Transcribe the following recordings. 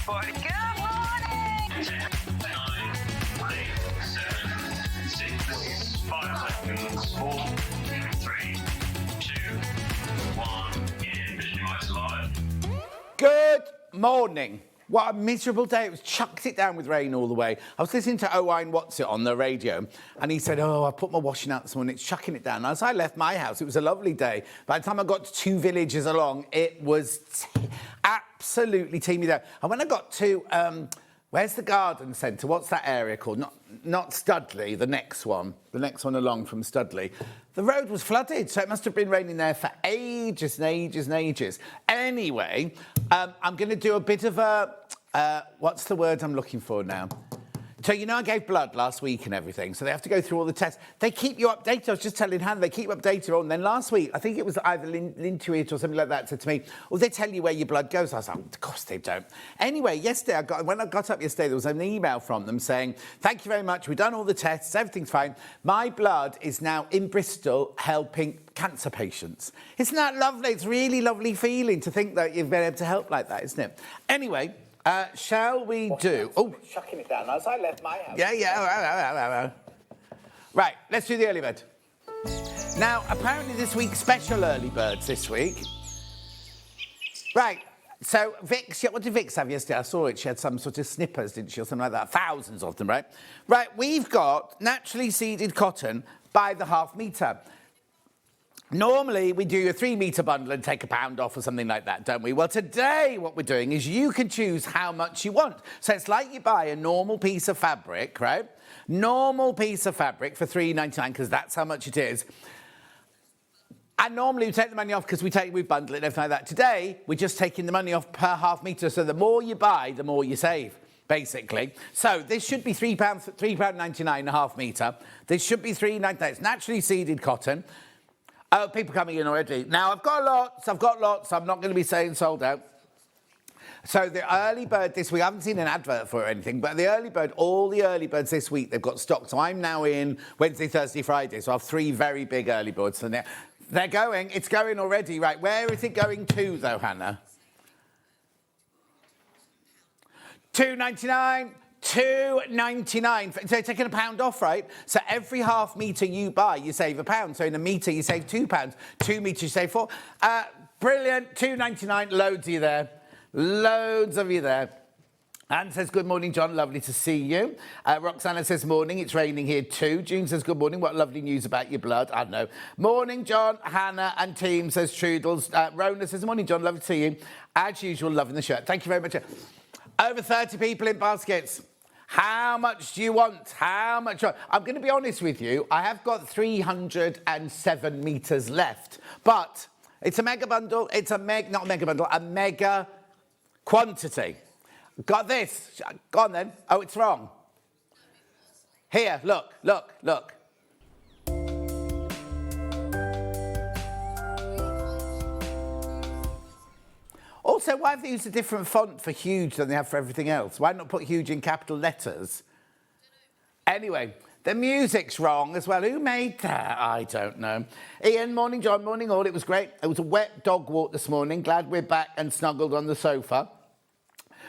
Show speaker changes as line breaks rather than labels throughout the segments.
morning. Good morning.
10, 9, 8, 7, 6, 5 seconds, 4, 3, 2, 1. Visualize live.
Good morning. What a miserable day. It was chucked it down with rain all the way. I was listening to Owain What's It on the radio, and he said, I put my washing out this morning, it's chucking it down. As I left my house, it was a lovely day. By the time I got to 2 villages along, it was absolutely teeming down. And when I got to, where's the garden centre? What's that area called? Not Studley, the next one along from Studley. The road was flooded, so it must have been raining there for ages and ages and ages. Anyway, I'm going to do a bit of a, what's the word I'm looking for now? So, you know, I gave blood last week and everything, so they have to go through all the tests. They keep you updated. I was just telling Hannah, they keep updated on. Then last week, I think it was either Lintuit or something like that, said to me, well, they tell you where your blood goes. I was like, of course they don't. Anyway, yesterday, when I got up yesterday, there was an email from them saying, thank you very much, we've done all the tests, everything's fine. My blood is now in Bristol helping cancer patients. Isn't that lovely? It's a really lovely feeling to think that you've been able to help like that, isn't it? Anyway, shall we do... Oh, chucking it down as I left my house. Yeah. Right, let's do the early bird. Now, apparently this week, special early birds this week. Right, so Vix, what did Vix have yesterday? I saw it. She had some sort of snippers, didn't she, or something like that. Thousands of them, right? Right, we've got naturally seeded cotton by the half metre. Normally, we do a 3-metre bundle and take £1 off or something like that, don't we? Well, today, what we're doing is you can choose how much you want. So it's like you buy a normal piece of fabric, right? Normal piece of fabric for £3.99, because that's how much it is. And normally, we take the money off because we bundle it and everything like that. Today, we're just taking the money off per half metre. So the more you buy, the more you save, basically. So this should be £3.99 a half metre. This should be £3.99. It's naturally seeded cotton. Oh, people coming in already. Now, I've got lots. I'm not going to be saying sold out. So the early bird this week, I haven't seen an advert for it or anything, but the early bird, all the early birds this week, they've got stock. So I'm now in Wednesday, Thursday, Friday. So I have 3 very big early birds. So they're going. It's going already. Right, where is it going to, though, Hannah? £2.99. £2.99. So taking £1 off, right? So every half metre you buy, you save £1. So in a metre, you save £2. 2 metres, you save 4. Brilliant. £2.99. Loads of you there. Loads of you there. Anne says, good morning, John. Lovely to see you. Roxana says, morning. It's raining here too. June says, good morning. What lovely news about your blood. I don't know. Morning, John. Hannah and team, says Trudels. Rona says, morning, John. Lovely to see you. As usual, loving the shirt. Thank you very much. Over 30 people in baskets. How much do you want? How much? I'm going to be honest with you. I have got 307 metres left. But it's a mega bundle. It's a not a mega bundle, a mega quantity. Got this. Go on then. Oh, it's wrong. Here, look. Also, why have they used a different font for huge than they have for everything else? Why not put huge in capital letters? Anyway, the music's wrong as well. Who made that? I don't know. Ian, morning, John, morning all. It was great. It was a wet dog walk this morning. Glad we're back and snuggled on the sofa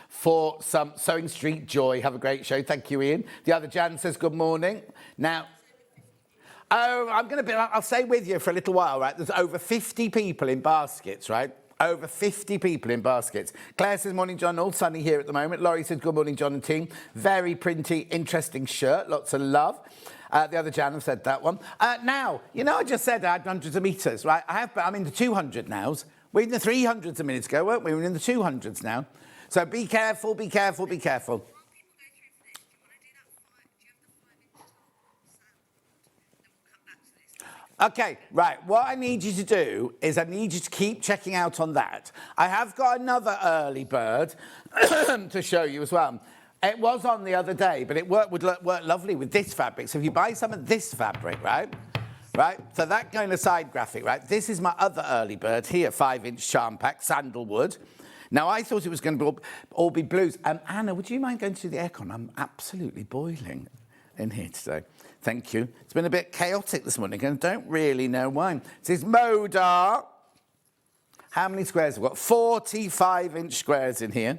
for some SewingStreet joy. Have a great show. Thank you, Ian. The other Jan says good morning. Now, I'll stay with you for a little while, right? There's over 50 people in baskets, right? Over 50 people in baskets. Claire says, morning, John. All sunny here at the moment. Laurie says, good morning, John and team. Very printy, interesting shirt. Lots of love. The other Jan have said that one. Now, you know, I just said I had hundreds of metres, right? I'm in the 200 now. We're in the 300s a minute ago, weren't we? We're in the 200s now. So be careful. Okay, right, what I need you to do is I need you to keep checking out on that. I have got another early bird to show you as well. It was on the other day, but it would work lovely with this fabric. So if you buy some of this fabric, right? So that kind of side graphic, right? This is my other early bird here, 5-inch charm pack, sandalwood. Now, I thought it was going to all be blues. Anna, would you mind going to the aircon? I'm absolutely boiling in here today. Thank you. It's been a bit chaotic this morning, and I don't really know why. This is Modar. How many squares have we got? 45-inch squares in here.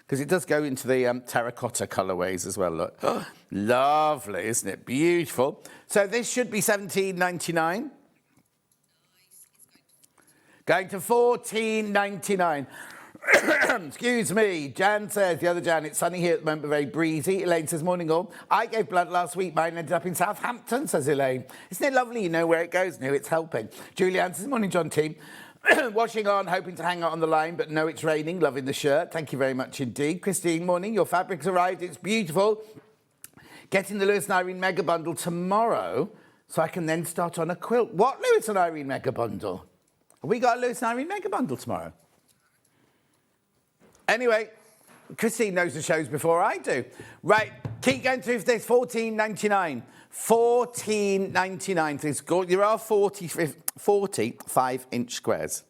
Because it does go into the terracotta colourways as well, look. Oh, lovely, isn't it? Beautiful. So this should be $17.99. Going to $14.99. Excuse me. Jan says, the other Jan, it's sunny here at the moment, but very breezy. Elaine says, morning all. I gave blood last week. Mine ended up in Southampton, says Elaine. Isn't it lovely? You know where it goes and who it's helping. Julianne says, morning, John team. Washing on, hoping to hang out on the line, but no, it's raining. Loving the shirt. Thank you very much indeed. Christine, morning. Your fabric's arrived. It's beautiful. Getting the Lewis and Irene mega bundle tomorrow so I can then start on a quilt. What Lewis and Irene mega bundle? Have we got a Lewis and Irene mega bundle tomorrow? Anyway, Christine knows the shows before I do. Right, keep going through for this. $14.99. $14.99. This there are 45-inch squares.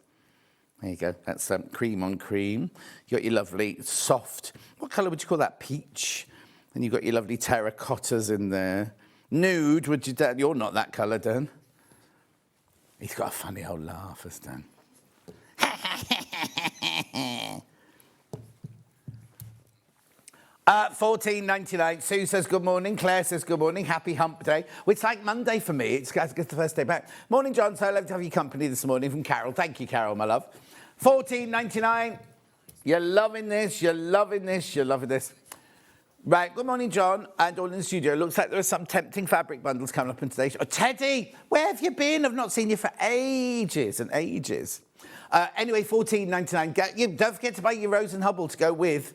There you go. That's cream on cream. You got your lovely soft. What colour would you call that? Peach. And you've got your lovely terracottas in there. Nude. Would you? Dan? You're not that colour, Dan. He's got a funny old laugh, as Dan. $14.99. Sue says good morning. Claire says good morning. Happy hump day. Well, it's like Monday for me. It's the first day back. Morning, John. So lovely to have your company this morning from Carol. Thank you, Carol, my love. $14.99. You're loving this. You're loving this. You're loving this. Right. Good morning, John. And all in the studio. Looks like there are some tempting fabric bundles coming up in today's show. Oh, Teddy, where have you been? I've not seen you for ages and ages. Anyway, $14.99. Don't forget to buy your Rose and Hubble to go with.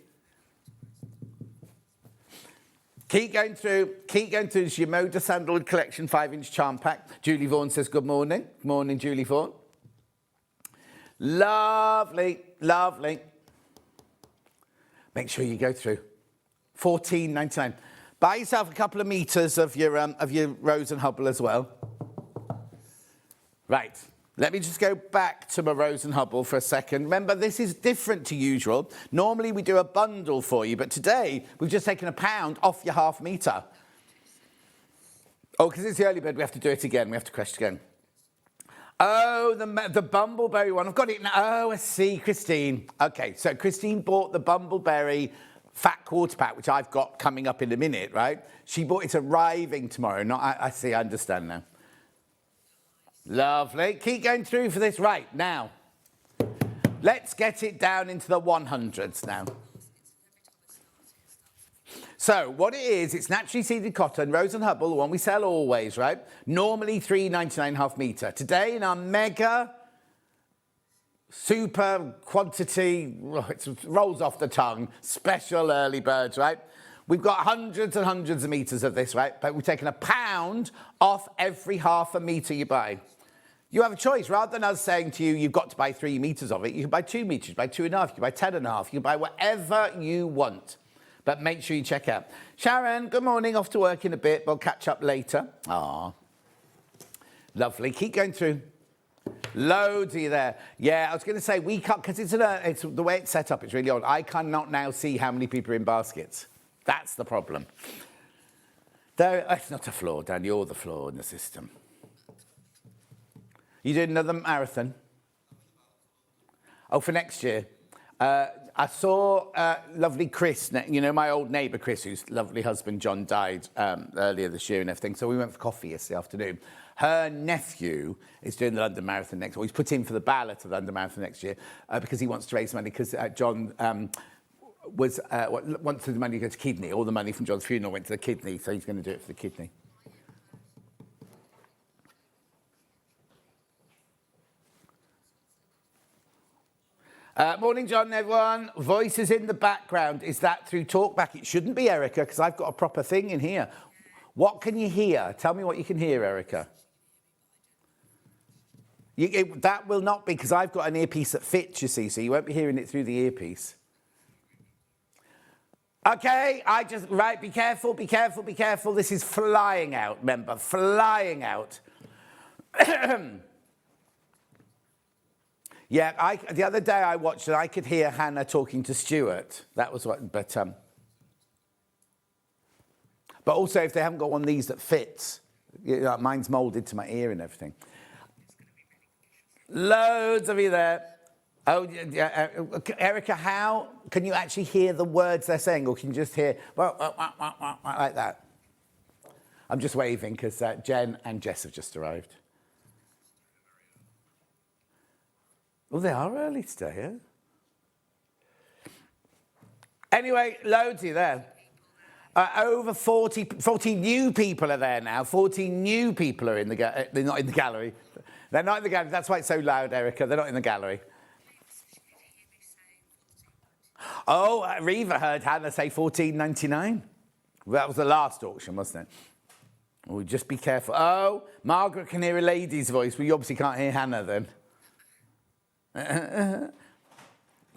Keep going through this Yamoda Sandalwood Collection 5-inch charm pack. Julie Vaughan says good morning. Good morning, Julie Vaughan. Lovely, lovely. Make sure you go through. $14.99. Buy yourself a couple of meters of your Rose and Hubble as well. Right. Let me just go back to my Rose and Hubble for a second. Remember, this is different to usual. Normally, we do a bundle for you, but today, we've just taken £1 off your half metre. Oh, because it's the early bird, we have to do it again. We have to crash it again. Oh, the Bumbleberry one. I've got it now. Oh, I see, Christine. OK, so Christine bought the Bumbleberry fat quarter pack, which I've got coming up in a minute, right? She bought it arriving tomorrow. I see, I understand now. Lovely. Keep going through for this. Right, now, let's get it down into the 100s now. So, what it is, it's naturally seeded cotton, Rose and Hubble, the one we sell always, right? Normally $3.99 half metre. Today, in our mega, super quantity, it rolls off the tongue, special early birds, right? We've got hundreds and hundreds of metres of this, right? But we've taken £1 off every half a metre you buy. You have a choice. Rather than us saying to you, you've got to buy 3 metres of it, you can buy 2 metres, buy 2.5, you can buy 10.5, you can buy whatever you want. But make sure you check out. Sharon, good morning. Off to work in a bit. We'll catch up later. Ah, lovely. Keep going through. Loads of you there. Yeah, I was going to say, we can't, because it's the way it's set up, it's really odd. I cannot now see how many people are in baskets. That's the problem. Though, it's not a flaw, Dan. You're the flaw in the system. You doing another marathon? Oh, for next year. I saw lovely Chris, you know, my old neighbour Chris, whose lovely husband John died earlier this year and everything. So we went for coffee yesterday afternoon. Her nephew is doing the London Marathon next year. He's put in for the ballot of the London Marathon next year because he wants to raise money because John wanted the money to go to kidney. All the money from John's funeral went to the kidney, so he's going to do it for the kidney. Morning, John, everyone. Voices in the background. Is that through TalkBack? It shouldn't be, Erica, because I've got a proper thing in here. What can you hear? Tell me what you can hear, Erica. That will not be, because I've got an earpiece that fits, you see, so you won't be hearing it through the earpiece. OK, right, be careful, be careful, be careful. This is flying out, remember, flying out. Yeah, the other day I watched it, I could hear Hannah talking to Stuart. That was what, but also if they haven't got one of these that fits, you know, mine's moulded to my ear and everything. Loads of you there. Oh, yeah, Erica, how can you actually hear the words they're saying, or can you just hear like that? I'm just waving because Jen and Jess have just arrived. Oh, they are early today, yeah? Anyway, loads of you there. Over 40 new people are there now. 40 new people are in the they're not in the gallery. They're not in the gallery. That's why it's so loud, Erica. They're not in the gallery. Oh, Reva heard Hannah say $14.99. Well, that was the last auction, wasn't it? Oh, just be careful. Oh, Margaret can hear a lady's voice. Well, you obviously can't hear Hannah then.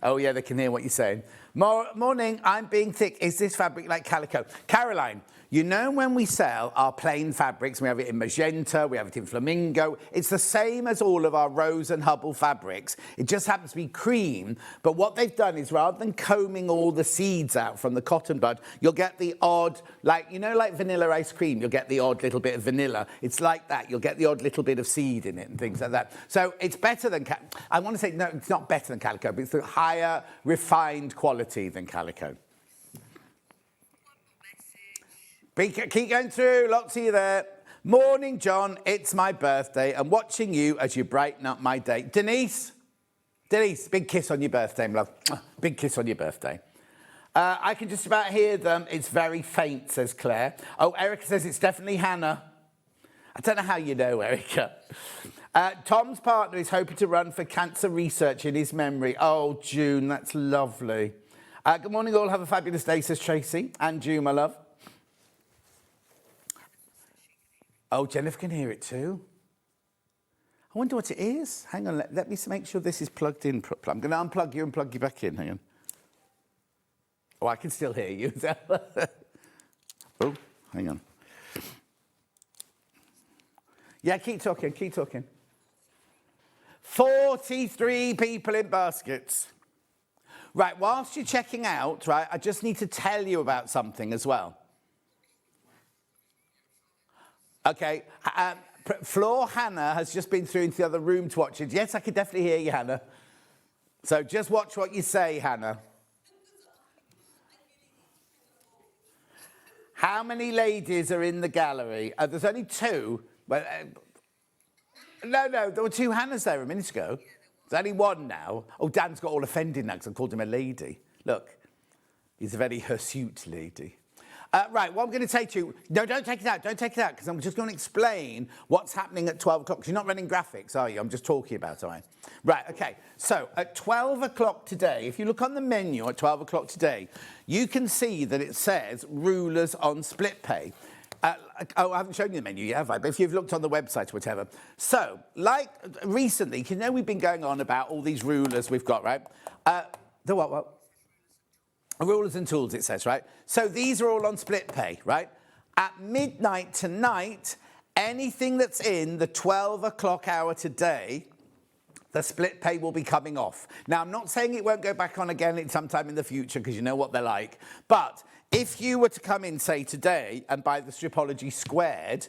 Oh, yeah, they can hear what you're saying. Morning, I'm being thick. Is this fabric like calico? Caroline, you know when we sell our plain fabrics, we have it in magenta, we have it in flamingo. It's the same as all of our Rose and Hubble fabrics. It just happens to be cream. But what they've done is rather than combing all the seeds out from the cotton bud, you'll get the odd, like, you know, like vanilla ice cream, you'll get the odd little bit of vanilla. It's like that. You'll get the odd little bit of seed in it and things like that. So it's better than, I want to say, no, it's not better than calico, but it's a higher refined quality than calico. Keep going through, lots of you there. Morning, John, it's my birthday. I'm watching you as you brighten up my day. Denise, big kiss on your birthday, my love. Big kiss on your birthday. I can just about hear them. It's very faint, says Claire. Oh, Erica says it's definitely Hannah. I don't know how you know, Erica. Tom's partner is hoping to run for cancer research in his memory. Oh, June, that's lovely. Good morning, all. Have a fabulous day, says Tracy. And June, my love. Oh, Jennifer can hear it too. I wonder what it is. Hang on, let me make sure this is plugged in properly. I'm going to unplug you and plug you back in. Hang on. Oh, I can still hear you. Oh, hang on. Yeah, keep talking. 43 people in baskets. Right, whilst you're checking out, right, I just need to tell you about something as well. Okay, Floor Hannah has just been through into the other room to watch it. Yes, I can definitely hear you, Hannah. So just watch what you say, Hannah. How many ladies are in the gallery? There's only two. But, no, there were two Hannahs there a minute ago. There's only one now. Oh, Dan's got all offended now because I called him a lady. Look, he's a very hirsute lady. Right, what I'm going to say to you... No, don't take it out, because I'm just going to explain what's happening at 12 o'clock. You're not running graphics, are you? I'm just talking about it. Right, OK. So, at 12 o'clock today, if you look on the menu at 12 o'clock today, you can see that it says rulers on split pay. Oh, I haven't shown you the menu yet, have I? But if you've looked on the website or whatever. So, like recently, you know we've been going on about all these rulers we've got, right? The what? Rulers and tools, it says, right? So these are all on split pay, right? At midnight tonight, anything that's in the 12 o'clock hour today, the split pay will be coming off. Now, I'm not saying it won't go back on again sometime in the future, because you know what they're like. But if you were to come in, say, today and buy the Stripology Squared,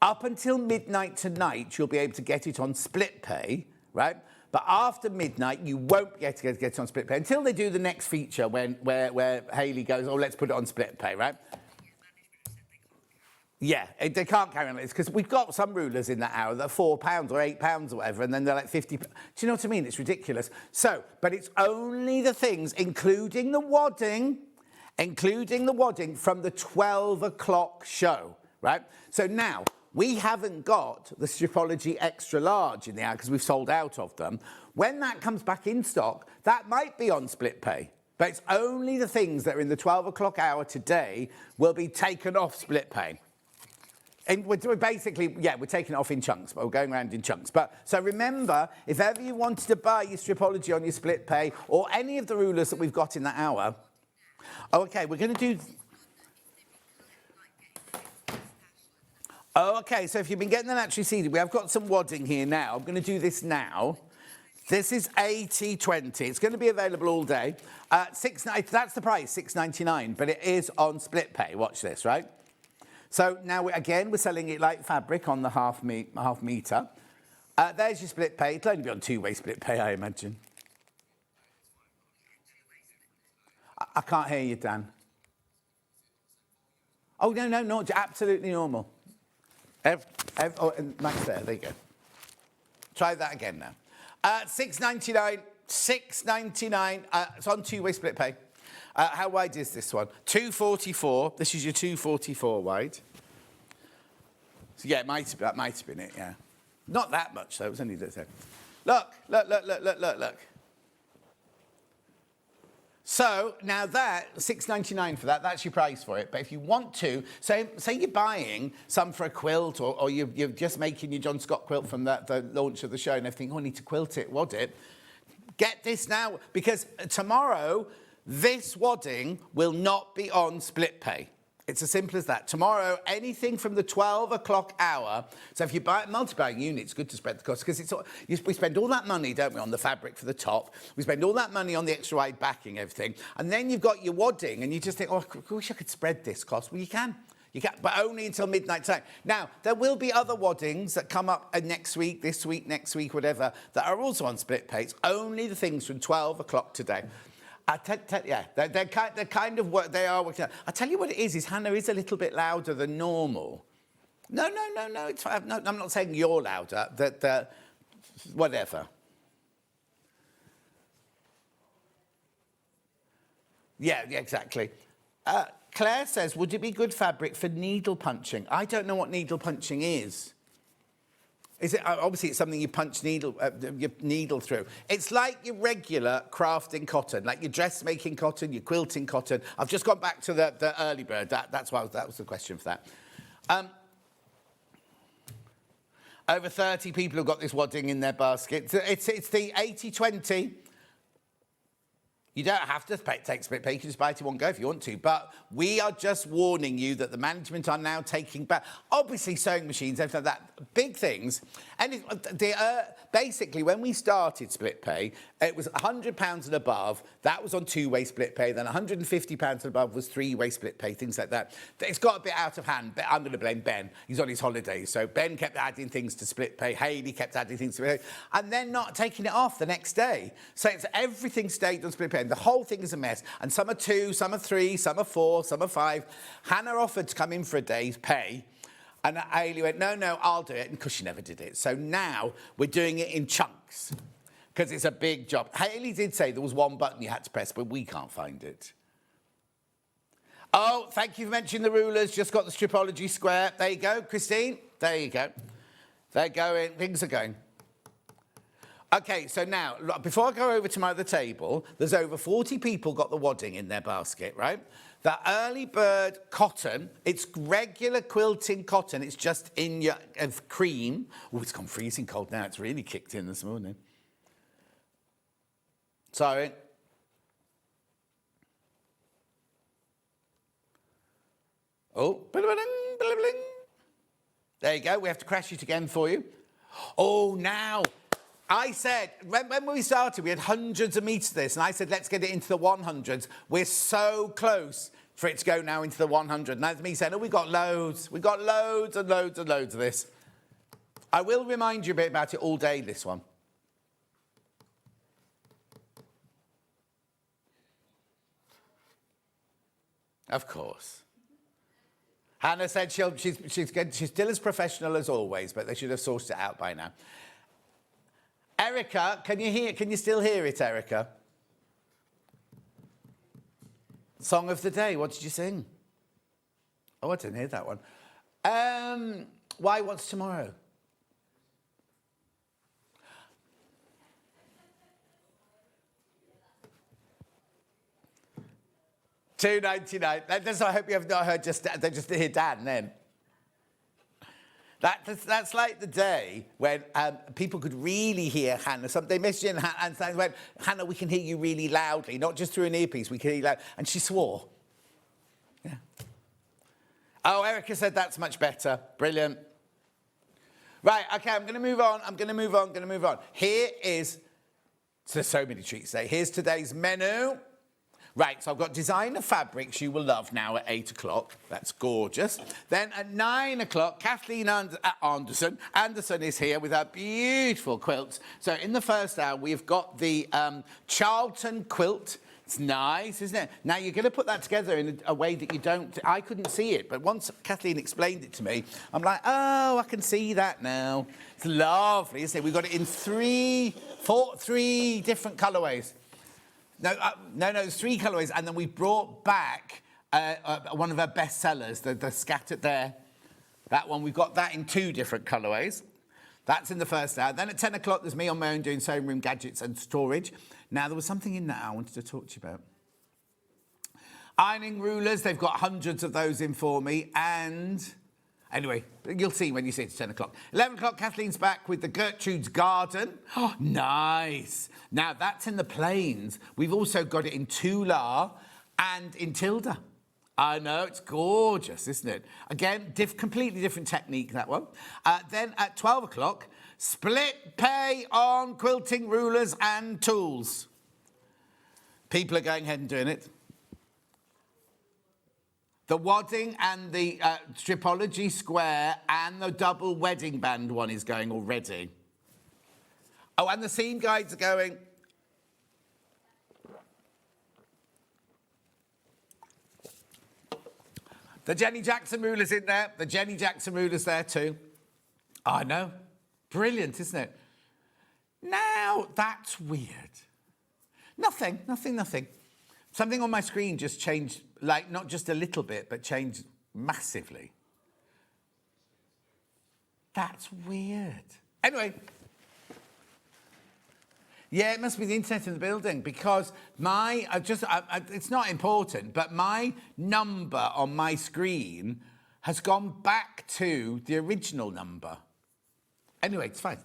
up until midnight tonight, you'll be able to get it on split pay, right? But after midnight, you won't get it on split pay until they do the next feature where Hayley goes, oh, let's put it on split pay, right? Yeah, they can't carry on. It's because we've got some rulers in that hour that are £4 or £8 or whatever, and then they're like 50. Do you know what I mean? It's ridiculous. So, but it's only the things, including the wadding from the 12 o'clock show, right? So now, we haven't got the Stripology Extra Large in the hour because we've sold out of them. When that comes back in stock, that might be on split pay. But it's only the things that are in the 12 o'clock hour today will be taken off split pay. And we're basically, we're taking it off in chunks, but we're going around in chunks. But so remember, if ever you wanted to buy your Stripology on your split pay or any of the rulers that we've got in that hour, OK, we're going to do... OK, so if you've been getting the naturally seeded, we have got some wadding here now. I'm going to do this now. This is 80/20. It's going to be available all day. That's the price, $6.99, but it is on split pay. Watch this, right? So now, we're selling it like fabric on the half meter. There's your split pay. It'll only be on two-way split pay, I imagine. I can't hear you, Dan. Oh, no, absolutely normal. Oh, and Max there you go. Try that again now. $6.99, $6.99. It's on two-way split pay. How wide is this one? 244. This is your 244 wide. So yeah, that might have been it, yeah. Not that much, though. It was only this. Look. So now that, $6.99 for that, that's your price for it. But if you want to, say you're buying some for a quilt or you're just making your John Scott quilt from the launch of the show and everything, oh, I need to quilt it, wad it. Get this now, because tomorrow, this wadding will not be on split pay. It's as simple as that. Tomorrow, anything from the 12 o'clock hour, so if you buy a multi-buying unit, it's good to spread the cost, because we spend all that money, don't we, on the fabric for the top. We spend all that money on the extra wide backing, everything. And then you've got your wadding, and you just think, oh, I wish I could spread this cost. Well, you can. You can, but only until midnight time. Now, there will be other waddings that come up next week, this week, next week, whatever, that are also on split pay. It's only the things from 12 o'clock today. They're kind of what they are. I tell you what it is Hannah is a little bit louder than normal. No, it's fine. No, I'm not saying you're louder. Whatever. Yeah, exactly. Claire says, would it be good fabric for needle punching? I don't know what needle punching is. Is it obviously it's something you punch your needle through? It's like your regular crafting cotton, like your dressmaking cotton, your quilting cotton. I've just gone back to the early bird. That was the question for that. Over 30 people have got this wadding in their basket. It's the 80-20. You don't have to take split pay. You can just buy it in one go if you want to. But we are just warning you that the management are now taking back, obviously, sewing machines, everything like that, big things. And basically, when we started split pay, it was £100 and above. That was on two-way split pay. Then £150 and above was three-way split pay, things like that. It's got a bit out of hand. I'm going to blame Ben. He's on his holidays. So Ben kept adding things to split pay. Hayley kept adding things to split pay. And then not taking it off the next day. So everything stayed on split pay. The whole thing is a mess. And some are 2, some are 3, some are 4, some are 5. Hannah offered to come in for a day's pay. And Hayley went, no, I'll do it. And because she never did it. So now we're doing it in chunks. Because it's a big job. Hayley did say there was one button you had to press, but we can't find it. Oh, thank you for mentioning the rulers. Just got the stripology square. There you go, Christine. There you go. They're going. Things are going. OK, so now, before I go over to my other table, there's over 40 people got the wadding in their basket, right? The early bird cotton, it's regular quilting cotton. It's just in your cream. Oh, it's gone freezing cold now. It's really kicked in this morning. Sorry. Oh, there you go. We have to crash it again for you. Oh, now... I said, when we started, we had hundreds of meters of this, and I said, let's get it into the 100s. We're so close for it to go now into the 100. And that's me saying, oh, we got loads. We got loads and loads and loads of this. I will remind you a bit about it all day, this one. Of course. Hannah said she's still as professional as always, but they should have sourced it out by now. Erica, can you still hear it, Erica? Song of the day, what did you sing? Oh, I didn't hear that one. Why, what's tomorrow? $2.99. That's what I hope you have not heard they just hear Dan then. That's like the day when people could really hear Hannah. They messaged in and went, Hannah, we can hear you really loudly, not just through an earpiece, we can hear you loud. And she swore. Yeah. Oh, Erica said that's much better. Brilliant. Right, OK, I'm going to move on. Here is, there's so many treats today. Here's today's menu. Right, so I've got designer fabrics you will love now at 8 o'clock. That's gorgeous. Then at 9 o'clock, Kathleen Anderson is here with her beautiful quilts. So in the first hour, we've got the Charlton quilt. It's nice, isn't it? Now, you're going to put that together in a way that you don't... I couldn't see it, but once Kathleen explained it to me, I'm like, oh, I can see that now. It's lovely, isn't it? We've got it in three different colourways. No, there's 3 colourways, and then we brought back one of our best sellers, the scattered there. That one, we've got that in 2 different colourways. That's in the first hour. Then at 10 o'clock, there's me on my own doing sewing room gadgets and storage. Now, there was something in that I wanted to talk to you about. Ironing rulers, they've got hundreds of those in for me. And anyway, you'll see when you see it at 10 o'clock. 11 o'clock, Kathleen's back with the Gertrude's Garden. Oh, nice. Now, that's in the plains. We've also got it in Tular and in Tilda. I know, it's gorgeous, isn't it? Again, completely different technique, that one. Then at 12 o'clock, split pay on quilting rulers and tools. People are going ahead and doing it. The wadding and the stripology square and the double wedding band one is going already. Oh, and the seam guides are going. The Jenny Jackson ruler's in there. The Jenny Jackson ruler's there too. I know. Brilliant, isn't it? Now, that's weird. Nothing. Something on my screen just changed, like, not just a little bit, but changed massively. That's weird. Anyway. Yeah, it must be the internet in the building, because it's not important, but my number on my screen has gone back to the original number. Anyway, it's fine.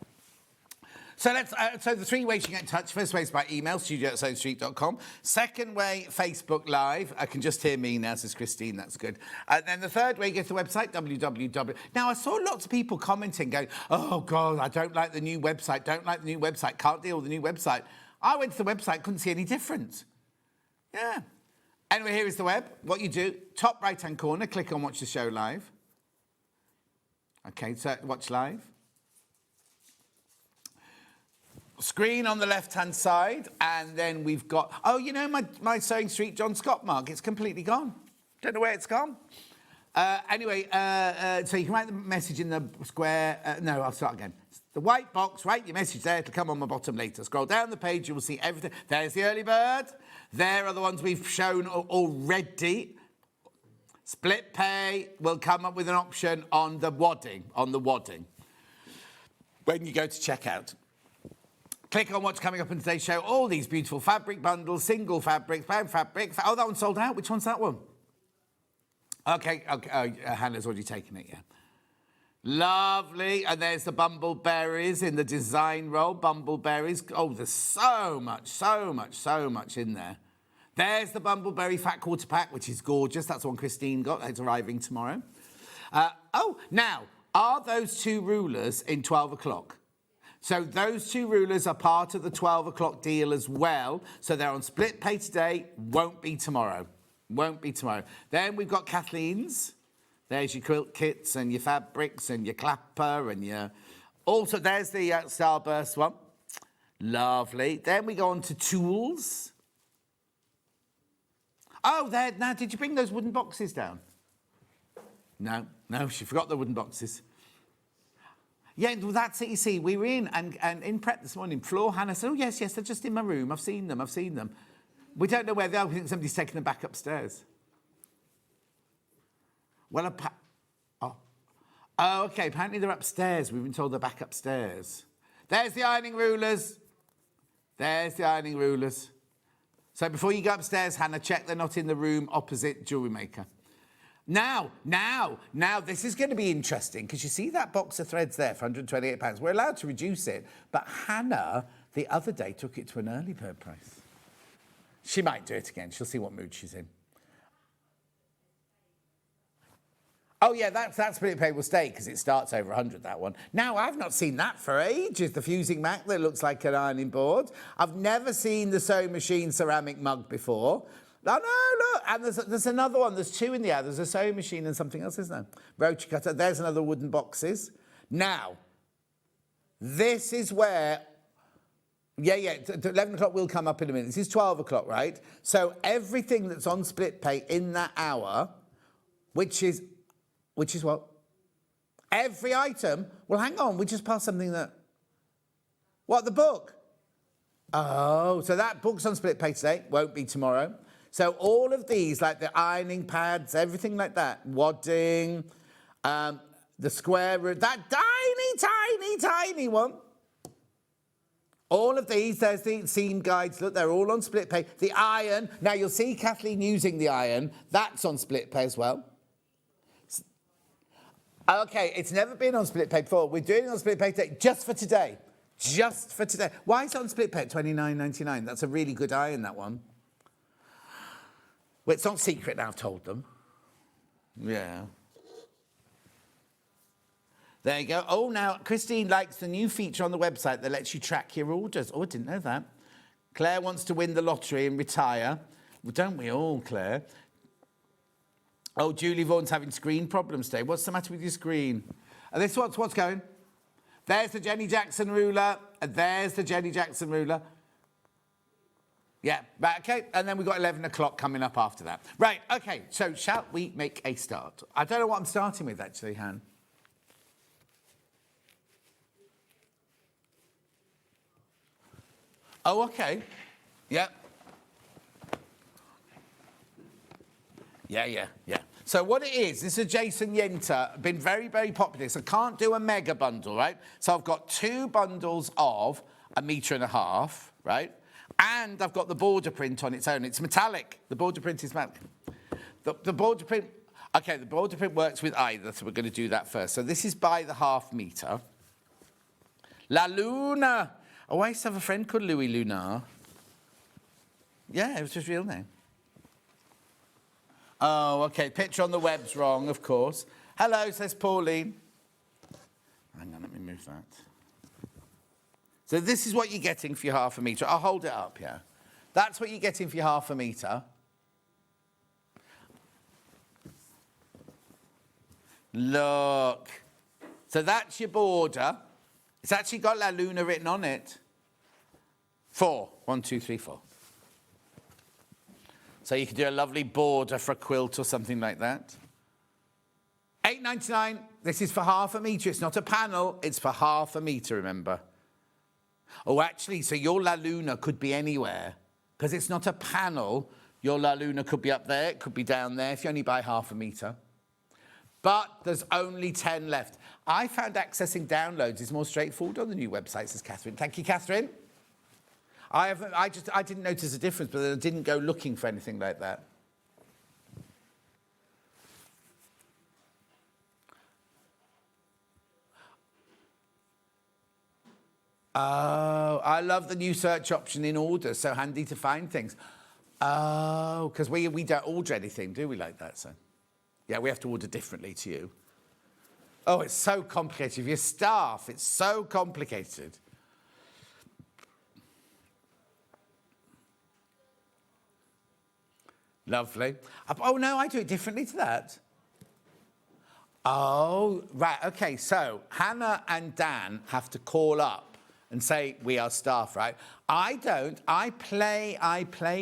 So so the 3 ways you get in touch. First way is by email, studio@SewingStreet.com. Second way, Facebook Live. I can just hear me now, says Christine, that's good. And then the third way, you go to the website, www. Now, I saw lots of people commenting, going, oh, God, I don't like the new website, can't deal with the new website. I went to the website, couldn't see any difference. Yeah. Anyway, here is the web. What you do, top right-hand corner, click on Watch the Show Live. OK, so watch live. Screen on the left-hand side, and then we've got... Oh, you know, my Sewing Street John Scott mark, it's completely gone. Don't know where it's gone. Anyway, so you can write the message in the square... no, I'll start again. The white box, write your message there. It'll come on my bottom later. Scroll down the page, you will see everything. There's the early bird. There are the ones we've shown already. Split pay will come up with an option on the wadding, when you go to checkout. Click on what's coming up in today's show. All these beautiful fabric bundles, single fabrics, brown fabric. Oh, that one's sold out. Which one's that one? OK. Hannah's already taken it, yeah. Lovely. And there's the bumbleberries in the design roll. Bumbleberries. Oh, there's so much in there. There's the bumbleberry fat quarter pack, which is gorgeous. That's the one Christine got. It's arriving tomorrow. Now, are those 2 rulers in 12 o'clock? So those 2 rulers are part of the 12 o'clock deal as well. So they're on split pay today, won't be tomorrow. Then we've got Kathleen's. There's your quilt kits and your fabrics and your clapper and your... Also, there's the Starburst one. Lovely. Then we go on to tools. Oh, there. Now, did you bring those wooden boxes down? No, she forgot the wooden boxes. Yeah, well, that's it, you see. We were in, and in prep this morning, Floor, Hannah said, oh, yes, they're just in my room. I've seen them. We don't know where they are. We think somebody's taken them back upstairs. Well, OK, apparently they're upstairs. We've been told they're back upstairs. There's the ironing rulers. So before you go upstairs, Hannah, check they're not in the room opposite jewellery maker. Now, this is going to be interesting, because you see that box of threads there for £128. We're allowed to reduce it, but Hannah, the other day, took it to an early bird price. She might do it again. She'll see what mood she's in. Oh, yeah, that split pay will stay, because it starts over 100, that one. Now, I've not seen that for ages, the fusing mat that looks like an ironing board. I've never seen the sewing machine ceramic mug before. Oh, no, look, and there's another one. There's 2 in the air. There's a sewing machine and something else, isn't there? Roach cutter. There's another wooden boxes. Now, this is where Yeah, 11 o'clock will come up in a minute. This is 12 o'clock, right? So everything that's on split pay in that hour, which is what? Every item. Well, hang on, we just passed something that... What, the book? Oh, so that book's on split pay today, won't be tomorrow. So all of these, like the ironing pads, everything like that, wadding, the square root, that tiny one. All of these, there's the seam guides, look, they're all on split pay. The iron, now you'll see Kathleen using the iron, that's on split pay as well. Okay, it's never been on split pay before. We're doing it on split pay today, just for today. Just for today. Why is it on split pay at $29.99? That's a really good iron, that one. Well, it's not secret now, I've told them. Yeah. There you go. Oh, now, Christine likes the new feature on the website that lets you track your orders. Oh, I didn't know that. Claire wants to win the lottery and retire. Well, don't we all, Claire? Oh, Julie Vaughan's having screen problems today. What's the matter with your screen? And this what's going? There's the Jenny Jackson ruler, and there's the Jenny Jackson ruler. Yeah, right, okay. And then we've got 11 o'clock coming up after that. Right, okay, so shall we make a start? I don't know what I'm starting with, actually, Han. Oh, okay. Yeah. Yeah. So what it is, this is Jason Yenter, been very, very popular. So I can't do a mega bundle, right? So I've got 2 bundles of 1.5 meters, right? And I've got the border print on its own. It's metallic. The border print is metallic. The border print, okay, the border print works with either, so we're going to do that first. So this is by the 1/2 meter. La Luna. Oh, I used to have a friend called Louis Lunar. Yeah, it was his real name. Oh, okay. Picture on the web's wrong, of course. Hello, says Pauline. Hang on, let me move that. So this is what you're getting for your 1/2 meter. I'll hold it up, yeah. That's what you're getting for your 1/2 meter. Look. So that's your border. It's actually got La Luna written on it. 4. 1, 2, 3, 4. So you can do a lovely border for a quilt or something like that. $8.99. This is for 1/2 meter. It's not a panel. It's for 1/2 meter, remember. Oh, actually, so your La Luna could be anywhere. Because it's not a panel. Your La Luna could be up there. It could be down there if you only buy 1/2 meter. But there's only 10 left. I found accessing downloads is more straightforward on the new website, says Catherine. Thank you, Catherine. I didn't notice a difference, but I didn't go looking for anything like that. Oh, I love the new search option in orders. So handy to find things. Oh, because we don't order anything, do we, like that, so? Yeah, we have to order differently to you. Oh, it's so complicated. If you're staff, it's so complicated. Lovely. Oh, no, I do it differently to that. Oh, right, OK. So Hannah and Dan have to call up and say, we are staff, right? I don't. I play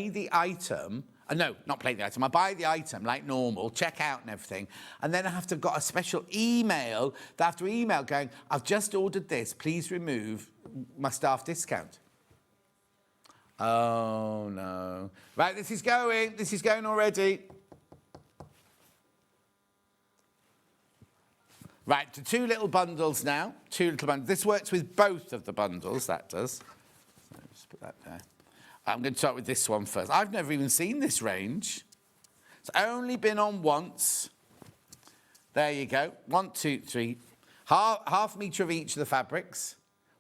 the item. No, not play the item. I buy the item like normal, check out and everything. And then I have to got a special email that I have to email going, I've just ordered this. Please remove my staff discount. Oh, no. Right, this is going. This is going already. Right, to 2 little bundles now. 2 little bundles. This works with both of the bundles, that does. So just put that there. I'm going to start with this one first. I've never even seen this range. It's only been on once. There you go. 1, 2, 3. 1/2 meter of each of the fabrics.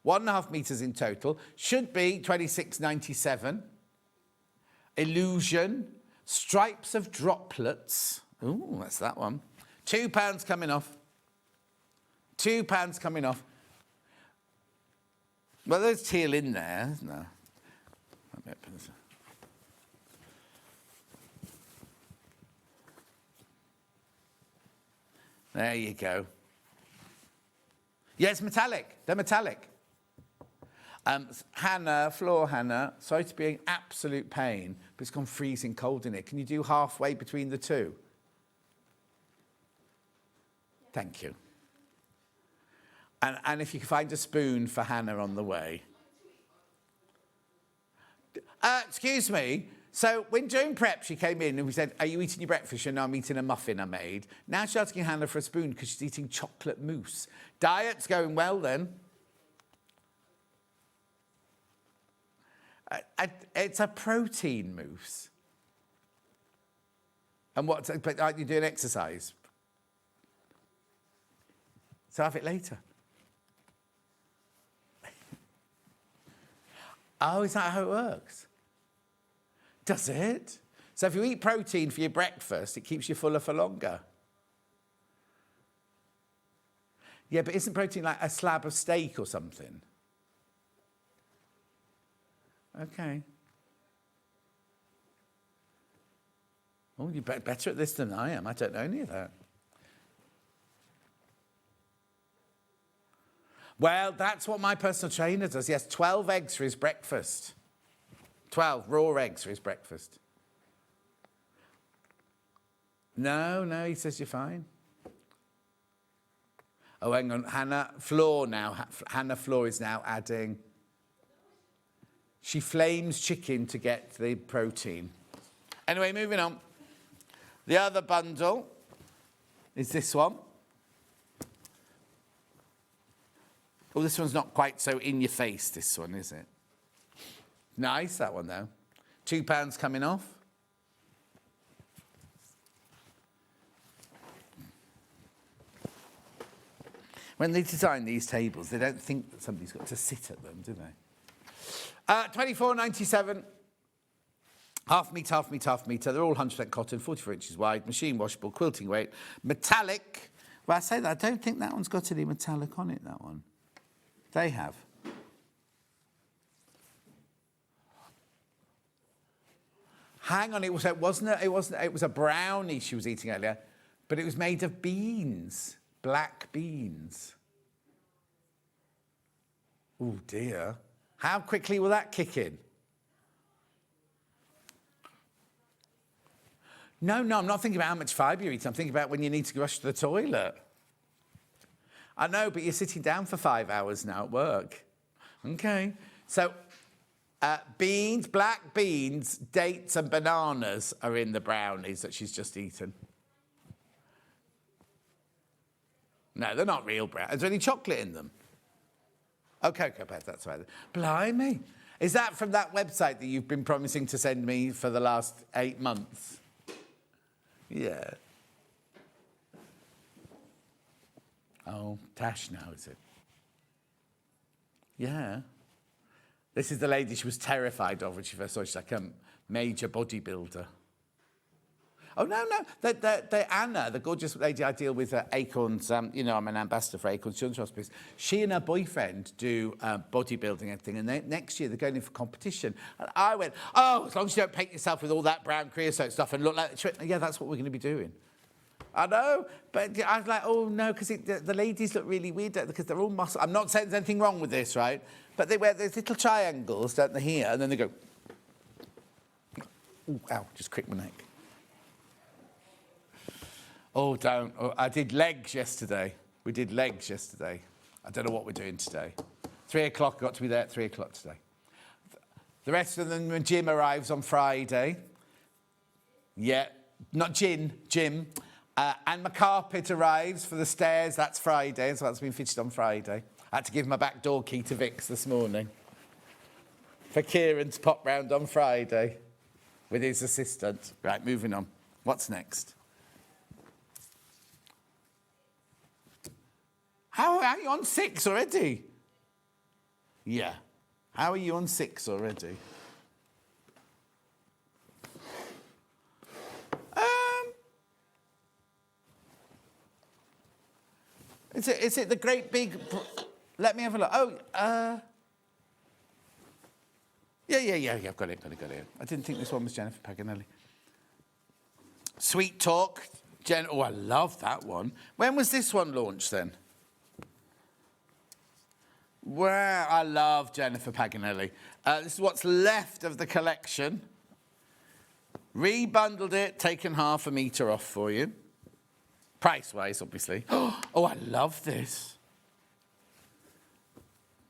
1.5 meters in total. Should be $26.97. Illusion. Stripes of droplets. Ooh, that's that one. £2 coming off. £2 coming off. Well, there's teal in there, isn't there? There you go. Yeah, it's metallic. They're metallic. Hannah, sorry to be an absolute pain, but it's gone freezing cold in it. Can you do halfway between the two? Thank you. And if you can find a spoon for Hannah on the way. Excuse me. So when during prep she came in and we said, are you eating your breakfast? No, I'm eating a muffin I made. Now she's asking Hannah for a spoon because she's eating chocolate mousse. Diet's going well then. It's a protein mousse. And but aren't you doing exercise? So have it later. Oh, is that how it works? Does it? So if you eat protein for your breakfast, it keeps you fuller for longer. Yeah, but isn't protein like a slab of steak or something? Okay. Oh, you're better at this than I am. I don't know any of that. Well, that's what my personal trainer does. He has 12 eggs for his breakfast. 12 raw eggs for his breakfast. No, he says you're fine. Oh, hang on. Hannah Floor now. Hannah Floor is now adding. She flames chicken to get the protein. Anyway, moving on. The other bundle is this one. Oh, this one's not quite so in your face, this one, is it? Nice, that one, though. £2 coming off. When they design these tables, they don't think that somebody's got to sit at them, do they? £24.97. Half metre. They're all 100% cotton, 44 inches wide, machine washable, quilting weight, metallic. Well, I say that, I don't think that one's got any metallic on it, that one. They have. Hang on, it was a brownie she was eating earlier, but it was made of beans, black beans. Oh dear. How quickly will that kick in? No, I'm not thinking about how much fibre you eat. I'm thinking about when you need to rush to the toilet. I know, but you're sitting down for 5 hours now at work. Okay. So, beans, black beans, dates and bananas are in the brownies that she's just eaten. No, they're not real brownies. Is there any chocolate in them? Okay, that's right. Blimey. Is that from that website that you've been promising to send me for the last 8 months? Yeah. Oh, Tash now, is it? Yeah. This is the lady she was terrified of when she first saw her. She's like a major bodybuilder. Oh, no. The Anna, the gorgeous lady I deal with at Acorns, I'm an ambassador for Acorns Children's Hospice. She and her boyfriend do bodybuilding and thing, and next year they're going in for competition. And I went, as long as you don't paint yourself with all that brown creosote stuff and look like... Yeah, that's what we're going to be doing. I know, but I was like, oh, no, because the ladies look really weird because they're all muscle. I'm not saying there's anything wrong with this, right? But they wear those little triangles, don't they, here, and then they go... Ooh, ow, just cricked my neck. Oh, don't. Oh, I did legs yesterday. We did legs yesterday. I don't know what we're doing today. 3 o'clock, got to be there at 3 o'clock today. The rest of them, when Jim arrives on Friday. Yeah, not Jim. And my carpet arrives for the stairs. That's Friday, so that's been fitted on Friday. I had to give my back door key to Vix this morning. For Kieran to pop round on Friday with his assistant. Right, moving on. What's next? How are you on 6 already? Yeah. How are you on 6 already? Is it the great big... Let me have a look. Oh, Yeah, I've got it. I didn't think this one was Jennifer Paganelli. Sweet Talk. Oh, I love that one. When was this one launched then? Well, I love Jennifer Paganelli. This is what's left of the collection. Rebundled it, taken half a metre off for you. Price-wise, obviously. Oh, I love this.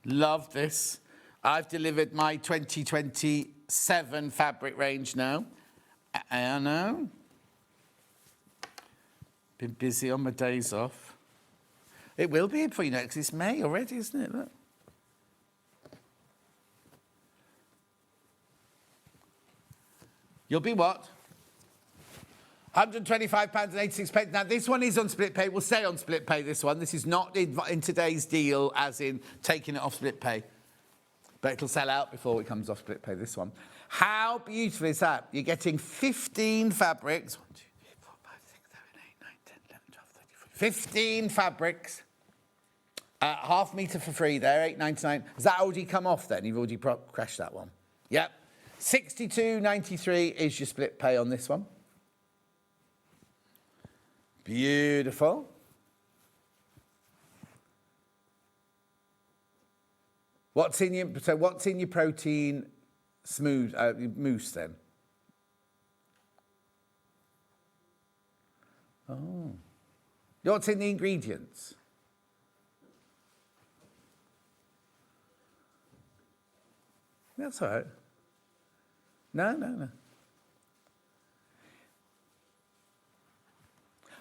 Love this. I've delivered my 2027 fabric range now. I know. Been busy on my days off. It will be before you know it, because it's May already, isn't it? Look. You'll be what? £125.86. Now, this one is on split pay. We'll stay on split pay, this one. This is not in today's deal, as in taking it off split pay. But it'll sell out before it comes off split pay, this one. How beautiful is that? You're getting 15 fabrics. 1, 2, 3, 4, 5, 6, 7, 8, 9, 10, 11, 12, 13, 14. 15 fabrics. Half metre for free there, £8.99. Has that already come off then? You've already crashed that one. Yep. £62.93 is your split pay on this one. Beautiful. What's in your protein smooth mousse then? Oh. What's in the ingredients? That's all right. No.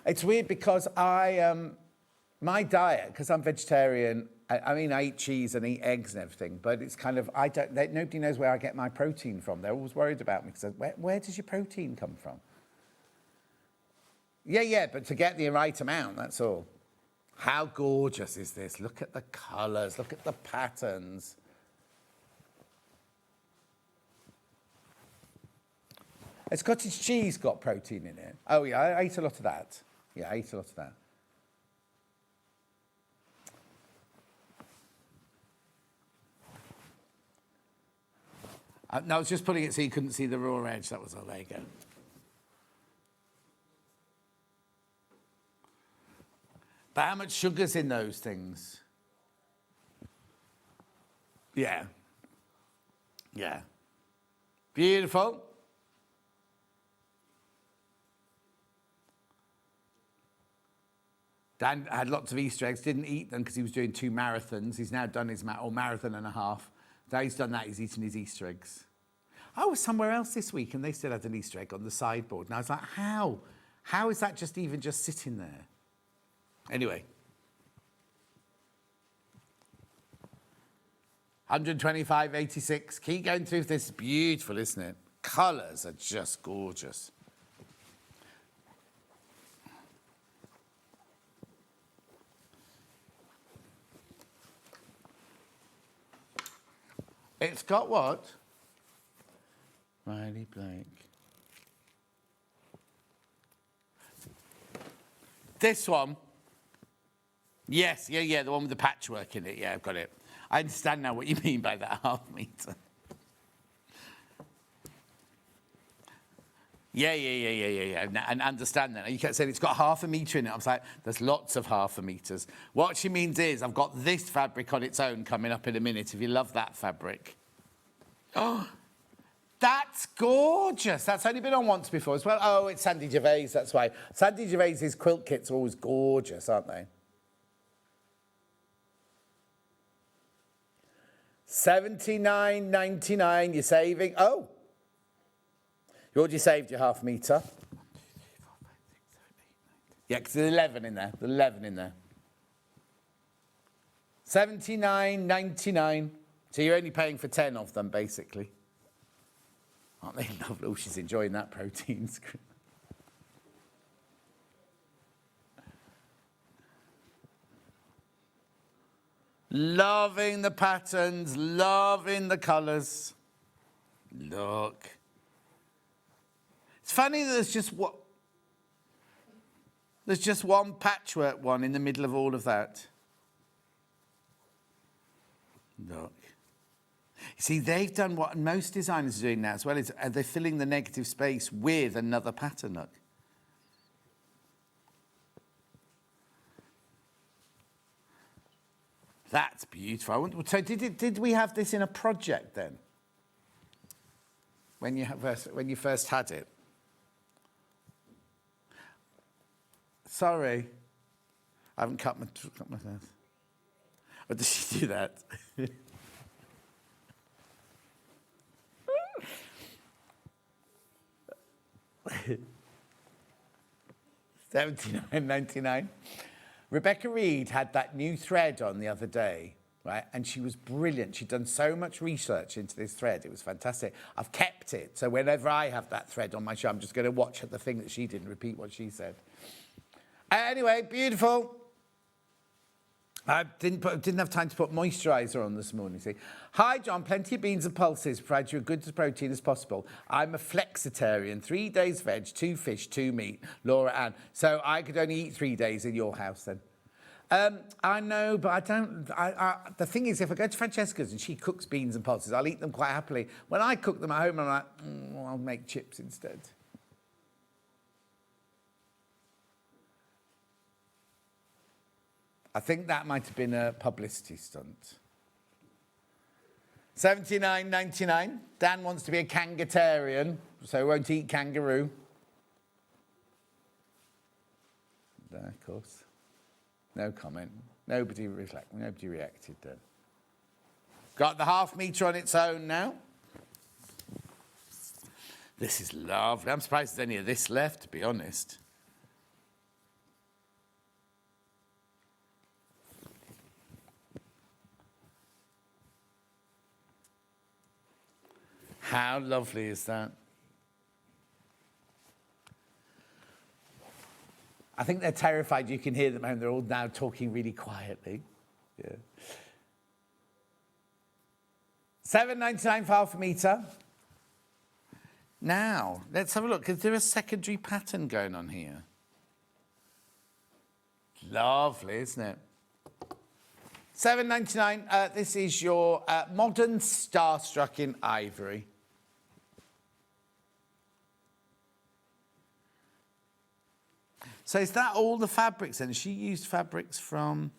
It's weird because my diet, because I'm vegetarian, I eat cheese and eat eggs and everything, but it's kind of, nobody knows where I get my protein from. They're always worried about me, because where does your protein come from? Yeah, but to get the right amount, that's all. How gorgeous is this? Look at the colours, look at the patterns. Has cottage cheese got protein in it? Oh, yeah, I ate a lot of that. Yeah, I ate a lot of that. No, I was just putting it so you couldn't see the raw edge. That was all. There you go. But how much sugar's in those things? Yeah. Beautiful. Dan had lots of Easter eggs, didn't eat them because he was doing 2 marathons. He's now done his marathon and a half. Now he's done that, he's eaten his Easter eggs. I was somewhere else this week and they still had an Easter egg on the sideboard. And I was like, how? How is that just sitting there? Anyway. 125.86. Keep going through this. Beautiful, isn't it? Colours are just gorgeous. It's got what? Riley Blake. This one. Yes, yeah, the one with the patchwork in it. Yeah, I've got it. I understand now what you mean by that half metre. Yeah. And understand that. You kept saying it's got half a metre in it. I was like, there's lots of half a metres. What she means is, I've got this fabric on its own coming up in a minute, if you love that fabric. Oh, that's gorgeous. That's only been on once before as well. Oh, it's Sandy Gervais, that's why. Sandy Gervais's quilt kits are always gorgeous, aren't they? $79.99, you're saving. Oh, you already saved your half metre. 1, 2, 3, 4, 5, 6, 7, 8, 9, 10. Yeah, because there's 11 in there. There's 11 in there. $79.99. So you're only paying for 10 of them, basically. Aren't they lovely? Oh, she's enjoying that protein. Loving the patterns, loving the colours. Look. It's funny that there's just one patchwork one in the middle of all of that. Look. You see, they've done what most designers are doing now as well, is they're filling the negative space with another pattern, look. That's beautiful. So did we have this in a project then? When you first had it? Sorry. I haven't cut myself. Or did she do that? 79.99. Rebecca Reed had that new thread on the other day, right? And she was brilliant. She'd done so much research into this thread. It was fantastic. I've kept it. So whenever I have that thread on my show, I'm just going to watch the thing that she did and repeat what she said. Anyway, beautiful. I didn't have time to put moisturiser on this morning, see. Hi, John. Plenty of beans and pulses. Provide you as good protein as possible. I'm a flexitarian. 3 days veg, 2 fish, 2 meat. Laura Ann. So I could only eat 3 days in your house then. I know, but I don't... the thing is, if I go to Francesca's and she cooks beans and pulses, I'll eat them quite happily. When I cook them at home, I'm like, I'll make chips instead. I think that might have been a publicity stunt. 79.99. Dan wants to be a kangatarian, so he won't eat kangaroo. No, of course. No comment. Nobody reacted then. Got the ½ metre on its own now. This is lovely. I'm surprised there's any of this left, to be honest. How lovely is that? I think they're terrified you can hear them and they're all now talking really quietly. Yeah. $7.99 for ½ metre. Now, let's have a look. Is there a secondary pattern going on here? Lovely, isn't it? $7.99. This is your modern Starstruck in ivory. So is that all the fabrics then? She used fabrics from...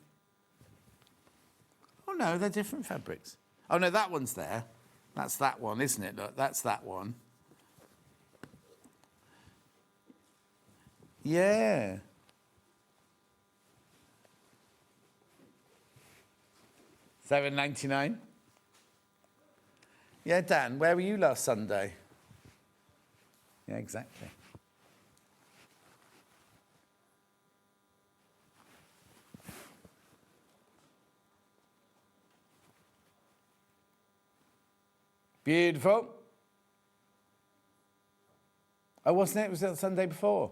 Oh, no, they're different fabrics. Oh, no, that one's there. That's that one, isn't it? Look, that's that one. Yeah. $7.99. Yeah, Dan, where were you last Sunday? Yeah, exactly. Beautiful. Oh, wasn't it? It was the Sunday before.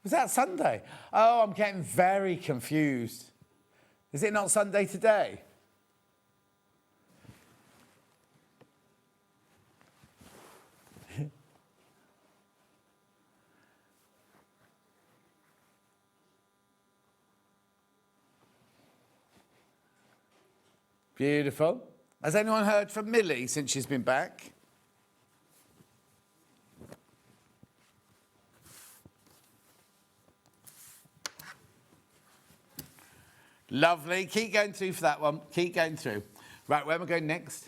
Was that Sunday? Oh, I'm getting very confused. Is it not Sunday today? Beautiful. Has anyone heard from Millie since she's been back? Lovely. Keep going through for that one. Keep going through. Right, where am I going next?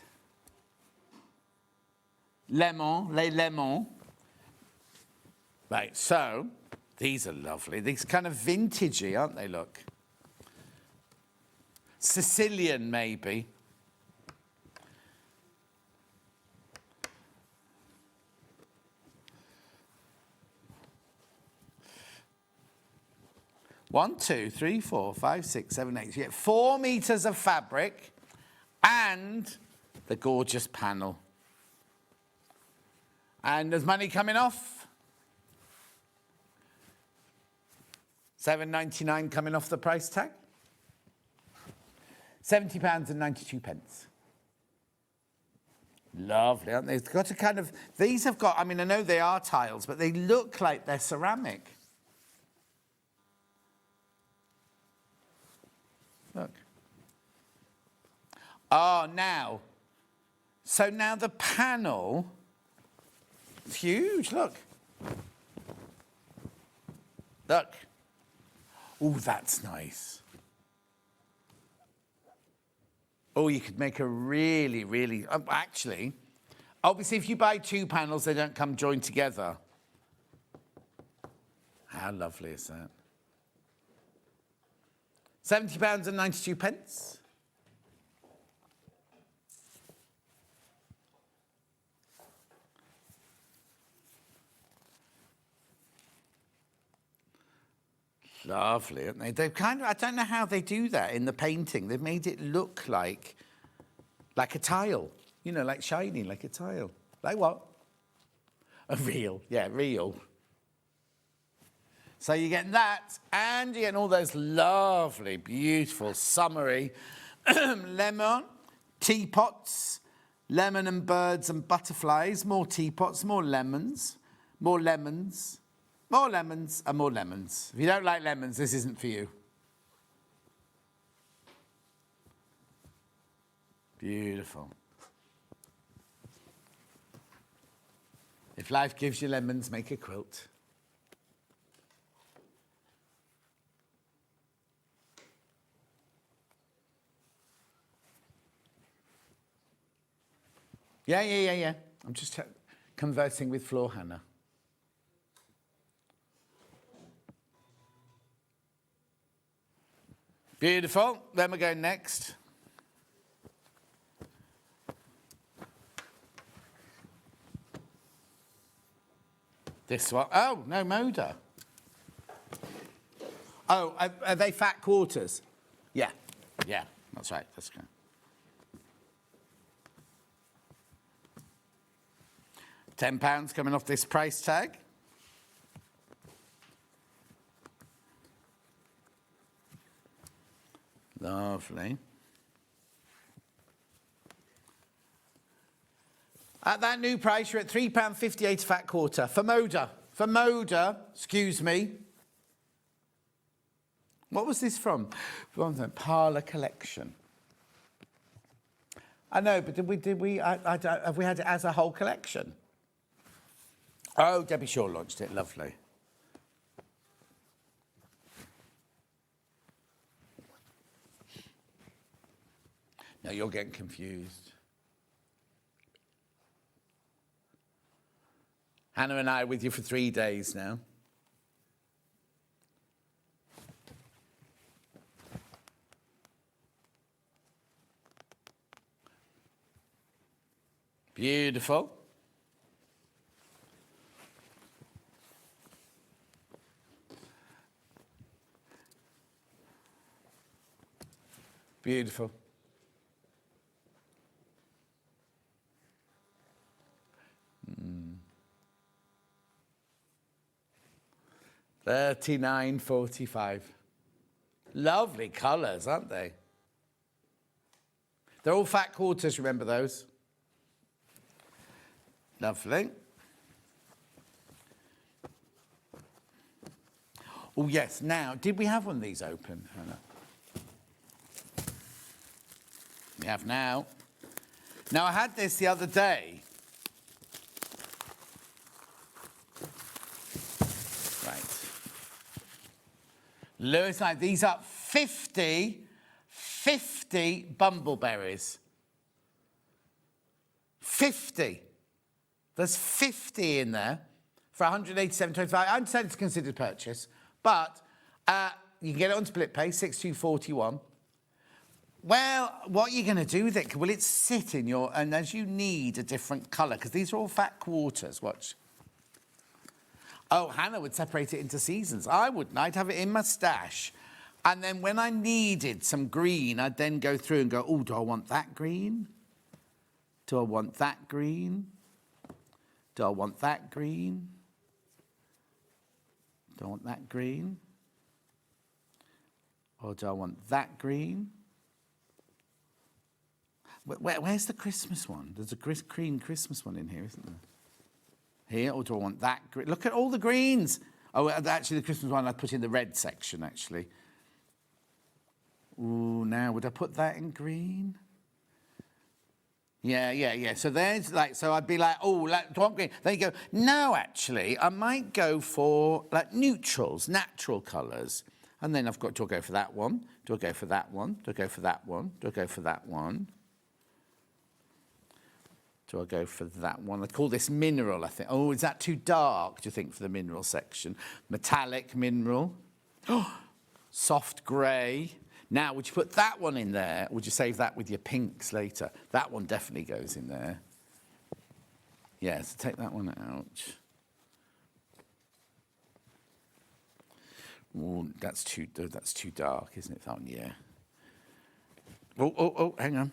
Lemon, les lemons. Right, so these are lovely. These kind of vintagey, aren't they? Look. Sicilian, maybe. One, two, three, 4, 5, 6, 7, 8. You get 4 meters of fabric and the gorgeous panel. And there's money coming off. £7.99 coming off the price tag. £70.92. Lovely, aren't they? It's got a kind of... These have got... I mean, I know they are tiles, but they look like they're ceramic. Look. Oh, now. So now the panel... It's huge, look. Look. Oh, that's nice. Oh, you could make a really, really... actually, obviously, if you buy 2 panels, they don't come joined together. How lovely is that? £70.92. Lovely, aren't they? They've kind of, I don't know how they do that in the painting. They've made it look like a tile. You know, like shiny, like a tile. Like what? A real, yeah, real. So you're getting that, and you're getting all those lovely, beautiful, summery lemon teapots, lemon and birds and butterflies, more teapots, more lemons, more lemons, more lemons and more lemons. If you don't like lemons, this isn't for you. Beautiful. If life gives you lemons, make a quilt. Yeah. I'm just conversing with Floor Hannah. Beautiful. Then we're going next. This one. Oh, no Moda. Oh, are they fat quarters? Yeah, that's right. That's good. £10 coming off this price tag. Lovely. At that new price, you're at £3.58 fat quarter. For Moda, excuse me. What was this from? From the Parlour Collection. I know, but have we had it as a whole collection? Oh, Debbie Shaw launched it. Lovely. No, you're getting confused. Hannah and I are with you for 3 days now. Beautiful. Beautiful. $39.45. Lovely colours, aren't they? They're all fat quarters, remember those? Lovely. Oh, yes. Now, did we have one of these open, Hannah? We have now. Now, I had this the other day. Right. Lewis and I, these are 50 bumbleberries. 50. There's 50 in there for £187.25. I understand it's considered purchase, but you can get it on split pay, £62.41. Well, what are you going to do with it? Will it sit in your... And as you need a different colour, because these are all fat quarters, watch. Oh, Hannah would separate it into seasons. I wouldn't. I'd have it in my stash. And then when I needed some green, I'd then go through and go, oh, do I want that green? Do I want that green? Do I want that green? Do I want that green? Or do I want that green? Where's the Christmas one? There's a green Christmas one in here, isn't there? Here, or do I want that green? Look at all the greens. Oh, actually, the Christmas one I put in the red section, actually. Ooh, now, would I put that in green? Yeah. So there's like, so I'd be like, oh, like, do I want green? Then you go, no, actually, I might go for like neutrals, natural colours. And then I've got, do I go for that one? Do I go for that one? Do I go for that one? Do I go for that one? Do I go for that one? I call this mineral, I think. Oh, is that too dark, do you think, for the mineral section? Metallic mineral. Oh, soft grey. Now, would you put that one in there? Or would you save that with your pinks later? That one definitely goes in there. Yeah, so take that one out. Oh, that's too dark, isn't it? That one, yeah. Oh, hang on.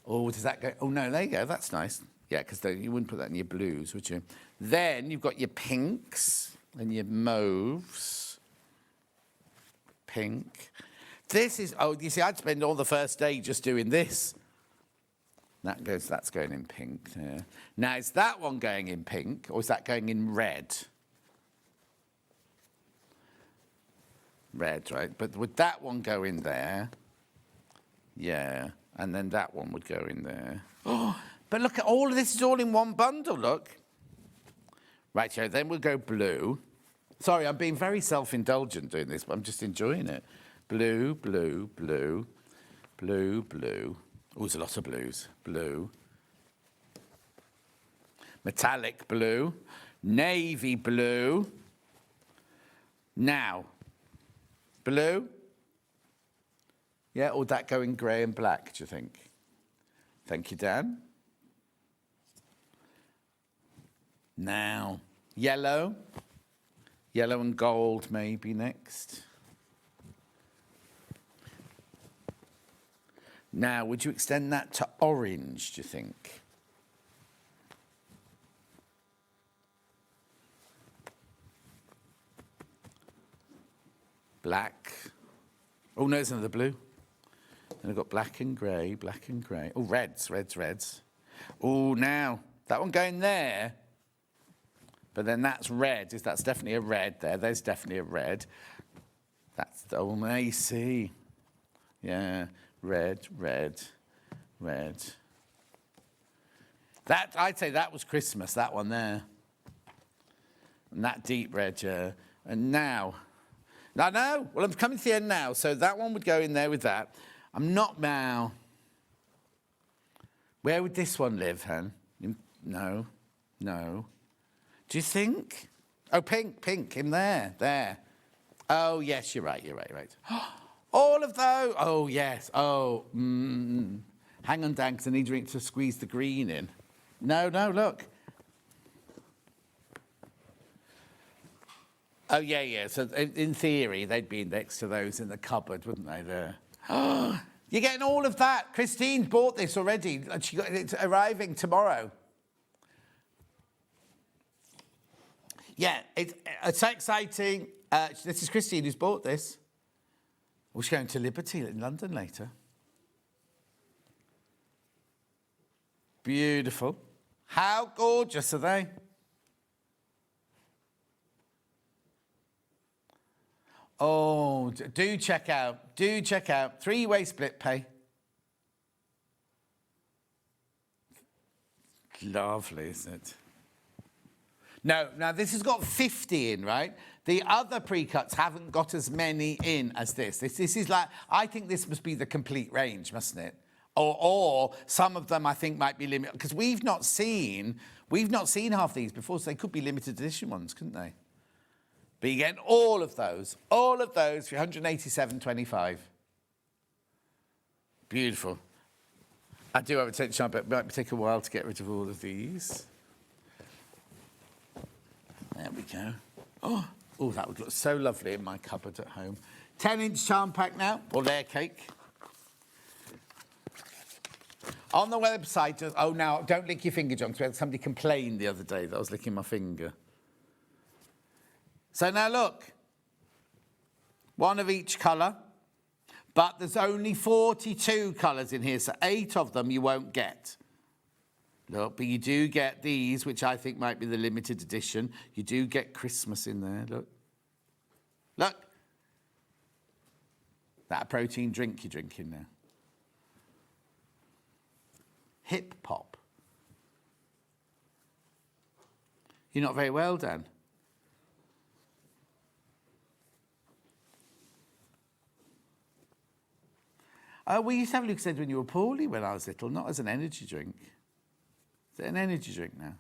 Oh, does that go? Oh, no, there you go. That's nice. Yeah, because you wouldn't put that in your blues, would you? Then you've got your pinks and your mauves. Pink. This is, oh, you see, I'd spend all the first day just doing this. That's going in pink there. Now, is that one going in pink or is that going in red? Red, right? But would that one go in there? Yeah. And then that one would go in there. Oh, but look, all of this is all in one bundle, look. Right, so then we'll go blue. Sorry, I'm being very self-indulgent doing this, but I'm just enjoying it. Blue, blue, blue, blue, blue. Oh, there's a lot of blues. Blue. Metallic blue. Navy blue. Now, blue. Yeah, or would that go in grey and black, do you think? Thank you, Dan. Now, yellow. Yellow and gold maybe next. Now, would you extend that to orange, do you think? Black. Oh, no, there's another blue. Then I've got black and grey, black and grey. Oh, reds, reds, reds. Oh, now, that one going there. But then that's red. That's definitely a red there. There's definitely a red. That's the, oh, now you see. Yeah, red, red, red. That, I'd say that was Christmas, that one there. And that deep red, yeah. And now, no, well, I'm coming to the end now. So that one would go in there with that. I'm not now. Where would this one live, Han? No, no. Do you think? Oh, pink, pink, in there, there. Oh, yes, you're right. All of those. Oh, yes. Oh, hang on, Dan, because I need to squeeze the green in. No, look. Oh, yeah. So in theory, they'd be next to those in the cupboard, wouldn't they, there? Oh, you're getting all of that. Christine bought this already. It's arriving tomorrow. Yeah, it's so exciting. This is Christine who's bought this. We're going to Liberty in London later. Beautiful. How gorgeous are they? Oh, do check out. Three-way split pay. Lovely, isn't it? No, now this has got 50 in, right? The other pre-cuts haven't got as many in as this. This is like, I think this must be the complete range, mustn't it? Or some of them I think might be limited, because we've not seen half these before, so they could be limited edition ones, couldn't they? But you get all of those for 187.25. Beautiful. I do have a tension, but it might take a while to get rid of all of these. There we go. Oh, that would look so lovely in my cupboard at home. 10-inch charm pack now, or layer cake. On the website, now, don't lick your finger, John, because somebody complained the other day that I was licking my finger. So now look, one of each colour, but there's only 42 colours in here, so 8 of them you won't get. Look, but you do get these, which I think might be the limited edition. You do get Christmas in there, look. Look. That a protein drink you're drinking now. Hip pop. You're not very well, Dan. Oh, we used to have Lucozade when you were poorly when I was little, not as an energy drink. Is it an energy drink now?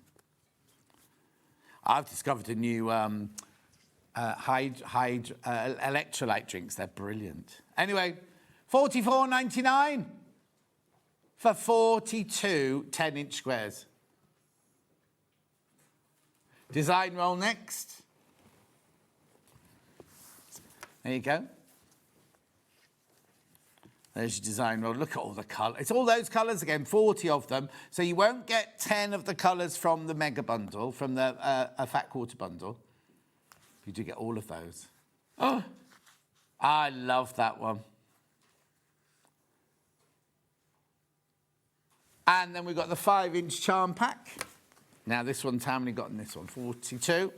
I've discovered a new electrolyte drinks. They're brilliant. Anyway, $44.99 for 42 10-inch squares. Design roll next. There you go. There's your design roll. Look at all the colours. It's all those colours again, 40 of them. So you won't get 10 of the colours from the mega bundle, from the a fat quarter bundle. You do get all of those. Oh, I love that one. And then we've got the 5-inch charm pack. Now this one's how many got in this one? 42.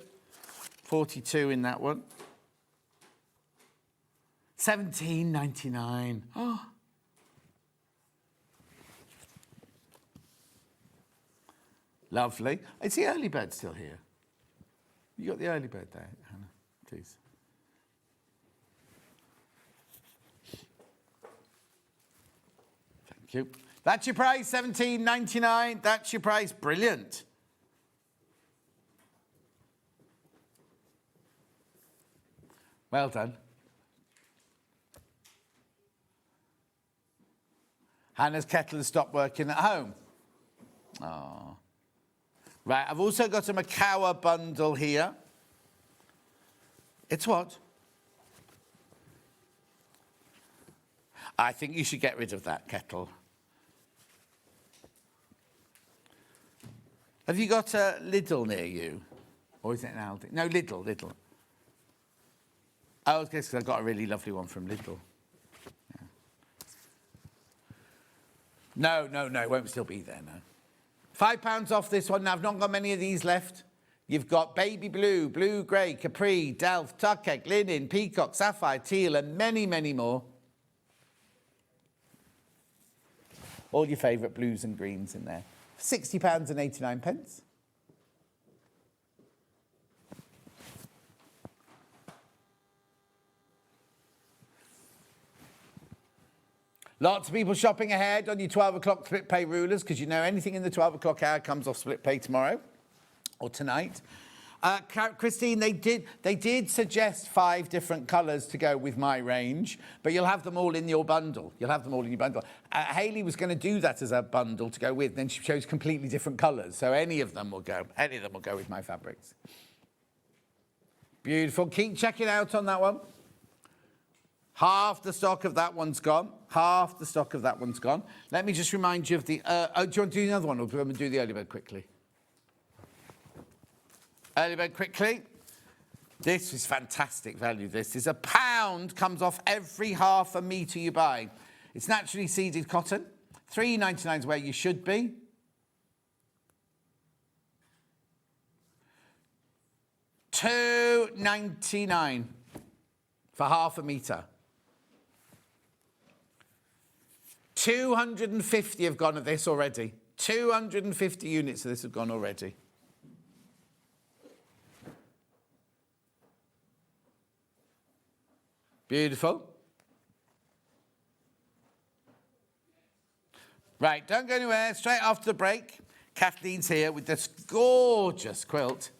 42 in that one. $17.99. Oh. Lovely. Is the early bird still here? You got the early bird there, Hannah, please. Thank you. That's your price, $17.99. That's your price. Brilliant. Well done. Hannah's kettle has stopped working at home. Oh. Right, I've also got a Macawa bundle here. It's what? I think you should get rid of that kettle. Have you got a Lidl near you? Or is it an Aldi? No, Lidl. Oh, because I've got a really lovely one from Lidl. Yeah. No, it won't still be there, no. £5 off this one. Now, I've not got many of these left. You've got baby blue, blue grey, capri, delft, tuck egg, linen, peacock, sapphire, teal, and many, many more. All your favourite blues and greens in there. £60.89. Lots of people shopping ahead on your 12 o'clock split pay rulers because you know anything in the 12 o'clock hour comes off split pay tomorrow or tonight. Christine, they did suggest 5 different colours to go with my range, but you'll have them all in your bundle. Hayley was going to do that as a bundle to go with, then she chose completely different colours, so any of them will go with my fabrics. Beautiful. Keep checking out on that one. Half the stock of that one's gone. Let me just remind you of the... do you want to do another one, or do you want to do the early bird quickly? Early bird quickly. This is fantastic value. This is £1 comes off every half a metre you buy. It's naturally seeded cotton. $3.99 is where you should be. $2.99 for half a metre. 250 have gone of this already. 250 units of this have gone already. Beautiful. Right, don't go anywhere. Straight after the break, Kathleen's here with this gorgeous quilt.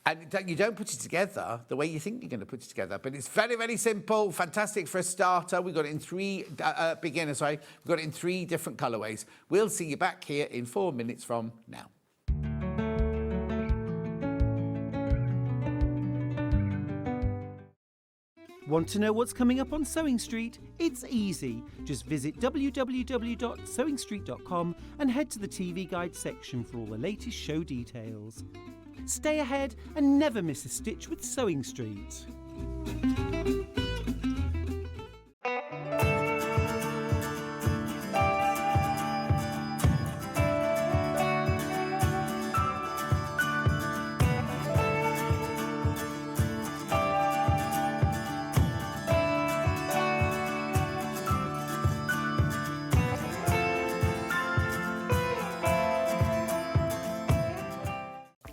And you don't put it together the way you think you're going to put it together, but it's very, very simple, fantastic for a starter. We've got it in 3, we've got it in 3 different colourways. We'll see you back here in 4 minutes from now.
Want to know what's coming up on Sewing Street? It's easy. Just visit www.sewingstreet.com and head to the TV Guide section for all the latest show details. Stay ahead and never miss a stitch with Sewing Street.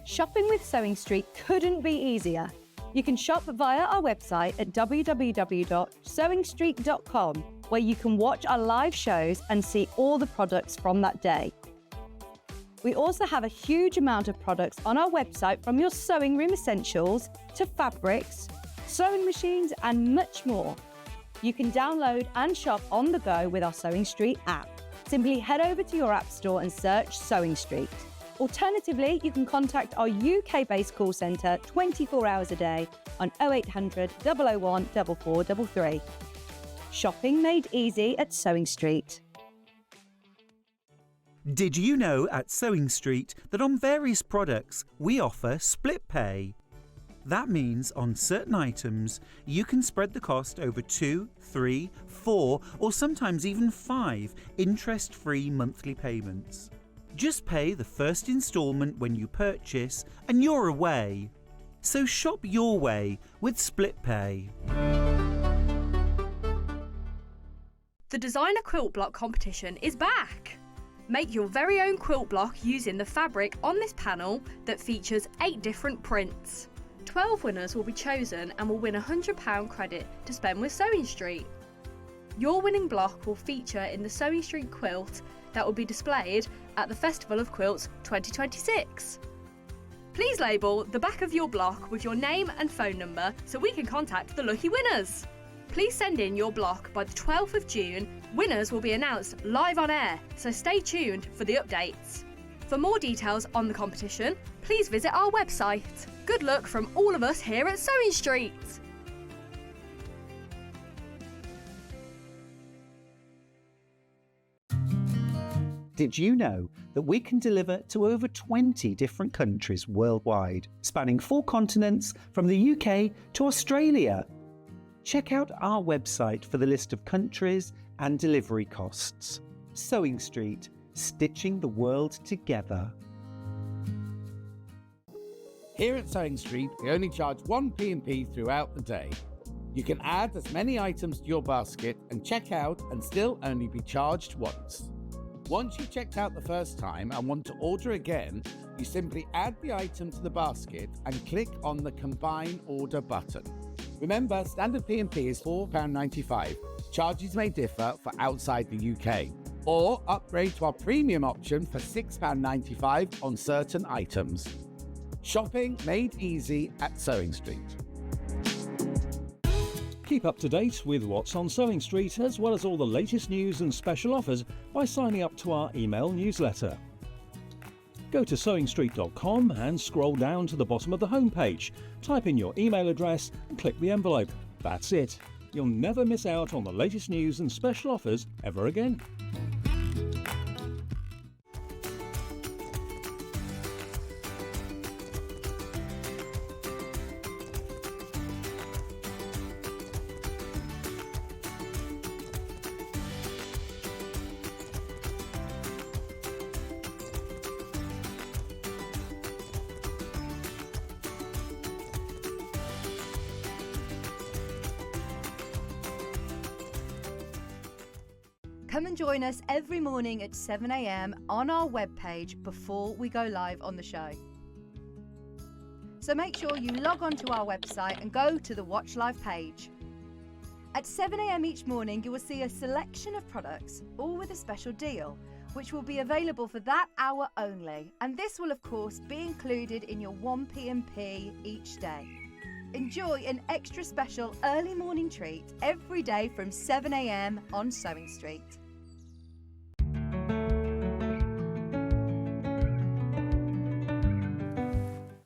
Shopping with Sewing Street couldn't be easier. You can shop via our website at www.sewingstreet.com where you can watch our live shows and see all the products from that day. We also have a huge amount of products on our website, from your sewing room essentials to fabrics, sewing machines and much more. You can download and shop on the go with our SewingStreet app. Simply head over to your app store and search SewingStreet. Alternatively, you can contact our UK-based call centre 24 hours a day on 0800 001 4433. Shopping made easy at SewingStreet.
Did you know at SewingStreet that on various products we offer split pay? That means on certain items you can spread the cost over 2, 3, 4 or sometimes even 5 interest-free monthly payments. Just pay the first instalment when you purchase and you're away. So shop your way with split pay.
The Designer Quilt Block competition is back! Make your very own quilt block using the fabric on this panel that features 8 different prints. 12 winners will be chosen and will win £100 credit to spend with SewingStreet. Your winning block will feature in the SewingStreet quilt that will be displayed at the Festival of Quilts 2026. Please label the back of your block with your name and phone number so we can contact the lucky winners. Please send in your block by the 12th of June. Winners will be announced live on air, so stay tuned for the updates. For more details on the competition, please visit our website. Good luck from all of us here at SewingStreet.
Did you know that we can deliver to over 20 different countries worldwide, spanning 4 continents from the UK to Australia? Check out our website for the list of countries and delivery costs. SewingStreet, stitching the world together.
Here at SewingStreet, we only charge 1 P&P throughout the day. You can add as many items to your basket and check out and still only be charged once. Once you've checked out the first time and want to order again, you simply add the item to the basket and click on the Combine Order button. Remember, standard P&P is £4.95. Charges may differ for outside the UK. Or upgrade to our premium option for £6.95 on certain items. Shopping made easy at SewingStreet.
Keep up to date with what's on SewingStreet, as well as all the latest news and special offers by signing up to our email newsletter. Go to SewingStreet.com and scroll down to the bottom of the homepage. Type in your email address and click the envelope. That's it. You'll never miss out on the latest news and special offers ever again.
Come and join us every morning at 7 a.m. on our webpage before we go live on the show. So make sure you log on to our website and go to the Watch Live page. At 7 a.m. each morning, you will see a selection of products, all with a special deal, which will be available for that hour only. And this will, of course, be included in your 1 P&P each day. Enjoy an extra special early morning treat every day from 7 a.m. on SewingStreet.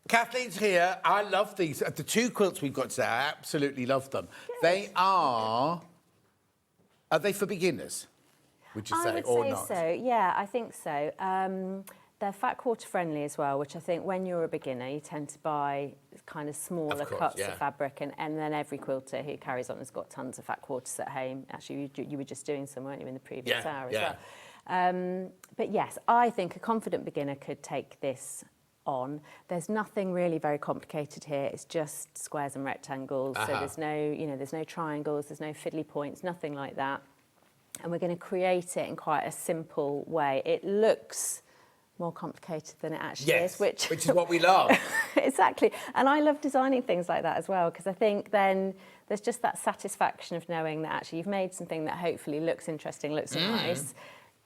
Kathleen's here. I love these. The 2 quilts we've got today, I absolutely love them. Good. Are they for beginners, would you say,
I would
or
say
not?
so, yeah, I think so. They're fat quarter friendly as well, which I think when you're a beginner, you tend to buy kind of smaller cuts of fabric, and then every quilter who carries on has got tons of fat quarters at home. Actually, you were just doing some, weren't you, in the previous hour as well? But yes, I think a confident beginner could take this on. There's nothing really very complicated here. It's just squares and rectangles. So there's no triangles, there's no fiddly points, nothing like that. And we're going to create it in quite a simple way. It looks more complicated than it actually is, which is
what we love.
Exactly. And I love designing things like that as well, because I think then there's just that satisfaction of knowing that actually you've made something that hopefully looks interesting, looks nice,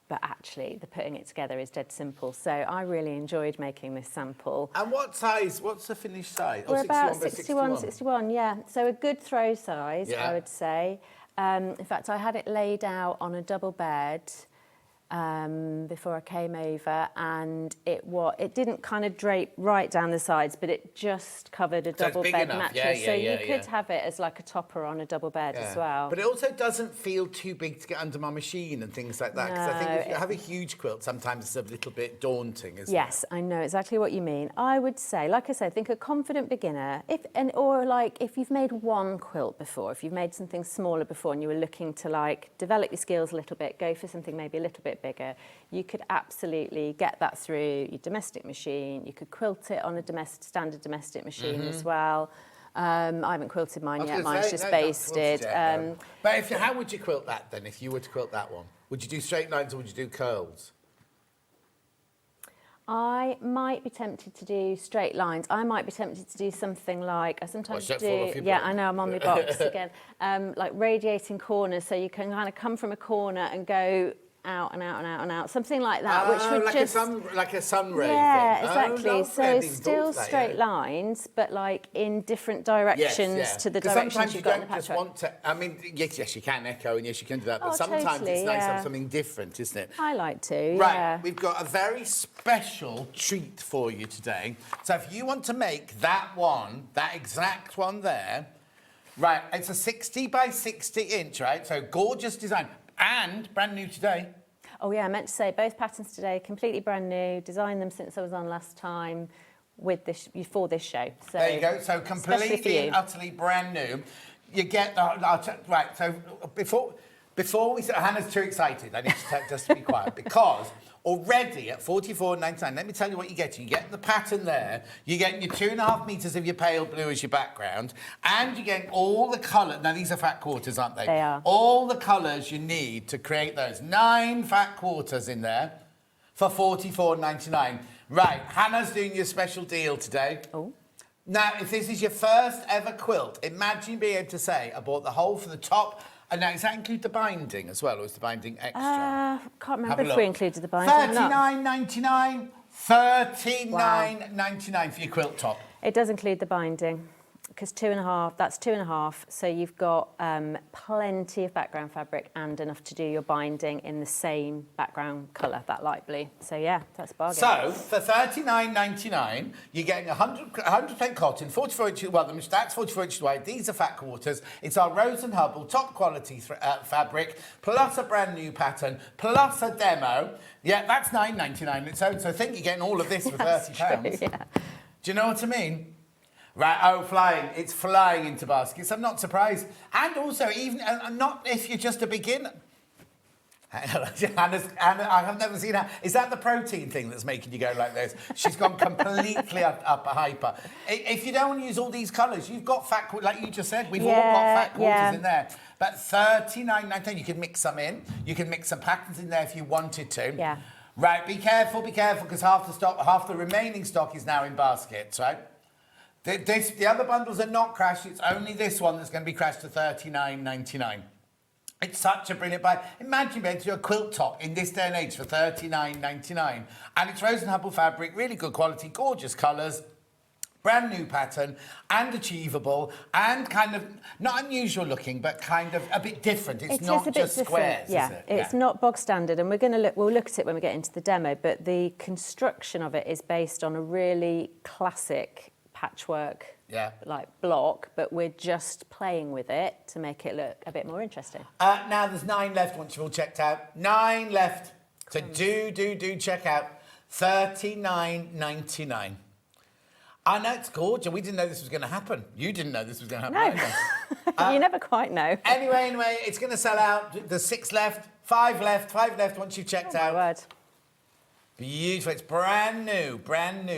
but actually the putting it together is dead simple. So I really enjoyed making this sample.
And what size, what's the finished size?
We're about
61,
61, yeah. So a good throw size, I would say. In fact, I had it laid out on a double bed before I came over, and it didn't kind of drape right down the sides, but it just covered a double bed mattress. So you could have it as like a topper on a double bed as well.
But it also doesn't feel too big to get under my machine and things like that. Because I think if you have a huge quilt, sometimes it's a little bit daunting, isn't it?
Yes, I know exactly what you mean. I would say, like I said, think a confident beginner, or like if you've made one quilt before, if you've made something smaller before and you were looking to like develop your skills a little bit, go for something maybe a little bit bigger, you could absolutely get that through your domestic machine. You could quilt it on a standard domestic machine as well. I haven't quilted mine yet. Mine's just basted.
But how would you quilt that then? If you were to quilt that one, would you do straight lines or would you do curls?
I might be tempted to do straight lines. I might be tempted to do something like, I sometimes do, I know, I'm on my box again, like radiating corners, so you can kind of come from a corner and go out and out and out and out, something like that, which would
like like a sun ray
thing. Exactly.
Oh,
so still straight lines, but like in different directions to the directions you've got in the patchwork.
Sometimes you don't just want to, I mean, yes, you can echo and yes, you can do that, but sometimes it's nice to have something different, isn't it?
I like to,
Right, we've got a very special treat for you today. So if you want to make that exact one there, right, it's a 60 by 60 inch, right? So gorgeous design. And brand new today.
Oh yeah, I meant to say both patterns today, completely brand new. Designed them since I was on last time with this for this show. So
there you go. So completely and utterly brand new. You get right. So before we start, Hannah's too excited. I need to just to be quiet because already at $44.99, let me tell you what you get. You get the pattern there. You get your 2.5 meters of your pale blue as your background, and you get all the colour. Now these are fat quarters, aren't they?
They are.
All the colours you need to create those 9 fat quarters in there for $44.99. Right, Hannah's doing your special deal today.
Oh.
Now, if this is your first ever quilt, imagine being able to say, I bought the whole for the top. And now, does that include the binding as well, or is the binding extra?
Can't remember if we included the binding.
$39.99. $39.99 for your quilt top.
It does include the binding, because 2.5, that's 2.5, so you've got plenty of background fabric and enough to do your binding in the same background colour, that light blue. So yeah, that's a bargain.
So for $39.99, you're getting 100% cotton, 44 inches. Well, that's 44 inches wide. These are fat quarters. It's our Rose and Hubble top quality fabric, plus a brand new pattern, plus a demo. Yeah, that's $9.99 on its own. So I think you're getting all of this for £30.
True, yeah.
Do you know what I mean? Right, flying. It's flying into baskets. I'm not surprised. And also, even not if you're just a beginner. Hannah, I have never seen her. Is that the protein thing that's making you go like this? She's gone completely up a hyper. If you don't want to use all these colours, you've got fat quarters, like you just said. We've all got fat quarters in there. But $39.99, you can mix some in. You can mix some patterns in there if you wanted to.
Yeah.
Right, be careful, because half the remaining stock is now in baskets, right? The other bundles are not crashed. It's only this one that's going to be crashed to $39.99. It's such a brilliant buy. Imagine being able to do a quilt top in this day and age for $39.99. And it's Rose and Hubble fabric, really good quality, gorgeous colours, brand new pattern, and achievable, and kind of not unusual looking, but kind of a bit different. It's not just squares, is it?
It's not bog standard, and we'll look at it when we get into the demo, but the construction of it is based on a really classic patchwork like block, but we're just playing with it to make it look a bit more interesting.
Now there's 9 left once you've all checked out. 9 left. So do check out. $39.99. I know, it's gorgeous. We didn't know this was going to happen. You didn't know this was going to happen
either. You never quite know.
Anyway, it's going to sell out. There's 6 left, 5 left once you've checked out.
My word.
Beautiful. It's brand new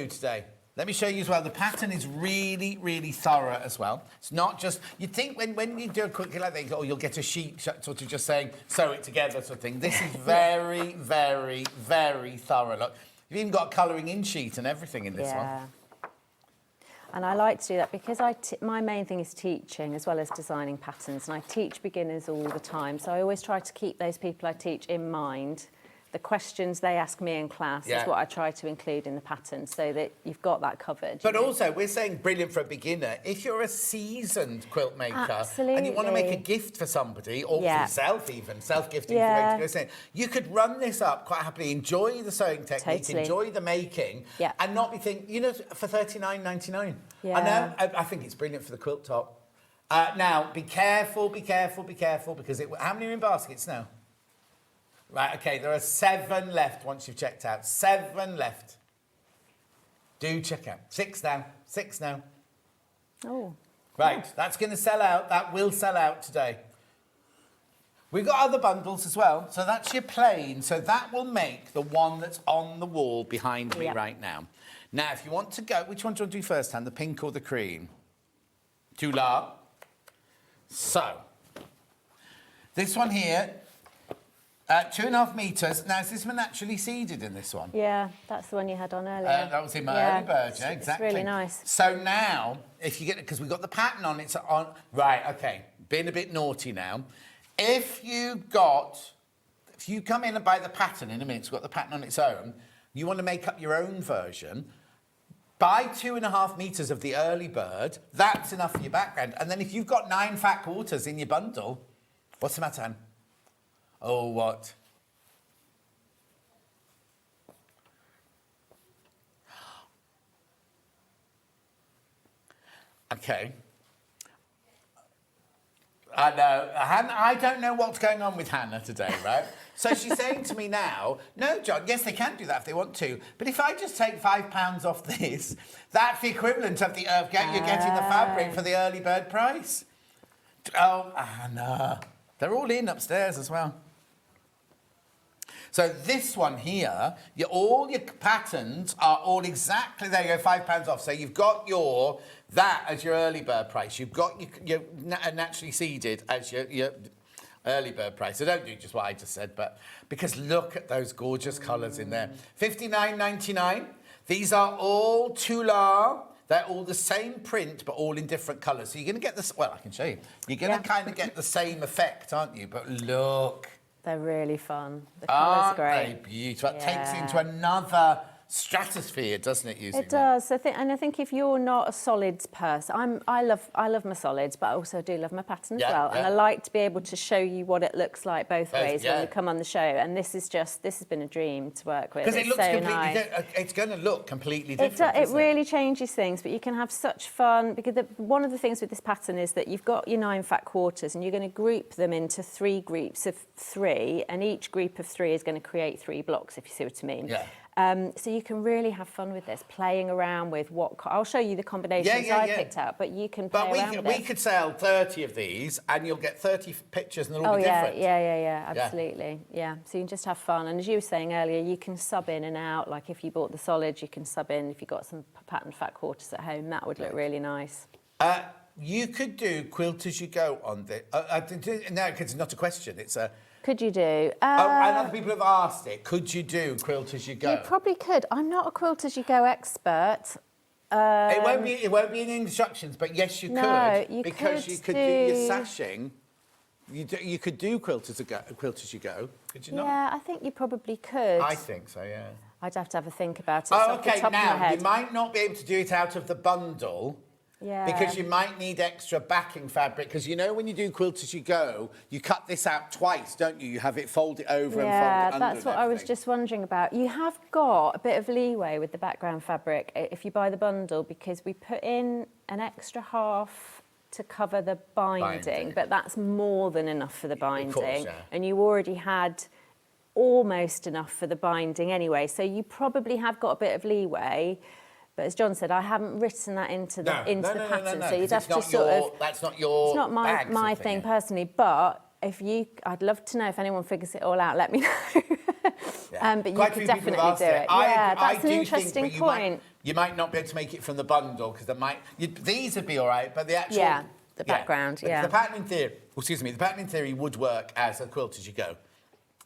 today. Let me show you as well. The pattern is really, really thorough as well. It's not just... You think when you do a quickie like that, you'll get a sheet sort of just saying, sew it together sort of thing. This is very, very, very thorough. Look, you've even got a colouring in sheet and everything in this one.
And I like to do that because my main thing is teaching as well as designing patterns, and I teach beginners all the time. So I always try to keep those people I teach in mind. The questions they ask me in class is what I try to include in the pattern so that you've got that covered.
But also, we're saying brilliant for a beginner. If you're a seasoned quilt maker and you want to make a gift for somebody, or for yourself even, self-gifting, you could run this up quite happily, enjoy the sewing technique, enjoy the making, and not be thinking, you know, for $39.99.
Yeah.
I know, I think it's brilliant for the quilt top. Now, be careful, because how many are in baskets now? Right, OK, there are 7 left once you've checked out. 7 left. Do check out. 6 now.
Oh.
Right, that's going to sell out. That will sell out today. We've got other bundles as well. So that's your plain. So that will make the one that's on the wall behind me right now. Now, if you want to go, which one do you want to do first, Han? The pink or the cream? Tula. So, this one here. 2.5 metres. Now, is this one naturally seeded in this one?
Yeah, that's the one you had on earlier.
That was in my early bird, yeah, exactly.
It's really nice.
So now, if you get it, because we've got the pattern on, it's on. Right, OK, being a bit naughty now. If you come in and buy the pattern in a minute, it's got the pattern on its own, you want to make up your own version, buy 2.5 metres of the early bird, that's enough for your background. And then if you've got 9 fat quarters in your bundle, what's the matter, Anne? Oh, what? OK. I know. I don't know what's going on with Hannah today, right? So she's saying to me now, no, John, yes, they can do that if they want to, but if I just take £5 off this, that's the equivalent of you're getting the fabric for the early bird price. Oh, Hannah. They're all in upstairs as well. So this one here, all your patterns are all exactly, there you go, £5 off. So you've got that as your early bird price. You've got your naturally seeded as your early bird price. So don't do just what I just said, but because look at those gorgeous colours in there. $59.99. These are all Tula. They're all the same print, but all in different colours. So you're going to get this, well, I can show you. You're going to kind of get the same effect, aren't you? But look.
They're really fun. The colours are great.
Aren't they beautiful? It takes it into another stratosphere, doesn't it? Using
it does. I think if you're not a solids person, I love my solids, but I also do love my pattern as well. And I like to be able to show you what it looks like both ways when you come on the show. And this has been a dream to work with.
Because it looks
so
completely
nice.
It's going to look completely different.
It really changes things, but you can have such fun because one of the things with this pattern is that you've got your 9 fat quarters and you're going to group them into 3 groups of 3, and each group of 3 is going to create 3 blocks, if you see what I mean.
Yeah.
So you can really have fun with this, playing around with I'll show you the combinations I picked out, but you can play around with it.
We could sell 30 of these and you'll get 30 pictures and they'll all be different.
Absolutely. Yeah. So you can just have fun. And as you were saying earlier, you can sub in and out. Like if you bought the solids, you can sub in. If you've got some pattern fat quarters at home, that would look really nice.
You could do quilt as you go on this. No, it's not a question. It's a...
Could you do?
And other people have asked it. Could you do quilt as you go?
You probably could. I'm not a quilt as you go expert.
It won't be in the instructions, but yes, you could. Because you could do your sashing. You could do quilt as you go. Could you not?
Yeah, I think you probably could.
I think so. Yeah.
I'd have to have a think about it.
Oh, okay.
Off the top of my
Now
head.
you might not be able to do it out of the bundle.
Yeah.
Because you might need extra backing fabric. Because you know when you do quilt as you go, you cut this out twice, don't you? You have it fold it over and fold it under.
Yeah, that's what I was just wondering about. You have got a bit of leeway with the background fabric if you buy the bundle, because we put in an extra half to cover the binding. But that's more than enough for the binding. Of course, yeah. And you already had almost enough for the binding anyway. So you probably have got a bit of leeway. But as John said, I haven't written that into the pattern, so you'd have to sort of.
That's not your.
It's not my thing personally, but I'd love to know if anyone figures it all out. Let me know. But you could definitely do it. That's an interesting point.
You might not be able to make it from the bundle because these would be all right, but the actual.
The background.
The pattern in theory. The pattern in theory would work as a quilt as you go.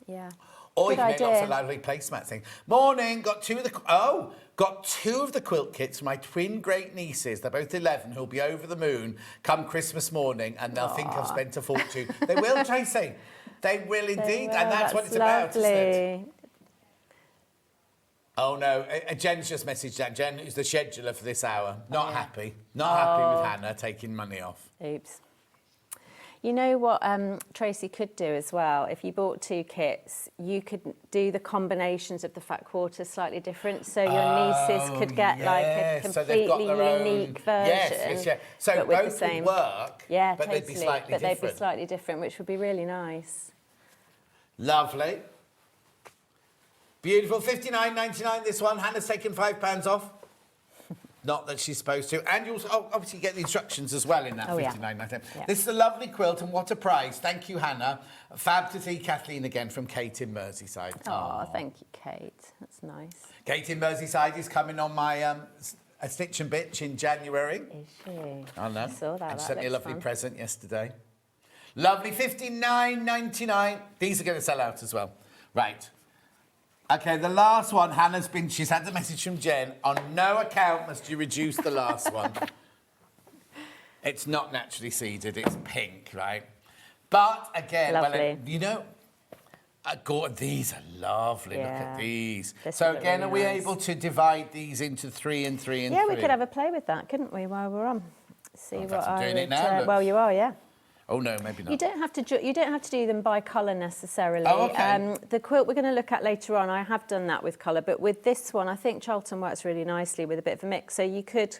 Yeah.
Or you can make lots of lovely placemat things. Morning, got 2 of the... Got 2 of the quilt kits for my twin great nieces. They're both 11, who'll be over the moon come Christmas morning, and they'll think I've spent a fortune. They will, Tracy. They will indeed, and that's what it's about, isn't it? Oh no, Jen's just messaged that. Jen, who's the scheduler for this hour, not happy. Not happy with Hannah taking money off.
Oops. You know what Tracy could do as well? If you bought 2 kits, you could do the combinations of the fat quarters slightly different, so your nieces could get like a completely unique version.
Yes. So
but with
both
the same
would work,
yeah,
but
totally,
they'd be slightly different.
They'd be slightly different, which would be really nice.
Lovely. Beautiful. $59.99 this one. Hannah's taken £5 off. Not that she's supposed to. And you also obviously get the instructions as well in that $59.99. Yeah. This is a lovely quilt, and what a price. Thank you, Hannah. Fab to see Kathleen again from Kate in Merseyside.
Oh, thank you, Kate. That's nice.
Kate in Merseyside is coming on my a Stitch and Bitch in January.
Is she?
I know.
I saw that.
And she sent me a lovely present yesterday. Lovely. $59.99. These are going to sell out as well. Right. Okay, the last one, she's had the message from Jen, on no account must you reduce the last one. It's not naturally seeded, it's pink, right? But again, these are lovely, look at these. So again, really are we able to divide these into 3 and 3 and 3?
Yeah, we could have a play with that, couldn't we, while we're on? See what I
doing it now,
well, you are, yeah.
Oh no, maybe not.
You don't have to do them by colour necessarily.
Oh, okay.
The quilt we're going to look at later on, I have done that with colour, but with this one, I think Charlton works really nicely with a bit of a mix. So you could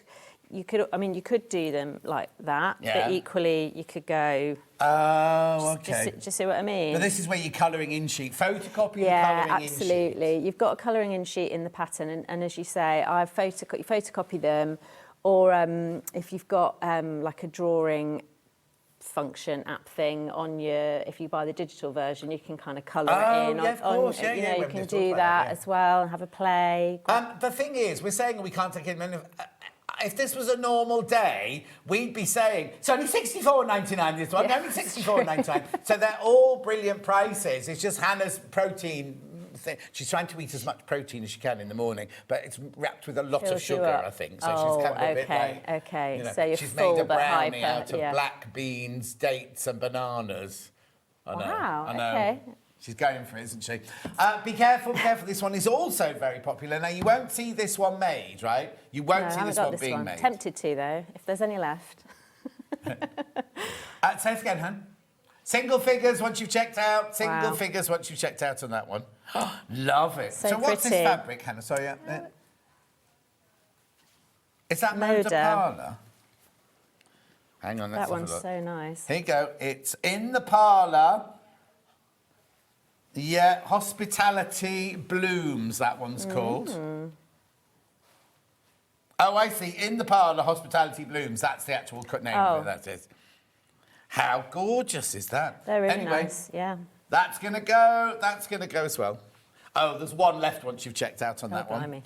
do them like that, but equally you could go.
Oh, okay.
Just see what I mean?
But this is where you're colouring in sheet, photocopy.
Yeah,
colouring
absolutely.
In sheet.
You've got a colouring in sheet in the pattern, and as you say, you photocopy them, or if you've got like a drawing function app thing on if you buy the digital version, you can kind of colour it in.
Yeah, of course.
You can do that as well and have a play.
The thing is, we're saying we can't take in many. If this was a normal day, we'd be saying it's only $64.99 this one, only $64.99. So they're all brilliant prices. It's just Hannah's protein thing. She's trying to eat as much protein as she can in the morning, but it's wrapped with a lot of sugar, I think. So she's kind of a bit like...
Okay,
you know,
so you're
she's
full
made a
but
brownie
hyper.
out of black beans, dates and bananas. I know.
Wow,
I know.
okay.
She's going for it, isn't she? Be careful, This one is also very popular. Now, you won't see this one made, right? You won't see this one being made.
Tempted to, though, if there's any left.
Say it again, Han. Single figures once you've checked out. Single figures once you've checked out on that one. Love it. So what's this fabric, Hannah? Sorry, is that Moda Parlour? Hang on, let's have a look.
That one's so nice.
Here you go. It's in the parlour. Yeah, Hospitality Blooms, that one's called. Oh, I see. In the parlour, Hospitality Blooms. That's the actual name of it, that's it. How gorgeous is that?
They're really nice, yeah.
That's going to go as well. Oh, there's one left once you've checked out on that one.
Blimey.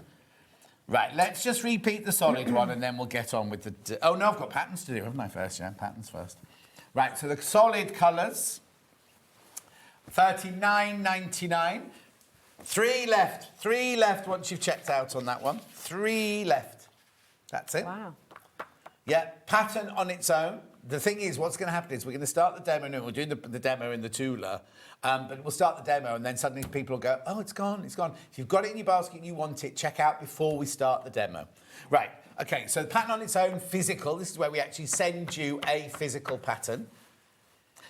Right, let's just repeat the solid one and then we'll get on with the... Oh, no, I've got patterns to do, haven't I, first? Yeah, patterns first. Right, so the solid colours... $39.99. 3 left once you've checked out on that one. 3 left. That's it.
Wow.
Yeah, pattern on its own. The thing is, what's going to happen is we're going to start the demo now. We're doing the demo in the Tula, but we'll start the demo and then suddenly people will go, oh, it's gone, it's gone. If you've got it in your basket and you want it, check out before we start the demo. Right, okay, so the pattern on its own, physical. This is where we actually send you a physical pattern.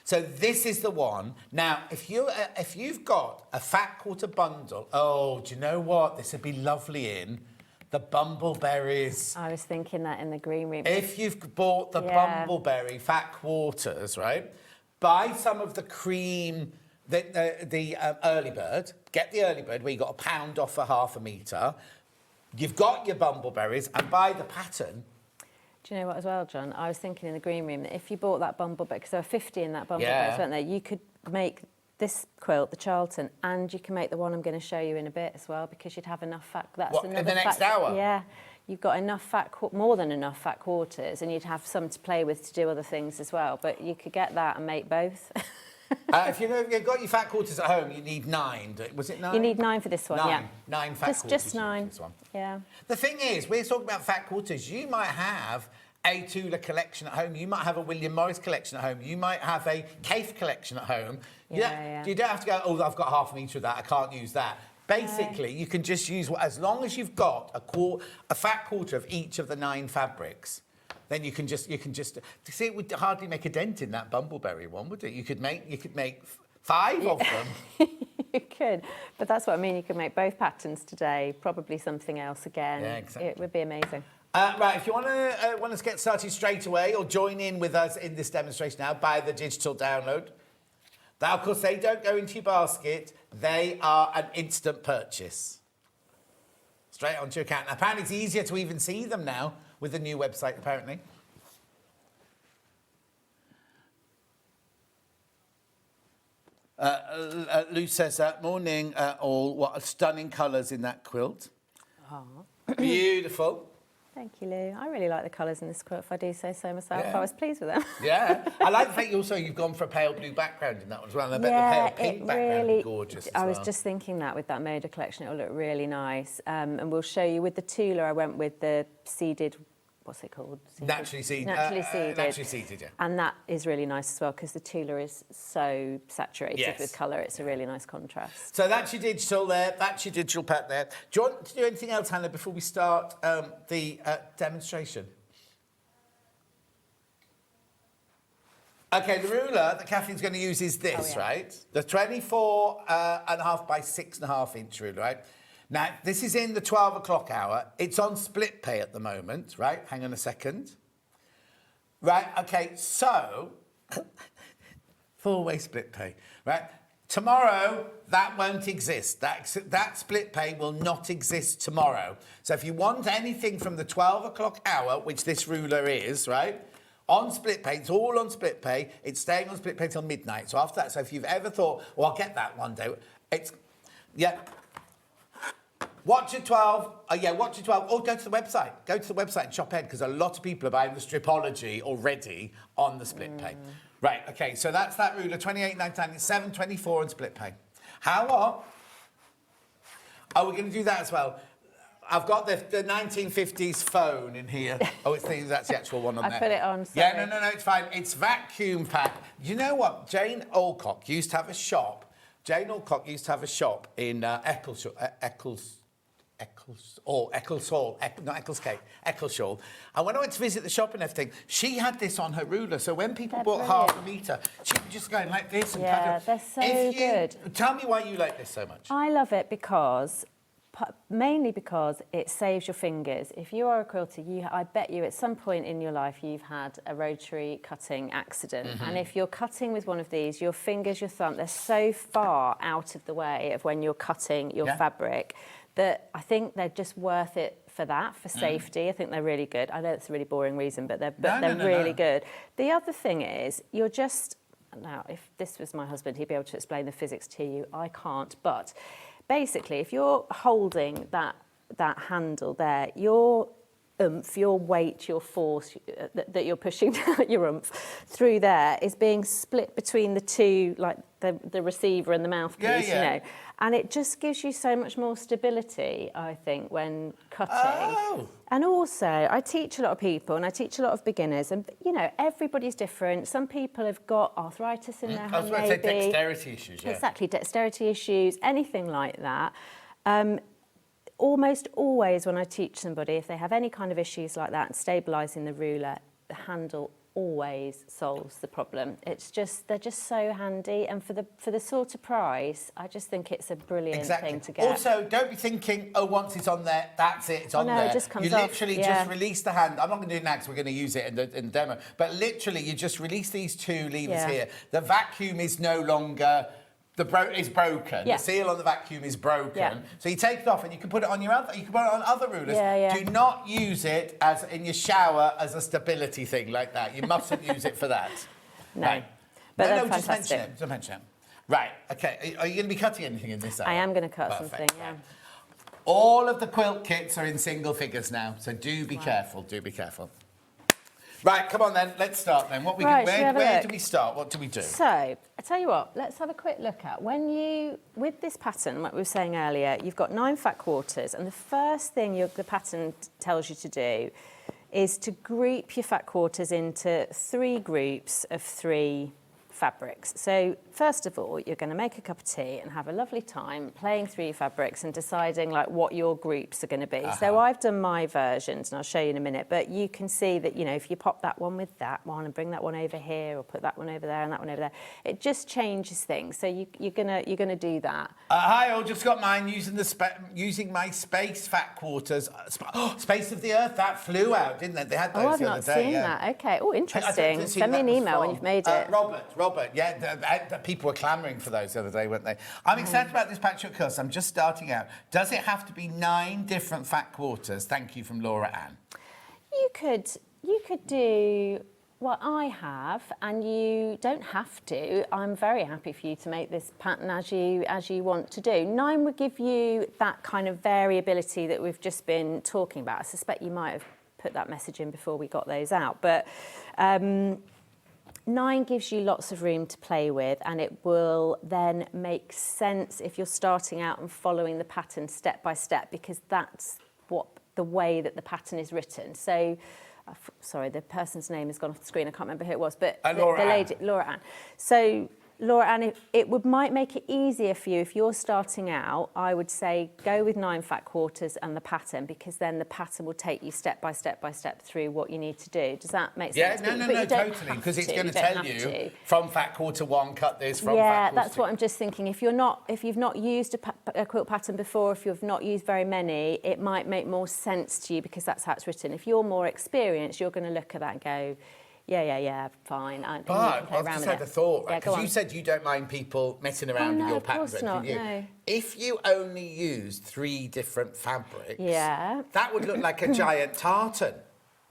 So this is the one. Now, if you've got a fat quarter bundle, oh, do you know what? This would be lovely in the bumbleberries.
I was thinking that in the green room.
If you've bought the bumbleberry fat quarters, right? Buy some of the cream, the early bird. Get the early bird where you got £1 off for half a metre. You've got your bumbleberries and buy the pattern.
Do you know what as well, John? I was thinking in the green room that if you bought that bumbleberry, because there were 50 in that bumbleberry, weren't there? You could make this quilt, the Charlton, and you can make the one I'm going to show you in a bit as well, because you'd have enough fat. That's
in the next hour?
Yeah. You've got enough more than enough fat quarters, and you'd have some to play with to do other things as well. But you could get that and make both.
If you've got your fat quarters at home, you need 9. Was it 9?
You need 9 for this one, yeah.
9 fat quarters.
Just 9.
This one.
Yeah.
The thing is, we're talking about fat quarters. You might have a Tula collection at home. You might have a William Morris collection at home. You might have a Cafe collection at home.
Yeah.
You don't have to go, oh, I've got half a metre of that. I can't use that. Basically, you can just use, as long as you've got a fat quarter of each of the 9 fabrics, then you can just see, it would hardly make a dent in that bumbleberry one, would it? You could make 5 of them.
You could, but that's what I mean. You could make both patterns today, probably something else again.
Yeah, exactly.
It would be amazing.
Right, if you want to get started straight away or join in with us in this demonstration now, buy the digital download. Now, of course, they don't go into your basket. They are an instant purchase. Straight onto your account. Apparently, it's easier to even see them now with the new website, apparently. Lou says, morning all. What stunning colours in that quilt.
Oh.
Beautiful.
Thank you, Lou. I really like the colours in this quilt, if I do say so myself.
Yeah.
I was pleased with them.
Yeah. I like the fact you've gone for a pale blue background in that one as well. And I bet the pale pink background would be gorgeous
I was just thinking that with that Moda collection, it'll look really nice. And we'll show you with the Tula, I went with the seeded, what's it called?
Naturally seeded.
Naturally seeded,
yeah.
And that is really nice as well because the Tula is so saturated with colour. It's a really nice contrast.
So that's your digital there. That's your digital pack there. Do you want to do anything else, Hannah, before we start the demonstration? OK, the ruler that Kathleen's going to use is this, right? The 24.5 by 6.5 inch ruler, right? Now, this is in the 12 o'clock hour. It's on split pay at the moment, right? Hang on a second. Right, OK, so 4-way split pay, right? Tomorrow, that won't exist. That split pay will not exist tomorrow. So if you want anything from the 12 o'clock hour, which this ruler is, right, on split pay, it's all on split pay. It's staying on split pay till midnight. So after that, so if you've ever thought, oh, I'll get that one day, it's, yeah. Watch at 12. Watch at 12. Or go to the website. Go to the website and shop ahead because a lot of people are buying the Stripology already on the split pay. Right, OK, so that's that ruler, 28.99. It's 7.24 on split pay. How what? Oh, we're going to do that as well. I've got the 1950s phone in here. Oh, that's the actual one on there.
I put it on, sorry.
Yeah, no, it's fine. It's vacuum packed. You know what? Jane Alcock used to have a shop. In Eccleshall. And when I went to visit the shop and everything, she had this on her ruler. So when people bought half a metre, she would just go like this. And
they're so good.
Tell me why you like this so much.
I love it because, mainly because it saves your fingers. If you are a quilter, I bet you at some point in your life you've had a rotary cutting accident. And if you're cutting with one of these, your fingers, your thumb, they're so far out of the way of when you're cutting your fabric that I think they're just worth it for that, for safety. I think they're really good. I know it's a really boring reason, but they're really good. The other thing is, you're just... Now, if this was my husband, he'd be able to explain the physics to you. I can't. But basically, if you're holding that handle there, your oomph, your weight, your force that you're pushing down your oomph through there is being split between the two, like the receiver and the mouthpiece, you know. And it just gives you so much more stability, I think, when cutting.
Oh.
And also, I teach a lot of people and I teach a lot of beginners, and you know, everybody's different. Some people have got arthritis in their hand,
I was about to say dexterity issues,
Exactly, dexterity issues, anything like that. Almost always when I teach somebody, if they have any kind of issues like that and stabilising the ruler, the handle always solves the problem. They're just so handy, and for the sort of price, I just think it's a brilliant thing to get.
Also, don't be thinking, oh, once it's on there, that's it, it's on there.
It just comes
you
off.
literally just release the hand. I'm not going to do it now because we're going to use it in the demo. But literally, you just release these two levers here. The vacuum is no longer... is broken. The seal on the vacuum is broken. So you take it off and you can put it on your other. You can put it on other rulers. Do not use it as in your shower as a stability thing like that. You mustn't use it for that.
No.
Right.
But
no, just mention it. Just mention it. Right. Okay. Are you going to be cutting anything in this hour?
I am going to cut something. Yeah.
All of the quilt kits are in single figures now, so do be careful. Do be careful. Right, come on then, let's start then. What we
Right,
can,
shall we have a
where
look?
do we start? What do we do?
So, I tell you what, let's have a quick look at with this pattern, like we were saying earlier, you've got 9 fat quarters, and the first thing the pattern tells you to do is to group your fat quarters into 3 groups of 3 fabrics. So first of all, you're going to make a cup of tea and have a lovely time playing through your fabrics and deciding like what your groups are going to be. So I've done my versions and I'll show you in a minute, but you can see that, you know, if you pop that one with that one and bring that one over here or put that one over there and that one over there, it just changes things. So you're gonna do that.
Hi, I just got mine using my space fat quarters. Space of the Earth, that flew out, didn't they? They had those the other day.
I've not seen that. Okay. Oh, interesting. Send me an email when you've made it.
Robert, yeah, the people were clamouring for those the other day, weren't they? I'm excited about this patchwork quilt. I'm just starting out. Does it have to be 9 different fat quarters? Thank you from Laura Ann.
You could do what I have, and you don't have to. I'm very happy for you to make this pattern as you want to do. 9 would give you that kind of variability that we've just been talking about. I suspect you might have put that message in before we got those out, but 9 gives you lots of room to play with, and it will then make sense if you're starting out and following the pattern step by step, because that's the way that the pattern is written. So, sorry, the person's name has gone off the screen. I can't remember who it was, but the lady, Laura Ann. So, Laura Ann, it might make it easier for you if you're starting out. I would say go with 9 fat quarters and the pattern, because then the pattern will take you step by step through what you need to do. Does that make sense?
Yeah, no, totally, because it's going to tell you from fat quarter 1, cut this, from fat quarter 2.
That's what I'm just thinking. If you've not used a quilt pattern before, if you've not used very many, it might make more sense to you because that's how it's written. If you're more experienced, you're going to look at that and go, yeah, fine.
But I've just had a thought, right? Because you said you don't mind people messing around with your patterns.
Of course not, no.
If you only use 3 different fabrics,
yeah,
that would look like a giant tartan.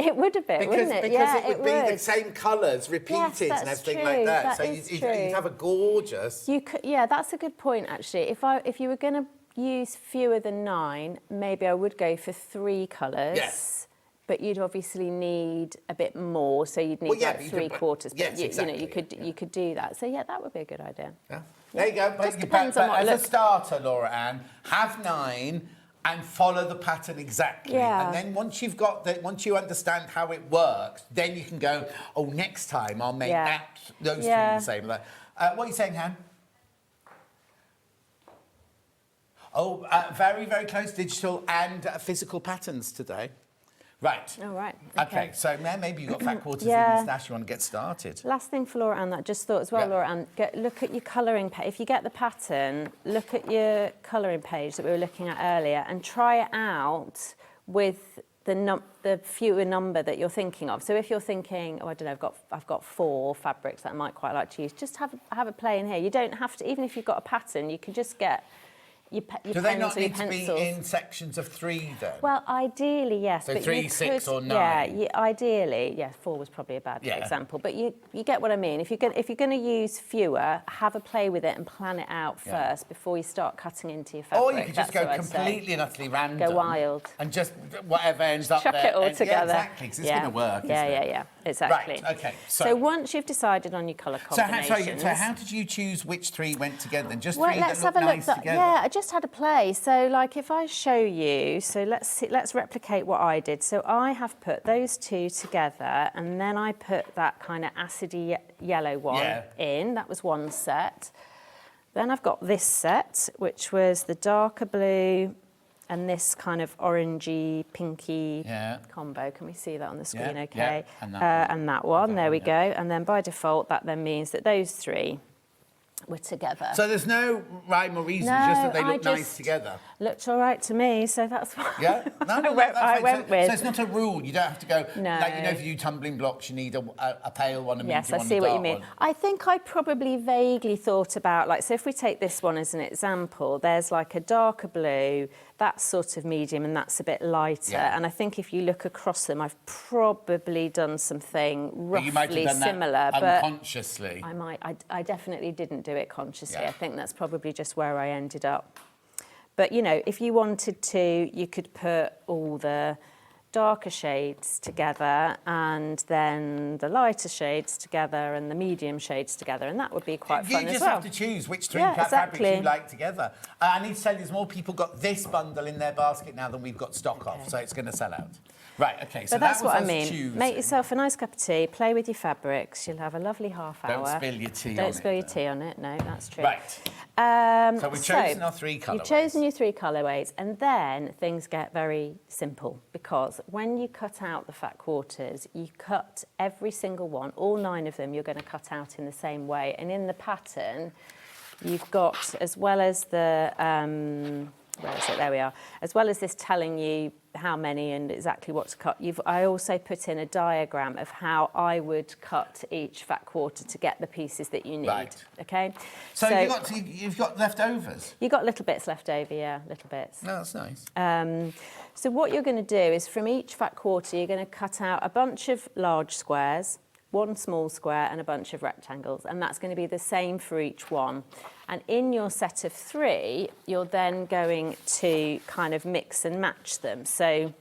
It would a bit, wouldn't it?
Because it would be the same colours repeated and everything like that. So you'd have a gorgeous...
that's a good point, actually. If you were going to use fewer than 9, maybe I would go for 3 colours. Yes. But you'd obviously need a bit more, so you'd need 3 quarters. But
exactly.
You could do that. So that would be a good idea.
Yeah. There you go.
Just depends on what
as a starter, Laura Ann, have 9 and follow the pattern exactly.
Yeah.
And then once you understand how it works, then you can go, oh, next time I'll make those 3 the same. What are you saying, Han? Oh, very, very close digital and physical patterns today. Right.
Oh, right.
Okay, so maybe you've got fat quarters in the stash, you want to get started.
Last thing for Laura Ann that I just thought as well, Laura Ann, look at your colouring page. If you get the pattern, look at your colouring page that we were looking at earlier and try it out with the fewer number that you're thinking of. So if you're thinking, oh, I don't know, I've got 4 fabrics that I might quite like to use, just have a play in here. You don't have to, even if you've got a pattern, you can just get
do they not need to be in sections of 3 then?
Well, ideally, yes.
So 3, 6 or 9?
Yeah, ideally, 4 was probably a bad example. But you get what I mean. If you're going to use fewer, have a play with it and plan it out first before you start cutting into your fabric.
Or you could just go completely and utterly random.
Go wild.
And just whatever ends up
Chuck
there.
Chuck it all together.
Yeah, exactly, because it's going to work, isn't it?
Yeah, exactly.
Right, OK.
So once you've decided on your colour combinations...
So how did you choose which 3 went together then? Just 3
let's
that look nice together?
Yeah, I just had a play. So, like, if I show you, so let's replicate what I did. So I have put those 2 together, and then I put that kind of acidy yellow one in. That was one set. Then I've got this set, which was the darker blue and this kind of orangey, pinky combo. Can we see that on the screen? OK.
Yeah.
And that one. There we go. And then by default, that then means that those 3 were together.
So there's no rhyme or reason, just that they look nice together.
Looked all right to me, so that's why.
Yeah,
I went with.
So it's not a rule. You don't have to go. No. Like, if you do tumbling blocks, you need a pale one, a medium one,
Yes, I see what you mean. I think I probably vaguely thought about, like, so if we take this one as an example, there's like a darker blue, that's sort of medium, and that's a bit lighter. Yeah. And I think if you look across them, I've probably done something roughly similar,
but unconsciously.
I definitely didn't do it consciously. I think that's probably just where I ended up. But, if you wanted to, you could put all the darker shades together and then the lighter shades together and the medium shades together, and that would be quite fun as well.
You just have to choose which three fabrics you like together. I need to tell you, there's more people got this bundle in their basket now than we've got stock of, so it's going to sell out. Right, okay, so
that's what I mean.
Choosing.
Make yourself a nice cup of tea, play with your fabrics, you'll have a lovely half hour.
Don't spill your tea on it.
Don't spill your tea on it, no, that's true.
Right. So we've chosen our 3 colourways.
You've chosen your 3 colourways, and then things get very simple, because when you cut out the fat quarters, you cut every single one, all 9 of them, you're going to cut out in the same way. And in the pattern, you've got, as well as the, where is it? There we are. As well as this telling you how many and exactly what to cut, I also put in a diagram of how I would cut each fat quarter to get the pieces that you need. Right. Okay.
So you've got leftovers.
You've got little bits left over, yeah, little bits.
No, that's nice.
So what you're going to do is, from each fat quarter, you're going to cut out a bunch of large squares, 1 small square and a bunch of rectangles, and that's going to be the same for each one. And in your set of 3, you're then going to kind of mix and match them. So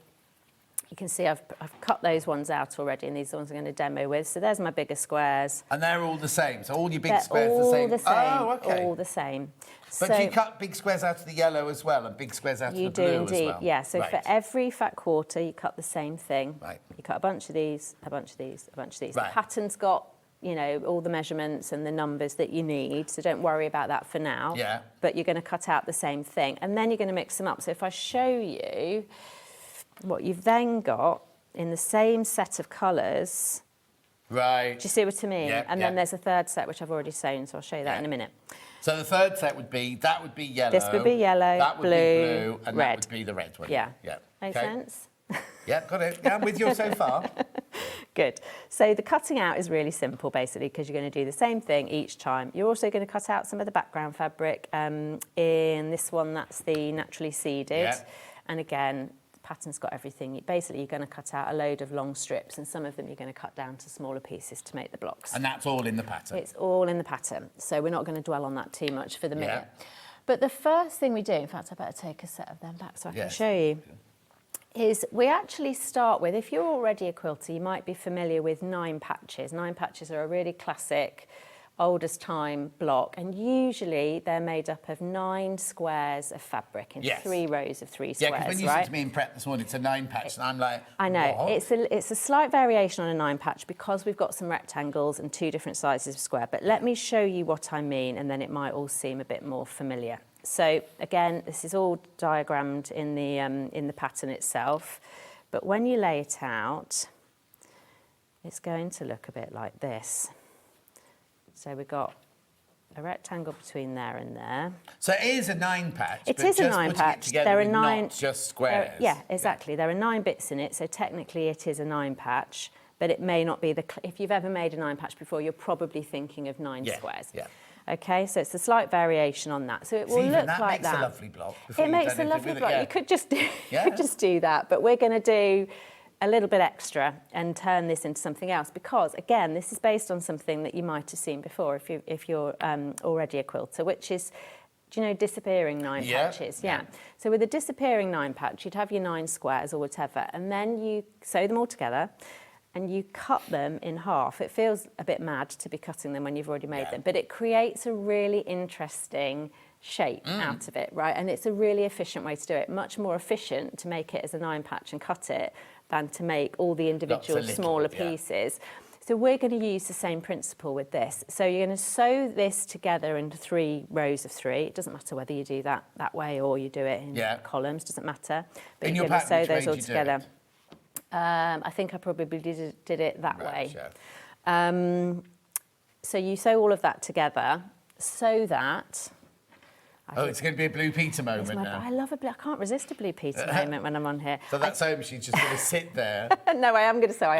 you can see I've cut those ones out already, and these are the ones I'm going to demo with. So there's my bigger squares.
And they're all the same, so all your big squares are the same?
The same.
Oh, okay.
All the same.
But do you cut big squares out of the yellow as well, and big squares out of the blue as well?
You do indeed, yeah. So for every fat quarter, you cut the same thing.
Right.
You cut a bunch of these, a bunch of these, a bunch of these.
Right.
The pattern's got, you know, all the measurements and the numbers that you need, so don't worry about that for now.
Yeah.
But you're going to cut out the same thing, and then you're going to mix them up. So if I show you what you've then got in the same set of colours.
Right.
Do you see what I mean?
Yeah,
and then there's a third set, which I've already sewn, so I'll show you that in a minute.
So the third set would be, that would be yellow.
This would be yellow,
that would
blue,
be blue, and
red.
that would be the red one.
Yeah.
Yeah.
Makes sense?
Yeah, got it. Yeah, I'm with you so far.
Good. So the cutting out is really simple, basically, because you're going to do the same thing each time. You're also going to cut out some of the background fabric. In this one, that's the naturally seeded.
Yeah.
And again, the pattern's got everything. Basically, you're going to cut out a load of long strips, and some of them you're going to cut down to smaller pieces to make the blocks.
And that's all in the pattern?
It's all in the pattern. So we're not going to dwell on that too much for the minute. But the first thing we do, in fact, I better take a set of them back so I can show you, is we actually start with, if you're already a quilter, you might be familiar with 9 patches. 9 patches are a really classic, oldest time block, and usually they're made up of 9 squares of fabric in 3 rows of 3 squares,
Yeah, because when you said to me in prep this morning, it's a 9 patch, and I'm like,
I know,
what?
it's a slight variation on a 9 patch because we've got some rectangles and 2 different sizes of square, but let me show you what I mean, and then it might all seem a bit more familiar. So again, this is all diagrammed in the pattern itself, but when you lay it out, it's going to look a bit like this. So we've got a rectangle between there and there.
So it is a 9 patch.
It is a 9 patch.
There are 9, not just squares.
Yeah, exactly. There are 9 bits in it, so technically it is a 9 patch, but it may not be the. If you've ever made a 9 patch before, you're probably thinking of 9 squares.
Yeah.
Okay, so it's a slight variation on that. So it will look like that.
That makes a lovely block.
It makes a lovely block. You could just do that, but we're going to do a little bit extra and turn this into something else, because again, this is based on something that you might have seen before if you're already a quilter, which is, do you know, disappearing 9 patches? Yeah. So with a disappearing 9 patch, you'd have your 9 squares or whatever, and then you sew them all together and you cut them in half. It feels a bit mad to be cutting them when you've already made them, but it creates a really interesting shape out of it, right? And it's a really efficient way to do it. Much more efficient to make it as a 9 patch and cut it than to make all the individual smaller pieces. So we're going to use the same principle with this. So you're going to sew this together into 3 rows of 3. It doesn't matter whether you do that way or you do it in columns, doesn't matter. But you're going to sew those all together. I think I probably did it that way. Sure. So you sew all of that together so that...
it's going to be a Blue Peter moment now.
I love I can't resist a Blue Peter moment when I'm on here.
So that sewing machine's just going to sit there.
No, I am going to sew.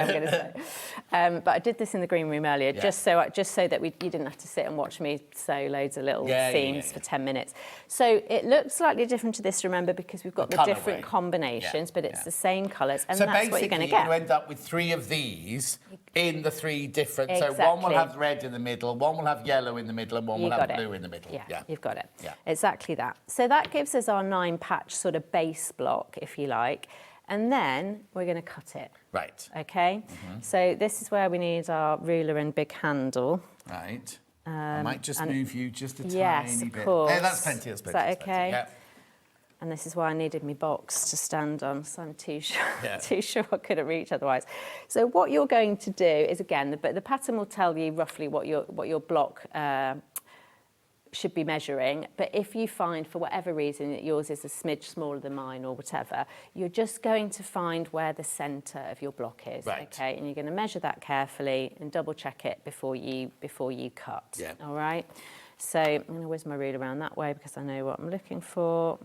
But I did this in the green room earlier, just so that you didn't have to sit and watch me sew loads of little seams for 10 minutes. So it looks slightly different to this, remember, because we've got the different combinations, but it's the same colours, and
so
that's what you're going to get.
So basically, you end up with 3 of these in the 3 different... Exactly. So one will have red in the middle, one will have yellow in the middle, and one will have blue in the middle.
Yeah, you've got it. Yeah. Exactly that. So that gives us our 9 patch sort of base block, if you like. And then we're going to cut it.
Right.
Okay? So this is where we need our ruler and big handle.
Right. I might just move you just a
yes,
tiny bit.
of course.
Hey, that's plenty. That's plenty.
Is that okay?
Yeah.
And this is why I needed my box to stand on, so I'm too sure,
Yeah.
too sure I couldn't reach otherwise. So what you're going to do is, again, the pattern will tell you roughly what your block should be measuring. But if you find, for whatever reason, that yours is a smidge smaller than mine or whatever, you're just going to find where the centre of your block is.
Right.
Okay, and you're going to measure that carefully and double check it before you cut.
Yeah.
All right. So I'm going to whiz my ruler around that way because I know what I'm looking for.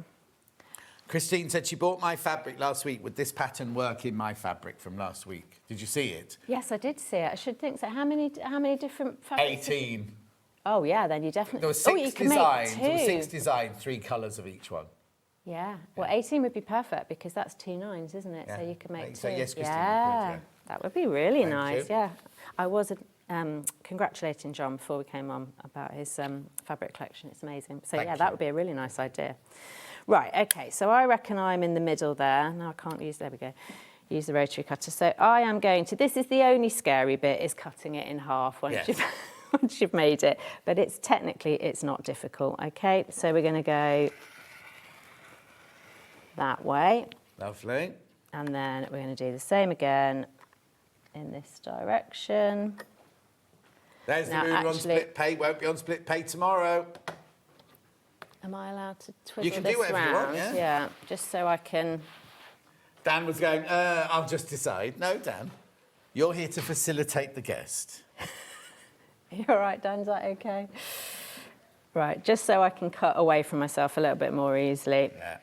Christine said she bought my fabric last week. Would this pattern work in my fabric from last week? Did you see it?
Yes, I did see it. I should think so. How many different fabrics?
18.
Oh yeah, then you definitely.
There were 6
you can
designs.
Make
There were
2.
6 designs, 3 colours of each one.
Yeah. Well, 18 would be perfect because that's 2 9s, isn't it?
Yeah.
So you can make 2.
So yes, Christine,
yeah.
you could,
That would be really
Thank
nice.
you.
Yeah. I was congratulating John before we came on about his fabric collection. It's amazing. So
Thank
yeah,
you.
that would be a really nice idea. Right. Okay. So I reckon I'm in the middle there. No, I can't use. There we go. Use the rotary cutter. So I am going to. This is the only scary bit, is cutting it in half once
Yes.
once you've made it. But it's not difficult. Okay. So we're going to go that way.
Lovely.
And then we're going to do the same again in this direction.
There's
Now,
the ruler on
actually-
split pay. Won't be on split pay tomorrow.
Am I allowed to twiddle
You can
this
do whatever you
round?
want, yeah.
Just so I can.
Dan was going, I'll just decide. No, Dan. You're here to facilitate the guest.
You all right, Dan? Is that okay? Right, just so I can cut away from myself a little bit more easily.
Yeah.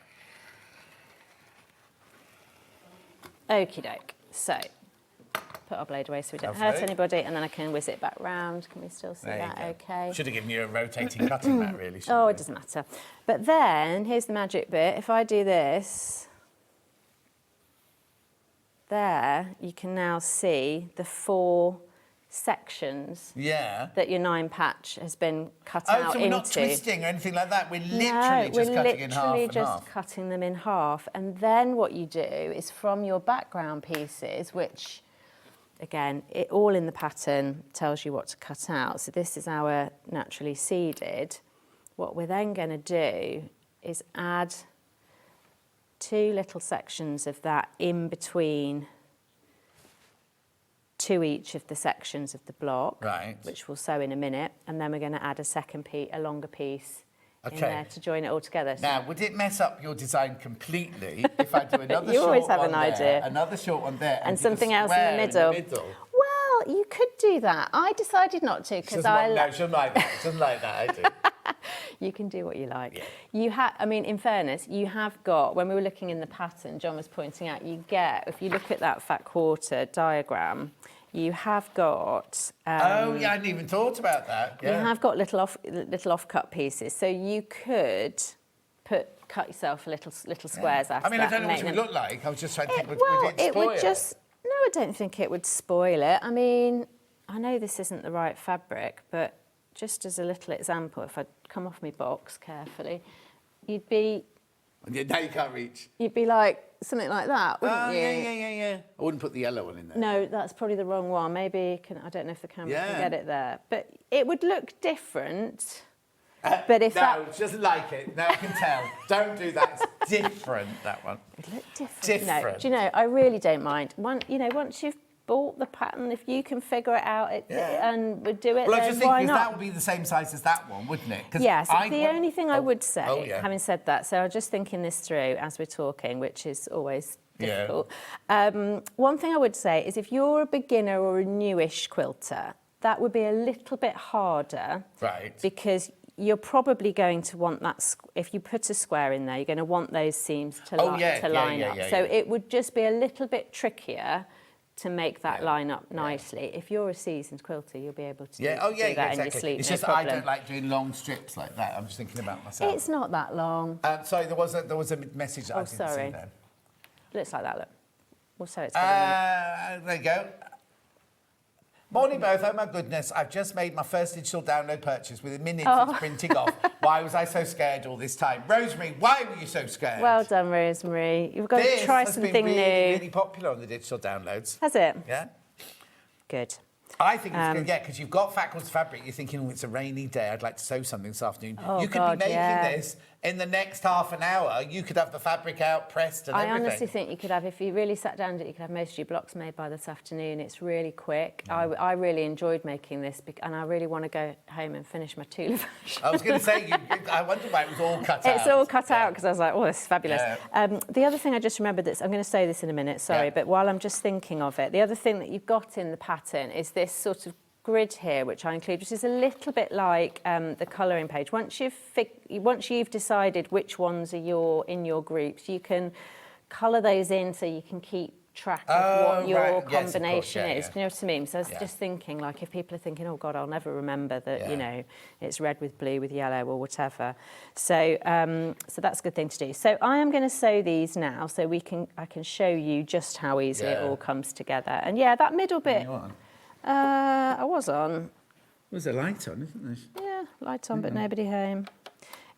Okie doke. So, put our blade away so we don't hurt
Lovely.
anybody, and then I can whiz it back round. Can we still see
There you
that
go.
okay?
Should have given you a rotating cutting mat, really. shouldn't
Oh,
we?
it doesn't matter. But then, here's the magic bit. If I do this, there, you can now see the 4 sections
Yeah.
that your 9 patch has been cut
Oh,
out
so we're
into.
not twisting or anything like that. We're literally
No,
just
we're
cutting in half
literally
and
just
half.
cutting them in half. And then what you do is from your background pieces, which, again, it all in the pattern tells you what to cut out. So this is our naturally seeded. What we're then going to do is add 2 little sections of that in between to each of the sections of the block,
Right.
which we'll sew in a minute, and then we're going to add a second piece, a longer piece in
Okay.
there to join it all together. So
Now, would it mess up your design completely if I do another
You
short
always have
one
an
there,
idea.
another short one there,
and
do
something else in
square
the middle. Well, you could do that. I decided not to
She
because
doesn't no, she doesn't like that. She doesn't like that, I do.
You can do what you like.
Yeah.
You have, I mean, in fairness, you have got, when we were looking in the pattern, John was pointing out, you get, if you look at that fat quarter diagram, you have got...
Oh, yeah, I hadn't even thought about that. Yeah.
You have got little off-cut pieces, so you could cut yourself little squares out
I mean,
of
I
that
don't know
and
what
make
it would
them-
look like. I was just trying to think, would it
it
spoil
would just... No, I don't think it would spoil it. I mean, I know this isn't the right fabric, but just as a little example, if I come off my box carefully, you'd be
Yeah, now you can't reach.
like something like that, wouldn't
Oh,
you?
yeah. I wouldn't put the yellow one in there.
No, that's probably the wrong one. Maybe I don't know if the camera
Yeah.
can get it there, but it would look different. But if
no,
that
she doesn't like it. No, I can tell. Don't do that. It's different, that one.
would look different. No,
Different.
do you know? I really don't mind. Once you've bought the pattern, if you can figure it out and would do it,
Well, I
then
just
why
think
not?
that would be the same size as that one, wouldn't it? 'Cause
Yes,
I
the
want-
only thing I would say,
yeah.
having said that, so I'm just thinking this through as we're talking, which is always
Yeah.
difficult. One thing I would say is if you're a beginner or a newish quilter, that would be a little bit harder.
Right.
Because you're probably going to want that, if you put a square in there, you're going to want those seams to, line up. So it would just be a little bit trickier to make that line up nicely. If you're a seasoned quilter, you'll be able to do that in your sleep,
It's
no
just that
problem.
I don't like doing long strips like that. I'm just thinking about myself.
It's not that long.
Sorry, there was a message that I didn't see
sorry.
there.
Looks like that, look. We'll sew it together.
There you go. Morning both, oh my goodness, I've just made my first digital download purchase within minutes it's printing off. Why was I so scared all this time? Rosemary, why were you so scared?
Well done, Rosemary. You've got to try something new.
This has been really popular on the digital downloads.
Has it?
Yeah.
Good.
I think it's good, yeah, because you've got fat quarter fabric, you're thinking, oh, it's a rainy day, I'd like to sew something this afternoon.
Oh,
you could be making this in the next half an hour. You could have the fabric out, pressed and everything.
I honestly think you could have, if you really sat down, you could have most of your blocks made by this afternoon. It's really quick. I really enjoyed making this, and I really want to go home and finish my Tula version.
I was going to say, I wondered why it was all cut out.
It's all cut out, because I was like, oh, this is fabulous. Yeah. The other thing I just remembered, I'm going to say this in a minute, sorry, but while I'm just thinking of it, the other thing that you've got in the pattern is this sort of grid here, which I include, which is a little bit like the colouring page. Once you've decided which ones are in your groups, you can colour those in so you can keep track of what your combination is. Do you know what I mean? So I was just thinking, like, if people are thinking, oh God, I'll never remember that, you know, it's red with blue with yellow or whatever. So so that's a good thing to do. So I am going to sew these now, so I can show you just how easily it all comes together. And yeah, that middle bit. I was on.
There's a light on, isn't there?
Yeah, light on, but nobody home.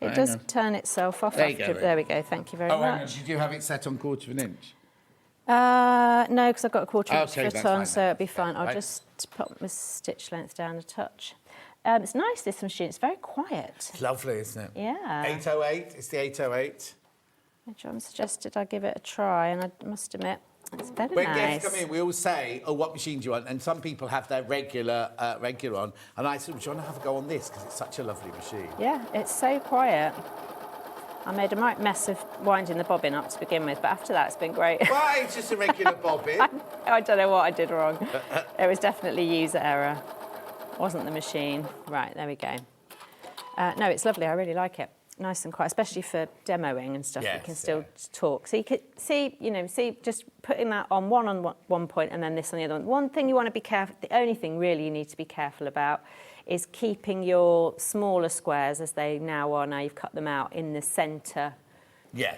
It does turn itself off after. There we go. Thank you very much.
Did you have it set on 1/4 inch?
No, because I've got a 1/4 inch foot on, so it'll be fine. I'll just put my stitch length down a touch. It's nice, this machine. It's very quiet.
It's lovely, isn't it?
Yeah.
808. It's the 808.
John suggested I give it a try, and I must admit, it's very
when
nice.
When guests come in, we all say, oh, what machine do you want? And some people have their regular on. And I said, do you want to have a go on this? Because it's such a lovely machine.
Yeah, it's so quiet. I made a right mess of winding the bobbin up to begin with, but after that, it's been great.
Why? It's just a regular bobbin.
I don't know what I did wrong. It was definitely user error. Wasn't the machine. Right, there we go. No, it's lovely. I really like it. Nice and quiet, especially for demoing and stuff. You can still talk. So you could see, just putting that on one point and then this on the other one. One thing you want to be careful, the only thing really you need to be careful about is keeping your smaller squares, as they now are, now you've cut them out, in the centre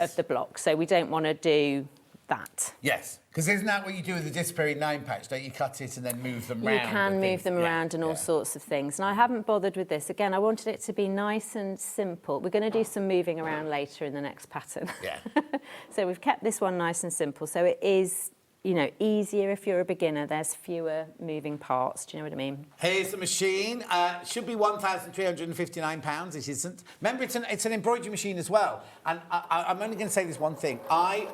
of the block. So we don't want to do that.
Yes, because isn't that what you do with the Disappearing 9 patch? Don't you cut it and then move them around?
You can move them around and all sorts of things. And I haven't bothered with this. Again, I wanted it to be nice and simple. We're going to do some moving around later in the next pattern. Yeah. So we've kept this one nice and simple. So it is, easier if you're a beginner. There's fewer moving parts. Do you know what I mean?
Here's the machine. Should be £1,359. It isn't. Remember, it's an embroidery machine as well. And I'm only going to say this one thing.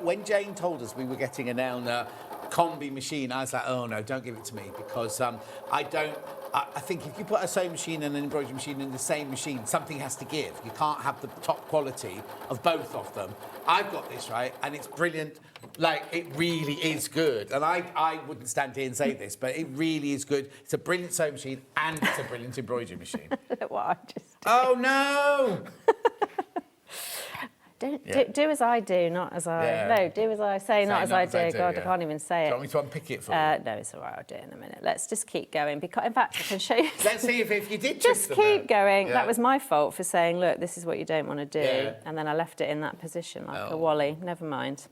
When Jane told us we were getting an Elna combi machine, I was like, oh no, don't give it to me, because I think if you put a sewing machine and an embroidery machine in the same machine, something has to give. You can't have the top quality of both of them. I've got this, right, and it's brilliant. Like, it really is good. And I wouldn't stand here and say this, but it really is good. It's a brilliant sewing machine and it's a brilliant embroidery machine.
What I just did.
Oh, no!
Do as I do, not as I... Yeah. No, do as I say, not as I do. God, I can't even say it.
Do you want me to unpick it for you?
No, it's all right, I'll do it in a minute. Let's just keep going. Because, in fact, I can show you...
Let's see if you did
just keep going. Yeah. That was my fault for saying, look, this is what you don't want to do. Yeah. And then I left it in that position like a wally. Never mind.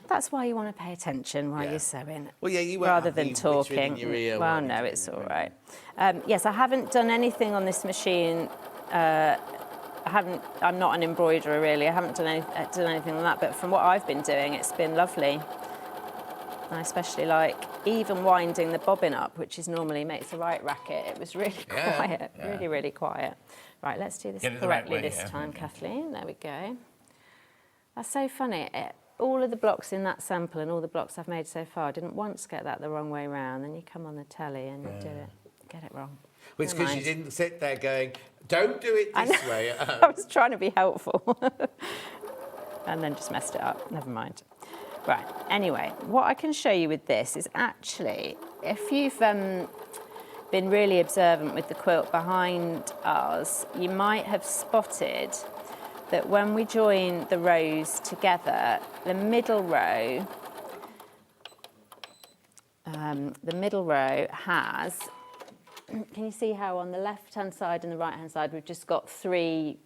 That's why you want to pay attention while you're sewing.
Well, yeah, you
rather than talking.
Your ear
well, no, it's all right. Yes, I haven't done anything on this machine. I'm not an embroiderer really. I haven't done anything on that. But from what I've been doing, it's been lovely. And I especially like even winding the bobbin up, which is normally makes a right racket. It was really quiet, really, really quiet. Right, let's do this correctly this time, Kathleen. There we go. That's so funny. All of the blocks in that sample and all the blocks I've made so far, I didn't once get that the wrong way round. Then you come on the telly and you get it wrong.
Well, it's because you didn't sit there going, don't do it this way.
I was trying to be helpful. And then just messed it up. Never mind. Right, anyway, what I can show you with this is actually, if you've been really observant with the quilt behind ours, you might have spotted that when we join the rows together, the middle row has, can you see how on the left-hand side and the right-hand side we've just got 3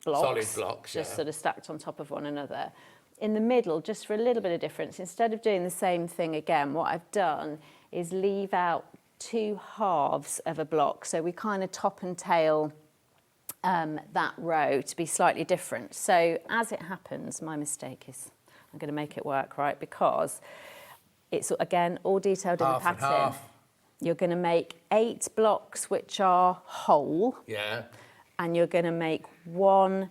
blocks?
Solid blocks,
just sort of stacked on top of one another. In the middle, just for a little bit of difference, instead of doing the same thing again, what I've done is leave out 2 halves of a block. So we kind of top and tail that row to be slightly different. So as it happens, my mistake is I'm going to make it work, right? Because it's, again, all detailed in the pattern.
Half and half.
You're going to make 8 blocks which are whole.
Yeah.
And you're going to make 1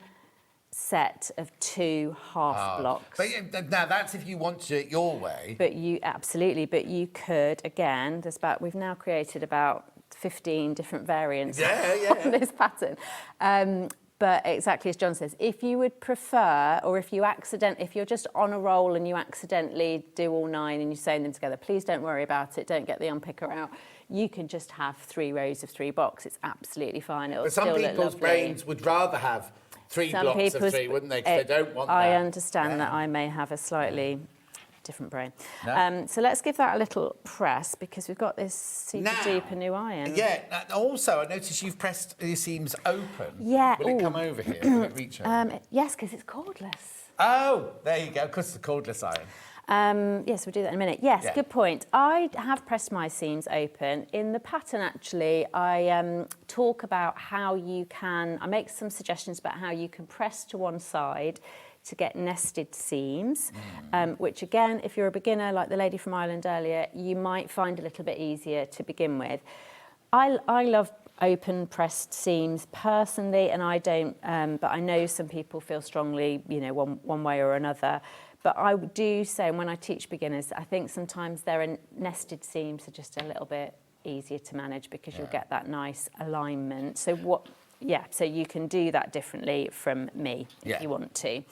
set of 2 half blocks.
But now that's if you want to do it your way.
But you, absolutely, but you could, again, we've now created about 15 different variants on this pattern. But exactly as John says, if you would prefer, or if you're just on a roll and you accidentally do all 9 and you're sewing them together, please don't worry about it. Don't get the unpicker out. You can just have 3 rows of 3 blocks. It's absolutely fine. It'll
But some
still look
people's
lovely.
brains would rather have 3 blocks of 3, wouldn't they? Because they don't want that.
I understand that I may have a slightly different brain.
No.
So let's give that a little press because we've got this super duper new iron.
Yeah. Also, I noticed you've pressed your seams open.
Yeah.
Will it come over here? Will it reach over?
Yes, because it's cordless.
Oh, there you go. Because it's a cordless iron.
Yes, we'll do that in a minute. Yes, good point. I have pressed my seams open. In the pattern, actually, I talk about how you can... I make some suggestions about how you can press to one side to get nested seams, which, again, if you're a beginner, like the lady from Ireland earlier, you might find a little bit easier to begin with. I love open pressed seams personally, and I don't, but I know some people feel strongly, you know, one way or another. But I do say when I teach beginners, I think sometimes their nested seams are just a little bit easier to manage because you'll get that nice alignment. So so you can do that differently from me if you want to.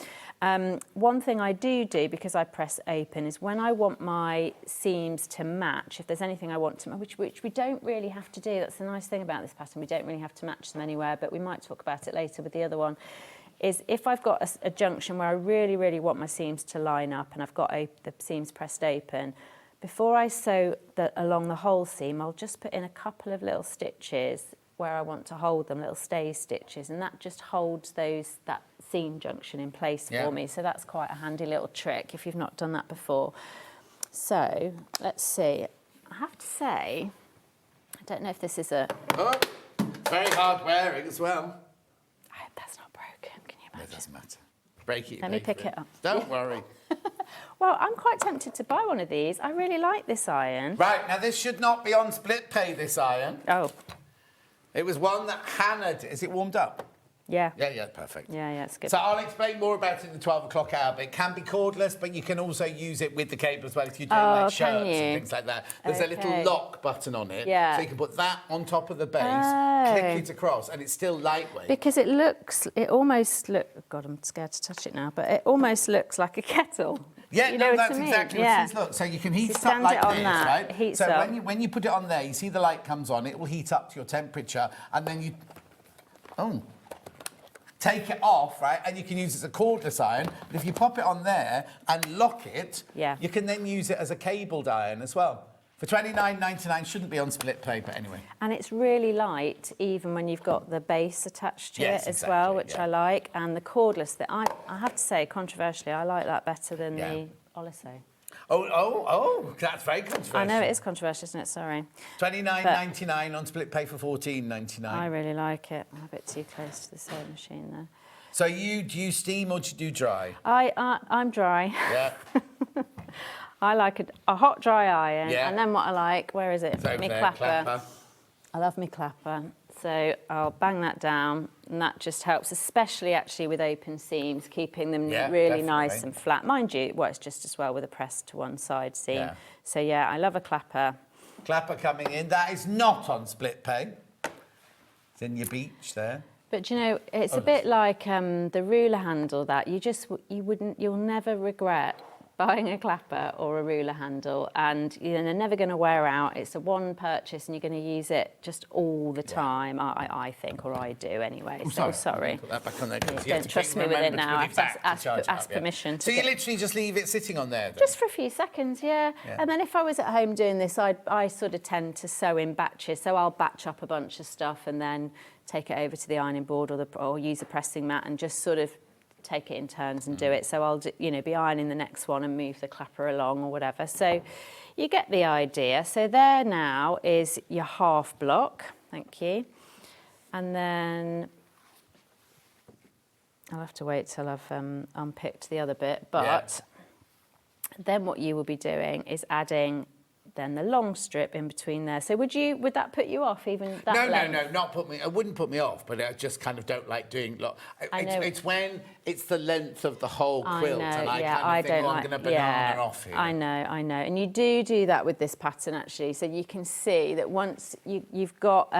One thing I do because I press open is when I want my seams to match, if there's anything I want to match, which we don't really have to do, that's the nice thing about this pattern, we don't really have to match them anywhere, but we might talk about it later with the other one, is if I've got a junction where I really, really want my seams to line up and I've got the seams pressed open, before I sew along the whole seam, I'll just put in a couple of little stitches where I want to hold them, little stay stitches, and that just holds that seam junction in place for me. So that's quite a handy little trick if you've not done that before. So let's see. I have to say, I don't know if this is
very hard wearing as well.
I hope that's not broken. Can you imagine?
It doesn't matter. Break it.
Let me pick it up.
Don't worry.
Well, I'm quite tempted to buy one of these. I really like this iron.
Right, now this should not be on split pay, this iron.
Oh.
It was one that Hannah... Is it warmed up?
Yeah.
Yeah, perfect.
Yeah, it's good.
So I'll explain more about it in the 12 o'clock hour, but it can be cordless, but you can also use it with the cable as well if you're doing like shirts and things like that. There's a little lock button on it, so you can put that on top of the base, click it across, and it's still lightweight.
Because it almost looks... God, I'm scared to touch it now, but it almost looks like a kettle.
Yeah,
you know
that's exactly what it is. Look, so you can heat it up like this, right?
Heats
so
up.
when you put it on there, you see the light comes on, it will heat up to your temperature, and then you take it off, right? And you can use it as a cordless iron. But if you pop it on there and lock it, you can then use it as a cabled iron as well. For $29.99, shouldn't be on split pay, but anyway.
And it's really light, even when you've got the base attached to it as well, which I like. And the cordless, I have to say, controversially, I like that better than the Oliso.
Oh, that's very controversial.
I know, it is controversial, isn't it? Sorry.
$29.99 on split pay for $14.99.
I really like it. I'm a bit too close to the sewing machine there.
So do you steam or do you do dry?
I'm dry.
Yeah.
I like a hot, dry iron, and then what I like, where is it? Me clapper. I love me clapper. So I'll bang that down, and that just helps, especially actually with open seams, keeping them really nice and flat. Mind you, it works just as well with a press to one side seam. Yeah. So yeah, I love a clapper.
Clapper coming in. That is not on split pay. It's in your beach there.
But you know, it's a bit like the ruler handle that you'll never regret buying a clapper or a ruler handle, and they're never going to wear out. It's a one purchase and you're going to use it just all the time, I think, or I do anyway. Sorry.
Put that back on there.
Don't trust me with it now. I have to ask permission.
So you literally just leave it sitting on there then?
Just for a few seconds, yeah. And then if I was at home doing this, I sort of tend to sew in batches. So I'll batch up a bunch of stuff and then take it over to the ironing board or use a pressing mat and just sort of take it in turns and do it. So I'll, be ironing the next one and move the clapper along or whatever. So you get the idea. So there now is your half block. Thank you. And then I'll have to wait till I've unpicked the other bit. But then what you will be doing is adding then the long strip in between there. So would that put you off even that length?
No, not put me. It wouldn't put me off, but I just kind of don't like doing. It's when it's the length of the whole quilt, and I kind of think, I'm going to banana off here.
I know, and you do that with this pattern actually. So you can see that once you've got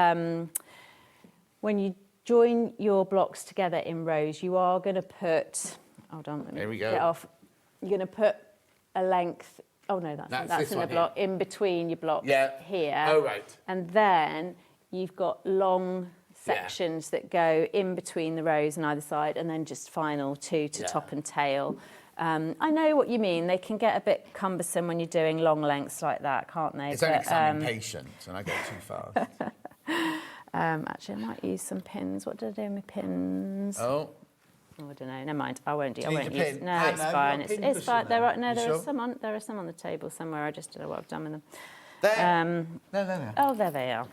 when you join your blocks together in rows, you are going to put. Hold on, let me get off. You're going to put a length. Oh no, that's in the block in between your blocks here.
Oh right.
And then you've got long sections that go in between the rows on either side, and then just final two to top and tail. I know what you mean. They can get a bit cumbersome when you're doing long lengths like that, can't they?
It's only because I'm impatient and I go too fast.
Actually, I might use some pins. What did I do with my pins?
Oh,
I don't know. Never mind. I won't use. No,
it's
fine. It's fine. There are
some
on the table somewhere. I just don't know what I've done with them.
There. No.
Oh, there they are.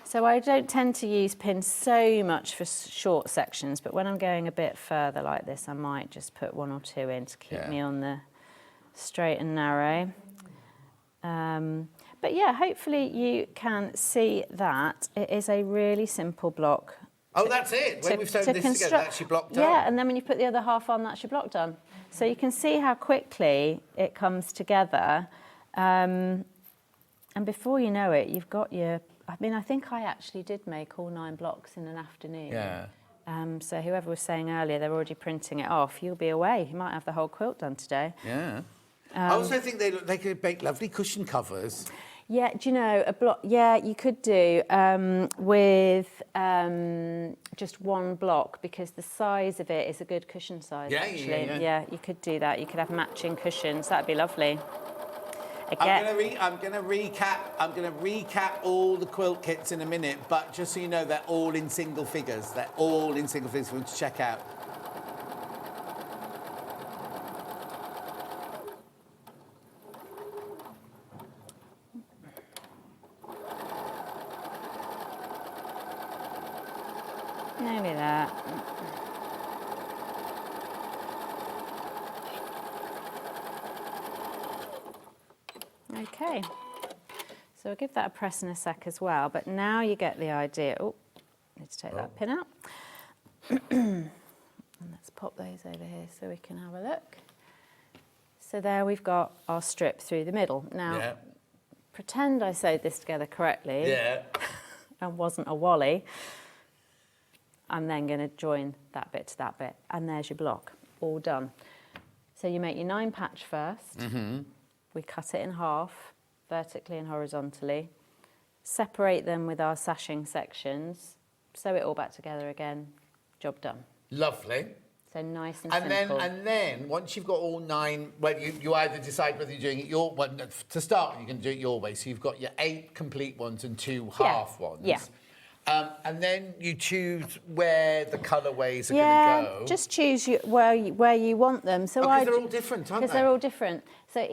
So I don't tend to use pins so much for short sections, but when I'm going a bit further like this, I might just put one or two in to keep me on the straight and narrow. But yeah, hopefully you can see that it is a really simple block.
Oh, that's it. When we've sewn this together, that's your block done.
Yeah, and then when you put the other half on, that's your block done. So you can see how quickly it comes together. And before you know it, you've got your... I think I actually did make all 9 blocks in an afternoon.
Yeah.
So whoever was saying earlier, they're already printing it off. You'll be away. You might have the whole quilt done today.
Yeah. I also think they could make lovely cushion covers.
Yeah, do you know, a block, you could do with just one block, because the size of it is a good cushion size, actually. Yeah, you could do that. You could have matching cushions. That'd be lovely. Again,
I'm going to recap all the quilt kits in a minute, but just so you know, they're all in single figures. They're all in single figures for you to check out.
Maybe that. Okay, so I'll give that a press in a sec as well, but now you get the idea. Oh, need to take that pin out. And let's pop those over here so we can have a look. So there we've got our strip through the middle. Now, pretend I sewed this together correctly and wasn't a wally. I'm then going to join that bit to that bit, and there's your block, all done. So you make your 9 patch first. We cut it in half, vertically and horizontally, separate them with our sashing sections, sew it all back together again, job done.
Lovely.
So nice and simple.
And then once you've got all 9, well, you either decide whether you're doing it your way. To start with, you can do it your way. So you've got your 8 complete ones and 2 half ones.
Yeah.
And then you choose where the colourways are going to go.
Just choose where you want them. So
because they're all different, aren't they?
Because they're all different. So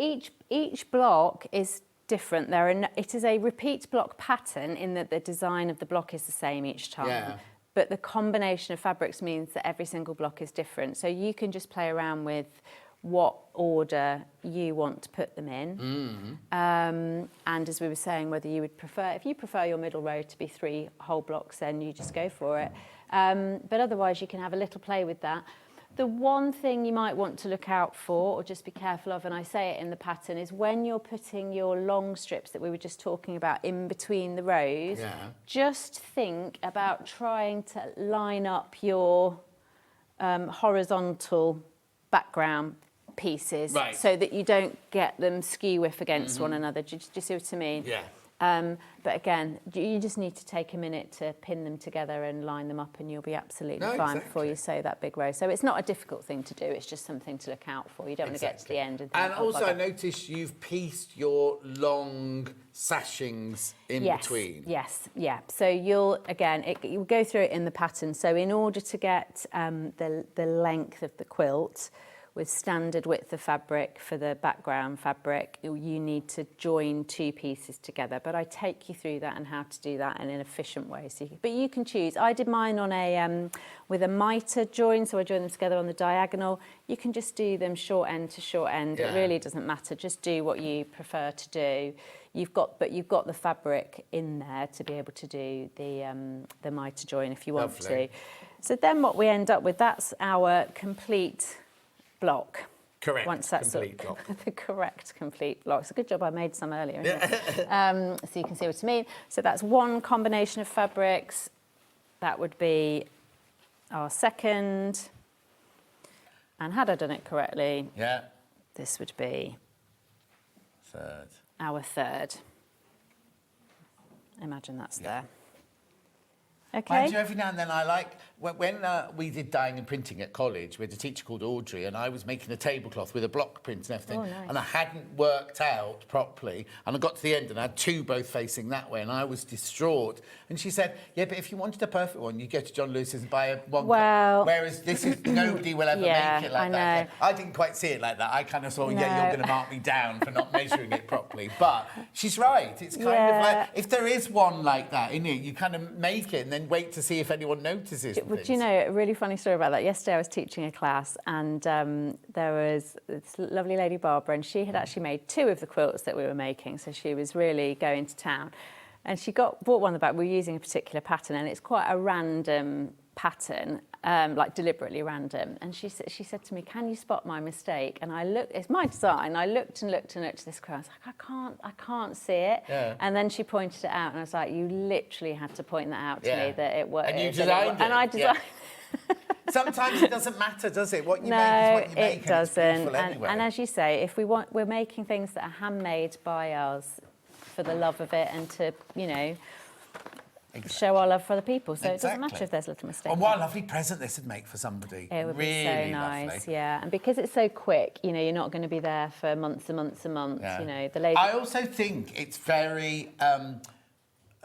each block is different. It is a repeat block pattern in that the design of the block is the same each time.
Yeah.
But the combination of fabrics means that every single block is different. So you can just play around with what order you want to put them in. And as we were saying, whether you would prefer, if you prefer your middle row to be 3 whole blocks, then you just go for it. But otherwise you can have a little play with that. The one thing you might want to look out for, or just be careful of, and I say it in the pattern, is when you're putting your long strips that we were just talking about in between the rows, just think about trying to line up your horizontal background pieces so that you don't get them skew-whiff against one another. Do you see what I mean?
Yeah.
But again, you just need to take a minute to pin them together and line them up, and you'll be absolutely fine before you sew that big row. So it's not a difficult thing to do, it's just something to look out for. You don't want to get to the end and think,
And also, I noticed you've pieced your long sashings in between.
Yes, yeah. So you'll go through it in the pattern. So in order to get the length of the quilt with standard width of fabric for the background fabric, you need to join two pieces together. But I take you through that and how to do that in an efficient way. But you can choose. I did mine on with a mitre join, so I joined them together on the diagonal. You can just do them short end to short end. It really doesn't matter. Just do what you prefer to do. You've got the fabric in there to be able to do the mitre join if you want to. So then what we end up with, that's our complete block.
Correct.
Once that's
complete block.
The correct complete block. It's a good job I made some earlier. So you can see what I mean. So that's one combination of fabrics. That would be our second. And had I done it correctly, this would be our third. Imagine that's there. Okay.
Mind you, every now and then I like, when we did dyeing and printing at college, we had a teacher called Audrey, and I was making a tablecloth with a block print and everything, and I hadn't worked out properly, and I got to the end and I had two both facing that way, and I was distraught. And she said, yeah, but if you wanted a perfect one, you go to John Lewis's and buy one.
Well,
whereas this is, nobody will ever make it like that. I didn't quite see it like that. I kind of thought, you're going to mark me down for not measuring it properly. But she's right. It's kind of like, if there is one like that in it, you kind of make it and then wait to see if anyone notices.
Would you know, a really funny story about that. Yesterday I was teaching a class, and there was this lovely lady Barbara, and she had actually made two of the quilts that we were making, so she was really going to town. And she bought one of the back. We were using a particular pattern, and it's quite a random pattern, like deliberately random. And she said to me, "Can you spot my mistake?" And I looked. It's my design. I looked and looked and looked at this quilt. I was like, I can't see it. Yeah. And then she pointed it out, and I was like, "You literally had to point that out to me that it worked."
And you designed it.
And I designed.
Sometimes it doesn't matter, does it? What you make is what you make.
No, it doesn't.
Anyway.
And as you say, if we're making things that are handmade by us for the love of it and to, show our love for other people. So it doesn't matter if there's little mistakes.
And what a lovely present this would make for somebody.
It would
really
be so nice,
lovely.
yeah. And because it's so quick, you're not going to be there for months and months and months.
Yeah.
The lady.
I also think it's very.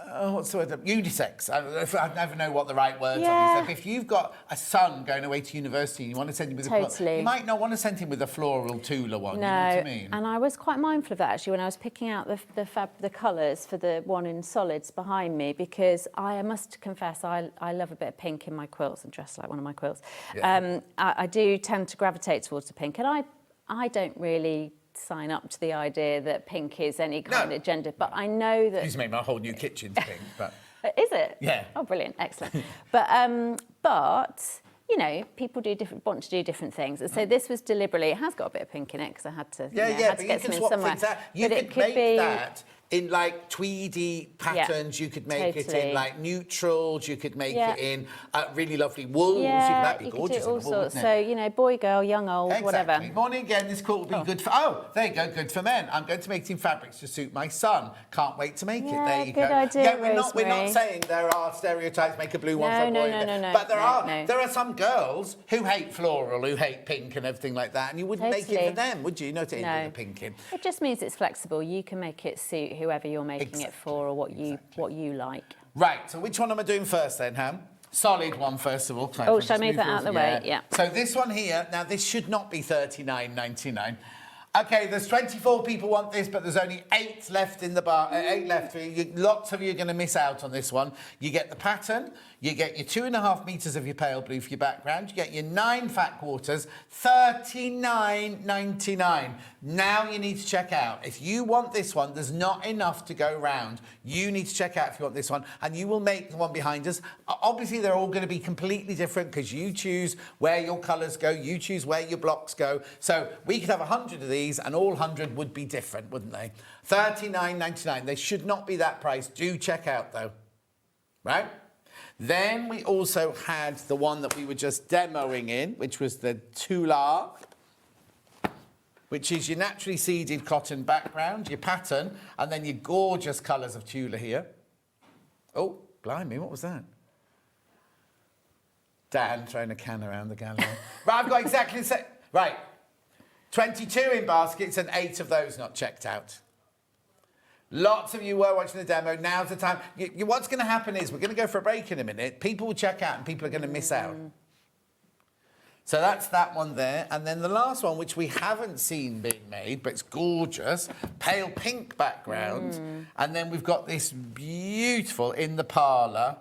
What's the word? Unisex. I never know what the right words are. So if you've got a son going away to university and you want to send him with a quilt, you might not want to send him with a floral Tula one.
No,
you know what I mean?
And I was quite mindful of that actually when I was picking out the colours for the one in solids behind me, because I must confess I love a bit of pink in my quilts and dress like one of my quilts. Yeah. I do tend to gravitate towards the pink, and I don't really sign up to the idea that pink is any kind of gender, but I know that...
He's made my whole new kitchen pink, but...
Is it?
Yeah.
Oh, brilliant, excellent. But people want to do different things, and so this was deliberately. It has got a bit of pink in it because I had to. Had to get some in somewhere.
You could make that in like tweedy patterns. You could make it in like neutrals. You could make it in really lovely wools. That'd be gorgeous.
Could do all sorts. So boy, girl, young, old, whatever.
Morning again. This quilt will be good for. Oh, there you go. Good for men. I'm going to make it in fabrics to suit my son. Can't wait to make it. There you
good
go.
Idea,
we're not saying there are stereotypes. Make a blue one for a boy.
No.
But there are some girls who hate floral, who hate pink and everything like that, and you wouldn't make it for them, would you? Not to the pink in.
It just means it's flexible. You can make it suit whoever you're making it for, or what you like.
Right. So which one am I doing first then, Ham? Solid one first of all.
Should I move that out of the way? Yeah.
So this one here. Now this should not be $39.99. Okay, there's 24 people want this, but there's only 8 left in the bar. 8 left. Lots of you are going to miss out on this one. You get the pattern. You get your 2.5 meters of your pale blue for your background. You get your 9 fat quarters, $39.99. Now you need to check out. If you want this one, there's not enough to go round. You need to check out if you want this one, and you will make the one behind us. Obviously, they're all going to be completely different because you choose where your colours go, you choose where your blocks go. So we could have 100 of these, and all 100 would be different, wouldn't they? $39.99. They should not be that price. Do check out, though. Right? Then we also had the one that we were just demoing in, which was the Tula. which is your naturally seeded cotton background, your pattern, and then your gorgeous colours of Tula here. Oh, blimey, what was that? Dan throwing a can around the gallery. Right, I've got exactly the same. Right, 22 in baskets and 8 of those not checked out. Lots of you were watching the demo. Now's the time. What's going to happen is we're going to go for a break in a minute. People will check out and people are going to miss out. So that's that one there. And then the last one, which we haven't seen being made, but it's gorgeous, pale pink background. And then we've got this beautiful in the parlour.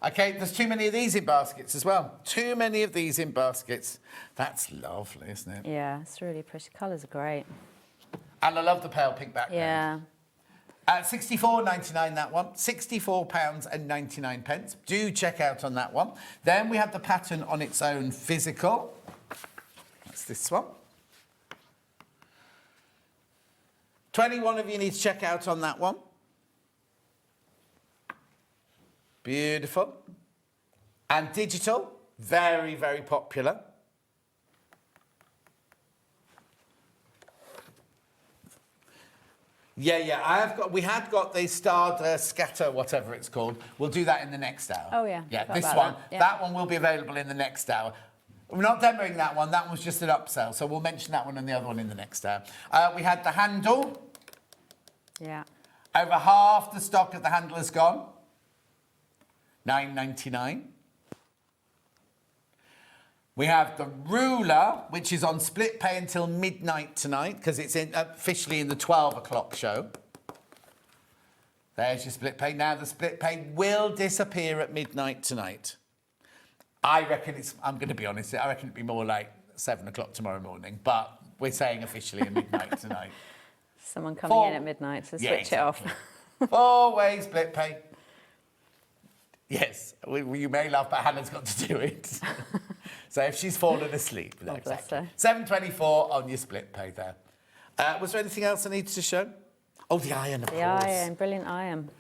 OK, there's too many of these in baskets as well. Too many of these in baskets. That's lovely, isn't it?
Yeah, it's really pretty. Colours are great.
And I love the pale pink background.
Yeah.
£64.99 that one, £64.99. Do check out on that one. Then we have the pattern on its own physical. That's this one. 21 of you need to check out on that one. Beautiful. And digital, very, very popular. Yeah, we had got the starred scatter, whatever it's called. We'll do that in the next hour.
Oh, yeah.
Yeah, this one.
Yeah.
That one will be available in the next hour. We're not demoing that one. That one's just an upsell, so we'll mention that one and the other one in the next hour. We had the handle.
Yeah.
Over half the stock of the handle has gone. £9.99. We have the ruler, which is on split pay until midnight tonight, because it's officially in the 12 o'clock show. There's your split pay. Now, the split pay will disappear at midnight tonight. I reckon I'm going to be honest, I reckon it'd be more like 7 o'clock tomorrow morning, but we're saying officially at midnight tonight.
Someone coming in at midnight to switch it off.
4 ways split pay. Yes, you may laugh, but Hannah's got to do it. So if she's fallen asleep,
Oh, bless her.
£7.24 on your split pay there. Was there anything else I needed to show? Oh, the iron, of course.
The iron, brilliant iron.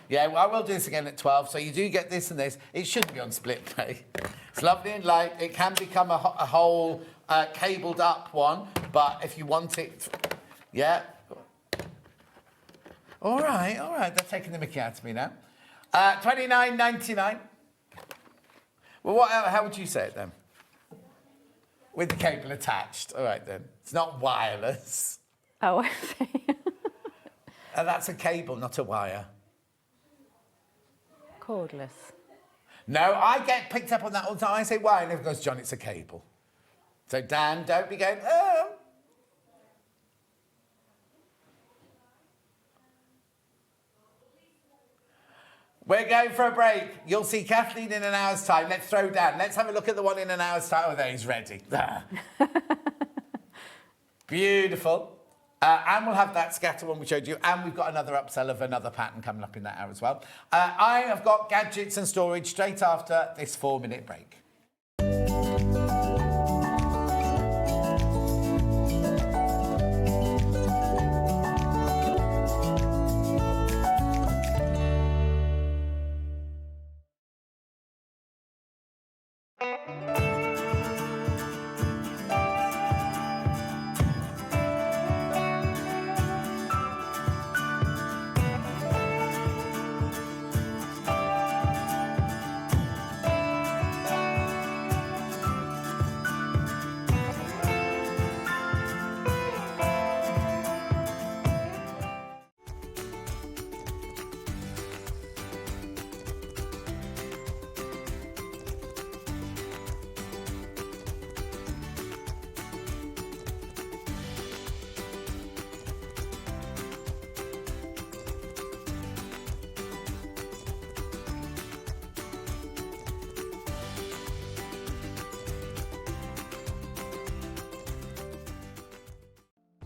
Yeah, well, I will do this again at 12, so you do get this and this. It should be on split pay. It's lovely and light. It can become a whole cabled up one, but if you want it, yeah. All right, they're taking the mickey out of me now. $29.99. Well, how would you say it then? With the cable attached. All right, then. It's not wireless.
Oh, I see.
That's a cable, not a wire.
Cordless.
No, I get picked up on that all the time. I say wire, and everyone goes, John, it's a cable. So, Dan, don't be going, oh. We're going for a break. You'll see Kathleen in an hour's time. Let's throw down. Let's have a look at the one in an hour's time. Oh, there, he's ready. Beautiful. And we'll have that scatter one we showed you. And we've got another upsell of another pattern coming up in that hour as well. I have got gadgets and storage straight after this 4-minute break.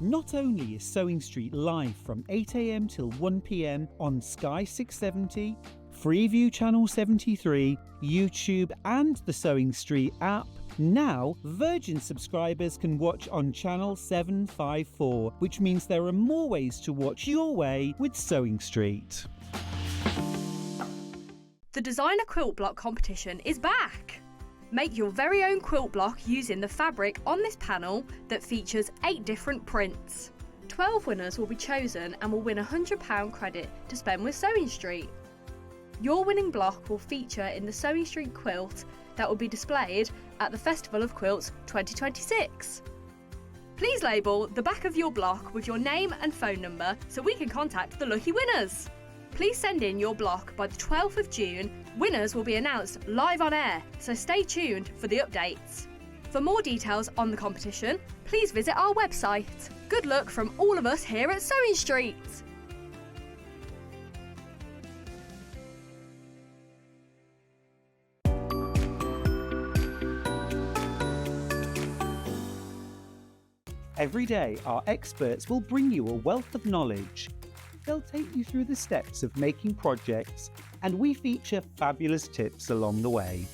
Not only is Sewing Street live from 8 AM till 1 PM on Sky 670, Freeview Channel 73, YouTube and the Sewing Street app, now Virgin subscribers can watch on Channel 754, which means there are more ways to watch your way with Sewing Street.
The Designer Quilt Block competition is back! Make your very own quilt block using the fabric on this panel that features 8 different prints. 12 winners will be chosen and will win a £100 credit to spend with SewingStreet. Your winning block will feature in the SewingStreet quilt that will be displayed at the Festival of Quilts 2026. Please label the back of your block with your name and phone number so we can contact the lucky winners. Please send in your block by the 12th of June. Winners will be announced live on air, so stay tuned for the updates. For more details on the competition, please visit our website. Good luck from all of us here at SewingStreet.
Every day, our experts will bring you a wealth of knowledge. They'll take you through the steps of making projects, and we feature fabulous tips along the way.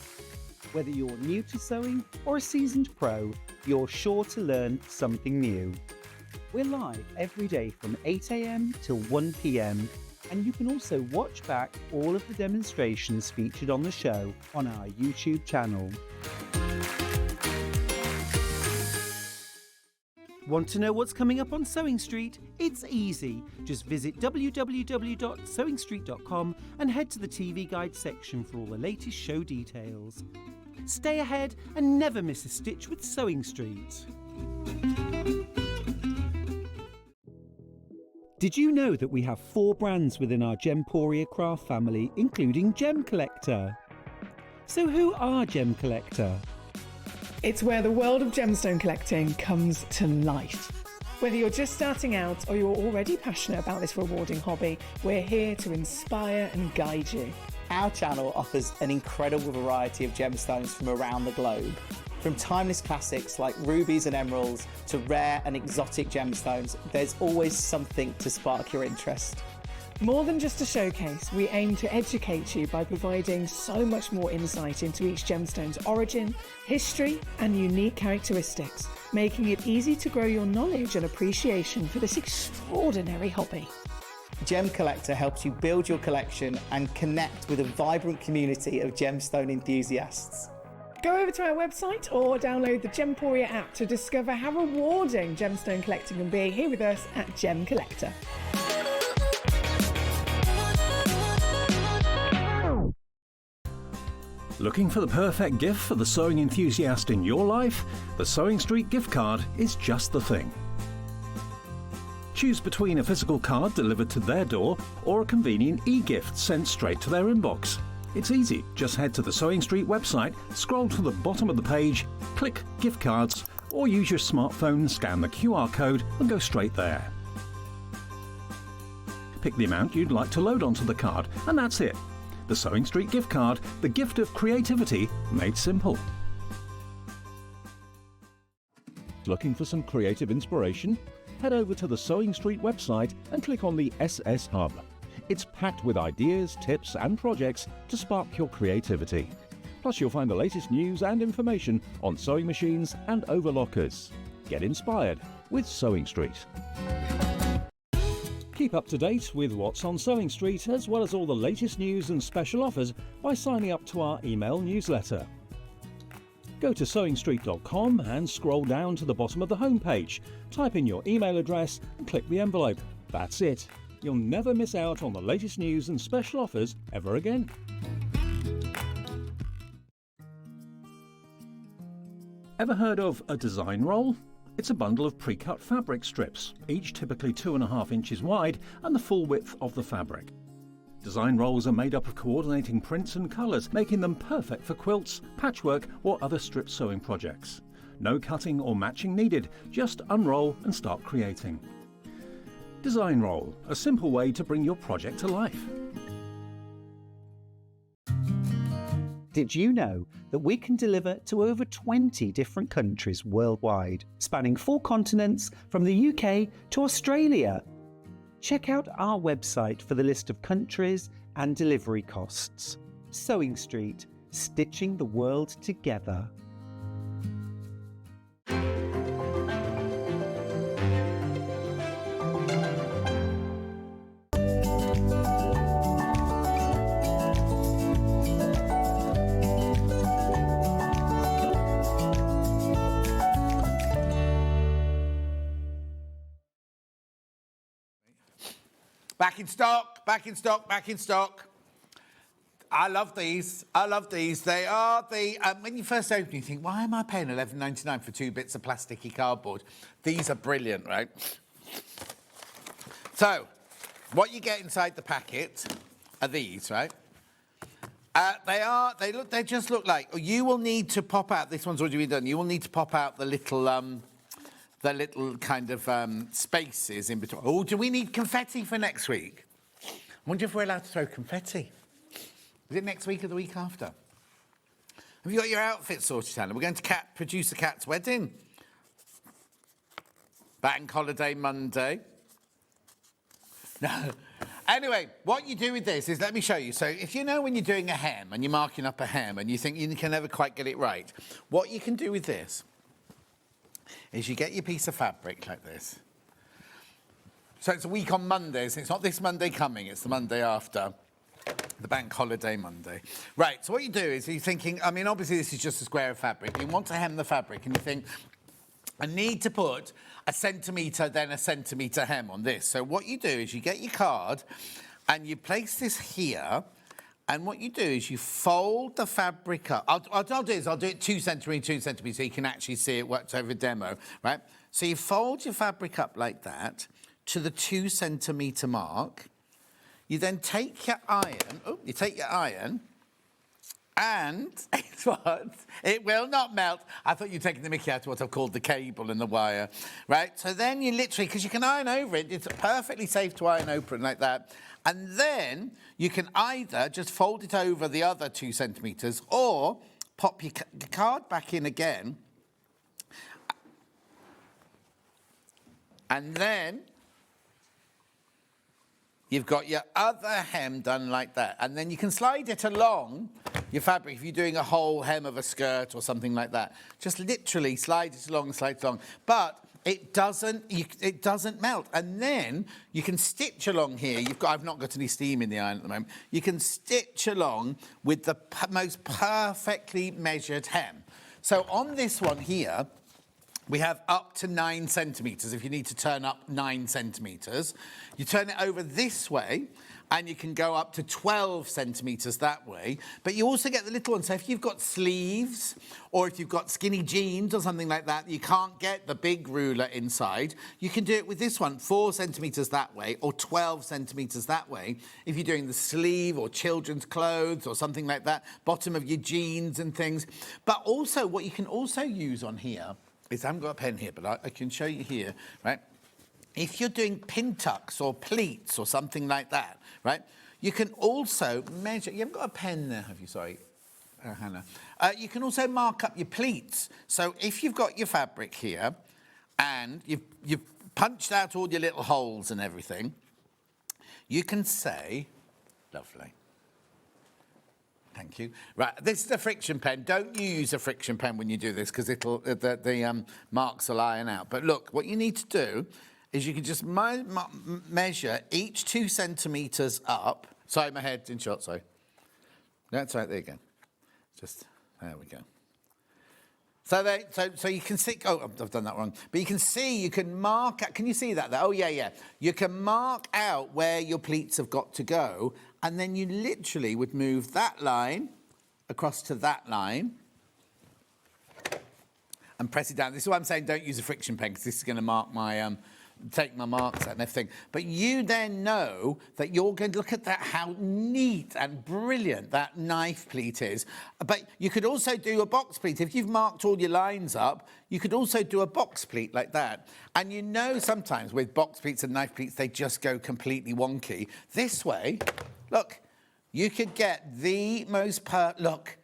Whether you're new to sewing or a seasoned pro, you're sure to learn something new. We're live every day from 8 AM till 1 PM, and you can also watch back all of the demonstrations featured on the show on our YouTube channel. Want to know what's coming up on SewingStreet? It's easy. Just visit www.sewingstreet.com and head to the TV Guide section for all the latest show details. Stay ahead and never miss a stitch with SewingStreet. Did you know that we have 4 brands within our Gemporia craft family, including Gem Collector? So who are Gem Collector?
It's where the world of gemstone collecting comes to life. Whether you're just starting out or you're already passionate about this rewarding hobby, we're here to inspire and guide you.
Our channel offers an incredible variety of gemstones from around the globe. From timeless classics like rubies and emeralds to rare and exotic gemstones, there's always something to spark your interest.
More than just a showcase, we aim to educate you by providing so much more insight into each gemstone's origin, history, and unique characteristics, making it easy to grow your knowledge and appreciation for this extraordinary hobby.
Gem Collector helps you build your collection and connect with a vibrant community of gemstone enthusiasts.
Go over to our website or download the Gemporia app to discover how rewarding gemstone collecting can be here with us at Gem Collector.
Looking for the perfect gift for the sewing enthusiast in your life? The SewingStreet gift card is just the thing. Choose between a physical card delivered to their door or a convenient e-gift sent straight to their inbox. It's easy. Just head to the SewingStreet website, scroll to the bottom of the page, click Gift Cards, or use your smartphone and scan the QR code and go straight there. Pick the amount you'd like to load onto the card, and that's it. The SewingStreet gift card, the gift of creativity made simple. Looking for some creative inspiration? Head over to the SewingStreet website and click on the SS Hub. It's packed with ideas, tips and projects to spark your creativity. Plus you'll find the latest news and information on sewing machines and overlockers. Get inspired with SewingStreet. Keep up to date with what's on SewingStreet as well as all the latest news and special offers by signing up to our email newsletter. Go to SewingStreet.com and scroll down to the bottom of the homepage. Type in your email address and click the envelope. That's it. You'll never miss out on the latest news and special offers ever again. Ever heard of a design roll? It's a bundle of pre-cut fabric strips, each typically 2.5 inches wide and the full width of the fabric. Design rolls are made up of coordinating prints and colours, making them perfect for quilts, patchwork or other strip sewing projects. No cutting or matching needed, just unroll and start creating. Design roll, a simple way to bring your project to life.
Did you know that we can deliver to over 20 different countries worldwide, spanning 4 continents from the UK to Australia? Check out our website for the list of countries and delivery costs. SewingStreet, stitching the world together.
Back in stock, back in stock, back in stock. I love these. I love these. They are the... when you first open, you think, why am I paying $11.99 for 2 bits of plasticky cardboard? These are brilliant, right? So, what you get inside the packet are these, right? They just look like... You will need to pop out... This one's already been done. You will need to pop out the little kind of spaces in between. Oh, do we need confetti for next week? I wonder if we're allowed to throw confetti. Is it next week or the week after? Have you got your outfit sorted, Hannah? We're going to produce a cat's wedding. Bank holiday Monday. No. Anyway, what you do with this is, let me show you. So if you know when you're doing a hem and you're marking up a hem and you think you can never quite get it right, what you can do with this is you get your piece of fabric like this. So it's a week on Mondays. It's not this Monday coming, it's the Monday after. The bank holiday Monday. Right, so what you do is you're thinking, I mean, obviously this is just a square of fabric. You want to hem the fabric and you think, I need to put a centimetre, then a centimetre hem on this. So what you do is you get your card and you place this here, and what you do is you fold the fabric up. I'll do it 2 centimetres, 2 centimetres, so you can actually see it works over demo, right? So you fold your fabric up like that to the 2 centimetre mark. You then take your iron, and it's what? It will not melt. I thought you were taking the mickey out of what I've called the cable and the wire, right? So then you literally, because you can iron over it, it's perfectly safe to iron open like that. And then you can either just fold it over the other 2 centimetres or pop your card back in again. And then you've got your other hem done like that. And then you can slide it along your fabric if you're doing a whole hem of a skirt or something like that. Just literally slide it along, slide it along. But it doesn't melt. And then you can stitch along here. I've not got any steam in the iron at the moment. You can stitch along with the most perfectly measured hem. So on this one here, we have up to 9 centimetres, if you need to turn up 9 centimetres. You turn it over this way, and you can go up to 12 centimetres that way. But you also get the little one. So if you've got sleeves, or if you've got skinny jeans or something like that, you can't get the big ruler inside, you can do it with this one, 4 centimetres that way, or 12 centimetres that way, if you're doing the sleeve or children's clothes or something like that, bottom of your jeans and things. But also, what you can also use on here is, I haven't got a pen here, but I can show you here, right? If you're doing pin tucks or pleats or something like that, right, you can also measure... You haven't got a pen there, have you? Sorry, Hannah. You can also mark up your pleats. So if you've got your fabric here and you've punched out all your little holes and everything, you can say... Lovely. Thank you. Right, this is a friction pen. Don't use a friction pen when you do this, because the marks will iron out. But look, what you need to do is you can just measure each 2 centimetres up. Sorry, my head's in shot, sorry. That's right, there you go. There we go. So you can see, oh, I've done that wrong. But you can see, you can mark out, can you see that there? Oh, yeah. You can mark out where your pleats have got to go, and then you literally would move that line across to that line and press it down. This is why I'm saying don't use a friction pen, because this is going to mark my... take my marks out and everything. But you then know that you're going to look at that, how neat and brilliant that knife pleat is. But you could also do a box pleat. If you've marked all your lines up, you could also do a box pleat like that. And you know sometimes with box pleats and knife pleats, they just go completely wonky. This way, look, you could get the most look.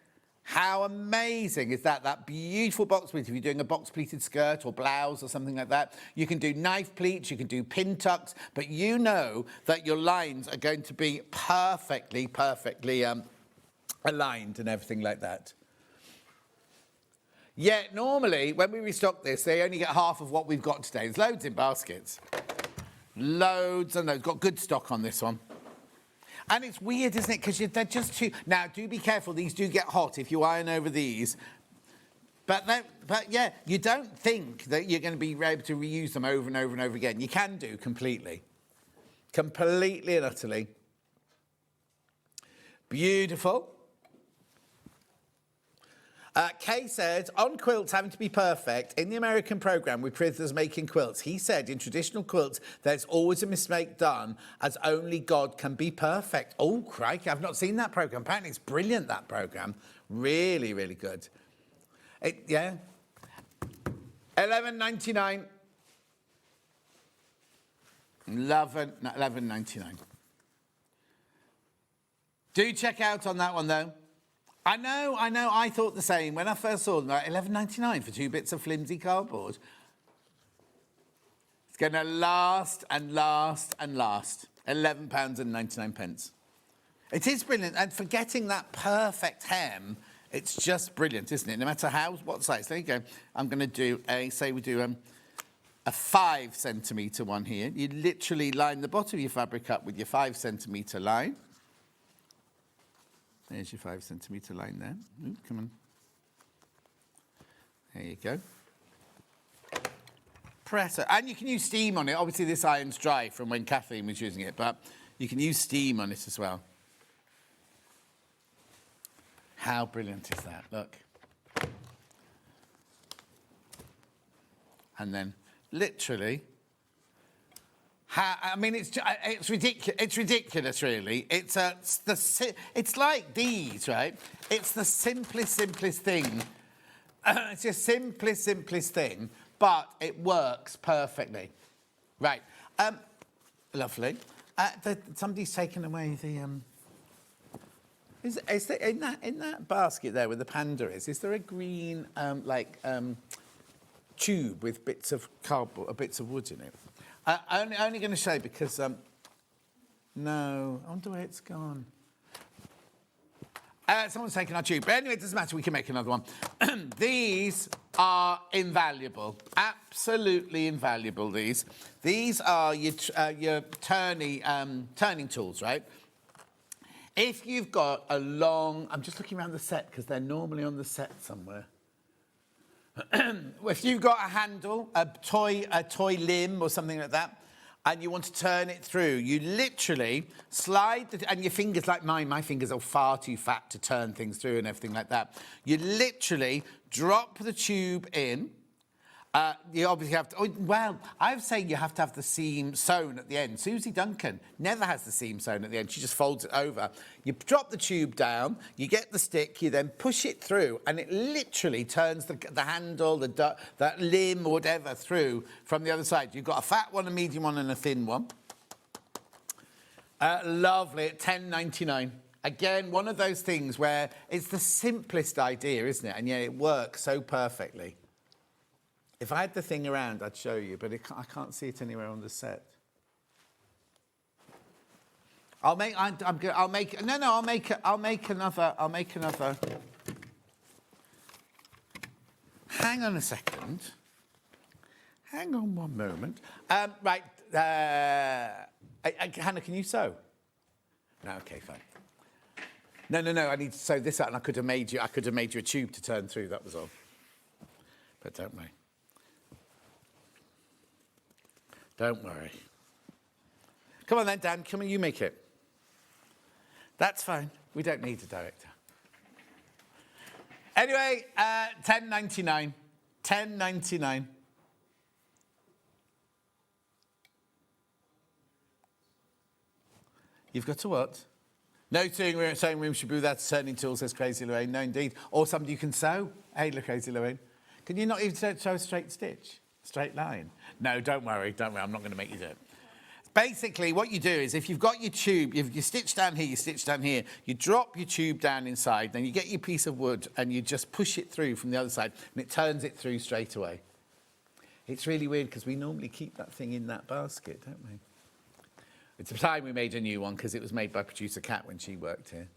How amazing is that? That beautiful box pleat. If you're doing a box pleated skirt or blouse or something like that, you can do knife pleats, you can do pin tucks, but you know that your lines are going to be perfectly aligned and everything like that. Yet normally, when we restock this, they only get half of what we've got today. There's loads in baskets. Loads and loads. Got good stock on this one. And it's weird, isn't it? Because they're just too... Now, do be careful. These do get hot if you iron over these. But yeah, you don't think that you're going to be able to reuse them over and over and over again. You can do completely. Completely and utterly. Beautiful. Kay said, on quilts having to be perfect, in the American programme with Prithers making quilts, he said in traditional quilts there's always a mistake done as only God can be perfect. Oh, crikey, I've not seen that programme. Apparently it's brilliant, that programme. Really, really good. Yeah. $11.99. $11.99. Do check out on that one, though. I know, I thought the same. When I first saw them, like $11.99 for 2 bits of flimsy cardboard. It's going to last and last and last. £11.99. It is brilliant. And for getting that perfect hem, it's just brilliant, isn't it? No matter what size. There you go. I'm going to do a 5 centimetre one here. You literally line the bottom of your fabric up with your 5 centimetre line. There's your 5 centimetre line there. Ooh, come on. There you go. Press it. And you can use steam on it. Obviously, this iron's dry from when Kathleen was using it, but you can use steam on it as well. How brilliant is that? Look. And then, literally... I mean, it's ridiculous. It's ridiculous, really. It's like these, right? It's the simplest thing. It's the simplest thing, but it works perfectly. Right. Lovely. Somebody's taken away the. Is there in that basket there where the panda is there a green tube with bits of cardboard, bits of wood in it? Only going to show because, no, I wonder where it's gone. Someone's taken our tube. But anyway, it doesn't matter, we can make another one. These are invaluable, absolutely invaluable, these. These are your turning tools, right? If you've got a long... I'm just looking around the set because they're normally on the set somewhere. If you've got a handle, a toy limb or something like that, and you want to turn it through, you literally slide, and your fingers, like mine, my fingers are far too fat to turn things through and everything like that. You literally drop the tube in. You obviously have to... Well, I would say you have to have the seam sewn at the end. Susie Duncan never has the seam sewn at the end. She just folds it over. You drop the tube down, you get the stick, you then push it through, and it literally turns the handle, that limb or whatever through from the other side. You've got a fat one, a medium one, and a thin one. Lovely, at $10.99. Again, one of those things where it's the simplest idea, isn't it? And yet it works so perfectly. If I had the thing around, I'd show you, but I can't see it anywhere on the set. I'll make another. Hang on a second. Hang on one moment. Right. Hannah, can you sew? No. Okay, fine. No. I need to sew this out, and I could have made you a tube to turn through. That was all. But don't worry. Don't worry. Come on then, Dan. Come on, you make it. That's fine. We don't need a director. Anyway, $10.99. $10.99. You've got to what? No sewing room should be without turning tools, says Crazy Lorraine. No, indeed. Or somebody you can sew. Hey, look, Crazy Lorraine. Can you not even sew a straight stitch? Straight line? No, don't worry. I'm not going to make you do it. Basically, what you do is if you've got your tube, you stitch down here, you stitch down here, you drop your tube down inside, then you get your piece of wood and you just push it through from the other side and it turns it through straight away. It's really weird because we normally keep that thing in that basket, don't we? It's the time we made a new one because it was made by producer Kat when she worked here.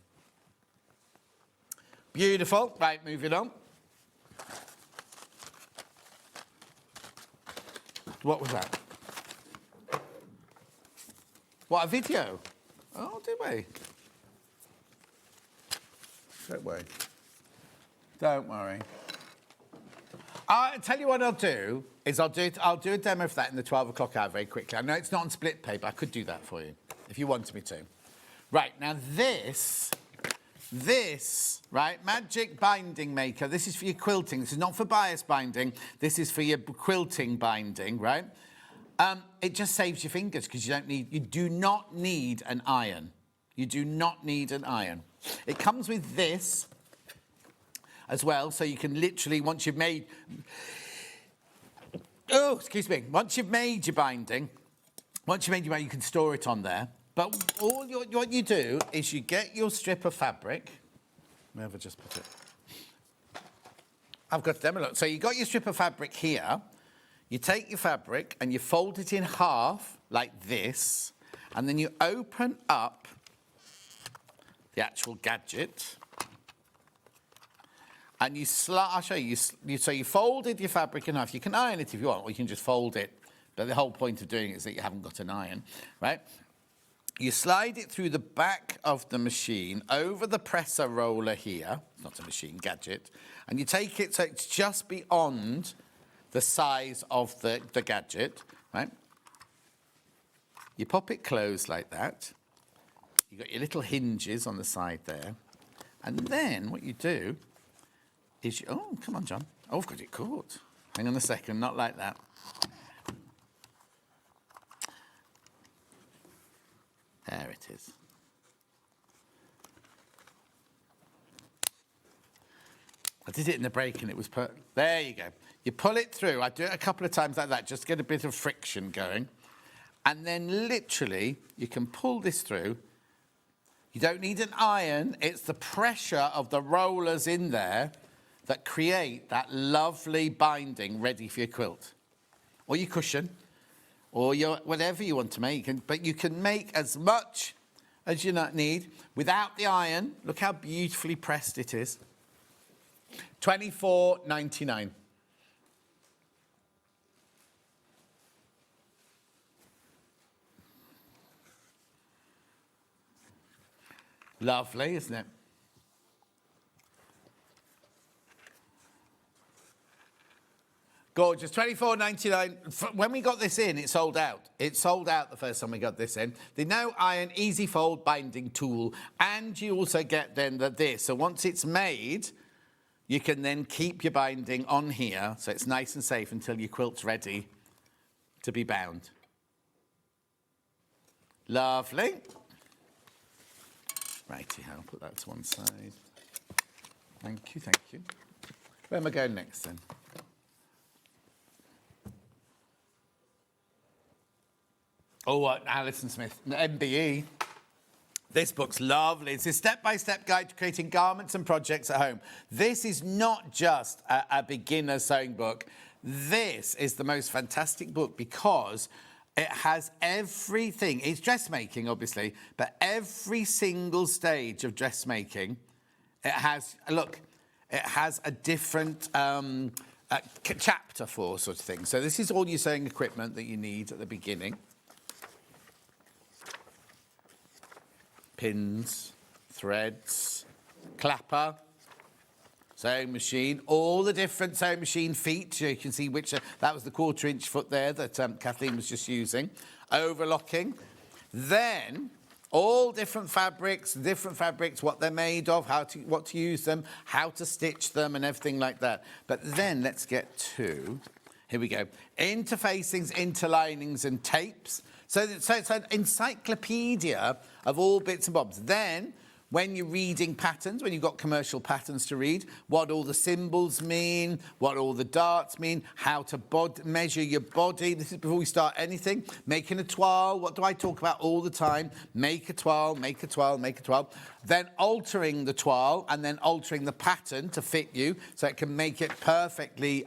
Beautiful. Right, moving on. What was that? What, a video? Oh, did we? Don't worry. Don't worry. I'll tell you what I'll do is I'll do a demo of that in the 12 o'clock hour very quickly. I know it's not on split pay, but I could do that for you if you wanted me to. Right, now this, right, Magic Binding Maker, this is for your quilting. This is not for bias binding. This is for your quilting binding, right? It just saves your fingers because you do not need an iron. You do not need an iron. It comes with this as well, so you can literally, once you've made... Oh, excuse me. Once you've made your binding, you can store it on there. But what you do is you get your strip of fabric. Where have I just put it? I've got them a look. So you got your strip of fabric here. You take your fabric and you fold it in half like this, and then you open up the actual gadget. And I'll show you. So you folded your fabric in half. You can iron it if you want, or you can just fold it. But the whole point of doing it is that you haven't got an iron, right? You slide it through the back of the machine over the presser roller here. It's not a machine, gadget. And you take it so it's just beyond the size of the gadget, right? You pop it closed like that. You've got your little hinges on the side there. And then what you do is oh, come on, John. Oh, I've got it caught. Hang on a second, not like that. There it is. I did it in the break and it was there you go. You pull it through. I do it a couple of times like that, just to get a bit of friction going. And then literally, you can pull this through. You don't need an iron. It's the pressure of the rollers in there that create that lovely binding ready for your quilt. Or your cushion. Or your whatever you want to make. But you can make as much as you need without the iron. Look how beautifully pressed it is. $24.99. Lovely, isn't it? Gorgeous, $24.99. When we got this in, it sold out. It sold out the first time we got this in. The No Iron Easy Fold Binding Tool. And you also get then this. So once it's made, you can then keep your binding on here. So it's nice and safe until your quilt's ready to be bound. Lovely. Righty, I'll put that to one side. Thank you, thank you. Where am I going next then? Oh, Alison Smith, MBE. This book's lovely. It's a step-by-step guide to creating garments and projects at home. This is not just a beginner sewing book. This is the most fantastic book because it has everything. It's dressmaking, obviously, but every single stage of dressmaking, it has, look, it has a different chapter for sort of thing. So this is all your sewing equipment that you need at the beginning. Pins, threads, clapper, sewing machine, all the different sewing machine feet. You can see which, that was the 1/4-inch foot there that Kathleen was just using. Overlocking. Then, all different fabrics, what they're made of, what to use them, how to stitch them and everything like that. But then let's get to, here we go, interfacings, interlinings and tapes. So it's an encyclopedia of all bits and bobs. Then, when you're reading patterns, when you've got commercial patterns to read, what all the symbols mean, what all the darts mean, how to measure your body. This is before we start anything. Making a toile, what do I talk about all the time? Make a toile, make a toile, make a toile. Then altering the toile and then altering the pattern to fit you so it can make it perfectly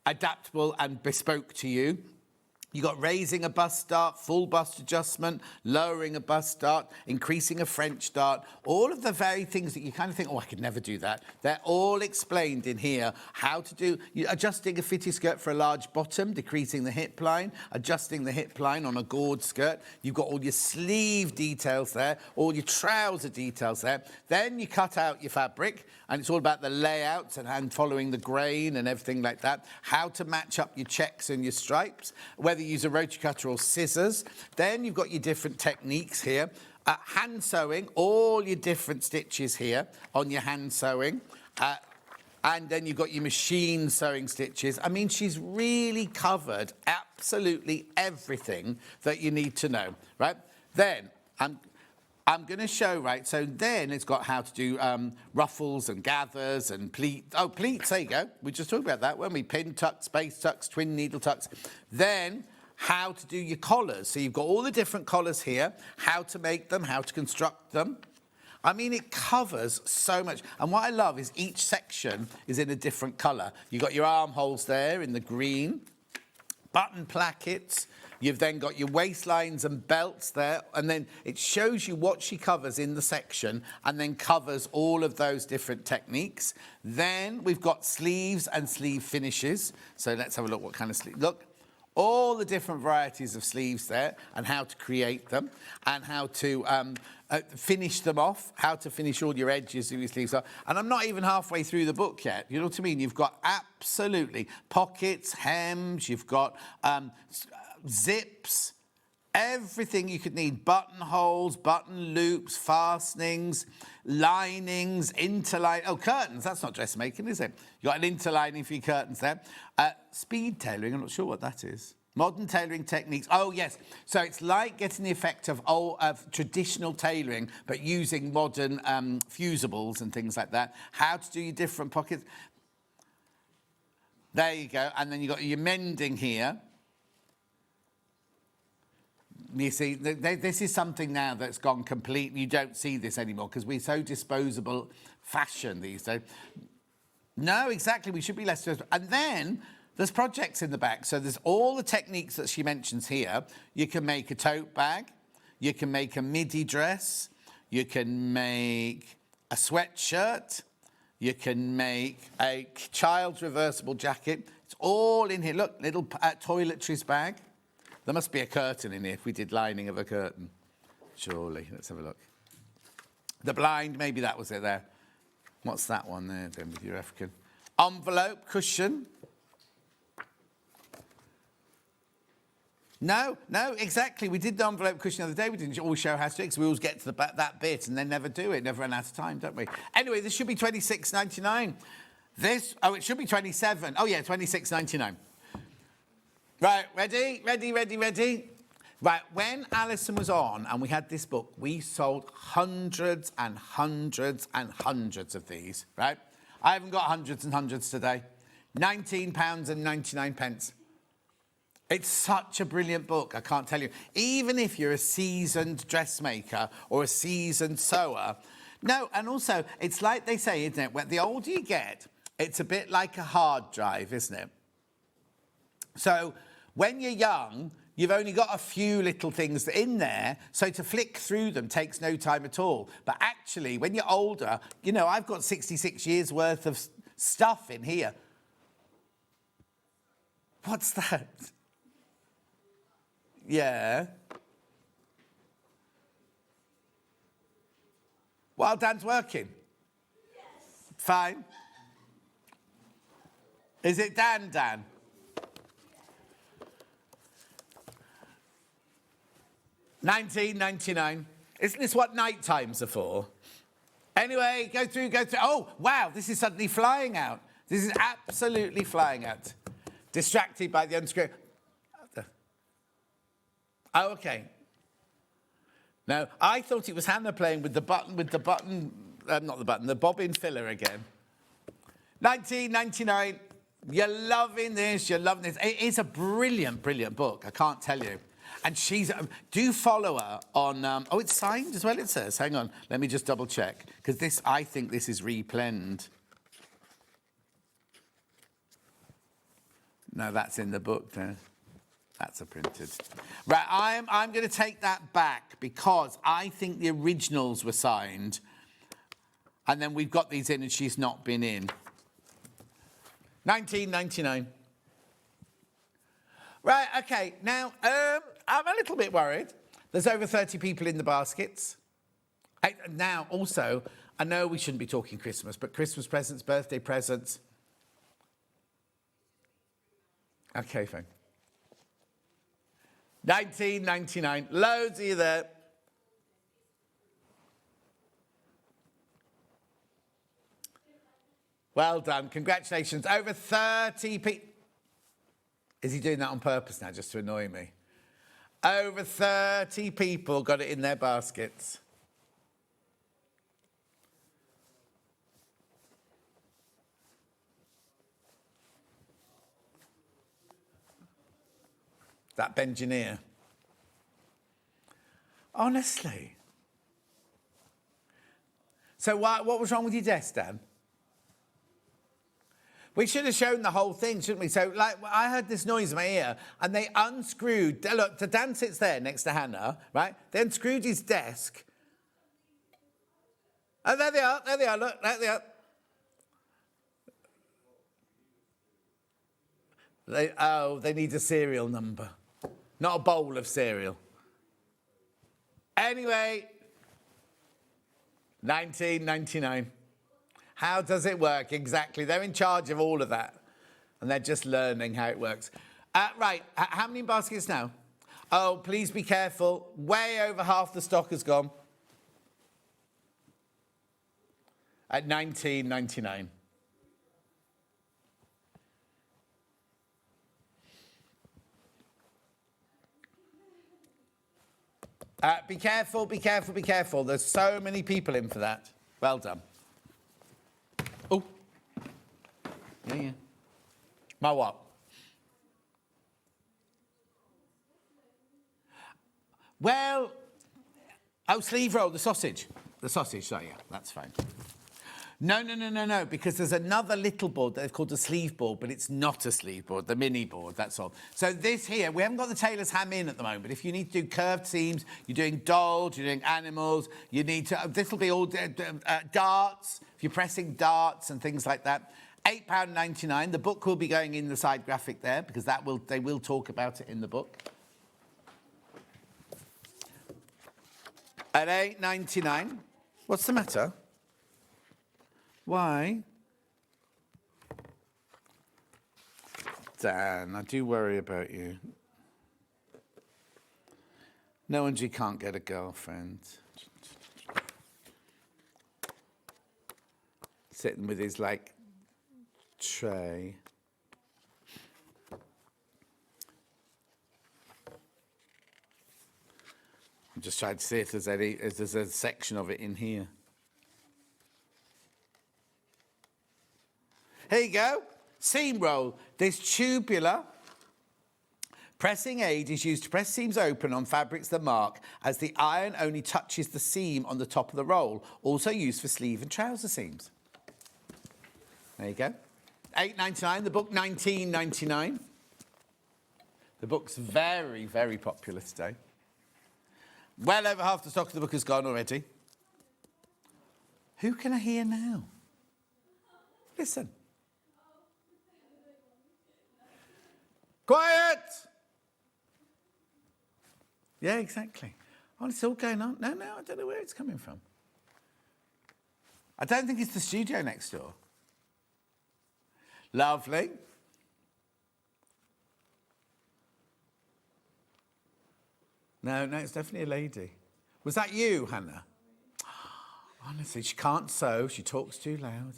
adaptable and bespoke to you. You got raising a bust dart, full bust adjustment, lowering a bust dart, increasing a French dart, all of the very things that you kind of think, oh, I could never do that. They're all explained in here. How to do, adjusting a fitted skirt for a large bottom, decreasing the hip line, adjusting the hip line on a gored skirt. You've got all your sleeve details there, all your trouser details there. Then you cut out your fabric, and it's all about the layouts and following the grain and everything like that. How to match up your checks and your stripes, whether you use a rotary cutter or scissors. Then you've got your different techniques here. Hand sewing, all your different stitches here on your hand sewing. And then you've got your machine sewing stitches. I mean, she's really covered absolutely everything that you need to know, right? Then I'm going to show, right, so then it's got how to do ruffles and gathers and pleats. Oh, pleats, there you go. We just talked about that, weren't we? Pin tucks, space tucks, twin needle tucks. Then how to do your collars. So you've got all the different collars here, how to make them, how to construct them. I mean, it covers so much. And what I love is each section is in a different colour. You've got your armholes there in the green, button plackets. You've then got your waistlines and belts there, and then it shows you what she covers in the section and then covers all of those different techniques. Then we've got sleeves and sleeve finishes. So let's have a look what kind of sleeve. Look, all the different varieties of sleeves there and how to create them and how to finish them off, how to finish all your edges of your sleeves off. And I'm not even halfway through the book yet. You know what I mean? You've got absolutely pockets, hems, you've got zips, everything you could need, buttonholes, button loops, fastenings, linings, interline. Oh, curtains, that's not dressmaking, is it? You've got an interlining for your curtains there. Speed tailoring, I'm not sure what that is. Modern tailoring techniques. Oh, yes. So it's like getting the effect of traditional tailoring, but using modern fusibles and things like that. How to do your different pockets. There you go. And then you've got your mending here. You see, this is something now that's gone complete. You don't see this anymore because we're so disposable fashion these days. No, exactly. We should be less disposable. And then there's projects in the back. So there's all the techniques that she mentions here. You can make a tote bag. You can make a midi dress. You can make a sweatshirt. You can make a child's reversible jacket. It's all in here. Look, little toiletries bag. There must be a curtain in here if we did lining of a curtain. Surely. Let's have a look. The blind, maybe that was it there. What's that one there then with your African? Envelope, cushion. No, exactly. We did the envelope cushion the other day. We didn't always show how to do it because we always get to the back, that bit and then never do it. Never run out of time, don't we? Anyway, this should be $26.99. It should be 27. Oh, yeah, $26.99. Right, ready? Right, when Alison was on and we had this book, we sold hundreds and hundreds and hundreds of these, right? I haven't got hundreds and hundreds today. £19.99. It's such a brilliant book, I can't tell you. Even if you're a seasoned dressmaker or a seasoned sewer. No, and also, it's like they say, isn't it? When the older you get, it's a bit like a hard drive, isn't it? So when you're young, you've only got a few little things in there, so to flick through them takes no time at all. But actually, when you're older, you know, I've got 66 years worth of stuff in here. What's that? Yeah. While Dan's working? Yes. Fine. Is it Dan? $19.99. Isn't this what night times are for? Anyway, go through. Oh, wow, this is suddenly flying out. This is absolutely flying out. Distracted by the unscrew. Oh, OK. No, I thought it was Hannah playing with the bobbin filler again. $19.99. You're loving this. It is a brilliant, brilliant book, I can't tell you. And do follow her on, oh, it's signed as well, it says. Hang on, let me just double check. Because I think this is replenned. No, that's in the book there. That's a printed. Right, I'm going to take that back because I think the originals were signed, and then we've got these in and she's not been in. 19.99. Right, okay, now, I'm a little bit worried. There's over 30 people in the baskets. Now, also, I know we shouldn't be talking Christmas, but Christmas presents, birthday presents. Okay, fine. 19.99. Loads of you there. Well done. Congratulations. Over 30 people. Is he doing that on purpose now, just to annoy me? Over 30 people got it in their baskets. That Bengineer. Honestly. So what was wrong with your desk, Dan? We should have shown the whole thing, shouldn't we? So, like, I heard this noise in my ear, and they unscrewed... Look, Dan sits there next to Hannah, right? They unscrewed his desk. Oh, there they are, look, there they are. They need a serial number. Not a bowl of cereal. Anyway, 19.99. How does it work? Exactly. They're in charge of all of that. And they're just learning how it works. Right, how many baskets now? Oh, please be careful. Way over half the stock has gone. At 19.99. Be careful, be careful, be careful. There's so many people in for that. Well done. Oh. Yeah. My what? Well, sleeve roll, the sausage. The sausage, so yeah, that's fine. No, because there's another little board that they've called a sleeve board, but it's not a sleeve board, the mini board, that's all. So this here, we haven't got the tailor's ham in at the moment, but if you need to do curved seams, you're doing dolls, you're doing animals, you need to, this will be all darts, if you're pressing darts and things like that. £8.99. The book will be going in the side graphic there, because they will talk about it in the book. At £8.99. What's the matter? Why? Dan, I do worry about you. No wonder you can't get a girlfriend. Sitting with his, like, tray. I'm just trying to see if there's a section of it in here. Here you go. Seam roll. This tubular pressing aid is used to press seams open on fabrics that mark, as the iron only touches the seam on the top of the roll. Also used for sleeve and trouser seams. There you go. £8.99. The book £19.99. The book's very, very popular today. Well over half the stock of the book has gone already. Who can I hear now? Listen. Quiet! Yeah, exactly. Oh, it's all going on. No, I don't know where it's coming from. I don't think it's the studio next door. Lovely. No, it's definitely a lady. Was that you, Hannah? Honestly, she can't sew. She talks too loud.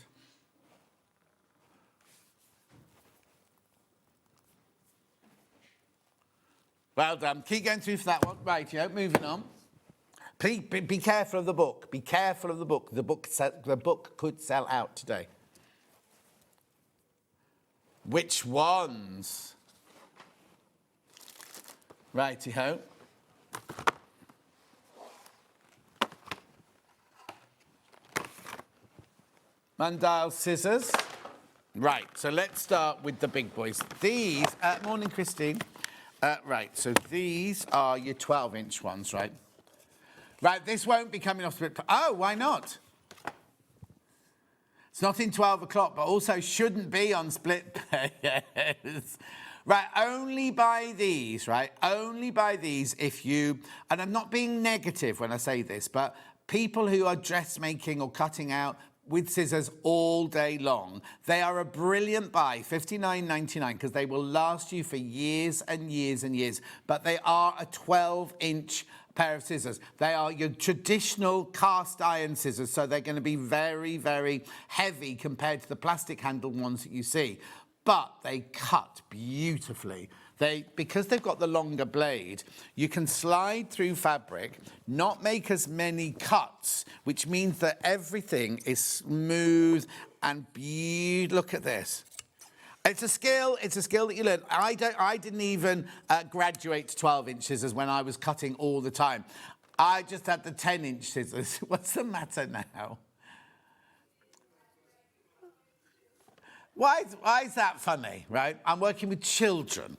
Well done. Keep going through for that one. Right, moving on. Please be careful of the book. Be careful of the book. The book could sell out today. Which ones? Righty-ho. Mandile scissors. Right, so let's start with the big boys. These, morning, Christine. Right, so these are your 12-inch ones, right? Right, this won't be coming off split. Oh, why not? It's not in 12 o'clock, but also shouldn't be on split pairs. Right, only buy these, right? Only buy these if you, and I'm not being negative when I say this, but people who are dressmaking or cutting out with scissors all day long, they are a brilliant buy, $59.99, because they will last you for years and years and years. But they are a 12-inch pair of scissors. They are your traditional cast iron scissors, so they're going to be very, very heavy compared to the plastic handled ones that you see. But they cut beautifully. Because they've got the longer blade, you can slide through fabric, not make as many cuts, which means that everything is smooth and beautiful. Look at this. It's a skill that you learn. I didn't even graduate to 12-inch scissors when I was cutting all the time. I just had the 10-inch scissors. What's the matter now? Why is that funny, right? I'm working with children.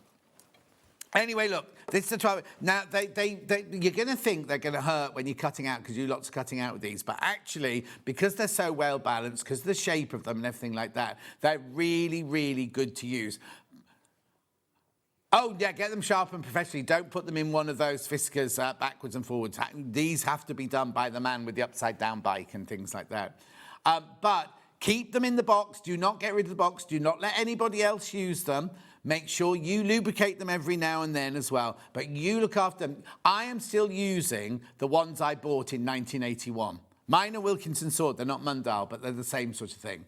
Anyway, look, this is the 12. Now, you're going to think they're going to hurt when you're cutting out because you do lots of cutting out with these. But actually, because they're so well balanced, because of the shape of them and everything like that, they're really, really good to use. Oh, yeah, get them sharpened professionally. Don't put them in one of those Fiskars backwards and forwards. These have to be done by the man with the upside-down bike and things like that. But keep them in the box. Do not get rid of the box. Do not let anybody else use them. Make sure you lubricate them every now and then as well. But you look after them. I am still using the ones I bought in 1981. Mine are Wilkinson Sword. They're not Mundal, but they're the same sort of thing.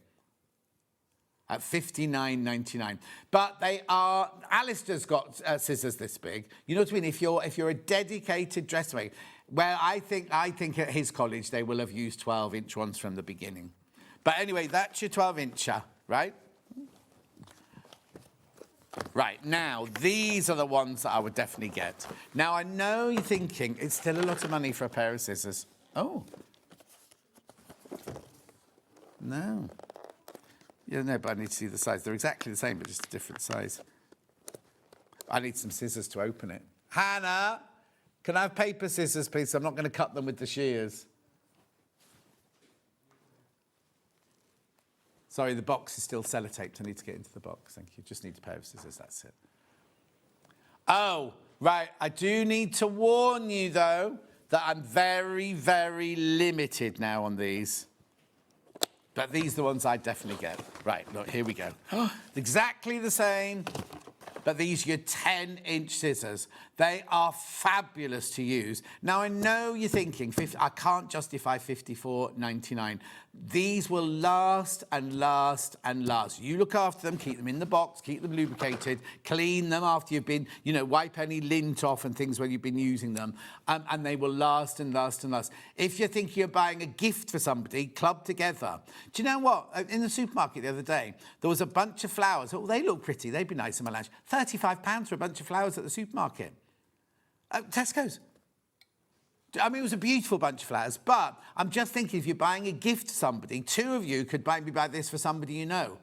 At $59.99. But they are... Alistair's got scissors this big. You know what I mean? If you're a dedicated dressmaker... Well, I think at his college they will have used 12-inch ones from the beginning. But anyway, that's your 12-incher, right? Right, now, these are the ones that I would definitely get. Now, I know you're thinking, it's still a lot of money for a pair of scissors. Oh. No. Yeah, no, but I need to see the size. They're exactly the same, but just a different size. I need some scissors to open it. Hannah, can I have paper scissors, please? I'm not going to cut them with the shears. Sorry, the box is still sellotaped. I need to get into the box. Thank you. Just need a pair of scissors. That's it. Oh, right. I do need to warn you, though, that I'm very, very limited now on these. But these are the ones I definitely get. Right, look, here we go. Exactly the same. But these are your 10-inch scissors. They are fabulous to use. Now, I know you're thinking, I can't justify $54.99. These will last and last and last. You look after them, keep them in the box, keep them lubricated, clean them after you've been, wipe any lint off and things when you've been using them, and they will last and last and last. If you're thinking of buying a gift for somebody, club together. Do you know what? In the supermarket the other day, there was a bunch of flowers. Oh, they look pretty. They'd be nice in my lounge. £35 for a bunch of flowers at the supermarket. Tesco's. I mean, it was a beautiful bunch of flowers, but I'm just thinking if you're buying a gift to somebody, two of you could maybe buy this for somebody you know.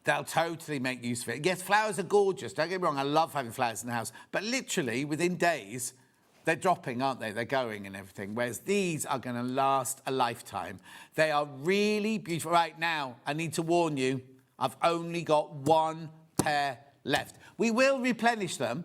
They'll totally make use of it. Yes, flowers are gorgeous. Don't get me wrong, I love having flowers in the house. But literally, within days, they're dropping, aren't they? They're going and everything. Whereas these are going to last a lifetime. They are really beautiful. Right now, I need to warn you, I've only got one pair left. We will replenish them.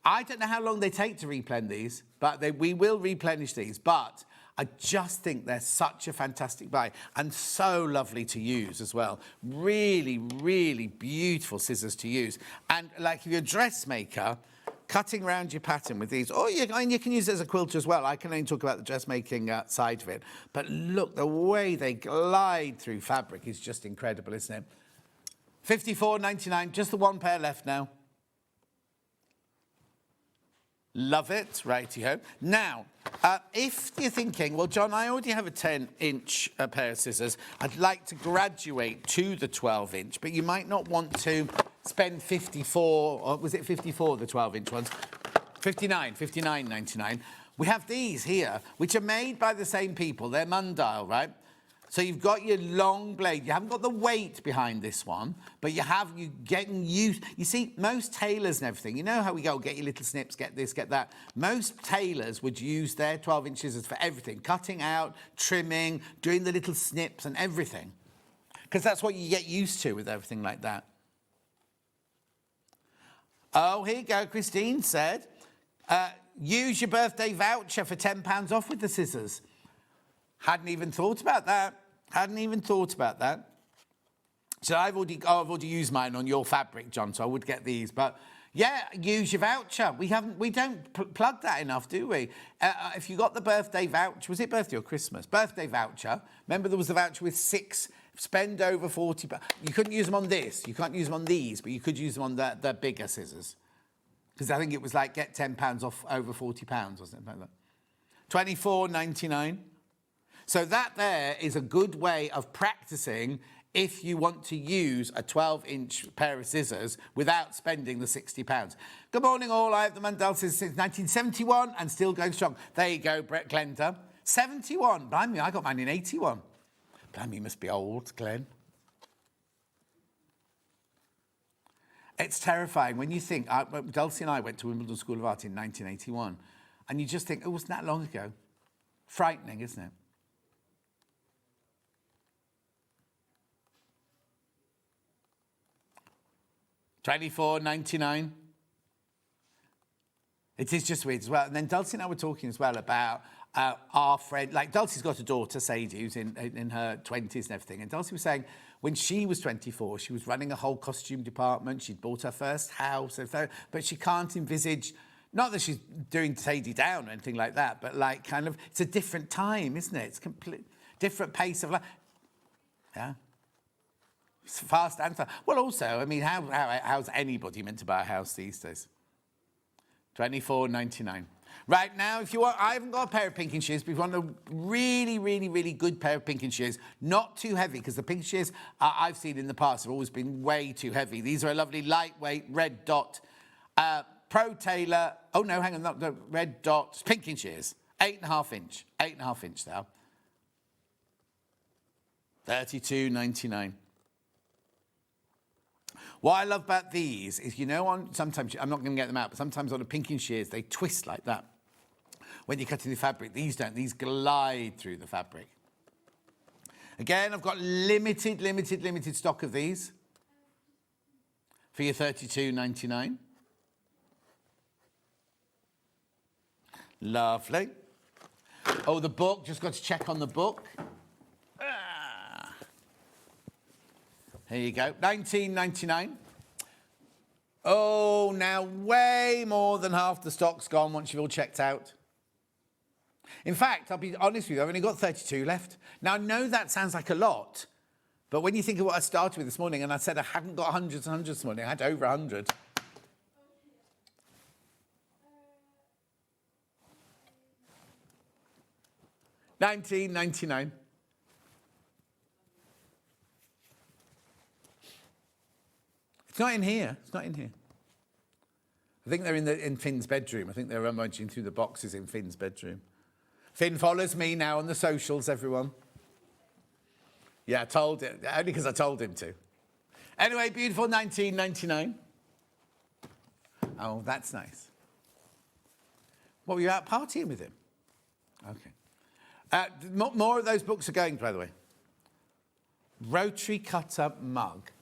I don't know how long they take to replenish these, but we will replenish these. But I just think they're such a fantastic buy and so lovely to use as well. Really, really beautiful scissors to use. And like if you're a dressmaker, cutting around your pattern with these, or you can use it as a quilter as well. I can only talk about the dressmaking side of it. But look, the way they glide through fabric is just incredible, isn't it? $54.99, just the one pair left now. Love it, righty-ho. Now, if you're thinking, well, John, I already have a 10-inch pair of scissors. I'd like to graduate to the 12-inch, but you might not want to spend 54, or was it 54, the 12-inch ones? $59.99. We have these here, which are made by the same people. They're Mundal, right? So you've got your long blade. You haven't got the weight behind this one, but you getting used. You see, most tailors and everything, you know how we go, get your little snips, get this, get that. Most tailors would use their 12-inch scissors for everything, cutting out, trimming, doing the little snips and everything. Because that's what you get used to with everything like that. Oh, here you go. Christine said, use your birthday voucher for £10 off with the scissors. Hadn't even thought about that. So I've already used mine on your fabric, John, so I would get these. But yeah, use your voucher. We don't plug that enough, do we? If you got the birthday voucher, was it birthday or Christmas? Birthday voucher. Remember there was the voucher with 6, spend over 40. You couldn't use them on this. You can't use them on these, but you could use them on the bigger scissors. Because I think it was like get £10 off over £40 or something like that. $24.99. So that there is a good way of practicing if you want to use a 12-inch pair of scissors without spending the £60. Good morning, all. I have the Mandel scissors since 1971 and still going strong. There you go, Brett Glenda. 71. Blimey, I got mine in 81. Blimey, you must be old, Glenn. It's terrifying when you think... Dulcie and I went to Wimbledon School of Art in 1981, and you just think, oh, wasn't that long ago? Frightening, isn't it? $24.99. It is just weird as well. And then Dulcie and I were talking as well about our friend, like Dulcie's got a daughter, Sadie, who's in her 20s and everything. And Dulcie was saying when she was 24, she was running a whole costume department. She'd bought her first house, but she can't envisage, not that she's doing Sadie down or anything like that, but like kind of, it's a different time, isn't it? It's complete different pace of life. Yeah. It's fast and fast. Well, also, I mean, how's anybody meant to buy a house these days? $24.99. Right now, if you want, I haven't got a pair of pinking shears, but if you want a really, really, really good pair of pinking shears, not too heavy, because the pinking shears I've seen in the past have always been way too heavy. These are a lovely lightweight red dot Pro Tailor. Oh no, hang on, not the red dot pinking shears, 8.5 inch, 8.5 inch now. $32.99. What I love about these is, you know, sometimes, I'm not going to get them out, but sometimes on the pinking shears, they twist like that. When you're cutting the fabric, these don't. These glide through the fabric. Again, I've got limited stock of these for your $32.99. Lovely. Oh, the book, just got to check on the book. Here you go, $19.99. Oh, now way more than half the stock's gone once you've all checked out. In fact, I'll be honest with you, I've only got 32 left. Now, I know that sounds like a lot, but when you think of what I started with this morning, and I said I hadn't got hundreds and hundreds this morning, I had over 100. $19.99. It's not in here. It's not in here. I think they're in Finn's bedroom. I think they're rummaging through the boxes in Finn's bedroom. Finn follows me now on the socials, everyone. Yeah, I told him. Only because I told him to. Anyway, beautiful $19.99. Oh, that's nice. What, were you out partying with him? Okay. More of those books are going, by the way. Rotary cut-up mug.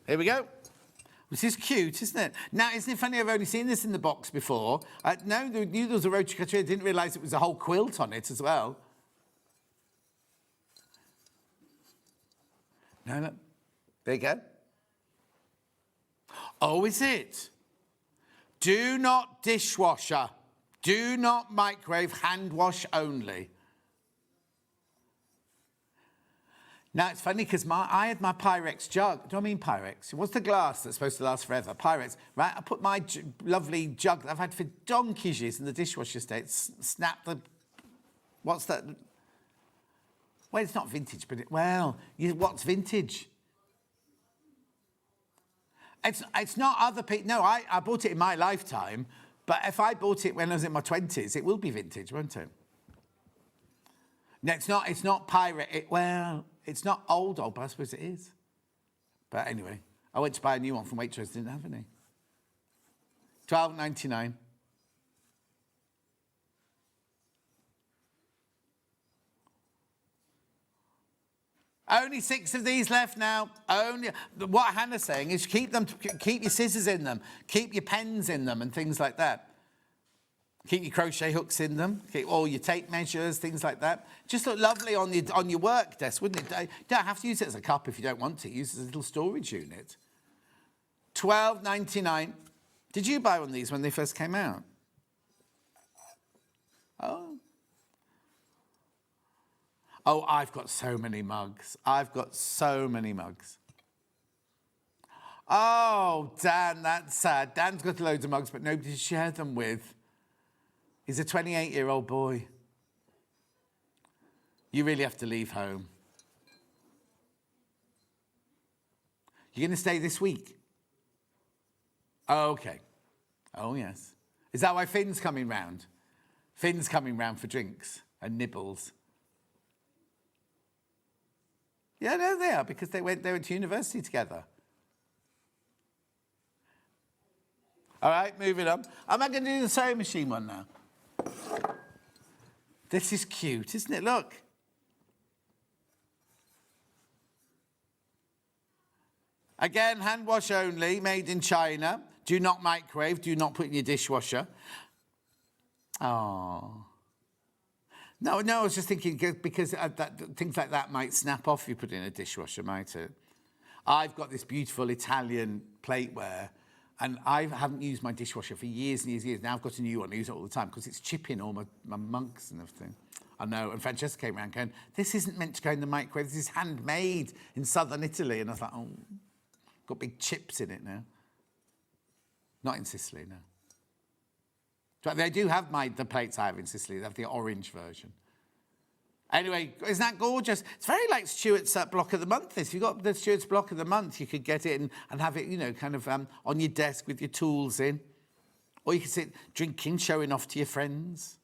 Here we go. This is cute, isn't it? Now, isn't it funny? I've only seen this in the box before. No, I knew there was a rotary cutter. I didn't realise it was a whole quilt on it as well. No. There you go. Oh, is it? Do not dishwasher. Do not microwave, hand wash only. Now, it's funny because I had my Pyrex jug. Do I mean Pyrex? What's the glass that's supposed to last forever? Pyrex, right? I put my lovely jug that I've had for donkey's years in the dishwasher state. Snap the... What's that? Well, it's not vintage, but what's vintage? It's not other people... No, I bought it in my lifetime, but if I bought it when I was in my 20s, it will be vintage, won't it? No, it's not pirate. Well, it's not old, but I suppose it is. But anyway, I went to buy a new one from Waitrose, didn't have any. $12.99. Only 6 of these left now. What Hannah's saying is keep your scissors in them, keep your pens in them, and things like that. Keep your crochet hooks in them. Keep all your tape measures, things like that. Just look lovely on your work desk, wouldn't it? You don't have to use it as a cup if you don't want to. Use it as a little storage unit. $12.99. Did you buy one of these when they first came out? Oh. Oh, I've got so many mugs. Oh, Dan, that's sad. Dan's got loads of mugs, but nobody to share them with. He's a 28-year-old boy. You really have to leave home. You're going to stay this week? Oh, okay. Oh, yes. Is that why Finn's coming round? Finn's coming round for drinks and nibbles. Yeah, no, they are, because they went to university together. All right, moving on. Am I going to do the sewing machine one now? This is cute, isn't it? Look. Again, hand wash only, made in China. Do not microwave, do not put in your dishwasher. Oh. No, I was just thinking because things like that might snap off if you put it in a dishwasher, might it? I've got this beautiful Italian plateware, and I haven't used my dishwasher for years and years and years. Now I've got a new one. I use it all the time because it's chipping all my mugs and everything. I know. And Francesca came around going, this isn't meant to go in the microwave. This is handmade in southern Italy. And I was like, oh, got big chips in it now. Not in Sicily, no. But they do have the plates I have in Sicily. They have the orange version. Anyway, isn't that gorgeous? It's very like Stuart's block of the month. If you've got the Stuart's block of the month, you could get it and have it, you know, kind of on your desk with your tools in. Or you could sit drinking, showing off to your friends.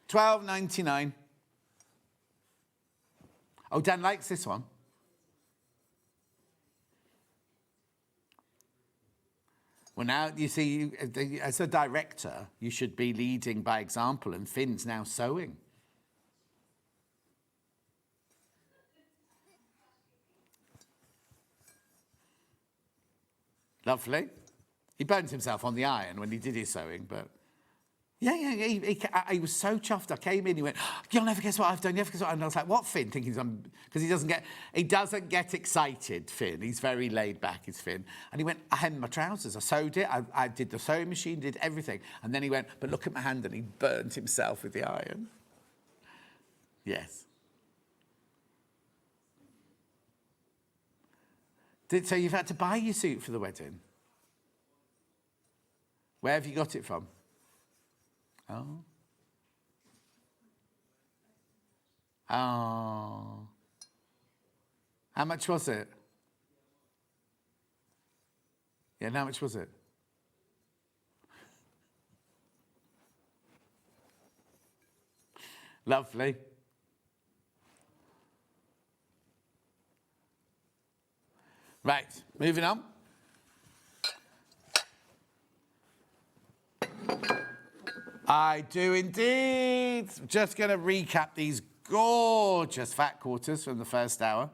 $12.99. Oh, Dan likes this one. Well, now, you see, as a director, you should be leading by example, and Finn's now sewing. Lovely. He burned himself on the iron when he did his sewing, but... Yeah, he was so chuffed. I came in, he went, you'll never guess what I've done, you never guess what I've done. I was like, what, Finn? Thinking because he doesn't get excited, Finn. He's very laid back, is Finn. And he went, I hemmed my trousers, I sewed it, I did the sewing machine, did everything. And then he went, but look at my hand, and he burnt himself with the iron. Yes. So you've had to buy your suit for the wedding? Where have you got it from? Oh. Oh. How much was it? Yeah, how much was it? Lovely. Right, moving on. I do indeed. Just going to recap these gorgeous fat quarters from the first hour.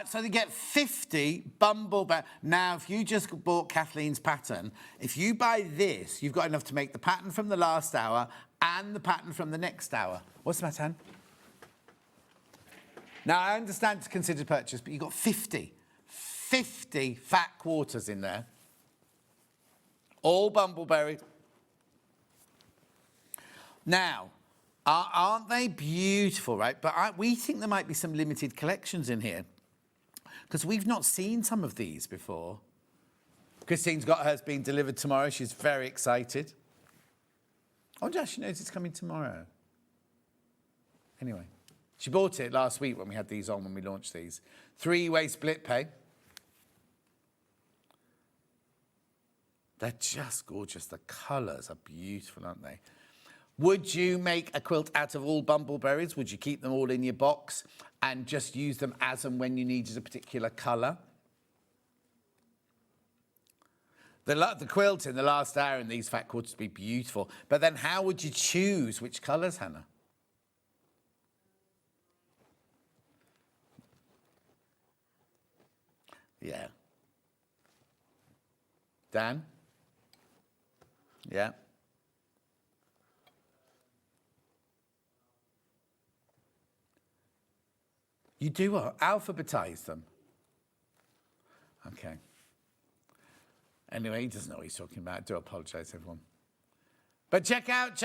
So they get 50 bumblebee. Now, if you just bought Kathleen's pattern, if you buy this, you've got enough to make the pattern from the last hour and the pattern from the next hour. What's the matter, Anne? Now, I understand it's considered purchase, but you've got 50 fat quarters in there. All bumbleberry. Now, aren't they beautiful, right? But we think there might be some limited collections in here because we've not seen some of these before. Christine's got hers being delivered tomorrow. She's very excited. I wonder how she knows it's coming tomorrow. Anyway, she bought it last week when we had these on, when we launched these. 3-way split pay. They're just gorgeous. The colours are beautiful, aren't they? Would you make a quilt out of all bumbleberries? Would you keep them all in your box and just use them as and when you needed a particular colour? The quilt in the last hour in these fat quarters would be beautiful. But then how would you choose which colours, Hannah? Yeah. Dan? Yeah. You do what? Alphabetize them. Okay. Anyway, he doesn't know what he's talking about. I do apologise, everyone. But check out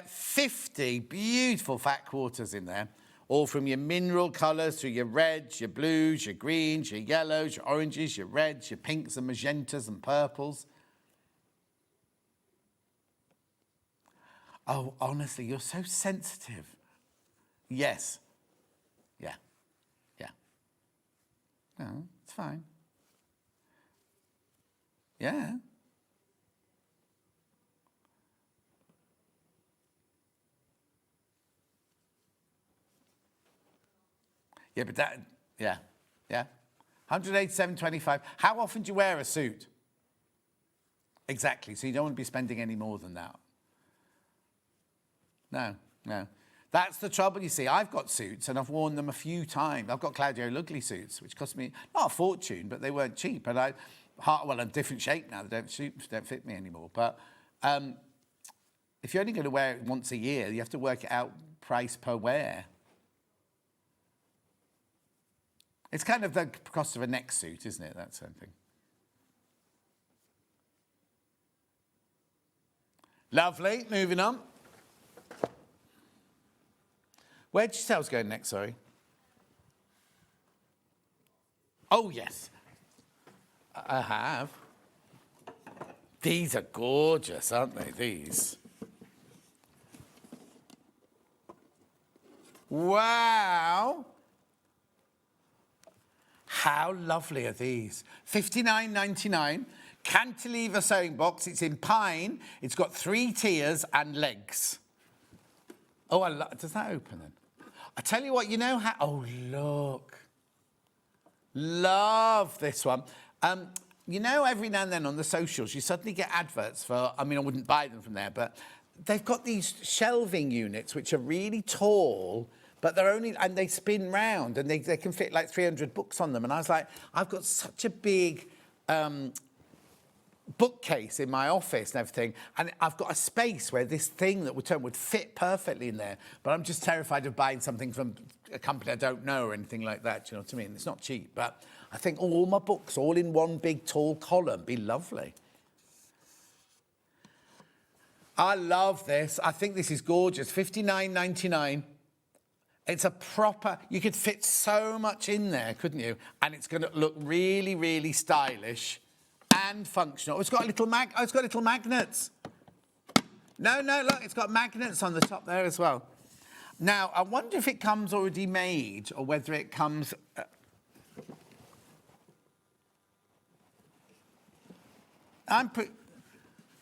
50 beautiful fat quarters in there, all from your mineral colours through your reds, your blues, your greens, your yellows, your oranges, your reds, your pinks and magentas and purples. Oh, honestly, you're so sensitive. Yes. Yeah. Yeah. No, it's fine. Yeah. Yeah, but that, yeah. 187.25. How often do you wear a suit? Exactly, so you don't want to be spending any more than that. No. That's the trouble, you see. I've got suits and I've worn them a few times. I've got Claudio Lugli suits, which cost me, not a fortune, but they weren't cheap. And I'm a different shape now. They don't fit me anymore. But if you're only going to wear it once a year, you have to work it out price per wear. It's kind of the cost of a neck suit, isn't it? That sort of thing. Lovely. Moving on. Where did you say I was going next, sorry? Oh, yes. I have. These are gorgeous, aren't they, these? Wow. How lovely are these? $59.99. Cantilever sewing box. It's in pine. It's got 3 tiers and legs. Oh, does that open then? I tell you what, you know how... Oh, look. Love this one. You know, every now and then on the socials, you suddenly get adverts for... I mean, I wouldn't buy them from there, but they've got these shelving units which are really tall, but they're only... And they spin round, and they can fit like 300 books on them. And I was like, I've got such a big... bookcase in my office and everything, and I've got a space where this thing that would fit perfectly in there, but I'm just terrified of buying something from a company I don't know or anything like that. Do you know what I mean? It's not cheap, but I think all my books all in one big tall column be lovely. I love this. I think this is gorgeous. $59.99. It's a proper... You could fit so much in there, couldn't you? And it's going to look really, really stylish and functional. It's got little magnets. No, look, it's got magnets on the top there as well. Now, I wonder if it comes already made or whether it comes...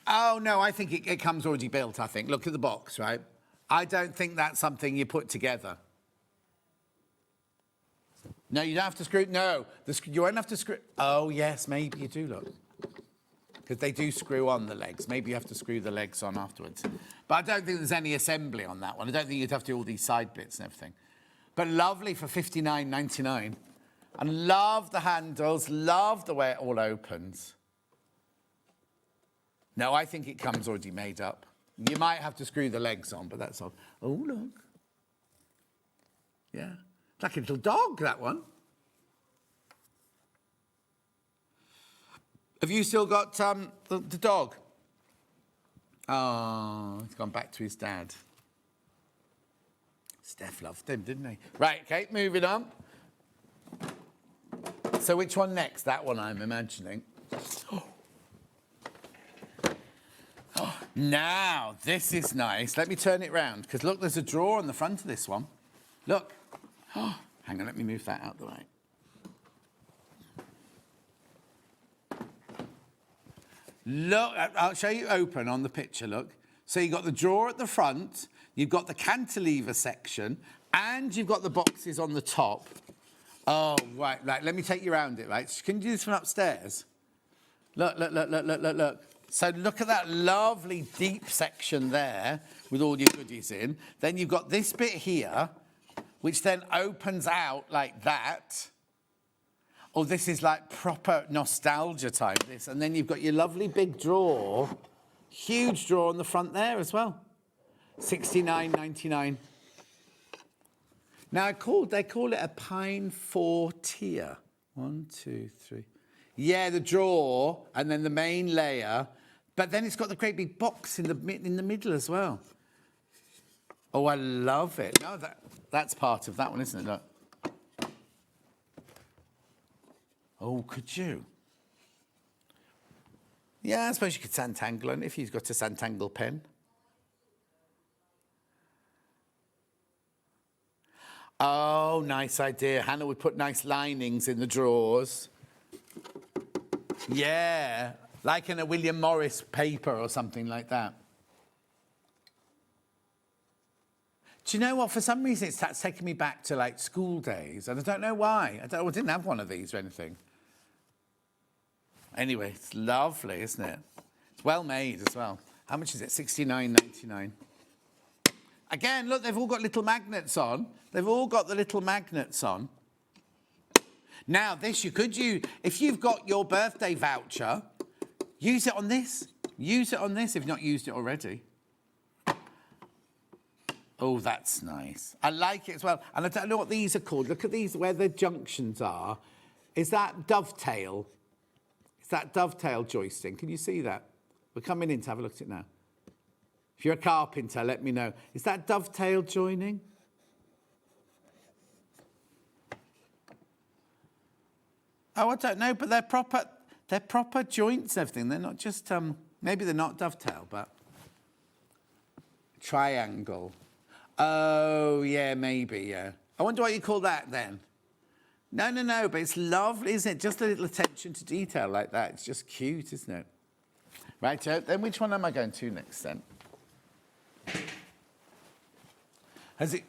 Oh, no, I think it comes already built, I think. Look at the box, right? I don't think that's something you put together. No, you don't have to screw... No, you won't have to screw... Oh, yes, maybe you do, look. Because they do screw on the legs. Maybe you have to screw the legs on afterwards. But I don't think there's any assembly on that one. I don't think you'd have to do all these side bits and everything. But lovely for $59.99. And love the handles, love the way it all opens. No, I think it comes already made up. You might have to screw the legs on, but that's all. Oh, look. Yeah. It's like a little dog, that one. Have you still got the dog? Oh, he's gone back to his dad. Steph loved him, didn't he? Right, okay, moving on. So which one next? That one, I'm imagining. Oh, now, this is nice. Let me turn it round, because look, there's a drawer on the front of this one. Look. Oh, hang on, let me move that out the way. Look, I'll show you open on the picture, look. So you've got the drawer at the front, you've got the cantilever section, and you've got the boxes on the top. Oh, right, let me take you around it, right? Can you do this from upstairs? Look. So look at that lovely deep section there with all your goodies in. Then you've got this bit here, which then opens out like that. Oh, this is like proper nostalgia time, this. And then you've got your lovely big drawer, huge drawer on the front there as well. $69.99. Now, they call it a pine 4-tier. 1, 2, 3. Yeah, the drawer and then the main layer. But then it's got the great big box in the middle as well. Oh, I love it. No, that's part of that one, isn't it? Look. Oh, could you? Yeah, I suppose you could Santangle it if you've got a Santangle pen. Oh, nice idea. Hannah would put nice linings in the drawers. Yeah, like in a William Morris paper or something like that. Do you know what? For some reason, it's taking me back to, like, school days, and I don't know why. I didn't have one of these or anything. Anyway, it's lovely, isn't it? It's well made as well. How much is it? $69.99. Again, look, they've all got little magnets on. They've all got the little magnets on. Now, this you could use, if you've got your birthday voucher, use it on this. Use it on this if you've not used it already. Oh, that's nice. I like it as well. And I don't know what these are called. Look at these, where the junctions are. Is that dovetail? Is that dovetail joisting? Can you see that? We're coming in to have a look at it now. If you're a carpenter, let me know. Is that dovetail joining? Oh, I don't know, but they're proper joints and everything. They're not just, maybe they're not dovetail, but triangle. Oh, yeah, maybe, yeah. I wonder what you call that then. No, but it's lovely, isn't it? Just a little attention to detail like that. It's just cute, isn't it? Right, then which one am I going to next then? Has it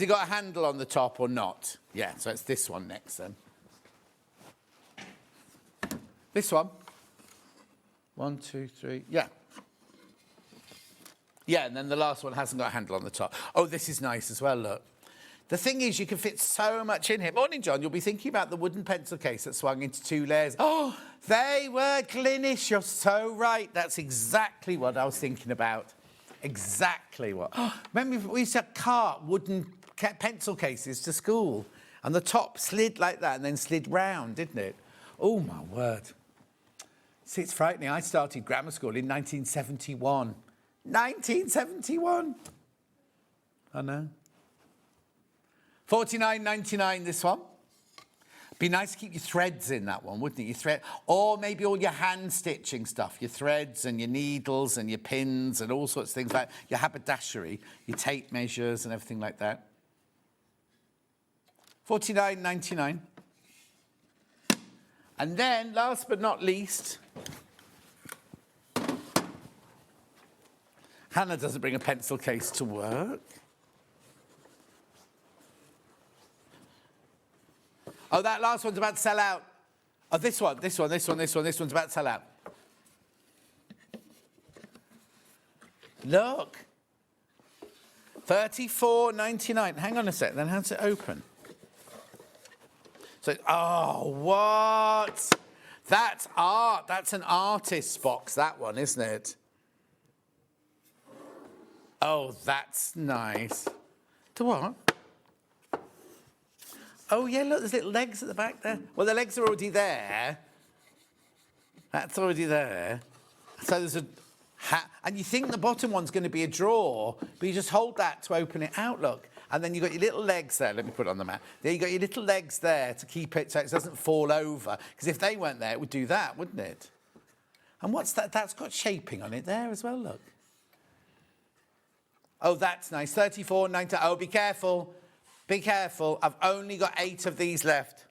got a handle on the top or not? Yeah, so it's this one next then. This one. 1, 2, 3. Yeah. Yeah, and then the last one hasn't got a handle on the top. Oh, this is nice as well, look. The thing is, you can fit so much in here. Morning, John. You'll be thinking about the wooden pencil case that swung into 2 layers. Oh, they were Glenish. You're so right. That's exactly what I was thinking about. Exactly what. Oh, remember, we used to cart wooden pencil cases to school, and the top slid like that and then slid round, didn't it? Oh, my word. See, it's frightening. I started grammar school in 1971. 1971. I know. $49.99 this one. Be nice to keep your threads in that one, wouldn't it? Your thread, or maybe all your hand stitching stuff, your threads and your needles and your pins and all sorts of things like your haberdashery, your tape measures and everything like that. $49.99. And then, last but not least, Hannah doesn't bring a pencil case to work. Oh, that last one's about to sell out. Oh, this one's about to sell out. Look. $34.99. Hang on a sec, then how's it open? So, oh, what? That's art. That's an artist's box, that one, isn't it? Oh, that's nice. To what? Oh, yeah, look, there's little legs at the back there. Well, the legs are already there. That's already there. So there's a hat. And you think the bottom one's going to be a drawer, but you just hold that to open it out, look. And then you've got your little legs there. Let me put it on the mat. There you've got your little legs there to keep it so it doesn't fall over. Because if they weren't there, it would do that, wouldn't it? And what's that? That's got shaping on it there as well, look. Oh, that's nice. $34.99. Oh, be careful. Be careful. I've only got 8 of these left.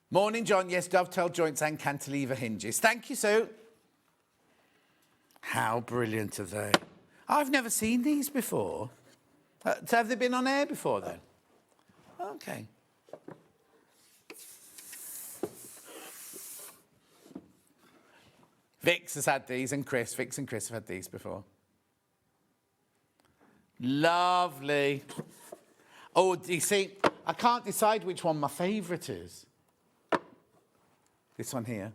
Morning, John. Yes, dovetail joints and cantilever hinges. Thank you, Sue. How brilliant are they? I've never seen these before. So have they been on air before then? Okay. Vix has had these, and Chris. Vix and Chris have had these before. Lovely. Oh, do you see? I can't decide which one my favourite is. This one here.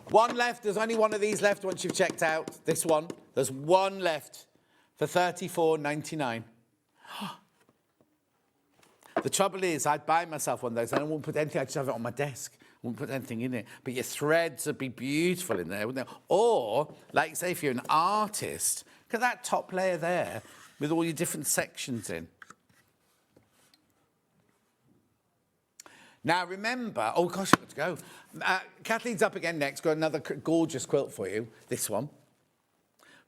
One left. There's only one of these left once you've checked out. This one. There's one left for $34.99. The trouble is, I'd buy myself one of those and I wouldn't put anything. I'd just have it on my desk. I wouldn't put anything in it. But your threads would be beautiful in there, wouldn't they? Or, like, say, if you're an artist, look at that top layer there with all your different sections in. Now, remember... Oh, gosh, I've got to go. Kathleen's up again next. Got another gorgeous quilt for you. This one.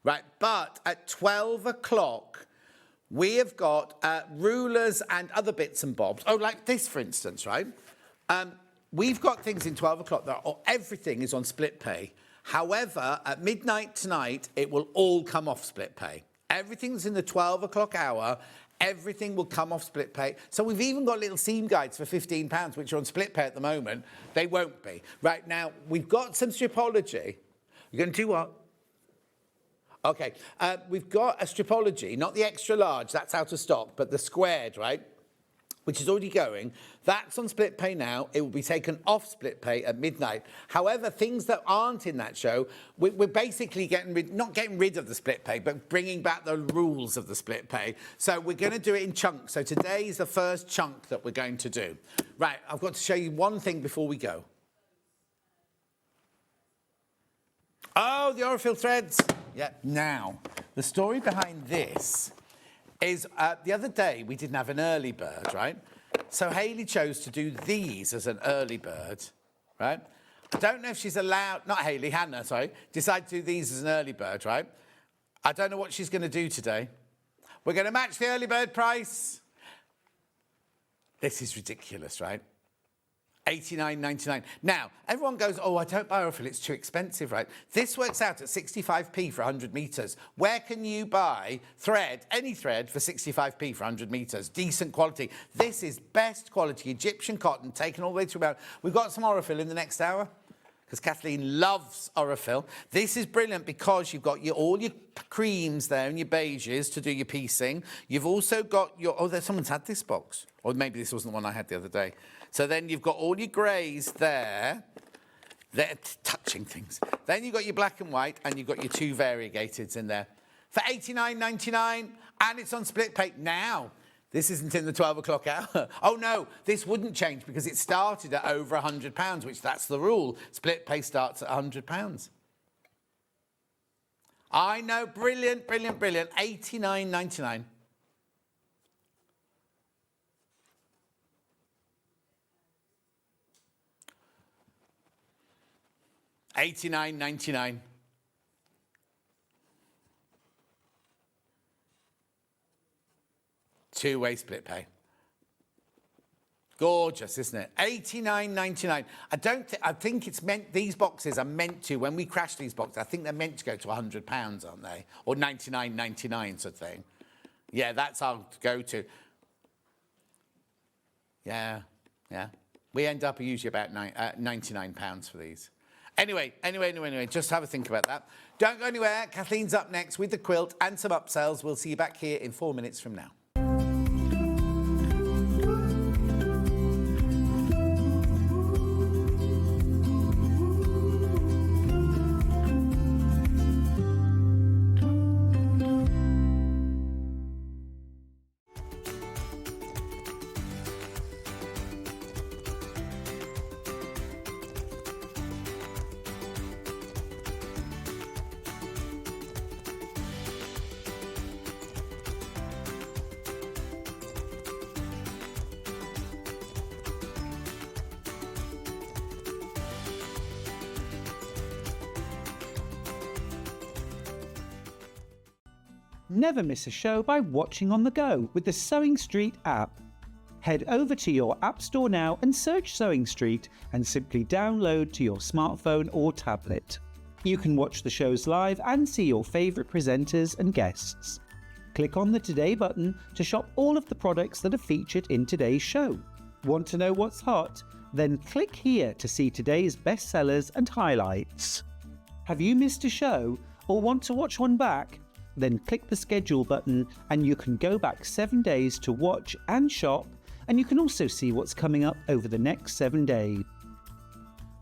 Right, but at 12 o'clock, we have got rulers and other bits and bobs. Oh, like this, for instance, right? We've got things in 12 o'clock that everything is on split pay. However, at midnight tonight, it will all come off split pay. Everything's in the 12 o'clock hour. Everything will come off split pay. So we've even got little seam guides for £15, which are on split pay at the moment. They won't be. Right, now, we've got some stripology. You're going to do what? OK, we've got a stripology, not the extra large, that's out of stock, but the squared, right, which is already going. That's on split pay now. It will be taken off split pay at midnight. However, things that aren't in that show, we're basically not getting rid of the split pay, but bringing back the rules of the split pay. So we're going to do it in chunks. So today is the first chunk that we're going to do. Right, I've got to show you one thing before we go. Oh, the Orifil threads. Yeah, now, the story behind this is the other day we didn't have an early bird, right? So Hayley chose to do these as an early bird, right? I don't know if she's allowed, not Hayley, Hannah, sorry, decided to do these as an early bird, right? I don't know what she's going to do today. We're going to match the early bird price. This is ridiculous, right? $89.99. Now, everyone goes, oh, I don't buy Orifil, it's too expensive, right? This works out at 65p for 100 metres. Where can you buy thread, any thread, for 65p for 100 metres? Decent quality. This is best quality Egyptian cotton, taken all the way through about... We've got some Orifil in the next hour, because Kathleen loves Orifil. This is brilliant because you've got all your creams there and your beiges to do your piecing. You've also got your... Oh, someone's had this box. Or maybe this wasn't the one I had the other day. So then you've got all your greys there. They're touching things. Then you've got your black and white, and you've got your two variegateds in there. For $89.99, and it's on split pay now. This isn't in the 12 o'clock hour. Oh, no, this wouldn't change because it started at over £100, which that's the rule. Split pay starts at £100. I know, brilliant, brilliant, brilliant. $89.99. $89.99. Two-way split pay. Gorgeous, isn't it? $89.99. I think it's meant, these boxes are meant to, when we crash these boxes, I think they're meant to go to £100, aren't they? Or $99.99 sort of thing. Yeah, that's our go-to. Yeah. We end up usually about £99 for these. Anyway, just have a think about that. Don't go anywhere. Kathleen's up next with the quilt and some upsells. We'll see you back here in 4 minutes from now.
Never miss a show by watching on the go with the SewingStreet app. Head over to your App Store now and search SewingStreet and simply download to your smartphone or tablet. You can watch the shows live and see your favourite presenters and guests. Click on the Today button to shop all of the products that are featured in today's show. Want to know what's hot? Then click here to see today's bestsellers and highlights. Have you missed a show or want to watch one back? Then click the schedule button and you can go back 7 days to watch and shop, and you can also see what's coming up over the next 7 days.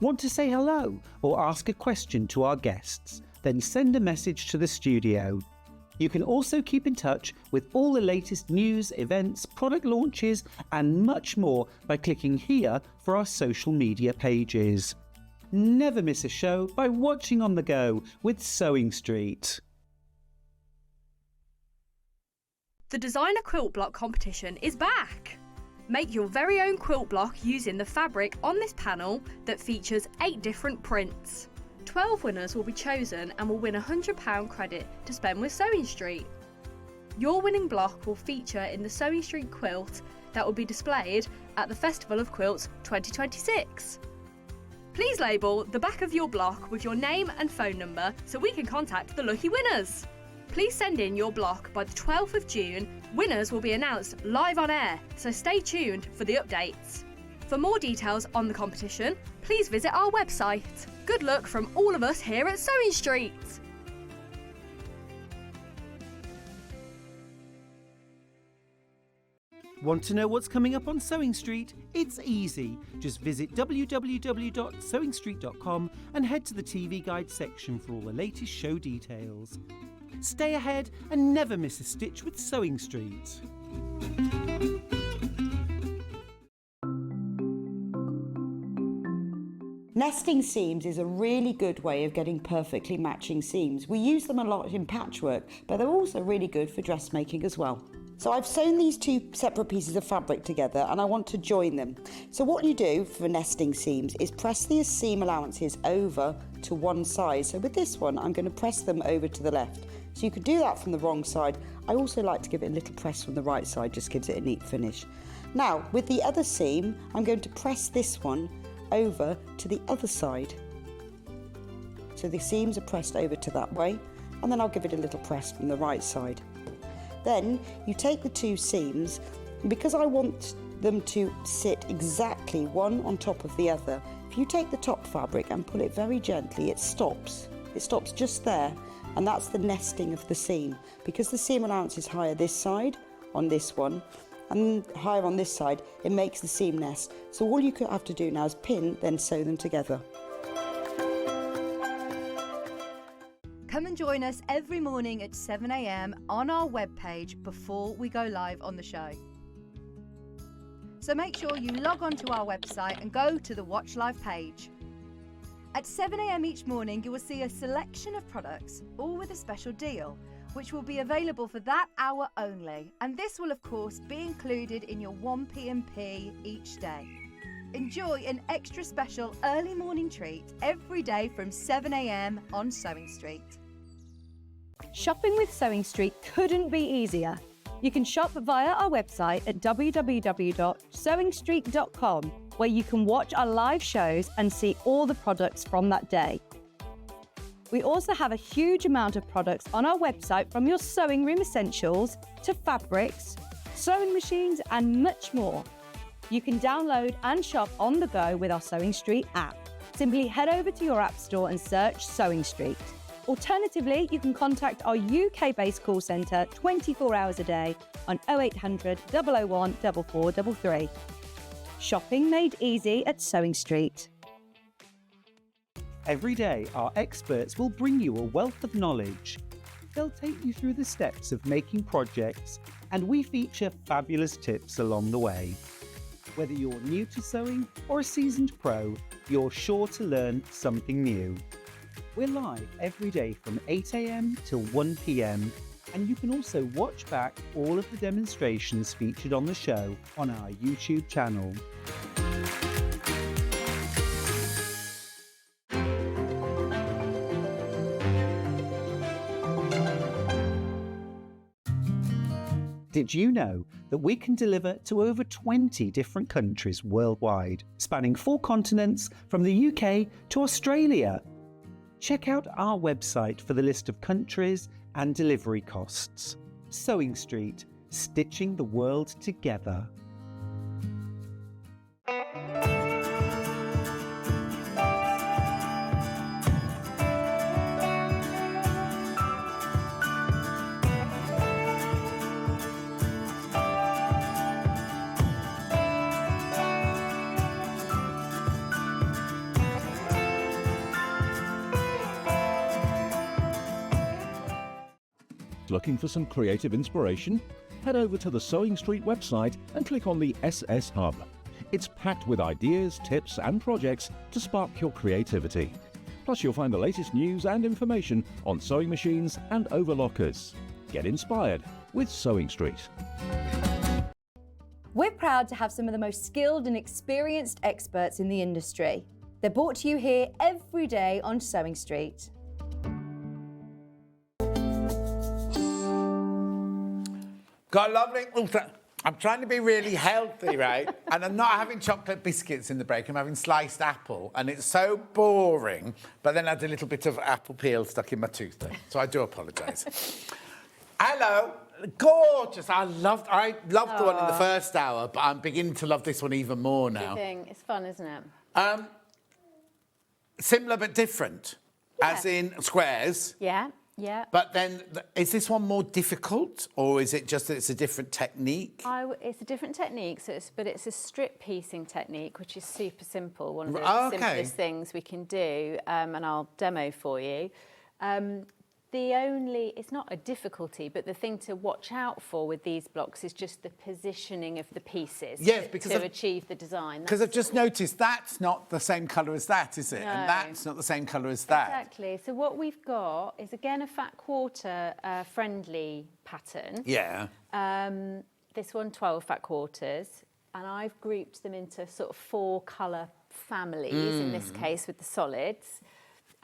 Want to say hello or ask a question to our guests? Then send a message to the studio. You can also keep in touch with all the latest news, events, product launches and much more by clicking here for our social media pages. Never miss a show by watching on the go with SewingStreet.
The Designer Quilt Block competition is back! Make your very own quilt block using the fabric on this panel that features 8 different prints. 12 winners will be chosen and will win £100 credit to spend with SewingStreet. Your winning block will feature in the SewingStreet quilt that will be displayed at the Festival of Quilts 2026. Please label the back of your block with your name and phone number so we can contact the lucky winners. Please send in your block by the 12th of June. Winners will be announced live on air, so stay tuned for the updates. For more details on the competition, please visit our website. Good luck from all of us here at SewingStreet!
Want to know what's coming up on SewingStreet? It's easy. Just visit www.sewingstreet.com and head to the TV Guide section for all the latest show details. Stay ahead and never miss a stitch with SewingStreet.
Nesting seams is a really good way of getting perfectly matching seams. We use them a lot in patchwork, but they're also really good for dressmaking as well. So I've sewn these 2 separate pieces of fabric together and I want to join them. So what you do for nesting seams is press the seam allowances over to one side. So with this one, I'm going to press them over to the left. So you could do that from the wrong side. I also like to give it a little press from the right side, just gives it a neat finish. Now, with the other seam, I'm going to press this one over to the other side. So the seams are pressed over to that way, and then I'll give it a little press from the right side. Then you take the 2 seams, and because I want them to sit exactly one on top of the other, if you take the top fabric and pull it very gently, it stops. It stops just there, and that's the nesting of the seam. Because the seam allowance is higher this side on this one, and higher on this side, it makes the seam nest. So all you have to do now is pin, then sew them together.
Come and join us every morning at 7 a.m. on our webpage before we go live on the show. So make sure you log on to our website and go to the Watch Live page. At 7 a.m. each morning, you will see a selection of products, all with a special deal, which will be available for that hour only. And this will, of course, be included in your 1 p.m.P each day. Enjoy an extra special early morning treat every day from 7 a.m. on SewingStreet.
Shopping with SewingStreet couldn't be easier. You can shop via our website at www.sewingstreet.com, where you can watch our live shows and see all the products from that day. We also have a huge amount of products on our website, from your sewing room essentials to fabrics, sewing machines and much more. You can download and shop on the go with our SewingStreet app. Simply head over to your app store and search SewingStreet. Alternatively, you can contact our UK-based call centre 24 hours a day on 0800 001 4433. Shopping made easy at SewingStreet.
Every day, our experts will bring you a wealth of knowledge. They'll take you through the steps of making projects, and we feature fabulous tips along the way. Whether you're new to sewing or a seasoned pro, you're sure to learn something new. We're live every day from 8 a.m. till 1 p.m, and you can also watch back all of the demonstrations featured on the show on our YouTube channel. Did you know that we can deliver to over 20 different countries worldwide, spanning 4 continents from the UK to Australia? Check out our website for the list of countries and delivery costs. Sewing Street, stitching the world together.
Looking for some creative inspiration? Head over to the Sewing Street website and click on the SS Hub. It's packed with ideas, tips and projects to spark your creativity. Plus you'll find the latest news and information on sewing machines and overlockers. Get inspired with Sewing Street.
We're proud to have some of the most skilled and experienced experts in the industry. They're brought to you here every day on Sewing Street.
Got a lovely. I'm trying to be really healthy, right? And I'm not having chocolate biscuits in the break. I'm having sliced apple, and it's so boring. But then I had a little bit of apple peel stuck in my tooth there, so I do apologise. Hello, gorgeous. I loved the one in the first hour, but I'm beginning to love this one even more now.
It's fun, isn't it?
Similar but different, as in squares.
Yeah. Yeah.
But then, is this one more difficult, or is it just that it's a different technique?
It's a different technique, but it's a strip piecing technique, which is super simple. One of the simplest things we can do, and I'll demo for you. It's not a difficulty, but the thing to watch out for with these blocks is just the positioning of the pieces to achieve the design.
Because I've just noticed that's not the same colour as that, is it? No. And that's not the same colour as that.
Exactly. So what we've got is, again, a fat quarter friendly pattern.
Yeah.
This one, 12 fat quarters. And I've grouped them into sort of 4 colour families, in this case with the solids.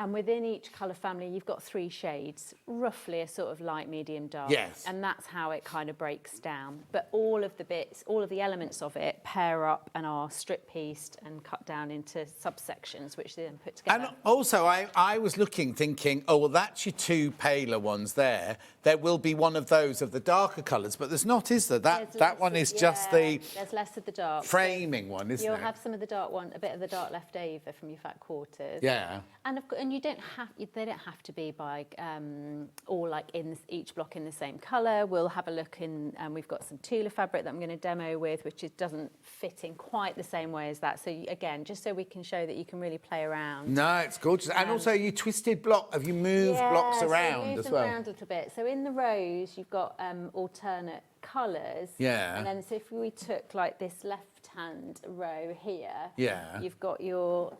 And within each colour family, you've got 3 shades, roughly a sort of light, medium, dark.
Yes.
And that's how it kind of breaks down. But all of the bits, all of the elements of it pair up and are strip pieced and cut down into subsections, which they then put together.
And also, I was looking, thinking, oh, well, that's your 2 paler ones there. There will be one of those of the darker colours, but there's not, is there? That one is just the...
There's less of the dark.
Framing one, isn't it?
You'll have some of the dark one, a bit of the dark left over from your fat quarters.
Yeah.
And you don't have, they don't have to be by all like in each block in the same colour. We'll have a look in, and we've got some Tula fabric that I'm going to demo with, which doesn't fit in quite the same way as that. So again, just so we can show that you can really play around.
No, it's gorgeous. And also, you twisted block. Have you moved blocks around as well?
Around a little bit. So in the rows, you've got alternate colours.
Yeah.
And then so if we took like this left-hand row here, you've got your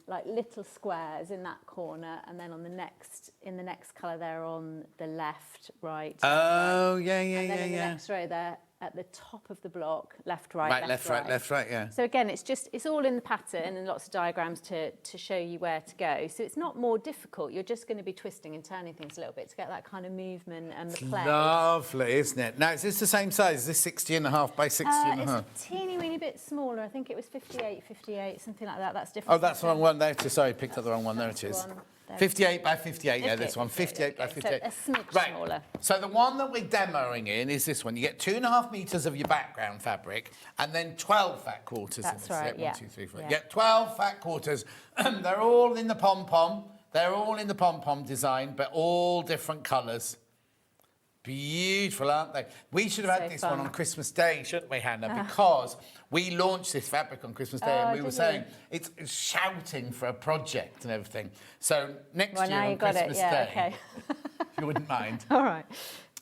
like little squares in that corner, and then on the next, in the next colour there on the left, right.
Oh, yeah.
And then in the next row there at the top of the block, left, right,
left, right, yeah.
So again, it's all in the pattern and lots of diagrams to show you where to go. So it's not more difficult. You're just going to be twisting and turning things a little bit to get that kind of movement and the play.
Lovely, isn't it? Now, is this the same size? Is this 60.5 by 60.5?
It's a teeny weeny bit smaller. I think it was 58, something like that. That's different.
Oh, that's the wrong one there too. Sorry, picked up the wrong one. There it is. 58 by 58, yeah, this one. 58 by 58.
So a smidge smaller.
So the one that we're demoing in is this one. You get 2.5 metres of your background fabric and then 12 fat quarters.
That's
in this.
right,
1, 2, 3, 4. You get 12 fat quarters. They're all in the pom-pom. They're all in the pom-pom design, but all different colours. Beautiful, aren't they? We should have had this one on Christmas Day, shouldn't we, Hannah? Because we launched this fabric on Christmas Day, and we were saying it's shouting for a project and everything. So next year on Christmas Day, if you wouldn't mind.
All right.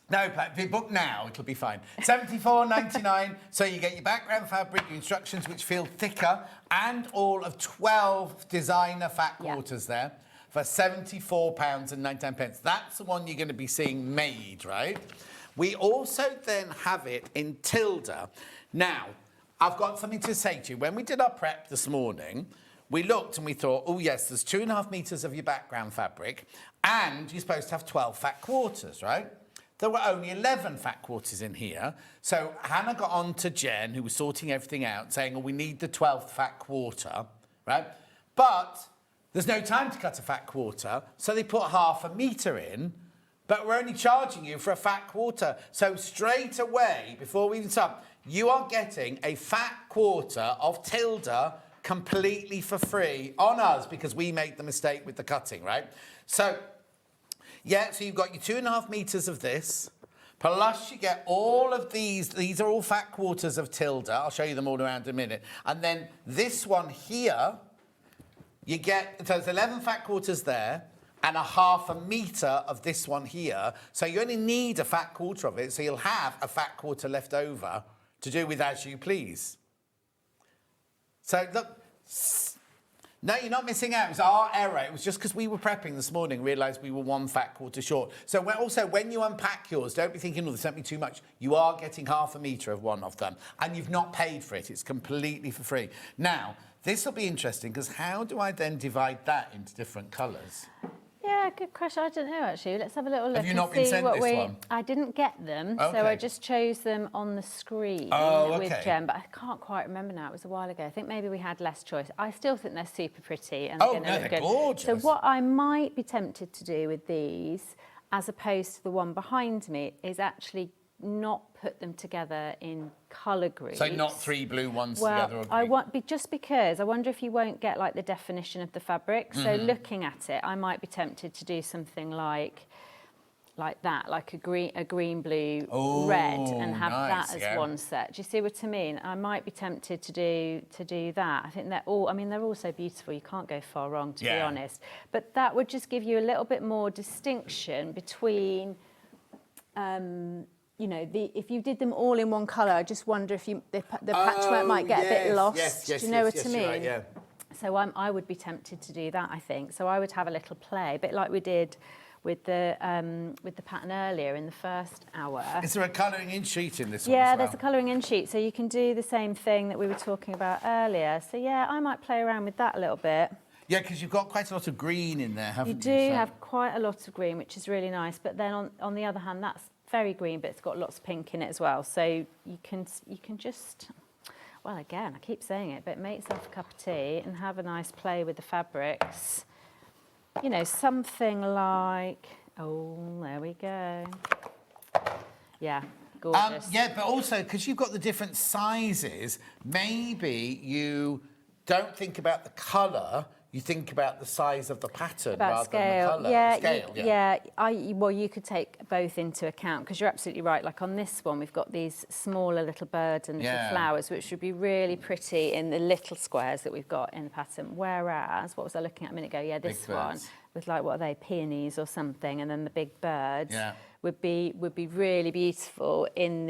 No, if you book now, it'll be fine. $74.99. So you get your background fabric, your instructions, which feel thicker, and all of 12 designer fat quarters there. For £74.99. That's the one you're going to be seeing made, right? We also then have it in Tilda. Now, I've got something to say to you. When we did our prep this morning, we looked and we thought, oh, yes, there's 2.5 metres of your background fabric, and you're supposed to have 12 fat quarters, right? there were only 11 fat quarters in here. So Hannah got on to Jen, who was sorting everything out, saying, oh, we need the 12th fat quarter, right? But there's no time to cut a fat quarter, so they put half a metre in, but we're only charging you for a fat quarter. So straight away, before we even start, you are getting a fat quarter of Tilda completely for free on us because we made the mistake with the cutting, right? So, yeah, so you've got your 2.5 metres of this, plus you get all of these. These are all fat quarters of Tilda. I'll show you them all around in a minute. And then this one here, you get, so there's 11 fat quarters there and a half a metre of this one here. So you only need a fat quarter of it, so you'll have a fat quarter left over to do with as you please. So look, no, you're not missing out. It was our error. It was just because we were prepping this morning, realised we were 1 fat quarter short. So also, when you unpack yours, don't be thinking, oh, this won't be too much. You are getting half a metre of one of them, and you've not paid for it. It's completely for free. Now, this will be interesting, because how do I then divide that into different colours?
Yeah, good question. I don't know, actually. Let's have a little look.
Have you not been sent this one?
I didn't get them, so I just chose them on the screen with Jen, but I can't quite remember now. It was a while ago. I think maybe we had less choice. I still think they're super pretty and they're
they're
good.
Gorgeous.
So what I might be tempted to do with these, as opposed to the one behind me, is actually not put them together in colour groups.
So not 3 blue ones together? Or
I want just because I wonder if you won't get like the definition of the fabric. So looking at it, I might be tempted to do something like that, like a green, blue, red, and have that as one set. Do you see what I mean? I might be tempted to do that. I think they're all. I mean, they're all so beautiful. You can't go far wrong, to be honest. But that would just give you a little bit more distinction between. You know, if you did them all in one colour, I just wonder if the patchwork might get a bit lost. Do you know what I mean?
Right, yeah.
So I would be tempted to do that, I think. So I would have a little play, a bit like we did with the pattern earlier in the first hour.
Is there a colouring in sheet in this one?
Yeah,
as well?
there's a colouring in sheet, so you can do the same thing that we were talking about earlier. So yeah, I might play around with that a little bit.
Yeah, because you've got quite a lot of green in there, haven't you?
You do have quite a lot of green, which is really nice. But then on the other hand, that's very green, but it's got lots of pink in it as well. So you can just, well, again, I keep saying it, but make yourself a cup of tea and have a nice play with the fabrics. You know, something like, there we go. Yeah, gorgeous.
Yeah, but also, because you've got the different sizes, maybe you don't think about the colour, you think about the size of the pattern rather than the colour. Well, you could take both into account, because you're absolutely right. Like on this one, we've got these smaller little birds and little flowers, which would be really pretty in the little squares that we've got in the pattern. Whereas, what was I looking at a minute ago? Yeah, this one with like, what are they, peonies or something, and then the big birds would be really beautiful in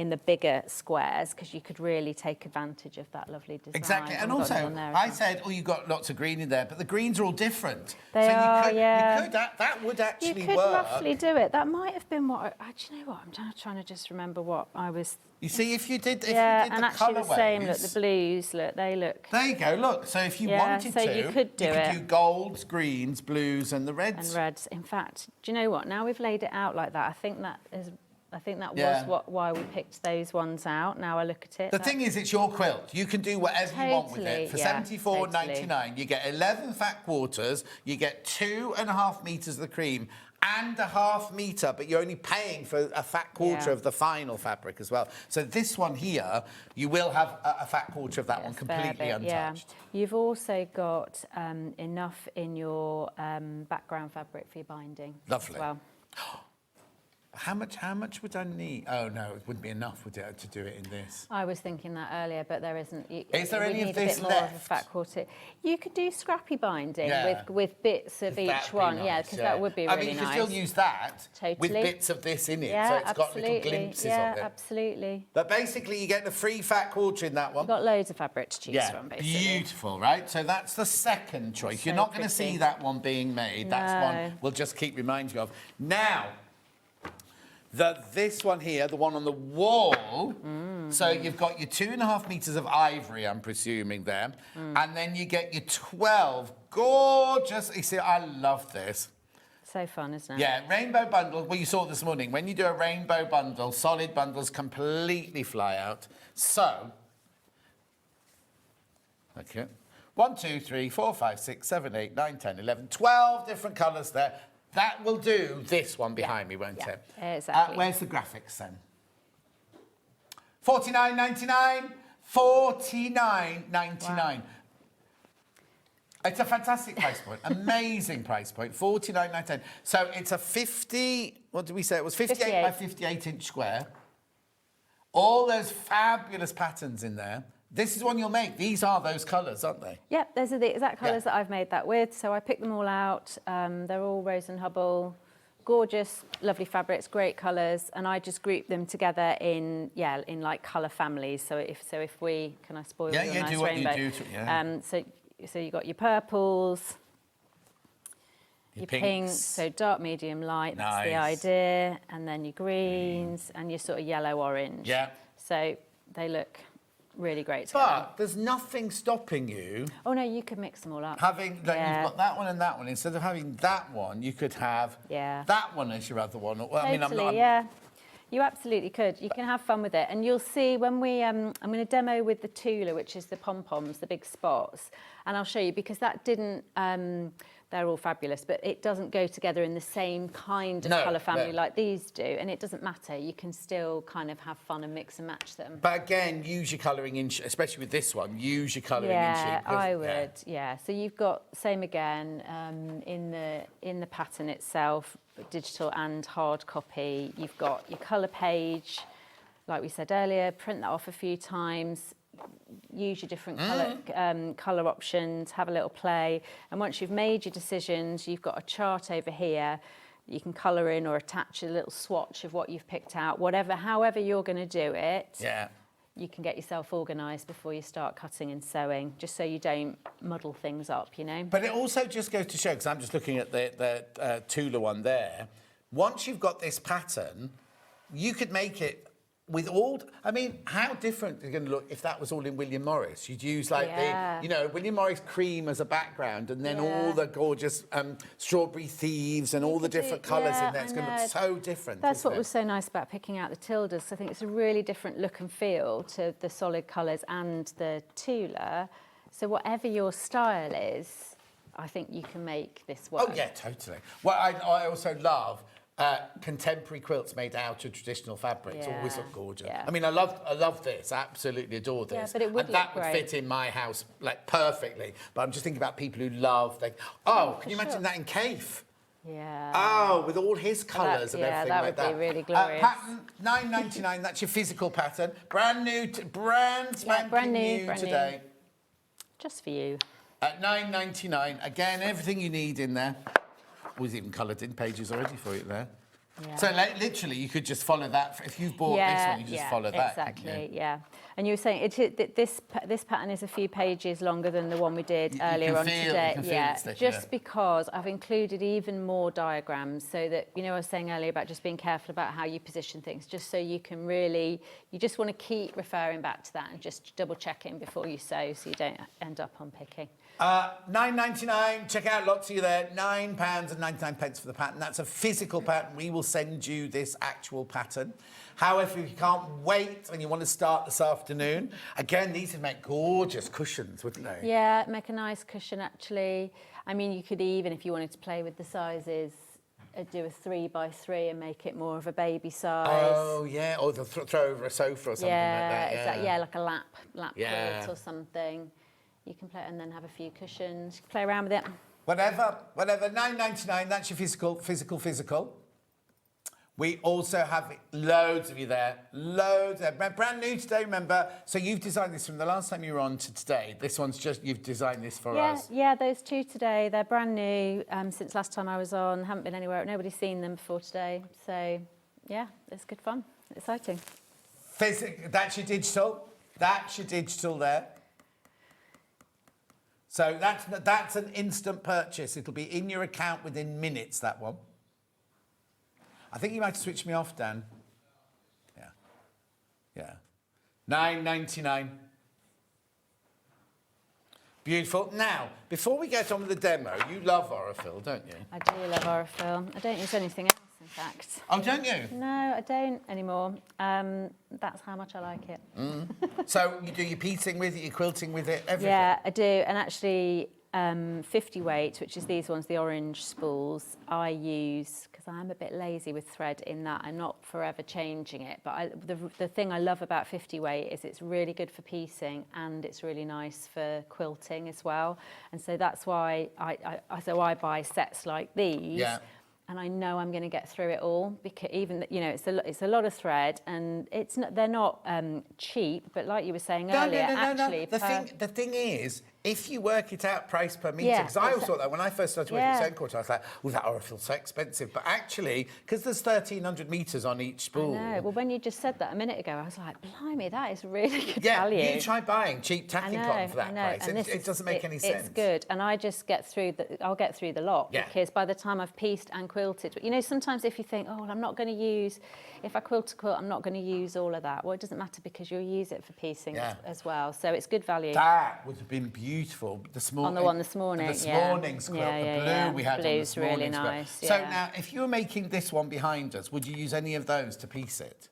the bigger squares, because you could really take advantage of that lovely design. Exactly, and also, I said, you've got lots of green in there, but the greens are all different.
They are,
you could, that would actually work.
You could roughly do it. That might have been what, do you know what, I'm trying to just remember what I was...
You see, if you did the
and actually the same, look, the blues, look, they look...
There you go, look, so if you wanted to,
you could do
golds, greens, blues and the reds.
And reds. In fact, do you know what, now we've laid it out like that, I think that was why we picked those ones out. Now I look at it.
The thing is, it's your quilt. You can do whatever you want with it. For $74.99, you get 11 fat quarters, you get 2.5 metres of the cream and a half metre, but you're only paying for a fat quarter of the final fabric as well. So this one here, you will have a fat quarter of that one completely untouched.
Yeah. You've also got enough in your background fabric for your binding.
Lovely.
As well.
How much would I need? Oh no, it wouldn't be enough, would it, to do it in this?
I was thinking that earlier, but there isn't.
Is there any of this
left? A bit more of a fat quarter. You could do scrappy binding with bits of each one, because that would be really nice.
I mean, you could still use that with bits of this in it, so it's got little glimpses of it.
Yeah, absolutely.
But basically, you get the free fat quarter in that one.
You've got loads of fabric to choose from, basically.
Beautiful, right? So that's the second choice.
So
you're not going to see that one being made. That's one we'll just keep reminding you of. Now, this one here, the one on the wall, so you've got your 2.5 metres of ivory, I'm presuming there, and then you get your 12 gorgeous, you see, I love this.
So fun, isn't it?
Yeah, rainbow bundle. Well, you saw it this morning. When you do a rainbow bundle, solid bundles completely fly out. So, okay. 1, 2, 3, 4, 5, 6, 7, 8, 9, 10, 11, 12 different colours there. That will do this one behind me, won't it?
Exactly.
Where's the graphics then? $49.99. $49.99.
Wow.
It's a fantastic price point, amazing price point, $49.99. So it's a 50, what did we say? It was 58 by 58 inch square. All those fabulous patterns in there. This is one you'll make. These are those colours, aren't they?
Yep, those are the exact colours that I've made that with. So I picked them all out. They're all Rose and Hubble. Gorgeous, lovely fabrics, great colours, and I just grouped them together in like colour families. So if we can I spoil your nice
do
rainbow?
What you do. Yeah.
So you got your purples, your pinks, so dark, medium, light.
Nice.
That's the idea, and then your greens and your sort of yellow, orange.
Yeah.
So they look really great together.
But there's nothing stopping you.
Oh no, you could mix them all up.
Having you've got that one and that one. Instead of having that one, you could have that one as your other one. Well,
Totally, yeah. You absolutely could. You can have fun with it. And you'll see when we, I'm going to demo with the Tula, which is the pom-poms, the big spots. And I'll show you because that didn't, they're all fabulous, but it doesn't go together in the same kind of colour family like these do. And it doesn't matter. You can still kind of have fun and mix and match them.
But again, use your colouring inch, especially with this one, use your colouring
inch.
Yeah,
I would, So you've got, same again, in the pattern itself, digital and hard copy. You've got your colour page, like we said earlier, print that off a few times, use your different colour options, have a little play. And once you've made your decisions, you've got a chart over here. You can colour in or attach a little swatch of what you've picked out, however you're going to do it.
Yeah.
You can get yourself organised before you start cutting and sewing, just so you don't muddle things up, you know.
But it also just goes to show, because I'm just looking at the Tula one there, once you've got this pattern, you could make it with all... I mean, how different is it going to look if that was all in William Morris? You'd use, like, the William Morris cream as a background and then all the gorgeous strawberry thieves and all the different colours in there. It's going to look so different.
That's what was so nice about picking out the Tildas. I think it's a really different look and feel to the solid colours and the Tula. So whatever your style is, I think you can make this work.
Oh, yeah, totally. Well, I also love... contemporary quilts made out of traditional fabrics always look gorgeous. I mean, I love this. I absolutely adore this.
Yeah, but it would
and that
look
would
great.
fit in my house like perfectly. But I'm just thinking about people who love. Can you imagine that in Kaif?
Yeah.
Oh, with all his colours and everything like that.
Yeah, that would be really glorious.
Pattern $9.99. That's your physical pattern. Brand new, brand spanking new today.
Just for you.
At $9.99. Again, everything you need in there. Was even coloured in pages already for you there. Yeah. So literally, you could just follow that. If you've bought this one, you just follow that.
Exactly, And you were saying this pattern is a few pages longer than the one we did earlier on today. Just because I've included even more diagrams, so that I was saying earlier about just being careful about how you position things, just so you can really, you just want to keep referring back to that and just double checking before you sew, so you don't end up unpicking.
$9.99. Check out lots of you there. £9.99 for the pattern. That's a physical pattern. We will send you this actual pattern. However, if you can't wait and you want to start this afternoon, again, these would make gorgeous cushions, wouldn't they?
Yeah, make a nice cushion actually. I mean, you could even, if you wanted to play with the sizes, do a 3x3 and make it more of a baby size.
Oh yeah, or throw over a sofa or something like that.
Yeah, like a lap quilt or something. You can play and then have a few cushions. You can play around with it.
Whatever. $9.99. That's your physical. We also have loads of you there. Loads. Brand new today, remember. So you've designed this from the last time you were on to today. This one's just, you've designed this for us.
Yeah, those two today. They're brand new since last time I was on. Haven't been anywhere. Nobody's seen them before today. So, yeah, it's good fun. Exciting.
That's your digital. That's your digital there. So that's an instant purchase. It'll be in your account within minutes, that one. I think you might have switched me off, Dan. Yeah. $9.99. Beautiful. Now, before we get on with the demo, you love Aurifil, don't you?
I do love Aurifil. I don't use anything else, in fact.
Oh, don't you?
No, I don't anymore. That's how much I like it.
So you do your piecing with it, your quilting with it, everything?
Yeah, I do. And actually, 50 weight, which is these ones, the orange spools, I use because I'm a bit lazy with thread in that I'm not forever changing it. But the thing I love about 50 weight is it's really good for piecing and it's really nice for quilting as well. And so that's why I buy sets like these.
Yeah.
And I know I'm going to get through it all because even it's a lot of thread and they're not cheap, but like you were saying earlier, actually
The thing is, if you work it out price per metre, because I always thought that when I first started working at Sewing Quarter, I was like, oh, that Aurifil's so expensive. But actually, because there's 1,300 metres on each spool.
I know. Well, when you just said that a minute ago, I was like, blimey, that is really good value.
You try buying cheap tacking cotton for that price.
And
it doesn't make any sense.
It's good. And I just get through I'll get through the lot because by the time I've pieced and quilted, you know, sometimes if you think, oh, well, I'm not going to use, if I quilt a quilt, I'm not going to use all of that. Well, it doesn't matter because you'll use it for piecing as well. So it's good value.
That would have been beautiful.
On the one this morning,
this morning's quilt, the blue we had on this morning's
really
quilt.
nice.
So now, if you were making this one behind us, would you use any of those to piece it?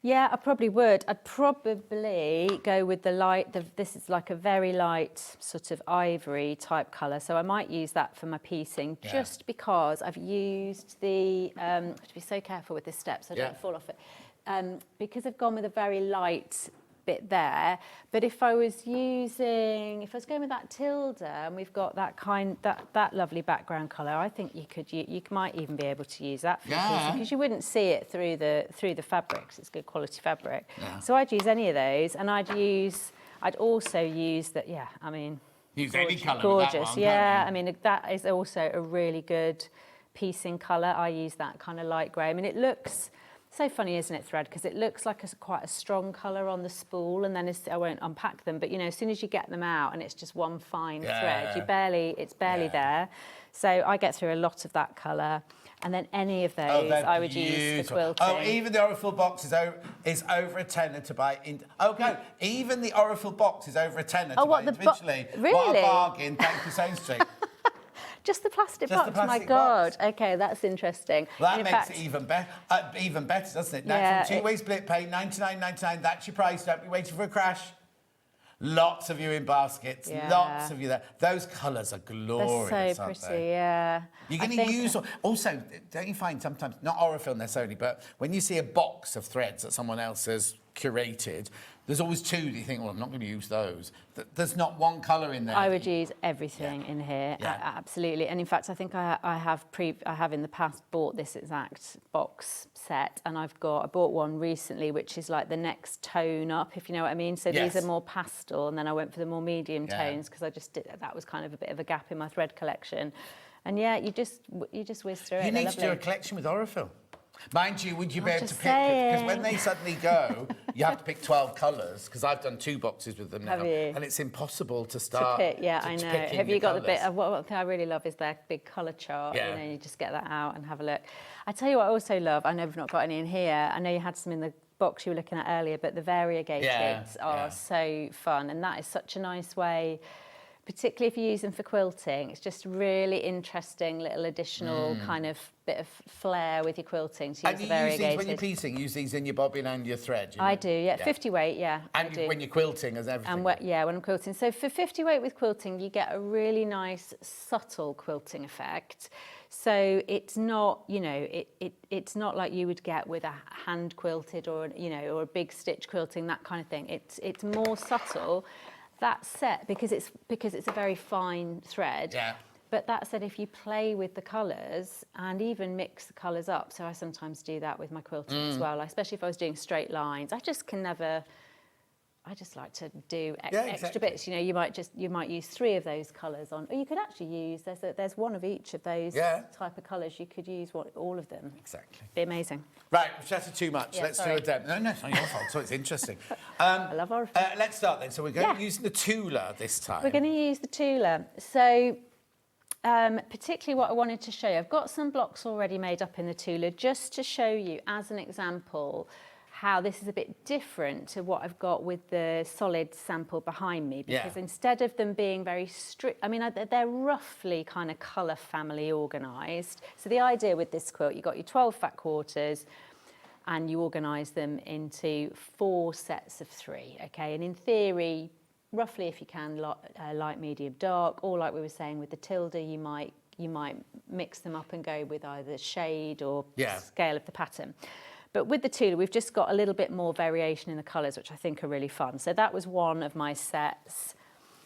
Yeah, I probably would. I'd probably go with the light. This is like a very light sort of ivory type colour, so I might use that for my piecing just because I've used the. I have to be so careful with this step so I don't fall off it. Because I've gone with a very light bit there, but if I was going with that Tilda and we've got that lovely background colour, I think you might even be able to use that for piecing because you wouldn't see it through the fabrics. It's good quality fabric. So I'd use any of those, and I'd also use that. Yeah, I mean,
use any colour.
Gorgeous. I mean, that is also a really good piecing colour. I use that kind of light grey. I mean, it looks. So funny, isn't it, thread? Because it looks like quite a strong colour on the spool, and then I won't unpack them. But you know, as soon as you get them out, and it's just one fine thread, it's barely there. So I get through a lot of that colour, and then any of those I would use for quilting.
Oh, even the Aurifil box is over a tenner to buy. Even the Aurifil box is over a tenner to buy individually.
Really?
What a bargain! Thank you, SewingStreet.
Just the plastic box. My God. Okay, that's interesting.
Well, that makes it even better, doesn't it? Now, from two-way split pay, $99.99. That's your price. Don't be waiting for a crash. Lots of you in baskets. Lots of you there. Those colours are glorious.
They're so pretty. Yeah.
You're going to use. Also, don't you find sometimes not Aurifil necessarily, but when you see a box of threads that someone else has curated, there's always two that you think, well, I'm not going to use those. There's not one colour in there.
I would use everything in here, absolutely. And in fact, I think I have in the past bought this exact box set, and I bought one recently, which is like the next tone up, if you know what I mean. So these are more pastel, and then I went for the more medium tones because that was kind of a bit of a gap in my thread collection. And you just whiz through it.
You need to do a collection with Aurifil. Mind you, would you be able to pick? Because when they suddenly go, you have to pick 12 colours. Because I've done 2 boxes with them now, and it's impossible to start.
I know. Have you got the bit of what thing I really love is their big colour chart.
Yeah.
You know, you just get that out and have a look. I tell you what, I also love. I know we've not got any in here. I know you had some in the box you were looking at earlier, but the variegated are so fun, and that is such a nice way. Particularly if you use them for quilting, it's just really interesting little additional kind of bit of flair with your quilting. So
and you use these when you're piecing, use these in your bobbin and your thread?
I do, 50 weight, And
I do. When you're quilting as everything?
And when I'm quilting. So for 50 weight with quilting, you get a really nice, subtle quilting effect. So it's not, it's not like you would get with a hand quilted or a big stitch quilting, that kind of thing. It's more subtle. That said, because it's a very fine thread. Yeah. But that said, if you play with the colours and even mix the colours up, so I sometimes do that with my quilting as well, especially if I was doing straight lines. I just like to do extra bits. You know, you might use 3 of those colours on, or you could actually use. There's one of each of those type of colours. You could use all of them.
Exactly.
Be amazing.
Right, we've chatted too much. Let's do a demo. No, it's not your fault. So it's interesting.
I love Aurifil.
Let's start then. So we're going to use the Tula this time.
We're going to use the Tula. So. Particularly what I wanted to show you, I've got some blocks already made up in the Tula just to show you as an example how this is a bit different to what I've got with the solid sample behind me, because instead of them being very strict, I mean, they're roughly kind of colour family organised. So the idea with this quilt, you've got your 12 fat quarters and you organise them into 4 sets of 3, okay? And in theory, roughly if you can, light, medium, dark, or like we were saying with the tilde, you might mix them up and go with either shade or scale of the pattern. But with the Tula, we've just got a little bit more variation in the colours, which I think are really fun. So that was one of my sets.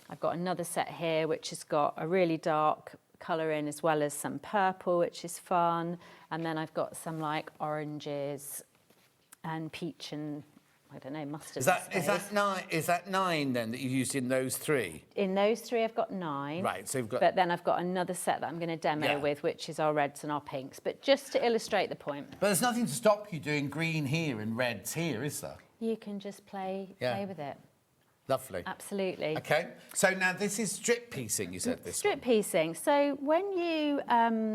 I've got another set here, which has got a really dark colour in, as well as some purple, which is fun. And then I've got some like oranges and peach and, I don't know, mustard.
Is that 9 then that you used in those 3?
In those 3, I've got 9.
Right, so you've got...
But then I've got another set that I'm going to demo with, which is our reds and our pinks. But just to illustrate the point.
But there's nothing to stop you doing green here and reds here, is there?
You can just play with it.
Lovely.
Absolutely.
Okay, so now this is strip piecing, you said this
Strip piecing. So when you,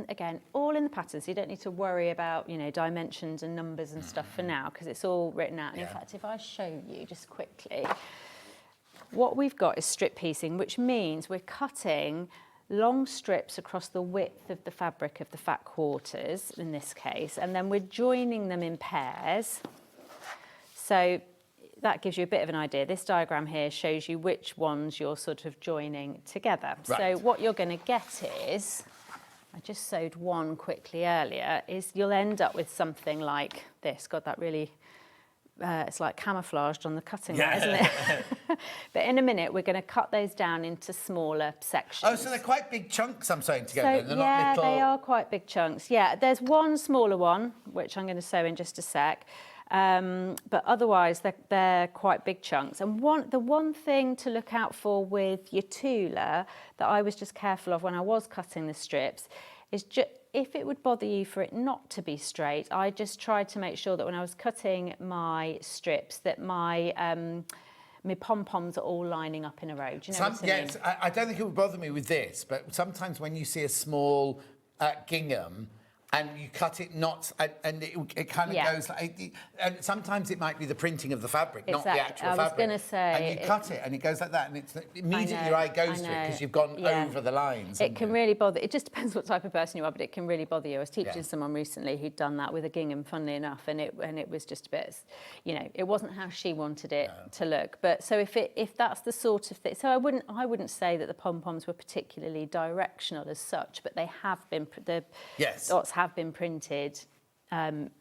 again, all in the pattern, so you don't need to worry about, you know, dimensions and numbers and stuff for now, because it's all written out. And in fact, if I show you just quickly, what we've got is strip piecing, which means we're cutting long strips across the width of the fabric of the fat quarters, in this case, and then we're joining them in pairs. So that gives you a bit of an idea. This diagram here shows you which ones you're sort of joining together. Right. So what you're going to get is, I just sewed one quickly earlier, is you'll end up with something like this. God, that really, it's like camouflaged on the cutting mat, isn't it? But in a minute, we're going to cut those down into smaller sections.
Oh, so they're quite big chunks I'm sewing together.
So,
they're not little...
they are quite big chunks. Yeah, there's one smaller one, which I'm going to sew in just a sec. But otherwise, they're quite big chunks. And the one thing to look out for with your Tula that I was just careful of when I was cutting the strips is if it would bother you for it not to be straight, I just tried to make sure that when I was cutting my strips that my pom-poms are all lining up in a row. Do you know what I mean?
Yes, I don't think it would bother me with this, but sometimes when you see a small gingham, and you cut it not, and it kind of goes like, and sometimes it might be the printing of the fabric, not the actual fabric.
I was going to say,
and you cut it, and it goes like that, and it's immediately your eye goes to it because you've gone over the lines.
It can really bother. It just depends what type of person you are, but it can really bother you. I was teaching someone recently who'd done that with a gingham, funnily enough, and it was just a bit, you know, it wasn't how she wanted it to look. But so if that's the sort of thing, so I wouldn't say that the pom-poms were particularly directional as such, but they have been dots have been printed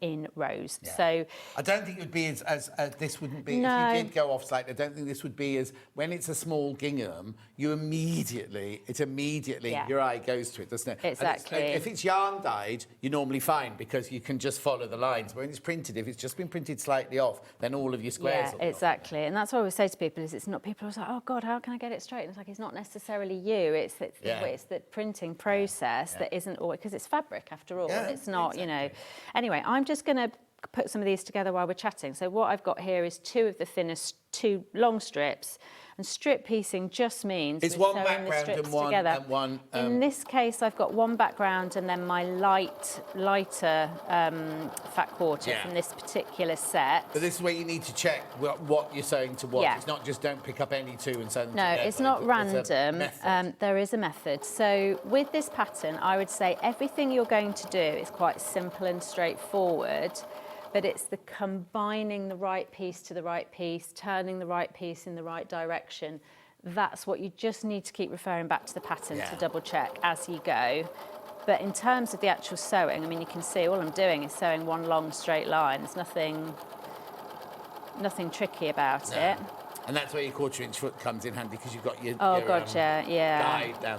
in rows. So
I don't think it would be as this wouldn't be, if you did go off slightly, I don't think this would be as, when it's a small gingham, your eye goes to it, doesn't it?
Exactly.
If it's yarn dyed, you're normally fine because you can just follow the lines. But when it's printed, if it's just been printed slightly off, then all of your squares will be
exactly. And that's what I always say to people is it's not, people are like, oh God, how can I get it straight? And it's like, it's not necessarily you, it's the printing process that isn't always, because it's fabric after all. It's not, you know. Anyway, I'm just going to put some of these together while we're chatting. So what I've got here is 2 of the thinnest 2 long strips, and strip piecing just means
it's one background and one
in this case, I've got one background and then my lighter fat quarter from this particular set.
But this is where you need to check what you're sewing to what. It's not just don't pick up any 2 and sew them together.
No, it's not random. There is a method. So with this pattern, I would say everything you're going to do is quite simple and straightforward. But it's the combining the right piece to the right piece, turning the right piece in the right direction. That's what you just need to keep referring back to the pattern to double check as you go. But in terms of the actual sewing, I mean, you can see all I'm doing is sewing one long straight line. There's nothing tricky about it.
And that's where your 1/4-inch foot comes in handy because you've got your
guide
down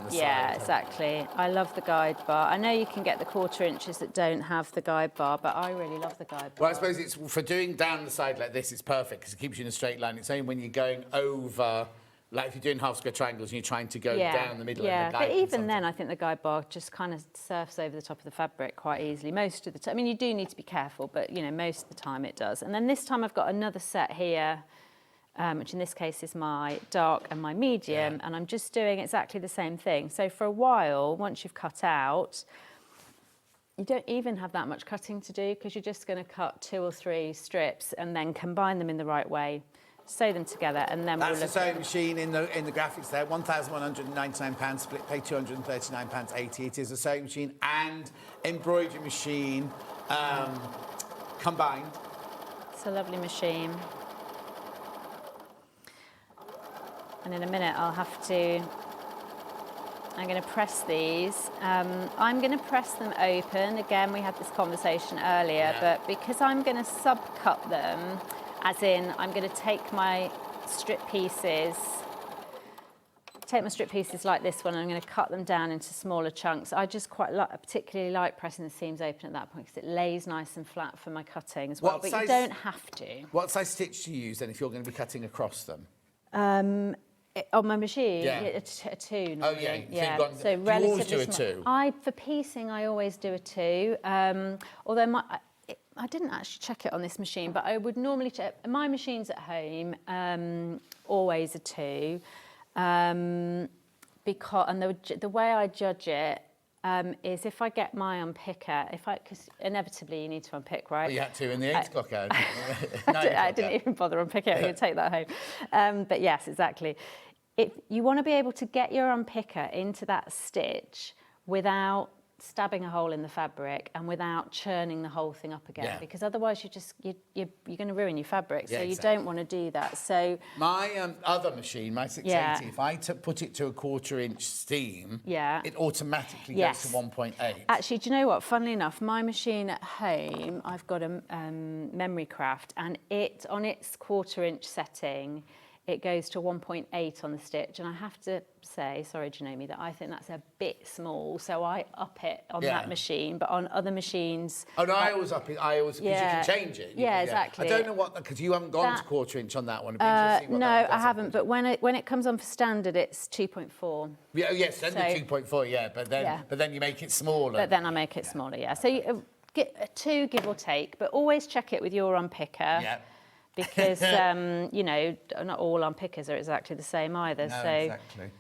the side.
Yeah, exactly. I love the guide bar. I know you can get the 1/4 inches that don't have the guide bar, but I really love the guide bar.
Well, I suppose it's for doing down the side like this, it's perfect because it keeps you in a straight line. It's only when you're going over, like if you're doing half square triangles and you're trying to go down the middle.
Yeah, but even then, I think the guide bar just kind of surfs over the top of the fabric quite easily most of the time. I mean, you do need to be careful, but you know, most of the time it does. And then this time I've got another set here. Which in this case is my dark and my medium, and I'm just doing exactly the same thing. So for a while, once you've cut out, you don't even have that much cutting to do because you're just going to cut 2 or 3 strips and then combine them in the right way, sew them together, and then
That's
we'll
the
look
sewing machine in the graphics there. £1,199, split pay £239.80. It is a sewing machine and embroidery machine combined.
It's a lovely machine. And in a minute I'm going to press these. I'm going to press them open. Again, we had this conversation earlier, but because I'm going to subcut them, as in I'm going to take my strip pieces like this one, and I'm going to cut them down into smaller chunks. I just particularly like pressing the seams open at that point because it lays nice and flat for my cutting as well, but you don't have to.
What size stitch do you use then if you're going to be cutting across them?
On my machine, a 2 normally. So relatively
you always do a 2?
For piecing, I always do a 2. Although I didn't actually check it on this machine, but I would normally check. My machines at home, always a 2. Because the way I judge it is if I get my unpicker, because inevitably you need to unpick, right?
Well, you had to in the 8 o'clock hour.
I didn't even bother unpicking it. I'm going to take that home. But yes, exactly. You want to be able to get your unpicker into that stitch without stabbing a hole in the fabric and without churning the whole thing up again, because otherwise you're going to ruin your fabric. So you don't want to do that. So
my other machine, my 680, if I put it to a 1/4 inch seam, it automatically goes to 1.8.
Actually, do you know what? Funnily enough, my machine at home, I've got a Memory Craft, and on its 1/4 inch setting, it goes to 1.8 on the stitch, and I have to say, sorry, Janome, that I think that's a bit small, so I up it on that machine, but on other machines...
Oh, no, I always up it, because you can change it.
Exactly.
I don't know because you haven't gone to 1/4 inch on that one.
No, I haven't, but when it comes on for standard, it's 2.4.
Yeah, yes, then the 2.4, but then you make it smaller.
But then I make it smaller, So you get a 2, give or take, but always check it with your unpicker. Yeah. Because, not all unpickers are exactly the same either.
No, exactly.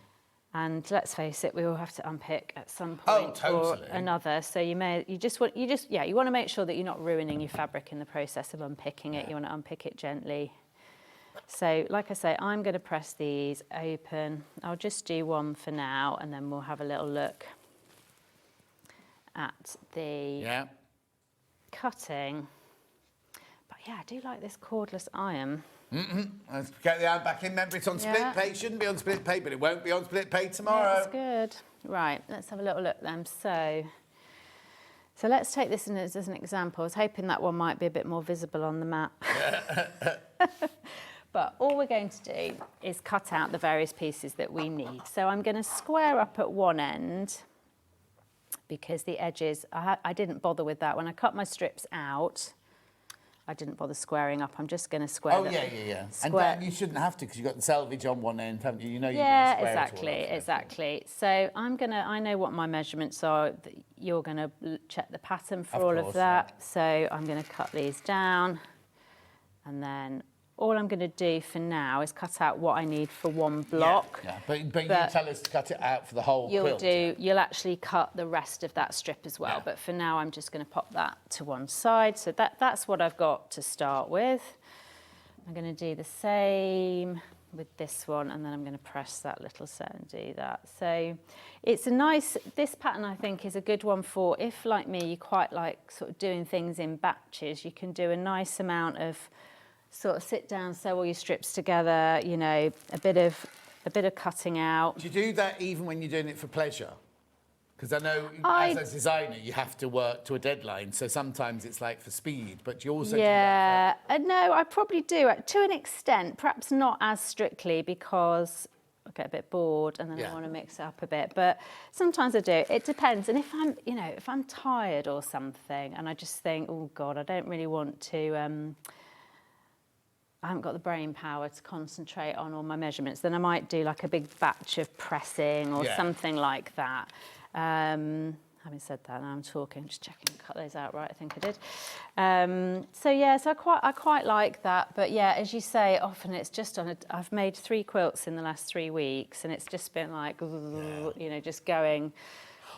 And let's face it, we all have to unpick at some point or another. So you want to make sure that you're not ruining your fabric in the process of unpicking it. You want to unpick it gently. So, like I say, I'm going to press these open. I'll just do one for now, and then we'll have a little look at the cutting. I do like this cordless iron.
Let's get the iron back in. Remember, it's on split pay. It shouldn't be on split pay, but it won't be on split pay tomorrow.
That's good. Right, let's have a little look then. So let's take this as an example. I was hoping that one might be a bit more visible on the map. But all we're going to do is cut out the various pieces that we need. So I'm going to square up at one end because the edges, I didn't bother with that. When I cut my strips out, I didn't bother squaring up. I'm just going to square them.
And you shouldn't have to because you've got the selvage on one end, haven't you? You know you're
going
to square it all up.
Exactly. So I know what my measurements are. You're going to check the pattern for all of that. So I'm going to cut these down, and then all I'm going to do for now is cut out what I need for one block.
But you tell us to cut it out for the whole quilt.
You'll actually cut the rest of that strip as well. But for now, I'm just going to pop that to one side. So that's what I've got to start with. I'm going to do the same with this one, and then I'm going to press that little set and do that. So it's this pattern I think is a good one for if, like me, you quite like sort of doing things in batches. You can do a nice amount of sort of sit down, sew all your strips together, a bit of cutting out.
Do you do that even when you're doing it for pleasure? Because I know as a designer you have to work to a deadline, so sometimes it's like for speed, but you also do that for...
No, I probably do to an extent, perhaps not as strictly because I get a bit bored and then I want to mix it up a bit, but sometimes I do. It depends, and if I'm tired or something and I just think, oh God, I don't really want to... I haven't got the brain power to concentrate on all my measurements, then I might do like a big batch of pressing or something like that. Having said that, now I'm talking, just checking, cut those out right, I think I did. So I quite like that, but as you say, often it's just I've made 3 quilts in the last 3 weeks, and it's just been like, just going.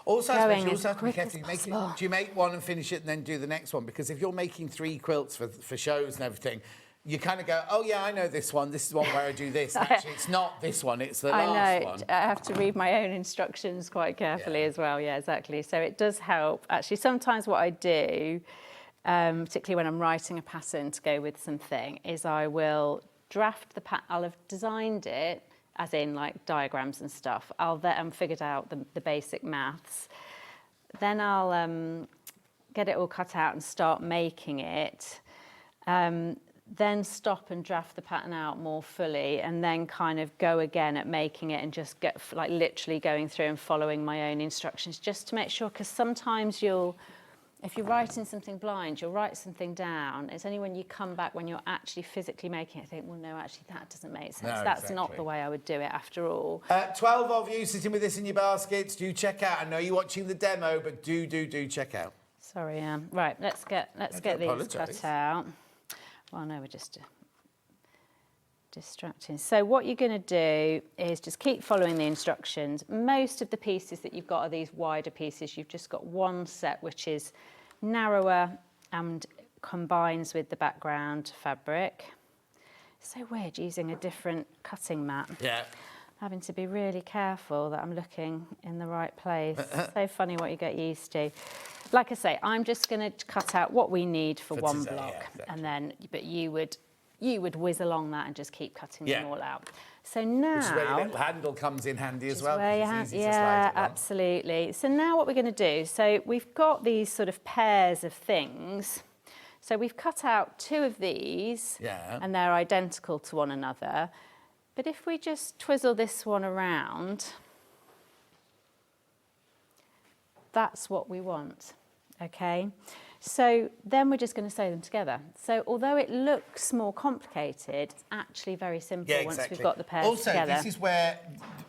Also, I suppose
going
you
as
also have to be
quick as
careful. Do you make one and finish it and then do the next one? Because if you're making 3 quilts for shows and everything, you kind of go, oh, yeah, I know this one. This is one where I do this. Actually, it's not this one. It's the last one.
I have to read my own instructions quite carefully as well. Yeah, exactly. So it does help. Actually, sometimes what I do, particularly when I'm writing a pattern to go with something, is I will draft the pattern. I'll have designed it, as in like diagrams and stuff. I'll then figured out the basic maths. Then I'll get it all cut out and start making it. Then stop and draft the pattern out more fully, and then kind of go again at making it and just get like literally going through and following my own instructions just to make sure, because sometimes if you're writing something blind, you'll write something down. It's only when you come back, when you're actually physically making it, think, well, no, actually, that doesn't make sense.
No,
That's not the way I would do it after all.
12 of you sitting with this in your baskets. Do check out. I know you're watching the demo, but do check out.
Sorry, Anne. Right, let's get these cut out. Well, no, we're just distracting. So what you're going to do is just keep following the instructions. Most of the pieces that you've got are these wider pieces. You've just got one set which is narrower and combines with the background fabric. So weird using a different cutting mat.
Yeah.
Having to be really careful that I'm looking in the right place. So funny what you get used to. Like I say, I'm just going to cut out what we need for one
today,
block,
yeah, exactly.
and then, but you would whiz along that and just keep cutting them all out. So now,
which is where your little handle comes in handy as well. It's easy to slide
yeah,
it on.
absolutely. So now what we're going to do, so we've got these sort of pairs of things. So we've cut out 2 of these, and they're identical to one another. But if we just twizzle this one around, that's what we want, okay? So then we're just going to sew them together. So although it looks more complicated, it's actually very simple once we've got the pairs together.
Also, this is where,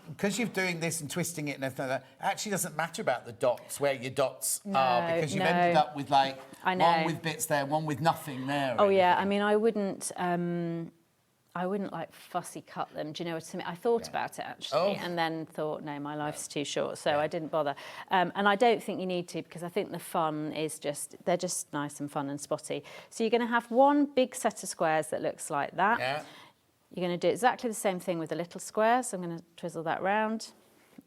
because you're doing this and twisting it and everything like that, it actually doesn't matter about the dots, where your dots are, because you've ended up with like one with bits there, one with nothing there.
Oh yeah, I mean, I wouldn't like fussy cut them. Do you know what I mean? I thought about it actually, and then thought, no, my life's too short, so I didn't bother. And I don't think you need to, because I think the fun is they're just nice and fun and spotty. So you're going to have one big set of squares that looks like that. Yeah. You're going to do exactly the same thing with the little squares. So I'm going to twizzle that round,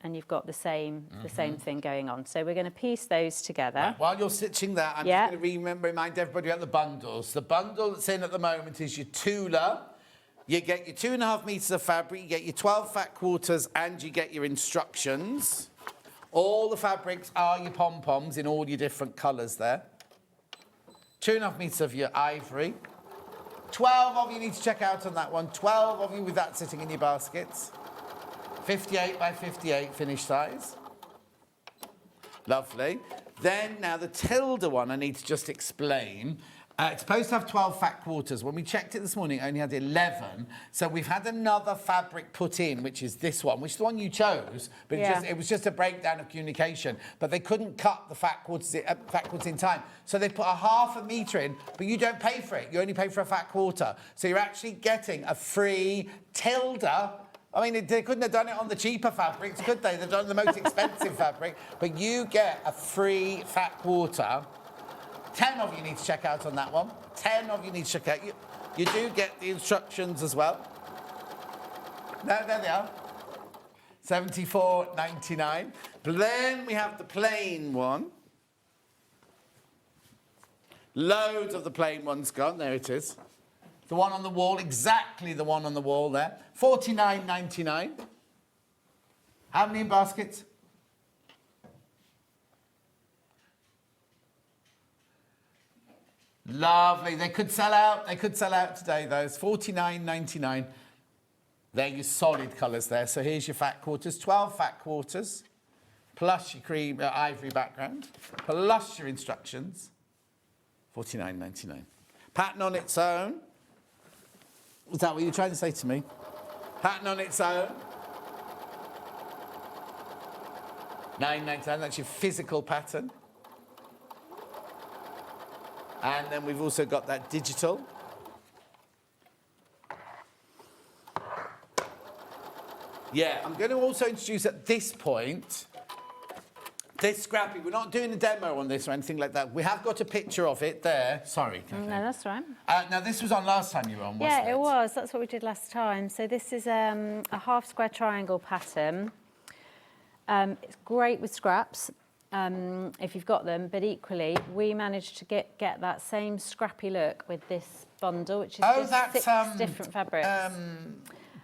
and you've got the same thing going on. So we're going to piece those together.
Right, while you're stitching that, I'm just going to remind everybody about the bundles. The bundle that's in at the moment is your Tula. You get your 2.5 metres of fabric, you get your 12 fat quarters, and you get your instructions. All the fabrics are your pom-poms in all your different colours there. 2.5 metres of your ivory. 12 of you need to check out on that one. 12 of you with that sitting in your baskets. 58 by 58 finished size. Lovely. Then, now the tilde one I need to just explain. It's supposed to have 12 fat quarters. When we checked it this morning, it only had 11. So we've had another fabric put in, which is this one, which is the one you chose. But it was just a breakdown of communication. But they couldn't cut the fat quarters in time. So they put a 1/2 metre in, but you don't pay for it. You only pay for a fat quarter. So you're actually getting a free tilde. I mean, they couldn't have done it on the cheaper fabrics, could they? They've done the most expensive fabric. But you get a free fat quarter. 10 of you need to check out on that one. 10 of you need to check out. You do get the instructions as well. No, there they are. $74.99. Then we have the plain one. Loads of the plain ones gone. There it is. The one on the wall, exactly the one on the wall there. $49.99. How many in baskets? Lovely. They could sell out. They could sell out today, those. $49.99. They're your solid colours there. So here's your fat quarters. 12 fat quarters, plus your cream ivory background, plus your instructions. $49.99. Pattern on its own. Was that what you were trying to say to me? Pattern on its own. $9.99. That's your physical pattern. And then we've also got that digital. Yeah, I'm going to also introduce at this point This scrappy, we're not doing a demo on this or anything like that. We have got a picture of it there. Sorry, Kathleen.
No, that's right.
Now, this was on last time you were on, wasn't it?
Yeah, it was. That's what we did last time. So this is a half square triangle pattern. It's great with scraps if you've got them, but equally, we managed to get that same scrappy look with this bundle, which is just 6 different fabrics.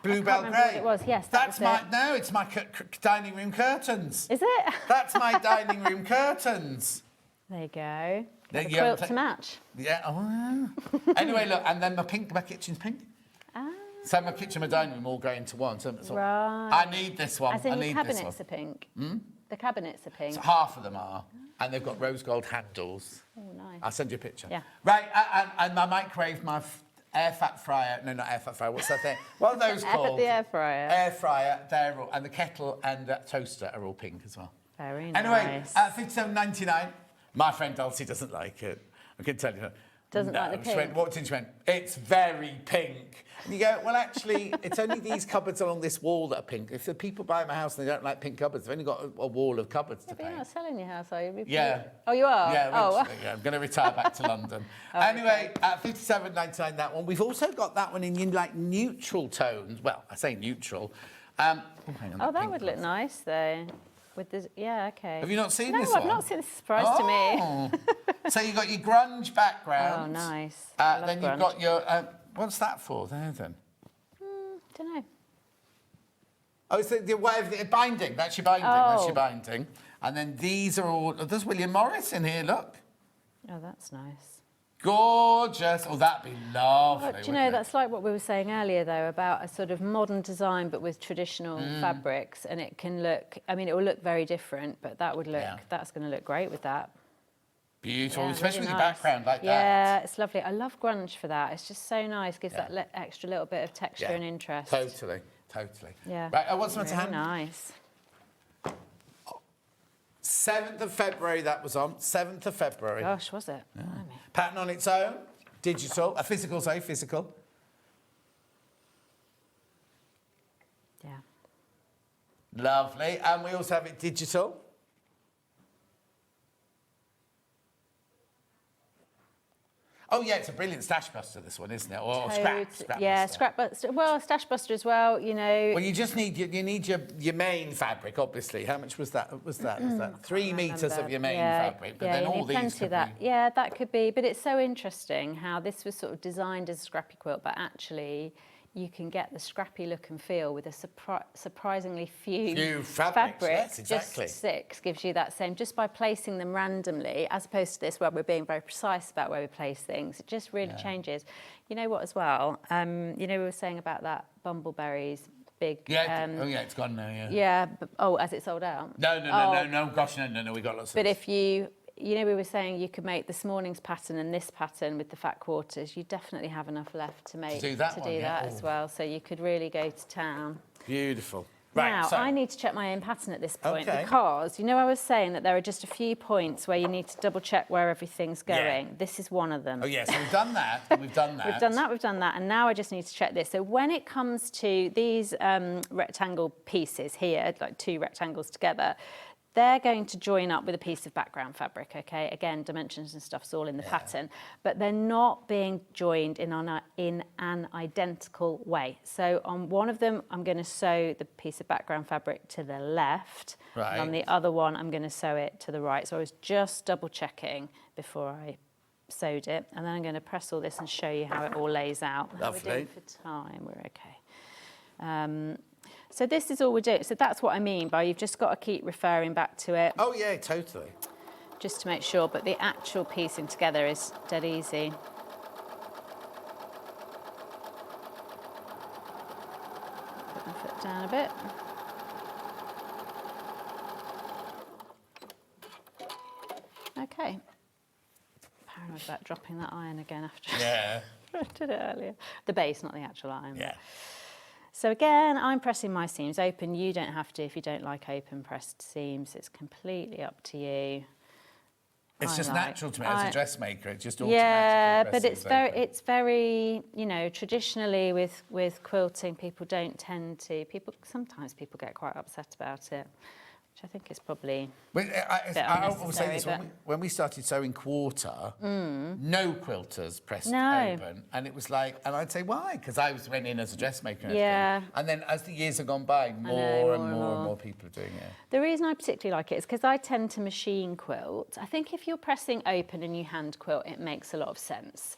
Bluebell grey.
It was, yes.
That's no, it's my dining room curtains.
Is it?
That's my dining room curtains.
There you go.
There
A quilt to match.
Yeah. Oh. Anyway, look, and then my kitchen's pink.
Ah.
So my kitchen and my dining room all go into one. So
Right.
I need this one.
As in
I
your
need
cabinets
this one.
are pink. The cabinets are pink.
So half of them are, and they've got rose gold handles.
Oh, nice.
I'll send you a picture.
Yeah.
Right, and my microwave, my air fat fryer. No, not air fat fryer. What's that thing? What are those called?
The air fryer.
Air fryer. They're all, and the kettle and toaster are all pink as well.
Very
Anyway,
nice.
£57.99. My friend Dulcie doesn't like it. I can tell you that.
Doesn't like the
She
pink?
went, walked in, she went, it's very pink. And you go, well, actually, it's only these cupboards along this wall that are pink. If the people buy my house and they don't like pink cupboards, they've only got a wall of cupboards to
But you're
paint.
not selling your house, are you?
Yeah.
Oh, you are?
Yeah,
Oh.
eventually, yeah. I'm going to retire back to London. Anyway, £57.99 that one. We've also got that one in like neutral tones. Well, I say neutral. Hang on,
Oh, that
pink
would look
one.
nice, though. With this, yeah, okay.
Have you not seen
no,
this
I've
one?
not seen this. Surprise to me.
So you've got your grunge background.
Oh, nice. I love
Then
grunge.
you've got your... what's that for there, then?
Don't know.
Oh, it's the way of the binding. That's your binding. That's
Oh.
your binding. And then these are all... Oh, there's William Morris in here, look.
Oh, that's nice.
Gorgeous. Oh, that'd be lovely,
Do you know,
wouldn't it?
that's like what we were saying earlier, though, about a sort of modern design, but with traditional fabrics. And it can look... I mean, it will look very different, but that would look...
Yeah.
That's going to look great with that.
Beautiful,
Yeah,
especially
really
with your
nice.
background like that.
Yeah, it's lovely. I love grunge for that. It's just so nice. Gives
Yeah.
that extra little bit of texture
Yeah.
and interest.
Totally.
Yeah.
Right, what's my
Really
time?
nice.
7th of February that was on. 7th of February.
Gosh, was it? Blimey.
Pattern on its own. Digital. A physical, sorry, physical.
Yeah.
Lovely. And we also have it digital. Oh, yeah, it's a brilliant stash buster, this one, isn't it? Or scrap
Yeah,
buster.
scrap buster. Well, stash buster as well, you know.
Well, you just need your main fabric, obviously. How much was that? Was that 3 metres of your main fabric? But then
you
all
need
these
plenty
could
of that.
be...
Yeah, that could be. But it's so interesting how this was sort of designed as a scrappy quilt, but actually you can get the scrappy look and feel with a surprisingly few
fabrics. Yes, exactly.
Just 6 gives you that same, just by placing them randomly, as opposed to this where we're being very precise about where we place things. It just really changes. You know what as well? You know, we were saying about that Bumbleberries big...
Yeah, it's gone now, yeah.
Yeah, as it sold out?
No, gosh, no, we got lots of...
But if you know, we were saying you could make this morning's pattern and this pattern with the fat quarters, you definitely have enough left to make
do that
as well. So you could really go to town.
Beautiful. Right,
Now,
so...
I need to check my own pattern at this point
Okay.
because, you know, I was saying that there are just a few points where you need to double check where everything's going.
Yeah.
This is one of them.
Oh, yes, we've done that. We've done that.
We've done that, and now I just need to check this. So when it comes to these rectangle pieces here, like 2 rectangles together, they're going to join up with a piece of background fabric, okay? Again, dimensions and stuff's all in the pattern, but they're not being joined in an identical way. So on one of them, I'm going to sew the piece of background fabric to the left,
Right.
and on the other one, I'm going to sew it to the right. So I was just double checking before I sewed it, and then I'm going to press all this and show you how it all lays out. How we're
Lovely.
doing for time, we're okay. So this is all we're doing. So that's what I mean by you've just got to keep referring back to it.
Oh, yeah, totally.
Just to make sure, but the actual piecing together is dead easy. Put my foot down a bit. Okay. Paranoid about dropping that iron again after I did it earlier. The base, not the actual iron.
Yeah.
So again, I'm pressing my seams open. You don't have to if you don't like open pressed seams. It's completely up to you.
It's just natural to me as a dressmaker. It just automatically
yeah, but
presses open.
it's very, you know, traditionally with quilting, people don't tend to. Sometimes people get quite upset about it. which I think is probably
But I will say this,
but...
when we started sewing quarter, no quilters pressed
No.
open. And it was like, and I'd say, why? Because I went in as a dressmaker and
Yeah.
everything. And then as the years have gone by, more and more people are doing it.
The reason I particularly like it is because I tend to machine quilt. I think if you're pressing open and you hand quilt, it makes a lot of sense.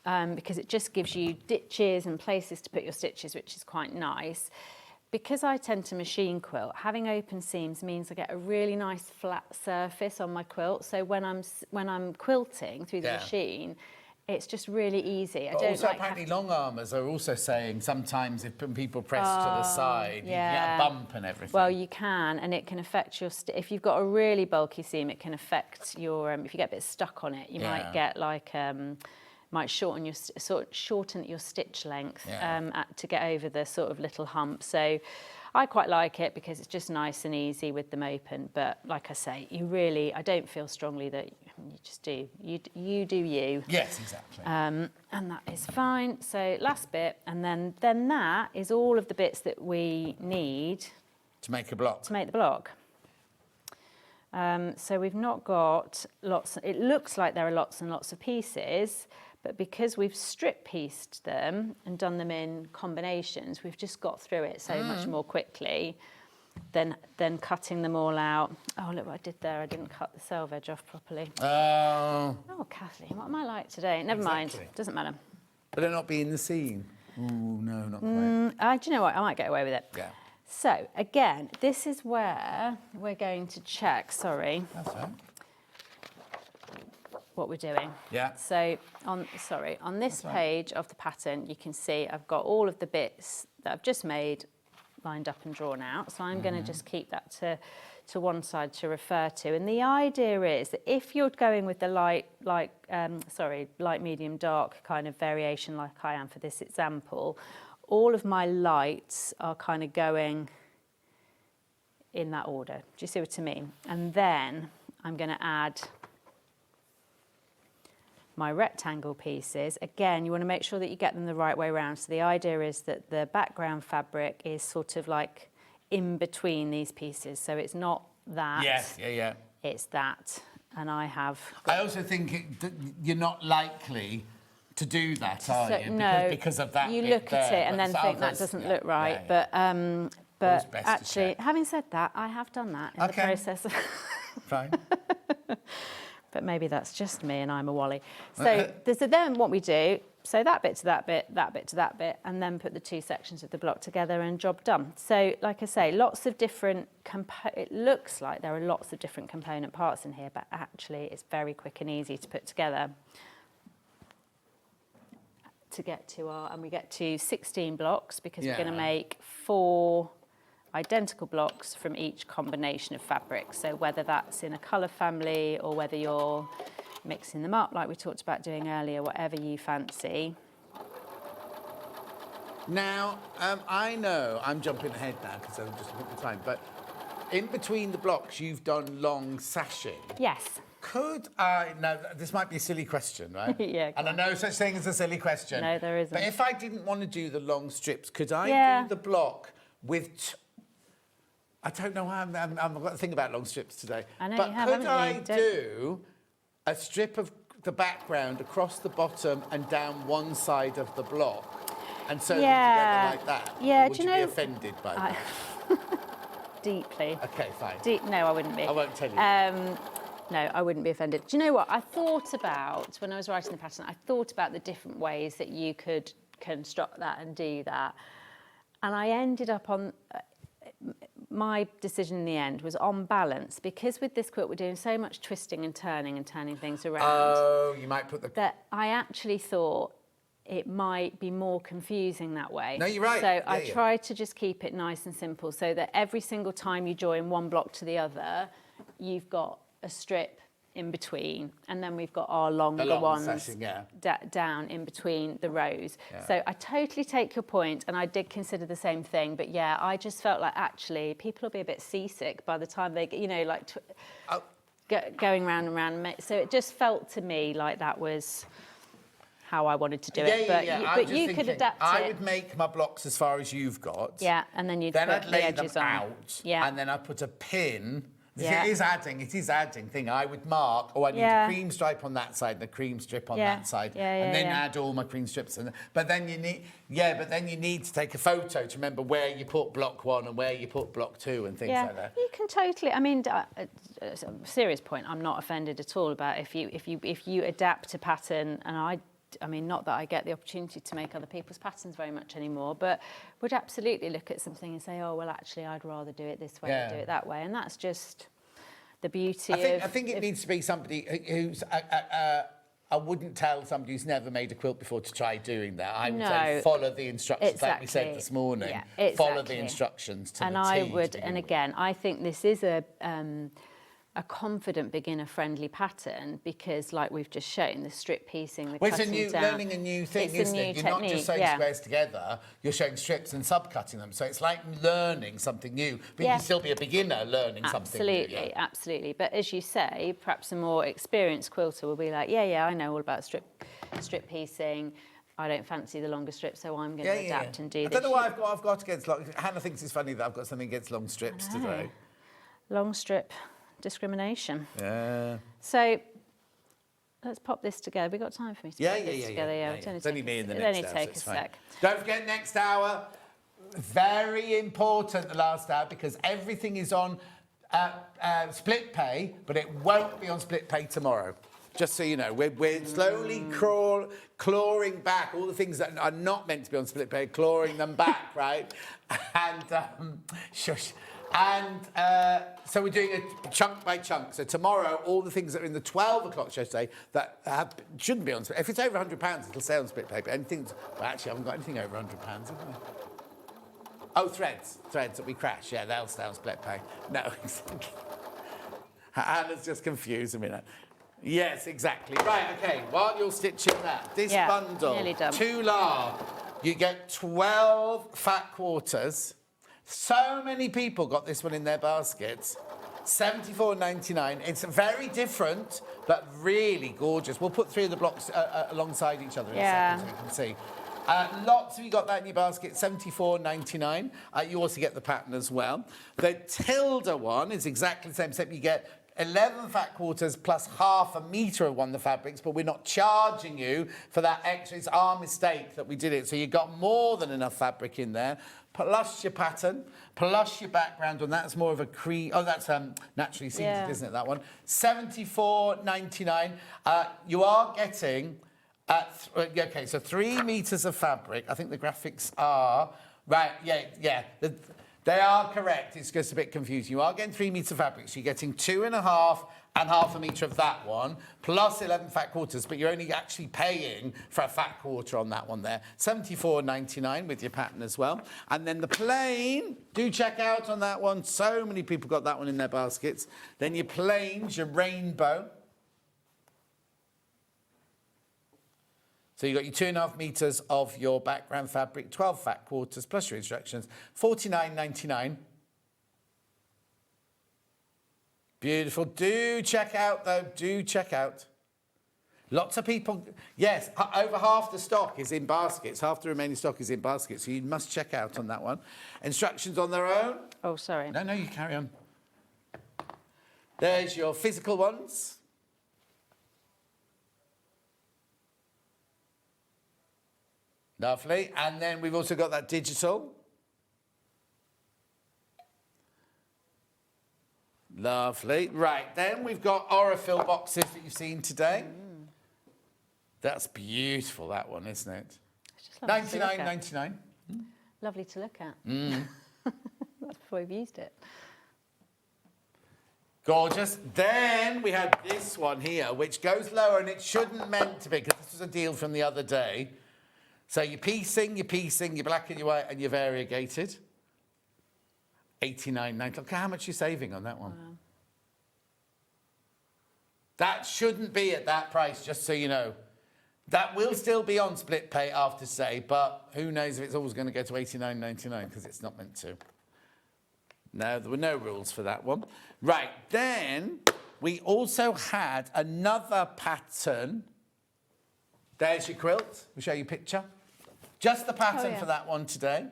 Because it just gives you ditches and places to put your stitches, which is quite nice. Because I tend to machine quilt, having open seams means I get a really nice flat surface on my quilt. So when I'm quilting through the machine, it's just really easy.
But also apparently long armers are also saying sometimes if people press to the side, you can get a bump and everything.
Well, you can, and it can affect your... if you've got a really bulky seam, it can affect your... if you get a bit stuck on it, you might get like... might shorten your stitch length to get over the sort of little hump. So I quite like it because it's just nice and easy with them open. But like I say, I don't feel strongly that you just do. You do you.
Yes, exactly.
And that is fine. So last bit, and then that is all of the bits that we need
to make a block.
To make the block. So we've not got lots. It looks like there are lots and lots of pieces. But because we've strip-pieced them and done them in combinations, we've just got through it so much more quickly than cutting them all out. Oh, look what I did there. I didn't cut the selvage off properly. Oh, Kathleen, what am I like today? Never mind. Doesn't matter.
But they're not be in the seam. Ooh, no, not quite.
Do you know what? I might get away with it.
Yeah.
So, again, this is where we're going to check, sorry.
That's right.
What we're doing.
Yeah.
So on this page of the pattern, you can see I've got all of the bits that I've just made lined up and drawn out. So I'm going to just keep that to one side to refer to. And the idea is that if you're going with the light, medium, dark kind of variation like I am for this example, all of my lights are kind of going in that order. Do you see what I mean? And then I'm going to add my rectangle pieces. Again, you want to make sure that you get them the right way around. So the idea is that the background fabric is sort of like in between these pieces. So it's not that.
Yes, yeah.
It's that. And I
also think you're not likely to do that, are you?
No.
Because of that.
You look at it and then think that doesn't look right. Yeah. But actually, having said that, I have done that in the process.
Fine.
But maybe that's just me and I'm a Wally. So then what we do, so that bit to that bit, that bit to that bit, and then put the two sections of the block together and job done. So like I say, lots of different, it looks like there are lots of different component parts in here, but actually it's very quick and easy to put together. To get to and we get to 16 blocks because we're going to make 4 identical blocks from each combination of fabric. So whether that's in a colour family or whether you're mixing them up like we talked about doing earlier, whatever you fancy.
Now, I know I'm jumping ahead now because I'm just looking at the time, but in between the blocks you've done long sashing.
Yes.
Could I, now this might be a silly question, right?
Yeah.
And I know such thing as a silly question.
No, there isn't.
But if I didn't want to do the long strips, could I do the block with... I don't know why I've got to think about long strips today.
I know
but
you have,
could I
haven't you?
do a strip of the background across the bottom and down one side of the block and sew them together like that?
Yeah,
or would you be offended by that?
Deeply.
Okay, fine.
No, I wouldn't be.
I won't tell you.
No, I wouldn't be offended. Do you know what? I thought about, when I was writing the pattern, I thought about the different ways that you could construct that and do that. And I ended up on... my decision in the end was on balance, because with this quilt we're doing so much twisting and turning things around.
Oh, you might put the...
That I actually thought it might be more confusing that way.
No, you're right.
So I tried to just keep it nice and simple so that every single time you join one block to the other, you've got a strip in between, and then we've got our longer ones
session,
down in between the rows. So I totally take your point, and I did consider the same thing, but yeah, I just felt like actually people will be a bit seasick by the time they, you know, like going round and round. So it just felt to me like that was... how I wanted to do it. But you could adapt it.
I would make my blocks as far as you've got.
Yeah, and then you'd
then
put
I'd lay
the edges
them
on.
out.
Yeah.
And then I'd put a pin.
Yeah.
It is adding thing. I would mark, I need a cream stripe on that side and a cream strip on that side. And then add all my cream strips. But then you need to take a photo to remember where you put block 1 and where you put block 2 and things like that.
You can totally, I mean, serious point, I'm not offended at all about if you adapt a pattern, and I mean, not that I get the opportunity to make other people's patterns very much anymore, but would absolutely look at something and say, oh, well, actually, I'd rather do it this way or do it that way. And that's just the beauty
I think it needs to be somebody who's... I wouldn't tell somebody who's never made a quilt before to try doing that. I would say follow the instructions, like we said this morning.
Yeah, exactly.
Follow the instructions to the T.
I would, and again, I think this is a confident beginner-friendly pattern because, like we've just shown, the strip piecing, the cutting down.
Learning a new thing, isn't it? You're not just sewing squares together, you're showing strips and sub-cutting them. So it's like learning something new, but you can still be a beginner learning something new.
Absolutely. But as you say, perhaps a more experienced quilter will be like, I know all about strip piecing. I don't fancy the longer strip, so I'm going to adapt and do this.
I don't know why I've got against long... Hannah thinks it's funny that I've got something against long strips today.
Long strip discrimination.
Yeah.
So let's pop this together. We've got time for me to put this together.
It's only me in the next hour.
It'll only take a sec.
Don't forget next hour. Very important, the last hour, because everything is on split pay, but it won't be on split pay tomorrow. Just so you know, we're slowly clawing back all the things that are not meant to be on split pay, clawing them back, right? And shush. And so we're doing it chunk by chunk. So tomorrow, all the things that are in the 12 o'clock show today that shouldn't be on split. If it's over £100, it'll say on split pay. But anything, well, actually, I haven't got anything over £100, have we? Oh, threads that we crash. Yeah, they'll stay on split pay. No, exactly. Anna's just confused a minute. Yes, exactly. Right, okay, while you're stitching that, this bundle,
nearly done.
2 la, you get 12 fat quarters. So many people got this one in their baskets. $74.99. It's very different, but really gorgeous. We'll put 3 of the blocks alongside each other in a second so you can see. Lots of you got that in your basket, $74.99. You also get the pattern as well. The Tilda one is exactly the same, except you get 11 fat quarters plus half a metre of one of the fabrics, but we're not charging you for that extra. It's our mistake that we did it. So you got more than enough fabric in there, plus your pattern, plus your background, and that's more of a cream. Oh, that's naturally seeded, isn't it, that one? $74.99. You are getting, okay, so 3 metres of fabric. I think the graphics are, right, they are correct. It's just a bit confusing. You are getting 3 metres of fabric, so you're getting 2.5 and half a metre of that one, plus 11 fat quarters, but you're only actually paying for a fat quarter on that one there. $74.99 with your pattern as well. And then the plain, do check out on that one. So many people got that one in their baskets. Then your plains, your rainbow. So you've got your 2.5 metres of your background fabric, 12 fat quarters, plus your instructions, $49.99. Beautiful. Do check out, though. Do check out. Lots of people... Yes, over half the stock is in baskets. Half the remaining stock is in baskets, so you must check out on that one. Instructions on their own.
Oh, sorry.
No, you carry on. There's your physical ones. Lovely. And then we've also got that digital. Lovely. Right, then we've got Aurifil boxes that you've seen today. That's beautiful, that one, isn't it?
It's just lovely
$99.99.
Lovely to look at. That's before we've used it.
Gorgeous. Then we had this one here, which goes lower, and it shouldn't meant to be, because this was a deal from the other day. So you're piecing, your black and your white, and your variegated. $89.90. Look how much you're saving on that one. Wow. That shouldn't be at that price, just so you know. That will still be on split pay after say, but who knows if it's always going to go to $89.99 because it's not meant to. No, there were no rules for that one. Right, then we also had another pattern There's your quilt. We'll show you a picture. Just the pattern for that one today.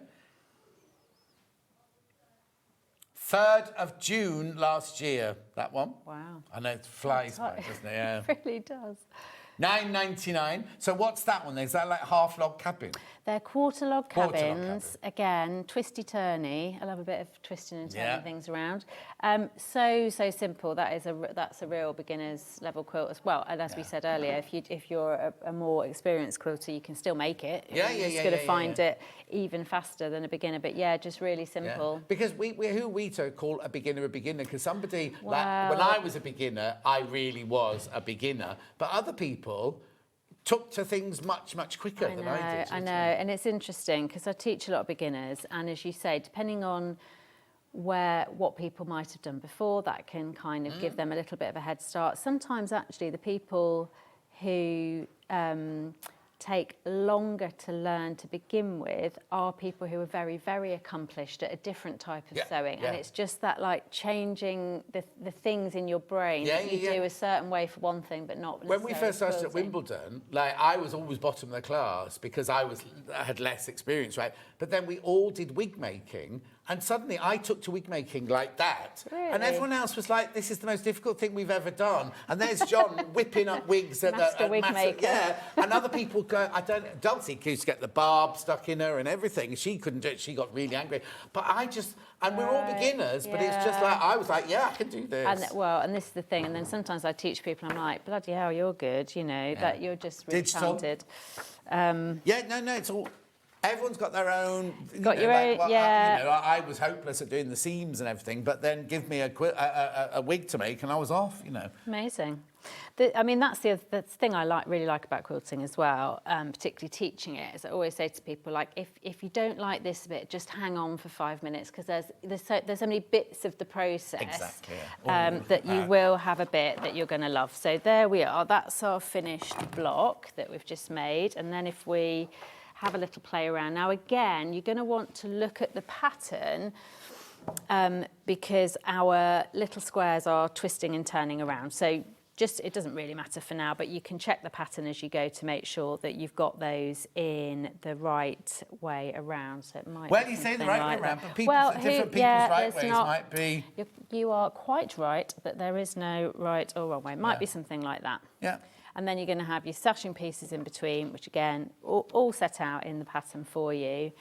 3rd of June last year, that one.
Wow.
I know it flies by, doesn't it? Yeah.
It really does.
$9.99. So what's that one? Is that like half log cabin?
They're quarter log cabins. Again, twisty-turny. I love a bit of twisting and turning things around. So simple. That's a real beginner's level quilt as well. And as we said earlier, if you're a more experienced quilter, you can still make it. You're just going to find it even faster than a beginner. But yeah, just really simple.
Because who we call a beginner, because somebody, like, when I was a beginner, I really was a beginner. But other people took to things much quicker than I did.
I know, and it's interesting because I teach a lot of beginners, and as you say, depending on what people might have done before, that can kind of give them a little bit of a head start. Sometimes actually the people who take longer to learn to begin with are people who are very, very accomplished at a different type of sewing. And it's just that, like, changing the things in your brain that you do a certain way for one thing, but not
when we first started at Wimbledon, like, I was always bottom of the class because I had less experience, right? But then we all did wig making, and suddenly I took to wig making like that.
Really?
And everyone else was like, this is the most difficult thing we've ever done. And there's John whipping up wigs at
Master wig maker.
Yeah, and other people go, Dulcie used to get the barb stuck in her and everything. She couldn't do it, she got really angry. But and we're all beginners, but it's just like, I was like, yeah, I can do this.
And this is the thing, and then sometimes I teach people, I'm like, bloody hell, you're good, you know, that you're just really talented.
It's all... Everyone's got their own...
Your own,
I was hopeless at doing the seams and everything, but then give me a wig to make and I was off, you know.
Amazing. I mean, that's the thing I really like about quilting as well, particularly teaching it, is I always say to people, like, if you don't like this bit, just hang on for 5 minutes, because there's so many bits of the process that you will have a bit that you're going to love. So there we are. That's our finished block that we've just made. And then if we have a little play around. Now, again, you're going to want to look at the pattern because our little squares are twisting and turning around. So it doesn't really matter for now, but you can check the pattern as you go to make sure that you've got those in the right way around. So it might.
Well, you say the right way around, but different people's right ways might be.
You are quite right that there is no right or wrong way. It might be something like that.
Yeah.
And then you're going to have your sashing pieces in between, which again, all set out in the pattern for you.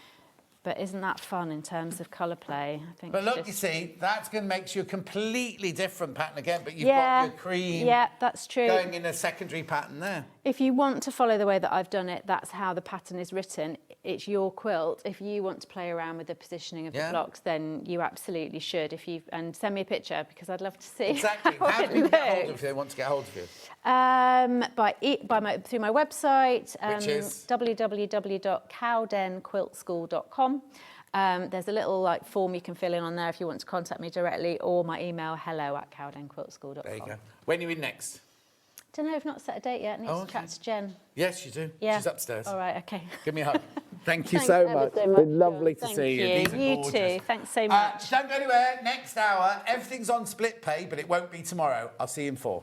But isn't that fun in terms of colour play? I think.
But look, you see, that's going to make you a completely different pattern again, but you've got your cream
that's true.
Going in a secondary pattern there.
If you want to follow the way that I've done it, that's how the pattern is written. It's your quilt. If you want to play around with the positioning of the blocks, then you absolutely should. And send me a picture, because I'd love to see.
Exactly. How do people get hold of you if they want to get hold of you?
Through my website,
which is
www.cowdenquiltschool.com. There's a little form you can fill in on there if you want to contact me directly, or my email hello@cowdenquiltschool.com.
There you go. When are you in next?
Don't know, I've not set a date yet. I need to chat to Jen.
Yes, you do.
Yeah.
She's upstairs.
All right, okay.
Give me a hug. Thank you so much. It's been lovely to see you. These are
you
gorgeous.
too. Thanks so much.
Don't go anywhere. Next hour, everything's on split pay, but it won't be tomorrow. I'll see you in 4.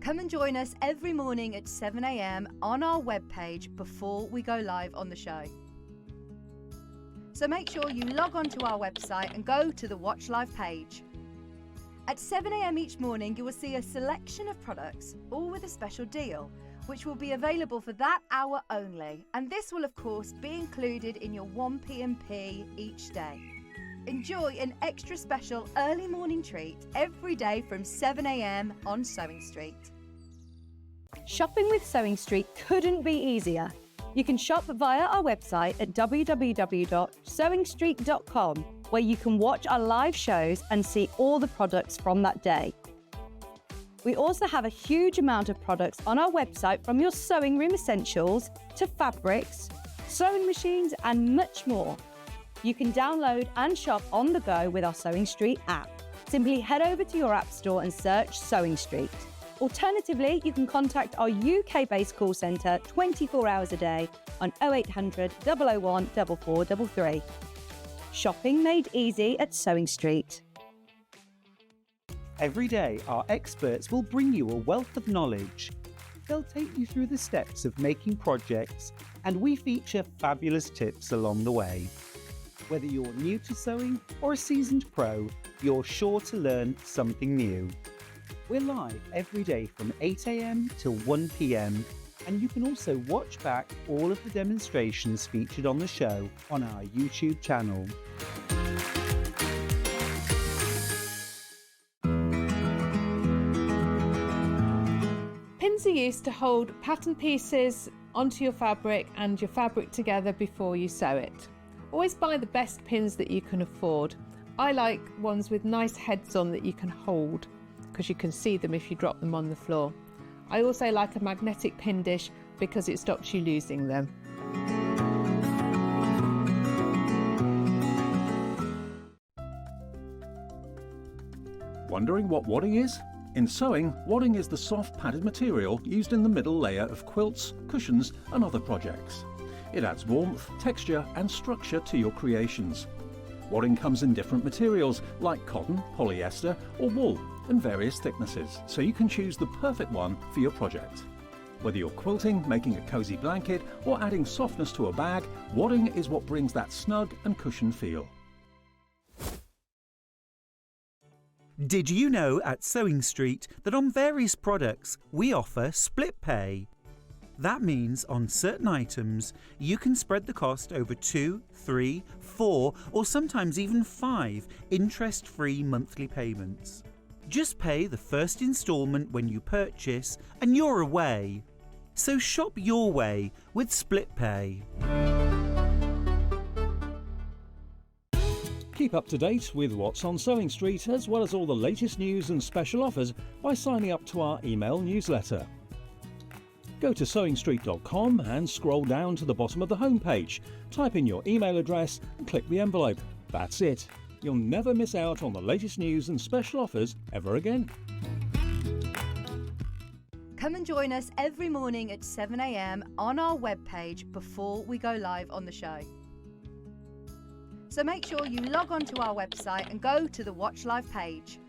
Come and join us every morning at 7 a.m. on our webpage before we go live on the show. So make sure you log on to our website and go to the Watch Live page. At 7 a.m. each morning, you will see a selection of products, all with a special deal, which will be available for that hour only. And this will, of course, be included in your 1p&p each day. Enjoy an extra special early morning treat every day from 7 a.m. on SewingStreet.
Shopping with SewingStreet couldn't be easier. You can shop via our website at We also have a huge amount of products on our website, from your sewing room essentials to fabrics, sewing machines and much more. You can download and shop on the go with our SewingStreet app. Simply head over to your app store and search SewingStreet. Alternatively, you can contact our UK-based call centre 24 hours a day on 0800 001 4433. Shopping made easy at SewingStreet.
Every day, our experts will bring you a wealth of knowledge. They'll take you through the steps of making projects, and we feature fabulous tips along the way. Whether you're new to sewing or a seasoned pro, you're sure to learn something new. We're live every day from 8 AM till 1 PM, and you can also watch back all of the demonstrations featured on the show on our YouTube channel.
Pins are used to hold pattern pieces onto your fabric and your fabric together before you sew it. Always buy the best pins that you can afford. I like ones with nice heads on that you can hold, because you can see them if you drop them on the floor. I also like a magnetic pin dish because it stops you losing them.
Wondering what wadding is? In sewing, wadding is the soft padded material used in the middle layer of quilts, cushions and other projects. It adds warmth, texture and structure to your creations. Wadding comes in different materials like cotton, polyester or wool, and various thicknesses, so you can choose the perfect one for your project. Whether you're quilting, making a cosy blanket or adding softness to a bag, wadding is what brings that snug and cushioned feel.
Did you know at SewingStreet that on various products we offer split pay? That means on certain items you can spread the cost over 2, 3, 4 or sometimes even 5 interest-free monthly payments. Just pay the first instalment when you purchase and you're away. So shop your way with split pay.
Keep up to date with what's on SewingStreet, as well as all the latest news and special offers by signing up to our email newsletter. Go to SewingStreet.com and scroll down to the bottom of the homepage. Type in your email address and click the envelope. That's it. You'll never miss out on the latest news and special offers ever again.
Come and join us every morning at 7 AM on our webpage before we go live on the show. So make sure you log on to our website and go to the Watch Live page.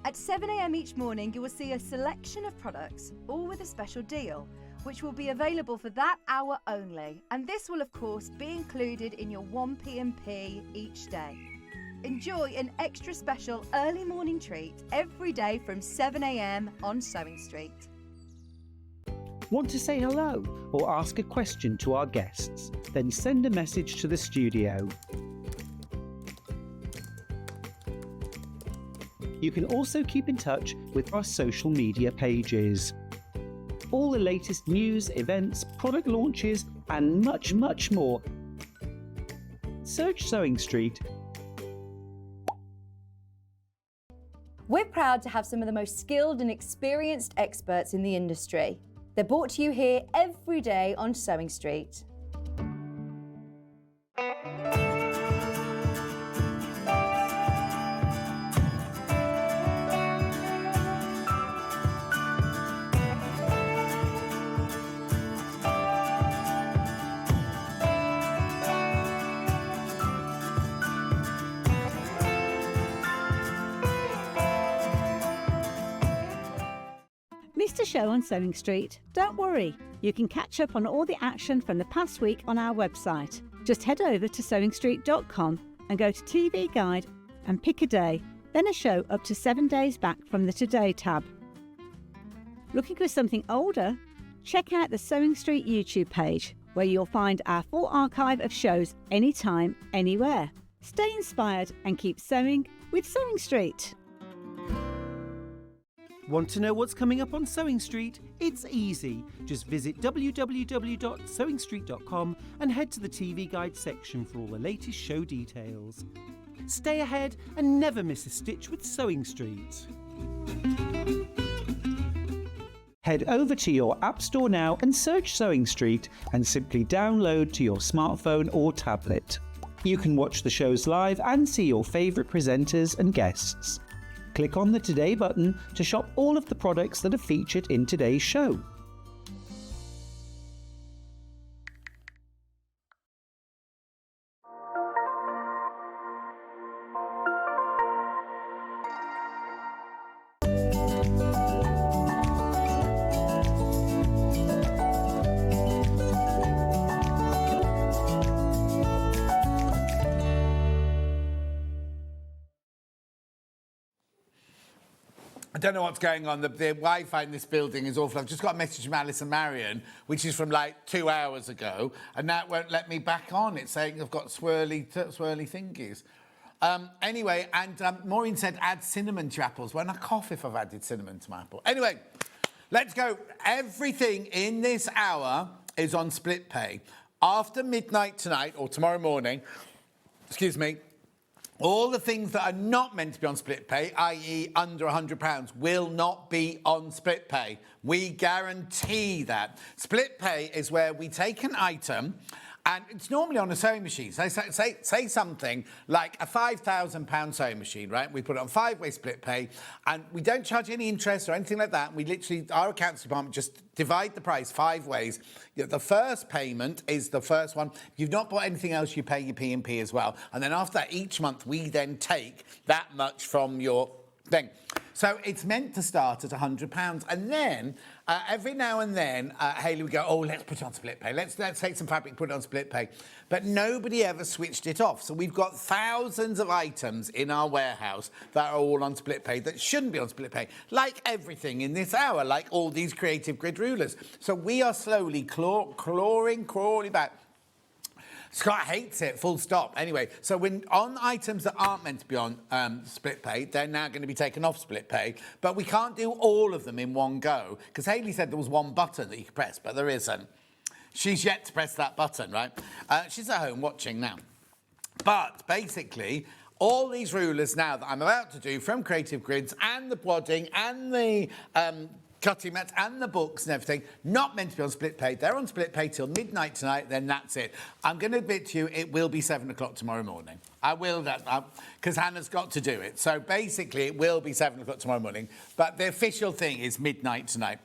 At 7 AM each morning, you will see a selection of products, all with a special deal, which will be available for that hour only. And this will, of course, be included in your 1 P&P each day. Enjoy an extra special early morning treat every day from 7 AM on SewingStreet.
Want to say hello or ask a question to our guests? Then send a message to the studio. You can also keep in touch with our social media pages. All the latest news, events, product launches and much, much more. Search SewingStreet.
We're proud to have some of the most skilled and experienced experts in the industry. They're brought to you here every day on SewingStreet.
Missed a show on SewingStreet? Don't worry, you can catch up on all the action from the past week on our website. Just head over to SewingStreet.com and go to TV Guide and pick a day, then a show up to 7 days back from the Today tab. Looking for something older? Check out the SewingStreet YouTube page, where you'll find our full archive of shows anytime, anywhere. Stay inspired and keep sewing with SewingStreet.
Want to know what's coming up on SewingStreet? It's easy. Just visit www.sewingstreet.com and head to the TV Guide section for all the latest show details. Stay ahead and never miss a stitch with SewingStreet. Head over to your App Store now and search Sewing Street and simply download to your smartphone or tablet. You can watch the shows live and see your favourite presenters and guests. Click on the Today button to shop all of the products that are featured in today's show.
I don't know what's going on. The Wi-Fi in this building is awful. I've just got a message from Alice and Marion, which is from like 2 hours ago, and that won't let me back on. It's saying I've got swirly thingies. Anyway, and Maureen said add cinnamon to your apples. When I cough if I've added cinnamon to my apple. Anyway, let's go. Everything in this hour is on split pay. After midnight tonight, or tomorrow morning, excuse me, all the things that are not meant to be on split pay, i.e. under £100, will not be on split pay. We guarantee that. Split pay is where we take an item, and it's normally on a sewing machine. So say something like a £5,000 sewing machine, right? We put it on 5-way split pay, and we don't charge any interest or anything like that. We literally, our accounts department just divide the price 5 ways. The first payment is the first one. If you've not bought anything else, you pay your P&P as well. And then after that, each month, we then take that much from your thing. So it's meant to start at £100. And then every now and then, Hayley would go, oh, let's put it on split pay. Let's take some fabric, put it on split pay. But nobody ever switched it off. So we've got thousands of items in our warehouse that are all on split pay that shouldn't be on split pay. Like everything in this hour, like all these creative grid rulers. So we are slowly crawling back. Scott hates it, full stop. Anyway, so when on items that aren't meant to be on split pay, they're now going to be taken off split pay. But we can't do all of them in one go, because Hayley said there was one button that you could press, but there isn't. She's yet to press that button, right? She's at home watching now. But basically, all these rulers now that I'm about to do from Creative Grids and the wadding and the cutting mats and the books and everything, not meant to be on split pay. They're on split pay till midnight tonight, then that's it. I'm going to admit to you, it will be 7 o'clock tomorrow morning. I will, because Hannah's got to do it. So basically, it will be 7 o'clock tomorrow morning, but the official thing is midnight tonight.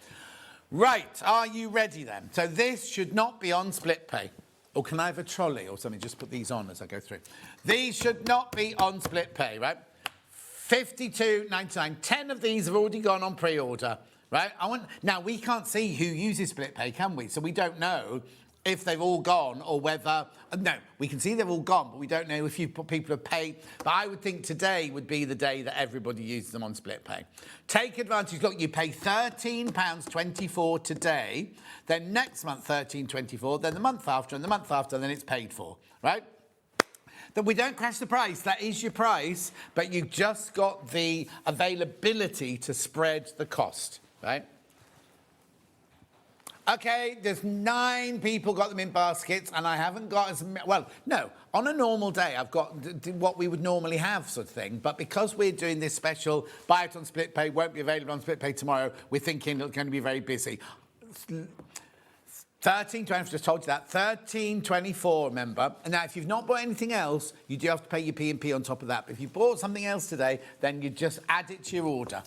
Right, are you ready then? So this should not be on split pay. Or can I have a trolley or something? Just put these on as I go through. These should not be on split pay, right? £52.99. 10 of these have already gone on pre-order. Right? Now, we can't see who uses split pay, can we? So we don't know if they've all gone or whether... No, we can see they've all gone, but we don't know if people have paid. But I would think today would be the day that everybody uses them on split pay. Take advantage. Look, you pay £13.24 today, then next month £13.24, then the month after, and the month after, then it's paid for, right? That we don't crash the price. That is your price, but you've just got the availability to spread the cost. Right? OK, there's 9 people got them in baskets, and I haven't got as... Well, no, on a normal day, I've got what we would normally have sort of thing, but because we're doing this special buy it on split pay, won't be available on split pay tomorrow, we're thinking it's going to be very busy. 13.24, I've just told you that. 13.24, remember. And now, if you've not bought anything else, you do have to pay your P&P on top of that. But if you bought something else today, then you just add it to your order.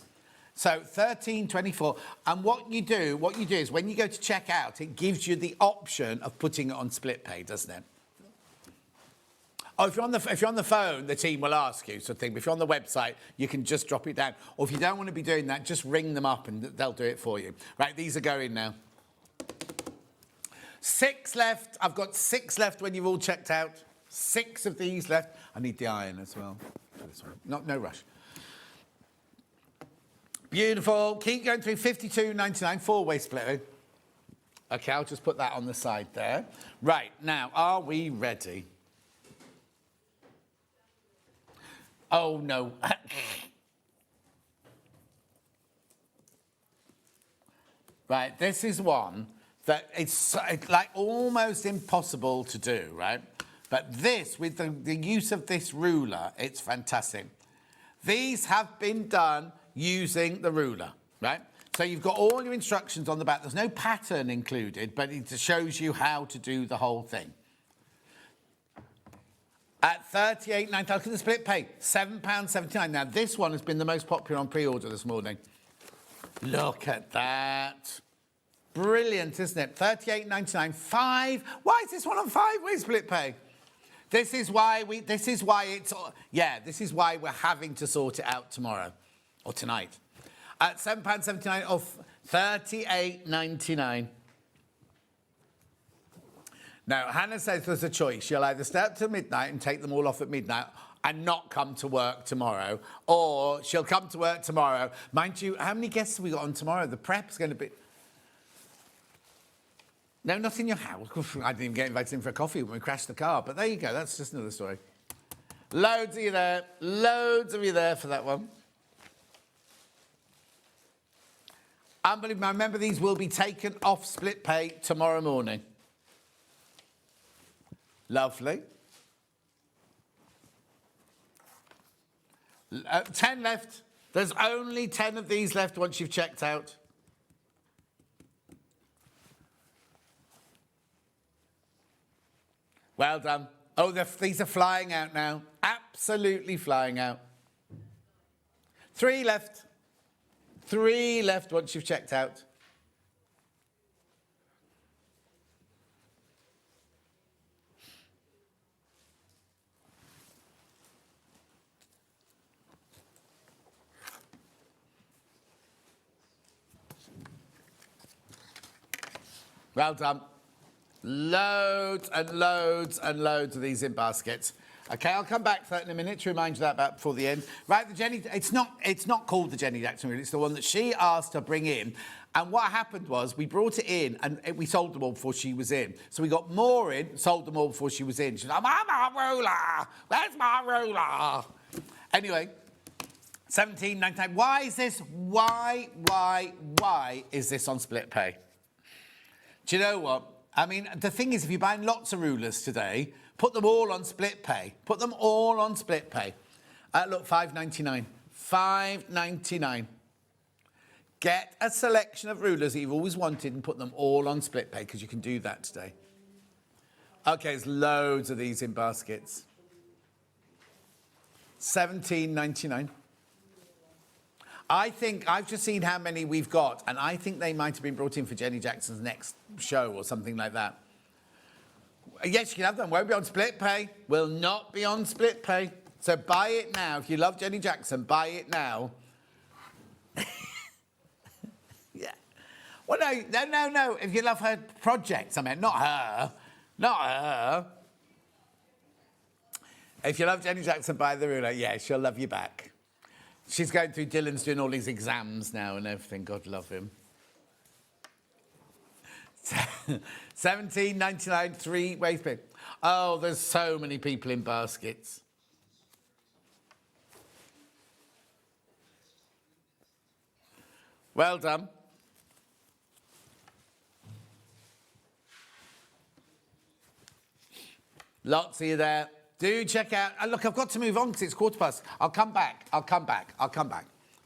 So 13.24, and what you do is when you go to check out, it gives you the option of putting it on split pay, doesn't it? Oh, if you're on the phone, the team will ask you sort of thing. But if you're on the website, you can just drop it down. Or if you don't want to be doing that, just ring them up and they'll do it for you. Right, these are going now. 6 left. I've got 6 left when you've all checked out. 6 of these left. I need the iron as well. This one. No rush. Beautiful. Keep going through. 52.99, 4-way split. OK, I'll just put that on the side there. Right, now, are we ready? Oh, no. Right, this is one that it's like almost impossible to do, right? But this, with the use of this ruler, it's fantastic. These have been done using the ruler, right? So you've got all your instructions on the back. There's no pattern included, but it shows you how to do the whole thing. At £38.99, look at the split pay, £7.79. Now, this one has been the most popular on pre-order this morning. Look at that. Brilliant, isn't it? £38.99, 5. Why is this one on 5-way split pay? This is why we're having to sort it out tomorrow or tonight. At £7.79 off £38.99. Now, Hannah says there's a choice. She'll either stay up till midnight and take them all off at midnight and not come to work tomorrow, or she'll come to work tomorrow. Mind you, how many guests have we got on tomorrow? The prep's going to be... No, not in your house. I didn't even get invited in for a coffee when we crashed the car, but there you go. That's just another story. Loads of you there. Loads of you there for that one. Unbelievable. Remember, these will be taken off split pay tomorrow morning. Lovely. 10 left. There's only 10 of these left once you've checked out. Well done. Oh, these are flying out now. Absolutely flying out. 3 left. 3 left once you've checked out. Well done. Loads and loads and loads of these in baskets. OK, I'll come back to that in a minute to remind you that about before the end. Right, the Jenny... It's not called the Jenny Jackson reel. It's the one that she asked to bring in. And what happened was we brought it in and we sold them all before she was in. So we got more in, sold them all before she was in. She's like, my ruler! Where's my ruler? Anyway, £17.99. Why is this? Why is this on split pay? Do you know what? I mean, the thing is, if you're buying lots of rulers today, put them all on split pay. Put them all on split pay. Look, £5.99. £5.99. Get a selection of rulers that you've always wanted and put them all on split pay, because you can do that today. OK, there's loads of these in baskets. £17.99. I think I've just seen how many we've got, and I think they might have been brought in for Jenny Jackson's next show or something like that. Yes, you can have them. Won't be on split pay. Will not be on split pay. So buy it now. If you love Jenny Jackson, buy it now. Yeah. Well, no. If you love her projects, I mean, not her. Not her. If you love Jenny Jackson, buy the ruler. Yeah, she'll love you back. She's going through... Dylan's doing all his exams now and everything. God love him. £17.99, 3-way split. Oh, there's so many people in baskets. Well done. Lots of you there. Do check out... look, I've got to move on because it's 1:15. I'll come back.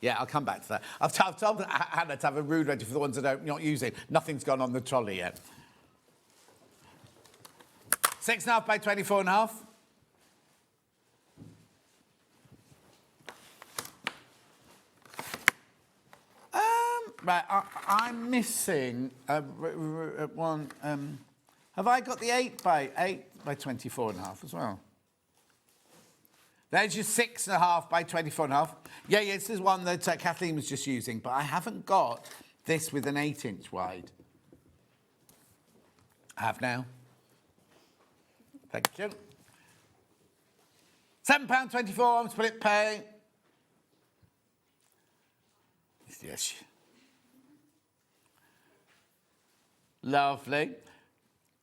Yeah, I'll come back to that. I've told Hannah to have a rude ready for the ones that I'm not using. Nothing's gone on the trolley yet. 6.5 by 24.5. Right, I'm missing one. Have I got the 8 by 24.5 as well? There's your 6.5 by 24.5. Yeah, this is one that Kathleen was just using, but I haven't got this with an 8-inch wide. I have now. Thank you. £7.24 on split pay. Yes. Lovely.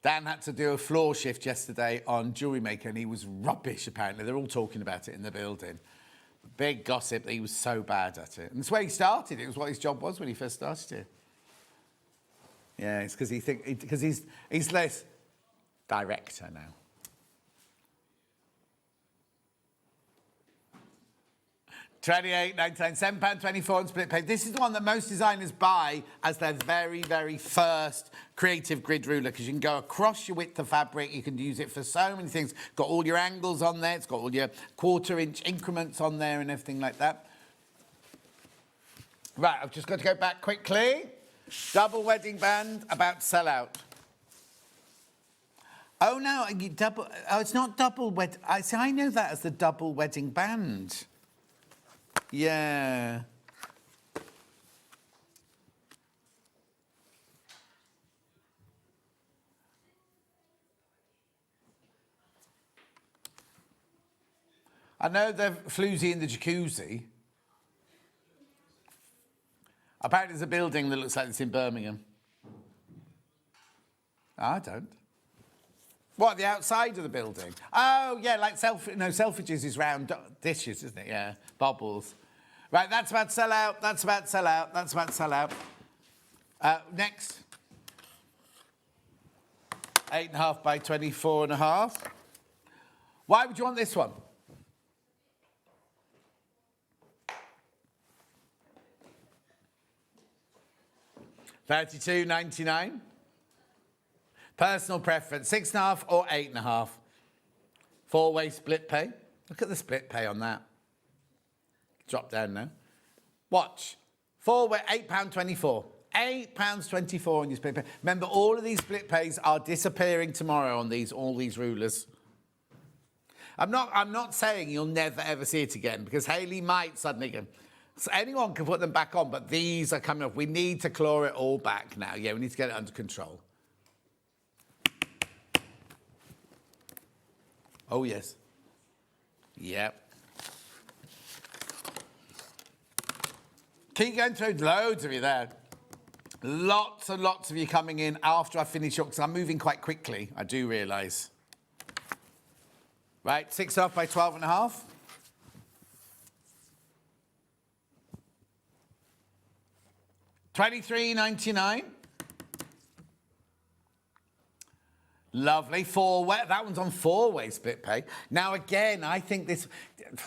Dan had to do a floor shift yesterday on Jewellery Maker and he was rubbish, apparently. They're all talking about it in the building. Big gossip that he was so bad at it. And that's where he started. It was what his job was when he first started here. Yeah, it's because he's less director now. £28.99, £7.24 on split pay. This is the one that most designers buy as their very, very first creative grid ruler, because you can go across your width of fabric. You can use it for so many things. Got all your angles on there. It's got all your 1/4 inch increments on there and everything like that. Right, I've just got to go back quickly. Double wedding band, about to sell out. Oh, no, it's not double I know that as the double wedding band. Yeah. I know they're floozy in the jacuzzi. Apparently there's a building that looks like this in Birmingham. I don't. What, the outside of the building? Oh, yeah, like Selfridges is round dishes, isn't it? Yeah, bubbles. Right, that's about to sell out. That's about to sell out. That's about to sell out. Next. 8.5 by 24.5. Why would you want this one? £32.99. Personal preference, 6.5 or 8.5. 4-way split pay. Look at the split pay on that. Drop down now. Watch. 4-way, £8.24. £8.24 on your split pay. Remember, all of these split pays are disappearing tomorrow on all these rulers. I'm not saying you'll never ever see it again, because Hayley might suddenly go. So anyone can put them back on, but these are coming off. We need to claw it all back now. Yeah, we need to get it under control. Oh, yes. Yep. Keep going through, loads of you there. Lots and lots of you coming in after I finish up, because I'm moving quite quickly, I do realise. Right, 6.5 by 12.5. $23.99. Lovely. 4-way. That one's on 4-way split pay. Now, again, I think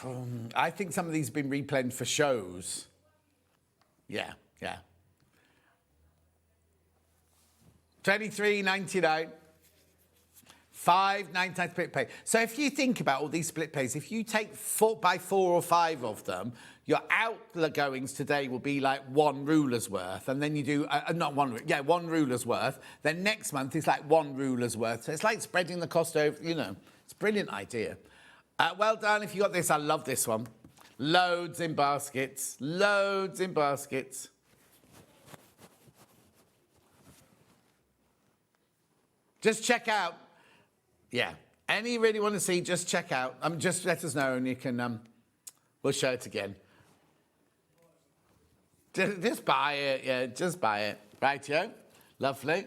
some of these have been replaned for shows. Yeah, yeah. $23.99. $5.99 split pay. So if you think about all these split pays, if you take 4 by 4 or 5 of them, your outgoings today will be like 1 ruler's worth, and then you do not 1, yeah, 1 ruler's worth. Then next month is like 1 ruler's worth. So it's like spreading the cost over. You know, it's a brilliant idea. Well done if you got this. I love this one. Loads in baskets. Loads in baskets. Just check out. Yeah. Any you really want to see, just check out. Just let us know and you can, we'll show it again. Just buy it, yeah, just buy it. Rightio. Lovely.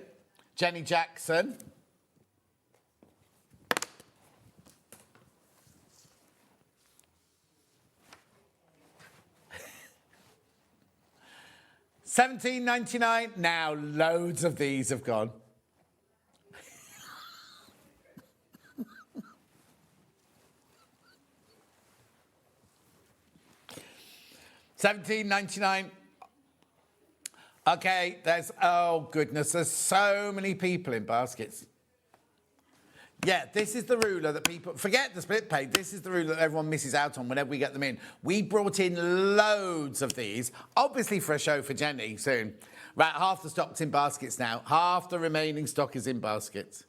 Jenny Jackson. $17.99. Now loads of these have gone. $17.99. Okay, oh goodness, there's so many people in baskets. Yeah, this is the ruler that people, forget the split pay, this is the ruler that everyone misses out on whenever we get them in. We brought in loads of these, obviously for a show for Jenny soon. Right, half the stock's in baskets now. Half the remaining stock is in baskets.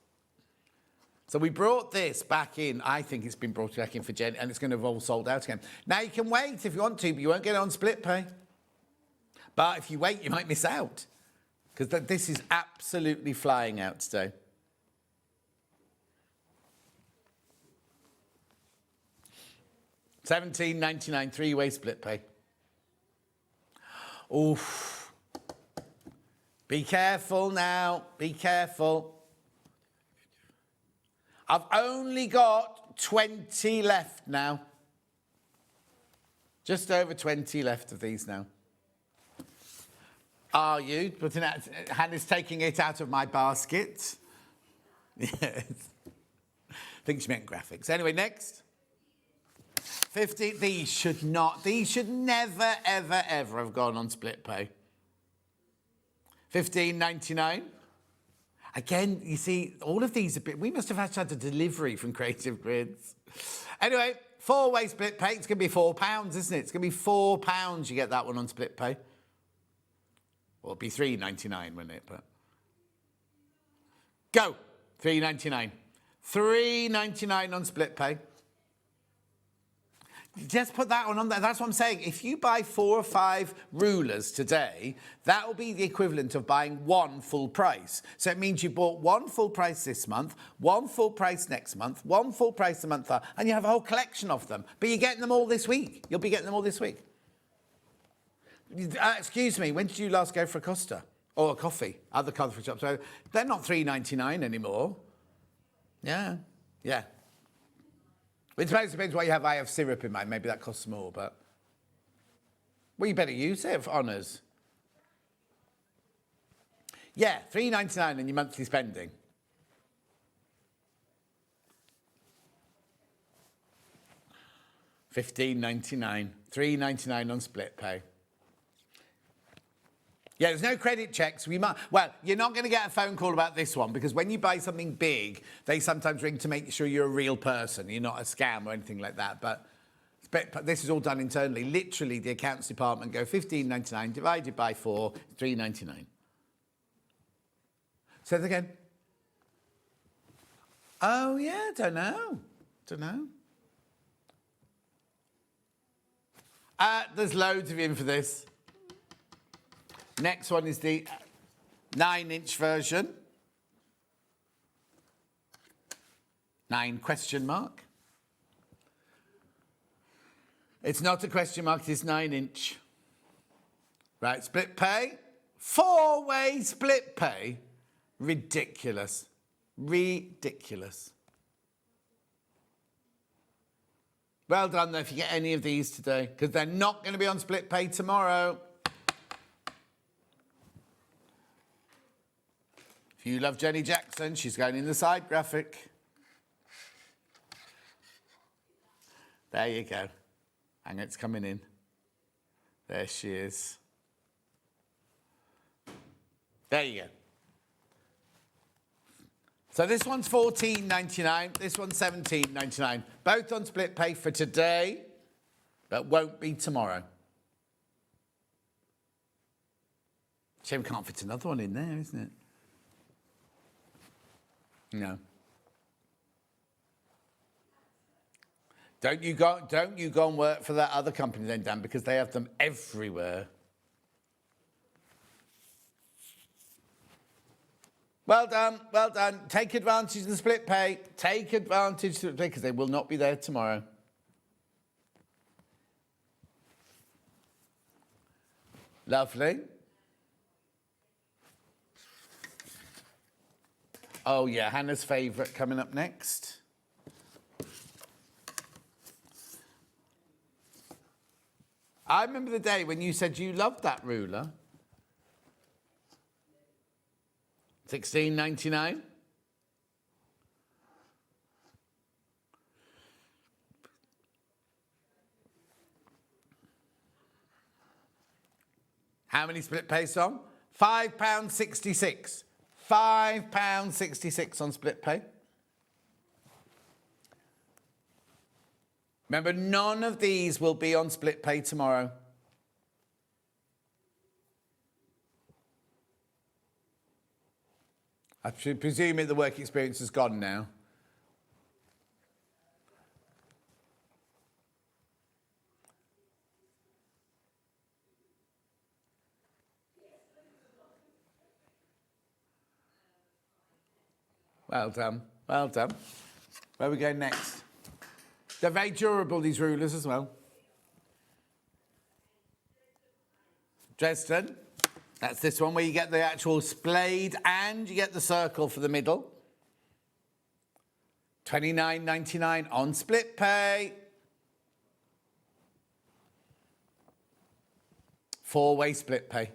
So we brought this back in. I think it's been brought back in for Jenny, and it's going to have all sold out again. Now, you can wait if you want to, but you won't get it on split pay. But if you wait, you might miss out, because this is absolutely flying out today. $17.99, 3-way split pay. Oof. Be careful now. Be careful. I've only got 20 left now. Just over 20 left of these now. Are you? Hannah's taking it out of my basket. Yes. I think she meant graphics. Anyway, next. These should never, ever, ever have gone on split pay. $15.99. Again, you see, all of these we must have had a delivery from Creative Grids. Anyway, 4-way split pay, it's going to be £4, isn't it? It's going to be £4 you get that one on split pay. Well, it'll be $3.99, wouldn't it? But go, $3.99. $3.99 on split pay. Just put that one on there. That's what I'm saying. If you buy 4 or 5 rulers today, that will be the equivalent of buying 1 full price. So it means you bought 1 full price this month, 1 full price next month, 1 full price the month after, and you have a whole collection of them. But you're getting them all this week. You'll be getting them all this week. Excuse me, when did you last go for a Costa? Or a coffee? Other coffee shops. So they're not $3.99 anymore. Yeah. It depends what you have. I have syrup in mine. Maybe that costs more, but... Well, you better use it for honours. Yeah, $3.99 in your monthly spending. $15.99. $3.99 on split pay. Yeah, there's no credit checks. Well, you're not going to get a phone call about this one because when you buy something big, they sometimes ring to make sure you're a real person. You're not a scam or anything like that. But this is all done internally. Literally, the accounts department go $15.99 divided by 4, $3.99. Say that again. Oh, yeah, don't know. There's loads of you in for this. Next one is the 9-inch version. 9 question mark. It's not a question mark, it's 9-inch. Right, split pay. 4-way split pay. Ridiculous. Well done, though, if you get any of these today, because they're not going to be on split pay tomorrow. If you love Jenny Jackson, she's going in the side graphic. There you go. And it's coming in. There she is. There you go. So this one's $14.99, this one's $17.99. Both on split pay for today, but won't be tomorrow. Shame we can't fit another one in there, isn't it? No. Don't you go and work for that other company then, Dan, because they have them everywhere. Well done. Take advantage of the split pay. Take advantage of the split pay because they will not be there tomorrow. Lovely. Oh, yeah, Hannah's favourite coming up next. I remember the day when you said you loved that ruler. $16.99. How many split pays on? £5.66. £5.66 on split pay. Remember, none of these will be on split pay tomorrow. I presume the work experience is gone now. Well done. Where are we going next? They're very durable, these rulers, as well. Dresden. That's this one where you get the actual splayed and you get the circle for the middle. $29.99 on split pay. 4-way split pay.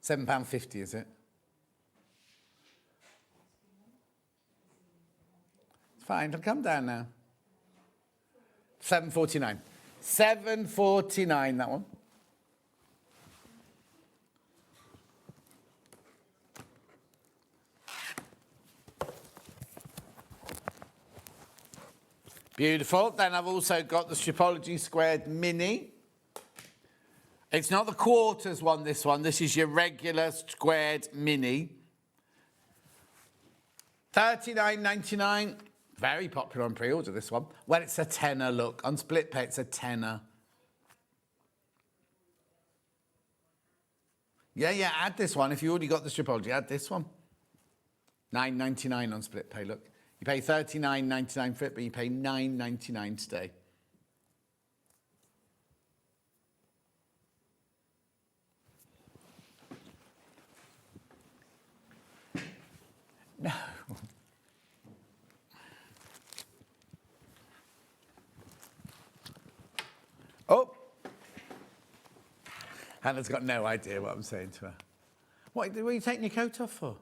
£7.50, is it? It's fine, it'll come down now. 7.49. 7.49, that one. Beautiful. Then I've also got the Stripology Squared Mini. It's not the quarters one, this one. This is your regular squared mini. $39.99. Very popular on pre-order, this one. Well, it's a tenner, look. On split pay, it's a tenner. Yeah, add this one. If you already got the Stripology, add this one. $9.99 on split pay, look. You pay $39.99 for it, but you pay $9.99 today. No. Oh. Hannah's got no idea what I'm saying to her. What are you taking your coat off for?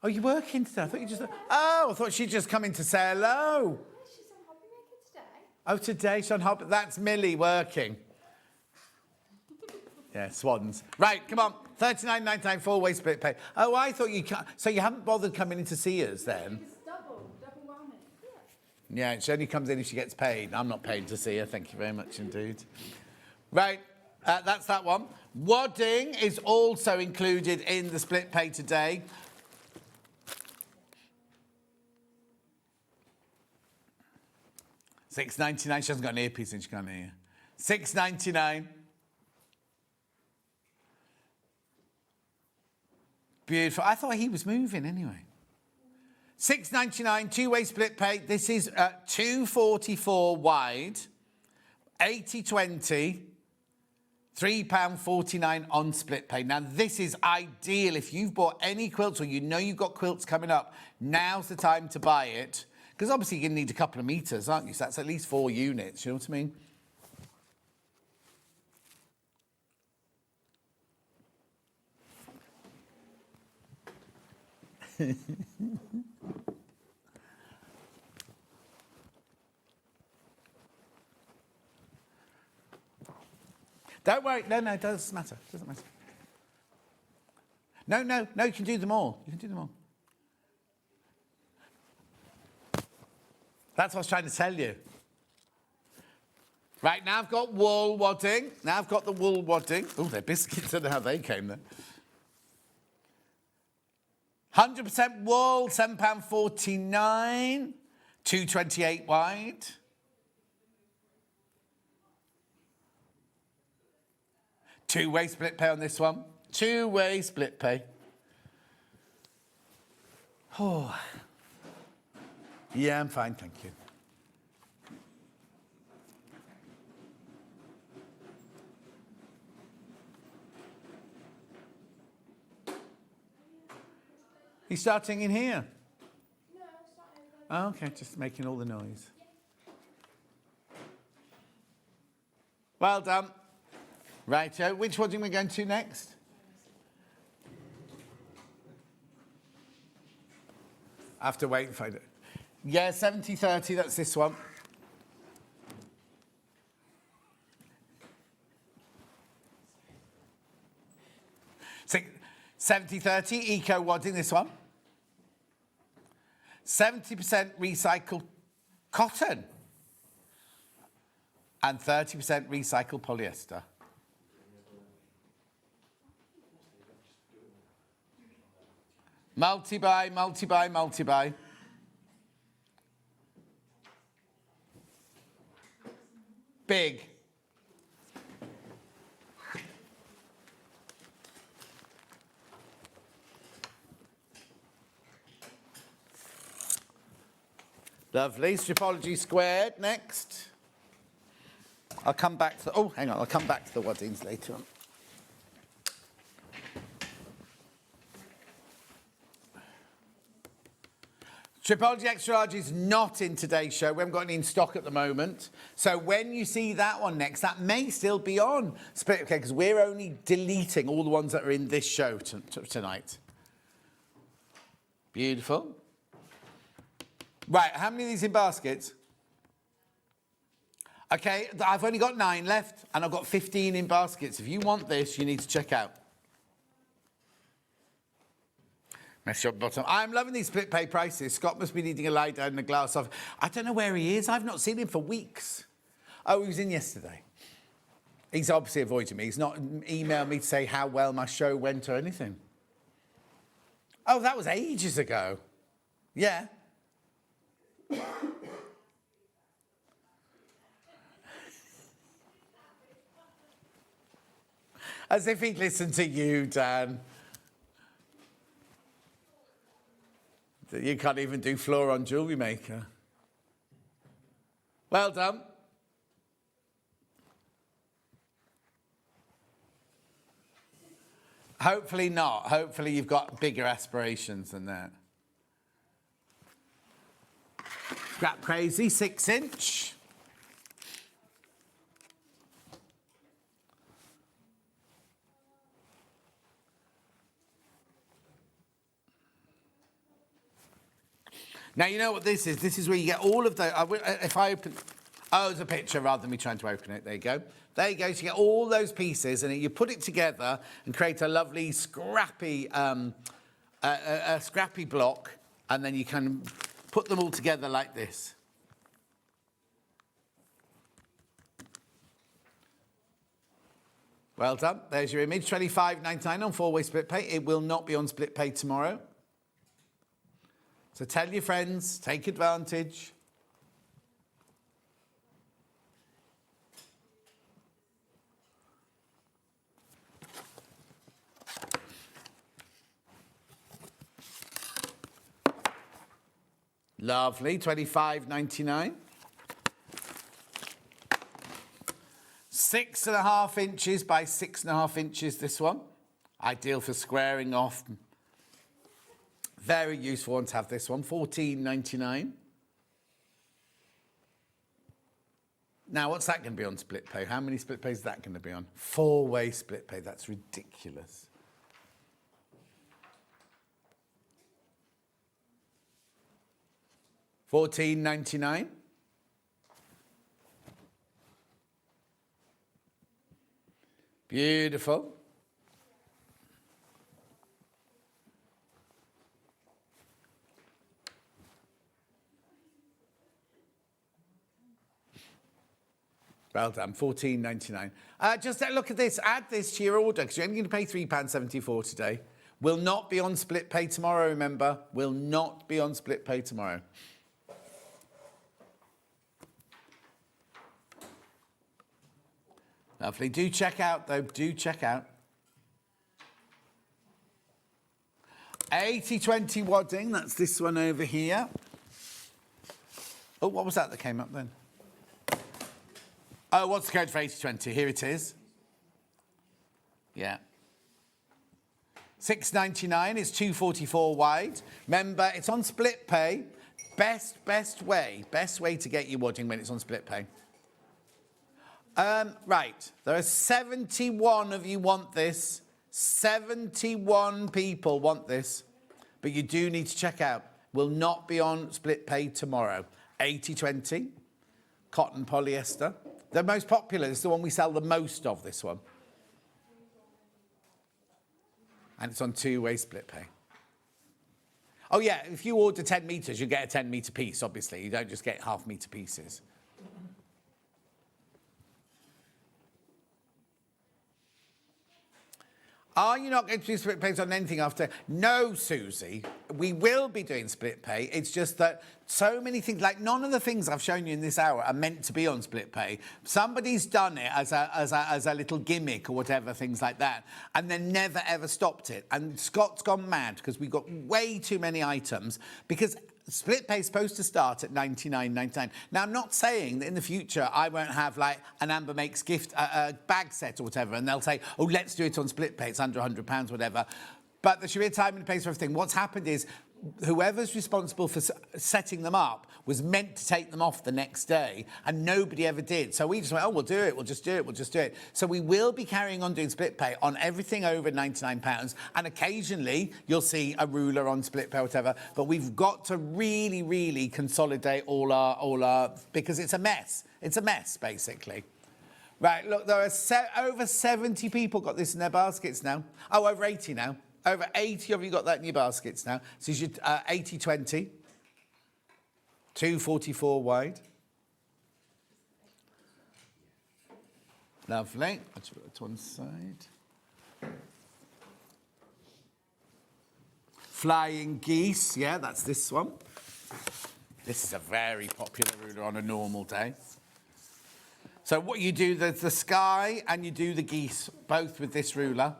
Oh, you're working today? I thought you just... Oh, I thought she'd just come in to say hello.
She's on hobby making today.
Oh, today she's on hobby... That's Millie working. Yeah, swans. Right, come on. $39.99 four-way split pay. Oh, I thought you... So you haven't bothered coming in to see us then?
It's double whammy.
Yeah, she only comes in if she gets paid. I'm not paid to see her. Thank you very much indeed. Right, that's that one. Wadding is also included in the split pay today. $6.99. She hasn't got an earpiece and she can't hear. $6.99. Beautiful. I thought he was moving anyway. $6.99, two-way split pay. This is $2.44 wide, 80/20, £3.49 on split pay. Now, this is ideal if you've bought any quilts or you know you've got quilts coming up. Now's the time to buy it. Because obviously you're going to need a couple of meters, aren't you? So that's at least 4 units, you know what I mean? Don't worry. No, it doesn't matter. It doesn't matter. No, you can do them all. You can do them all. That's what I was trying to tell you. Right, now I've got wool wadding. Now I've got the wool wadding. Oh, they're biscuits. I don't know how they came there. 100% wool, £7.49. 228 wide. Two-way split pay on this one. Two-way split pay. Oh. Yeah, I'm fine, thank you. You starting in here?
No, starting in
Oh, okay, just making all the noise. Well done. Righto, which one are we going to next? I have to wait and find it. Yeah, 70/30, that's this one. So, 70/30, eco wadding, this one. 70% recycled cotton. And 30% recycled polyester. Multi-buy, multi-buy, multi-buy. Big. Lovely. Stripology Squared next. I'll come back to... Oh, hang on. I'll come back to the waddings later on. Stripology Extra Large is not in today's show. We haven't got any in stock at the moment. So when you see that one next, that may still be on Split Okay, because we're only deleting all the ones that are in this show tonight. Beautiful. Right, how many of these in baskets? Okay, I've only got 9 left, and I've got 15 in baskets. If you want this, you need to check out. Mess your bottom. I'm loving these split pay prices. Scott must be needing a lie down and a glass of... I don't know where he is. I've not seen him for weeks. Oh, he was in yesterday. He's obviously avoiding me. He's not emailed me to say how well my show went or anything. Oh, that was ages ago. Yeah. As if he'd listen to you, Dan. You can't even do floor on jewellery maker. Well done. Hopefully not. Hopefully you've got bigger aspirations than that. Scrap Crazy, 6-inch. Now, you know what this is? This is where you get all of the... if I open... Oh, it's a picture rather than me trying to open it. There you go. There you go. So you get all those pieces and you put it together and create a lovely scrappy, a scrappy block, and then you can put them all together like this. Well done. There's your image. $25.99 on 4-way split pay. It will not be on split pay tomorrow. So tell your friends, take advantage. Lovely, $25.99. 6.5 inches by 6.5 inches, this one. Ideal for squaring off. Very useful one to have this one, $14.99. Now, what's that going to be on split pay? How many split pays is that going to be on? 4-way split pay, that's ridiculous. $14.99. Beautiful. Well done, $14.99. Just look at this, add this to your order, because you're only going to pay £3.74 today. Will not be on split pay tomorrow, remember. Will not be on split pay tomorrow. Lovely. Do check out, though. Do check out. 80/20 wadding. That's this one over here. Oh, what was that came up then? Oh, what's the code for 80/20? Here it is. Yeah. $6.99 is 244 wide. Remember, it's on split pay. Best way to get your wadding when it's on split pay. Right, there are 71 of you want this. 71 people want this. But you do need to check out. Will not be on split pay tomorrow. 80/20, cotton polyester. The most popular is the one we sell the most of, this one. And it's on 2-way split pay. Oh, yeah, if you order 10 metres, you get a 10-metre piece, obviously. You don't just get half-metre pieces. Are you not going to do split pays on anything after? No, Susie. We will be doing split pay. It's just that so many things, like none of the things I've shown you in this hour are meant to be on split pay. Somebody's done it as a little gimmick or whatever, things like that, and then never, ever stopped it. And Scott's gone mad because we've got way too many items because split pay is supposed to start at $99.99. Now, I'm not saying that in the future I won't have like an Amber Makes gift a bag set or whatever, and they'll say, oh, let's do it on split pay. It's under £100, whatever. But there should be a time and a place for everything. What's happened is whoever's responsible for setting them up was meant to take them off the next day, and nobody ever did. So we just went, oh, we'll do it, we'll just do it, we'll just do it. So we will be carrying on doing split pay on everything over £99, and occasionally you'll see a ruler on split pay or whatever, but we've got to really, really consolidate all our, because it's a mess. It's a mess, basically. Right, look, there are over 70 people got this in their baskets now. Oh, over 80 now. Over 80 of you got that in your baskets now. So you should 80-20. 244 wide. Lovely. Let's put it to one side. Flying geese. Yeah, that's this one. This is a very popular ruler on a normal day. So what you do, there's the sky and you do the geese, both with this ruler.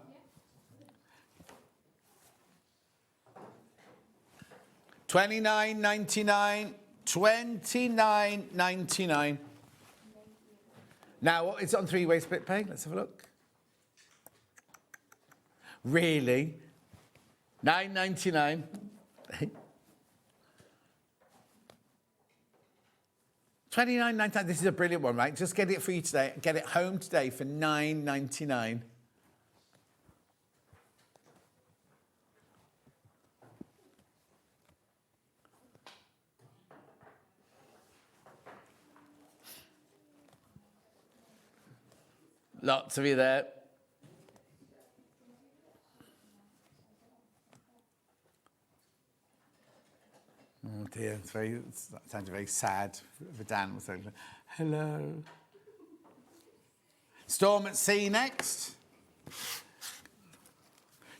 $29.99, $29.99. Now, it's on three-way split pay. Let's have a look. Really? $9.99. $29.99. This is a brilliant one, right? Just get it for you today. Get it home today for $9.99. Lots of you there. Oh dear, it sounded very sad for Dan. Hello. Storm at Sea next.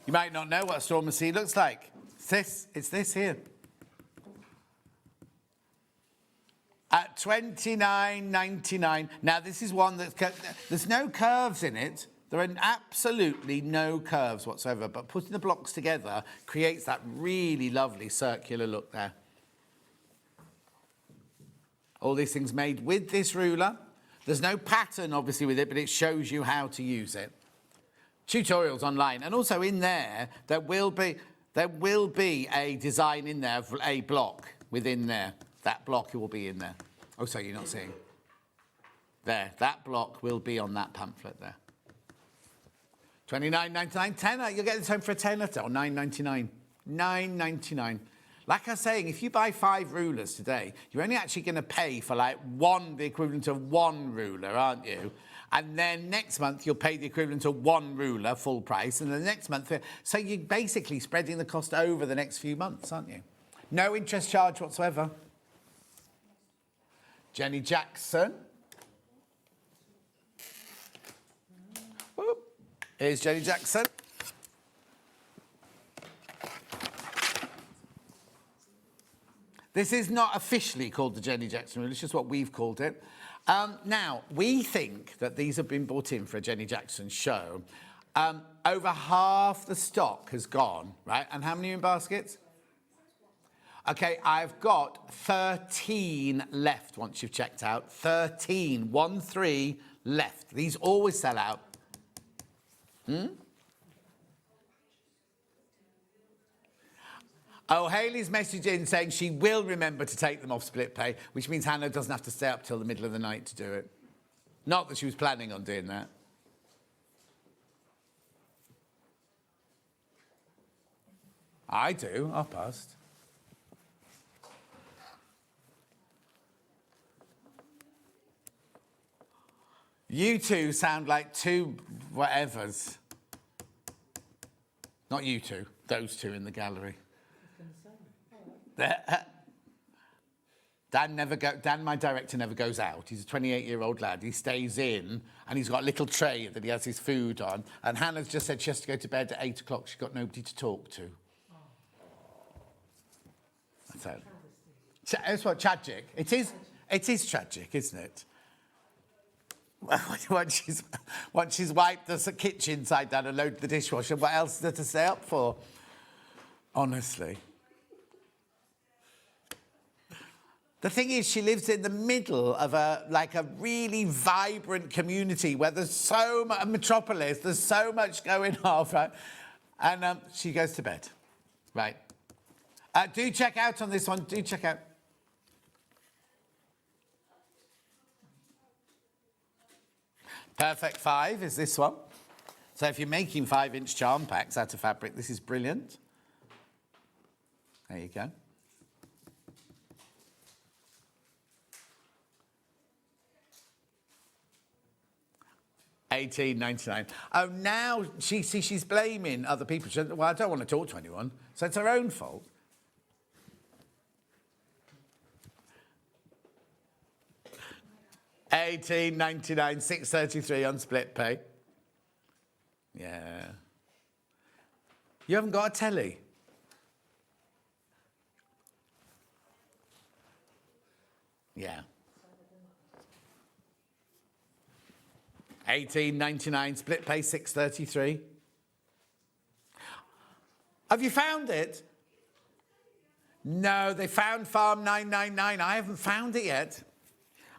You might not know what a storm at sea looks like. It's this here. At $29.99. Now, this is one there's no curves in it. There are absolutely no curves whatsoever, but putting the blocks together creates that really lovely circular look there. All these things made with this ruler. There's no pattern, obviously, with it, but it shows you how to use it. Tutorials online. And also in there will be a design in there for a block within there. That block will be in there. Oh, sorry, you're not seeing. There, that block will be on that pamphlet there. $29.99, tenner. You'll get this home for a tenner or $9.99. $9.99. Like I was saying, if you buy 5 rulers today, you're only actually going to pay for like the equivalent of 1 ruler, aren't you? And then next month you'll pay the equivalent of 1 ruler full price, and the next month, so you're basically spreading the cost over the next few months, aren't you? No interest charge whatsoever. Jenny Jackson. Whoop. Here's Jenny Jackson. This is not officially called the Jenny Jackson rule, it's just what we've called it. Now, we think that these have been brought in for a Jenny Jackson show. Over half the stock has gone, right? And how many are in baskets? Okay, I've got 13 left once you've checked out. 13, 1-3 left. These always sell out. Oh, Hayley's messaged in saying she will remember to take them off split pay, which means Hannah doesn't have to stay up till the middle of the night to do it. Not that she was planning on doing that. I do, I'll past. You two sound like two whatevers. Not you two, those two in the gallery. Dan, my director, never goes out. He's a 28-year-old lad. He stays in, and he's got a little tray that he has his food on. And Hannah's just said she has to go to bed at 8 o'clock. She's got nobody to talk to. So, it's what, tragic. It is tragic, isn't it? Once she's wiped the kitchen side down and loaded the dishwasher, what else is there to stay up for? Honestly. The thing is, she lives in the middle of a really vibrant community where there's so much, a metropolis, there's so much going on, right? And she goes to bed, right? Do check out on this one. Do check out. Perfect 5 is this one. So if you're making 5-inch charm packs out of fabric, this is brilliant. There you go. $18.99. Oh, now she's blaming other people. She said, well, I don't want to talk to anyone, so it's her own fault. $18.99, $6.33 on split pay. Yeah. You haven't got a telly? Yeah. $18.99, split pay $6.33. Have you found it? No, they found Farm 999. I haven't found it yet.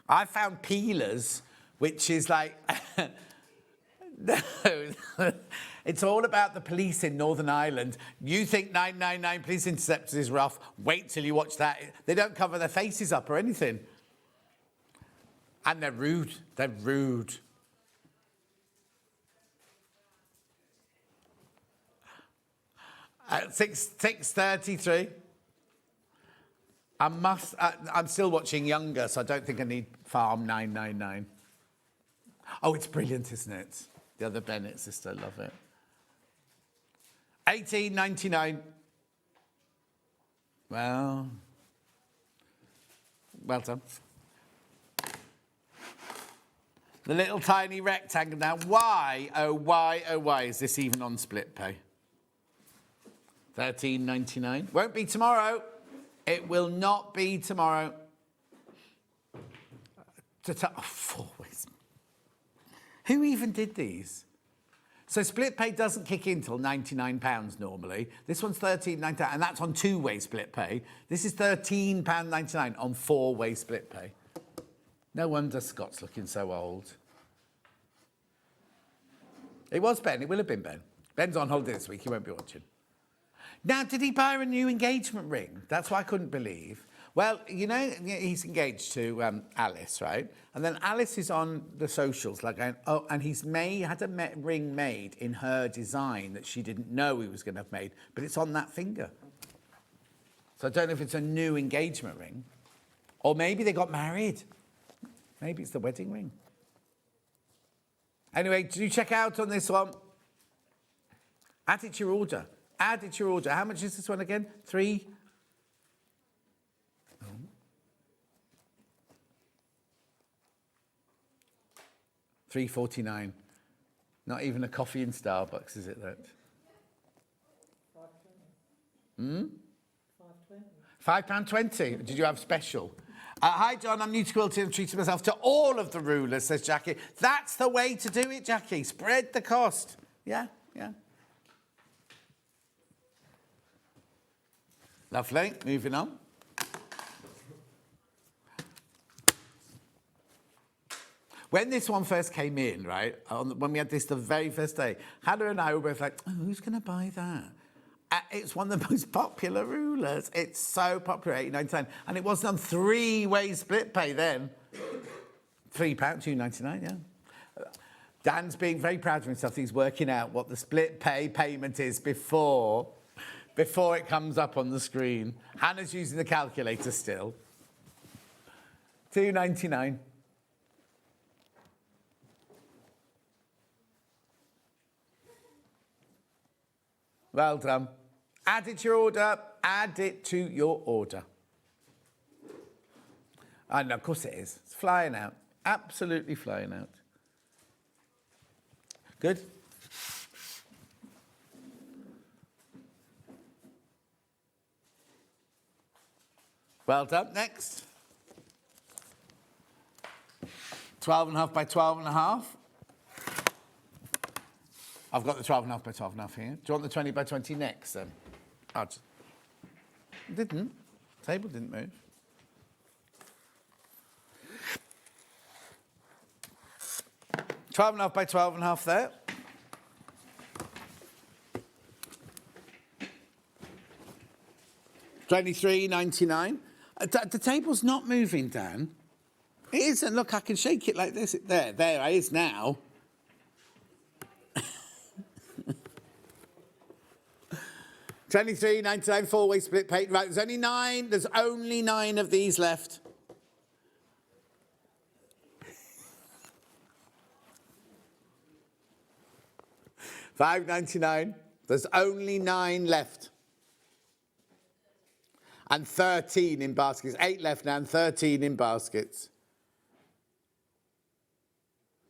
I found Peelers, which is like... No, it's all about the police in Northern Ireland. You think 999 Police Interceptors is rough, wait till you watch that. They don't cover their faces up or anything. And they're rude. They're rude. At 6:33. I'm still watching Younger, so I don't think I need Farm 999. Oh, it's brilliant, isn't it? The other Bennett sister, love it. $18.99. Well done. The little tiny rectangle now. Why, oh why is this even on split pay? $13.99. Won't be tomorrow. It will not be tomorrow. 4 ways. Who even did these? So split pay doesn't kick in till £99 normally. This one's $13.99, and that's on 2-way split pay. This is £13.99 on 4-way split pay. No wonder Scott's looking so old. It was Ben. It will have been Ben. Ben's on holiday this week. He won't be watching. Now, did he buy her a new engagement ring? That's what I couldn't believe. Well, you know, he's engaged to Alice, right? And then Alice is on the socials, like going, oh, and he's had a ring made in her design that she didn't know he was going to have made, but it's on that finger. So I don't know if it's a new engagement ring, or maybe they got married. Maybe it's the wedding ring. Anyway, do check out on this one. Add it to your order. Add it to your order. How much is this one again? $3. $3.49. Not even a coffee in Starbucks, is it that? £5.20. Did you have special? Hi, John. I'm new to quilting and treating myself to all of the rulers, says Jackie. That's the way to do it, Jackie. Spread the cost. Yeah. Lovely. Moving on. When this one first came in, right, when we had this the very first day, Hannah and I were both like, oh, who's going to buy that? It's one of the most popular rulers. It's so popular, $8.99. And it wasn't on 3-way split pay then. £3, $2.99, yeah. Dan's being very proud of himself. He's working out what the split pay payment is before it comes up on the screen. Hannah's using the calculator still. $2.99. Well done. Add it to your order. Add it to your order. And of course it is. It's flying out. Absolutely flying out. Good. Well done. Next. 12.5 by 12.5. I've got the 12.5 by 12.5 here. Do you want the 20 by 20 next then? Didn't. Table didn't move. $12.5 by 12.5 there. 23.99. The table's not moving, Dan. It isn't. Look, I can shake it like this. There it is now. £23.99 four-way split pay. Right, there's only 9. There's only 9 of these left. £5.99. There's only 9 left. And 13 in baskets. 8 left now and 13 in baskets.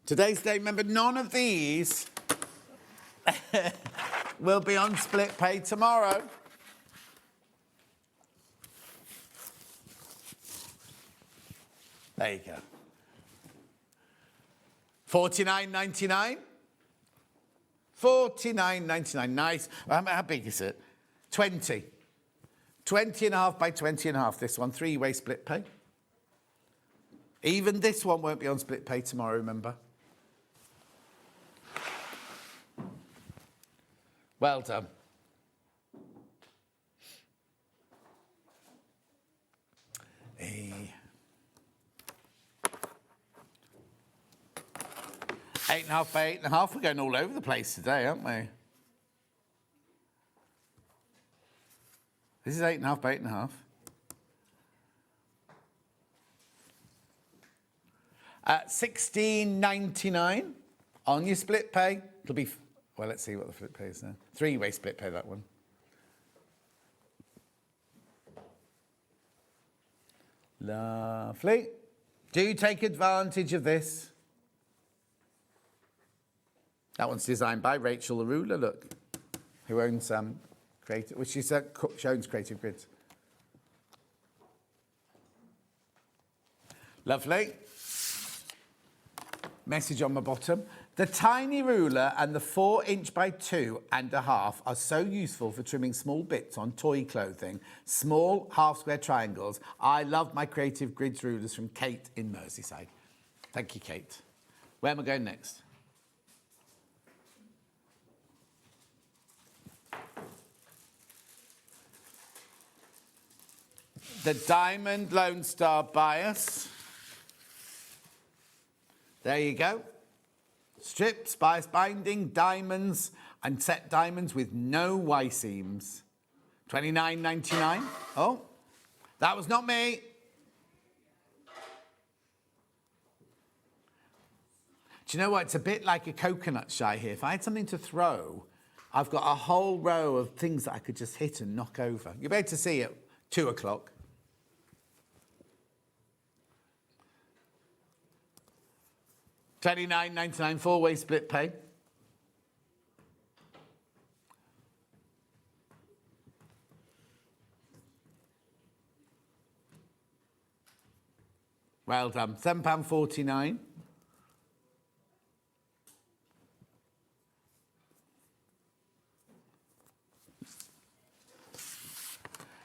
Today's day, remember, none of these will be on split pay tomorrow. There you go. $49.99. $49.99. Nice. How big is it? 20. 20.5 by 20.5. This one, 3-way split pay. Even this one won't be on split pay tomorrow, remember? Well done. Eight and a half by 8.5. We're going all over the place today, aren't we? This is 8.5 by 8.5. $16.99 on your split pay. It'll be, well, let's see what the split pay is now. 3-way split pay, that one. Lovely. Do take advantage of this. That one's designed by Rachel the Ruler, look, who owns Creative, which is owns Creative Grids. Lovely. Message on the bottom. The tiny ruler and the 4" by 2.5" are so useful for trimming small bits on toy clothing, small half-square triangles. I love my Creative Grids rulers, from Kate in Merseyside. Thank you, Kate. Where am I going next? The Diamond Lone Star bias. There you go. Strips, bias binding, diamonds, and set diamonds with no Y seams. $29.99. Oh, that was not me. Do you know what? It's a bit like a coconut shy here. If I had something to throw, I've got a whole row of things that I could just hit and knock over. You'll be able to see at 2 o'clock. $29.99 4-way split pay. Well done. £7.49.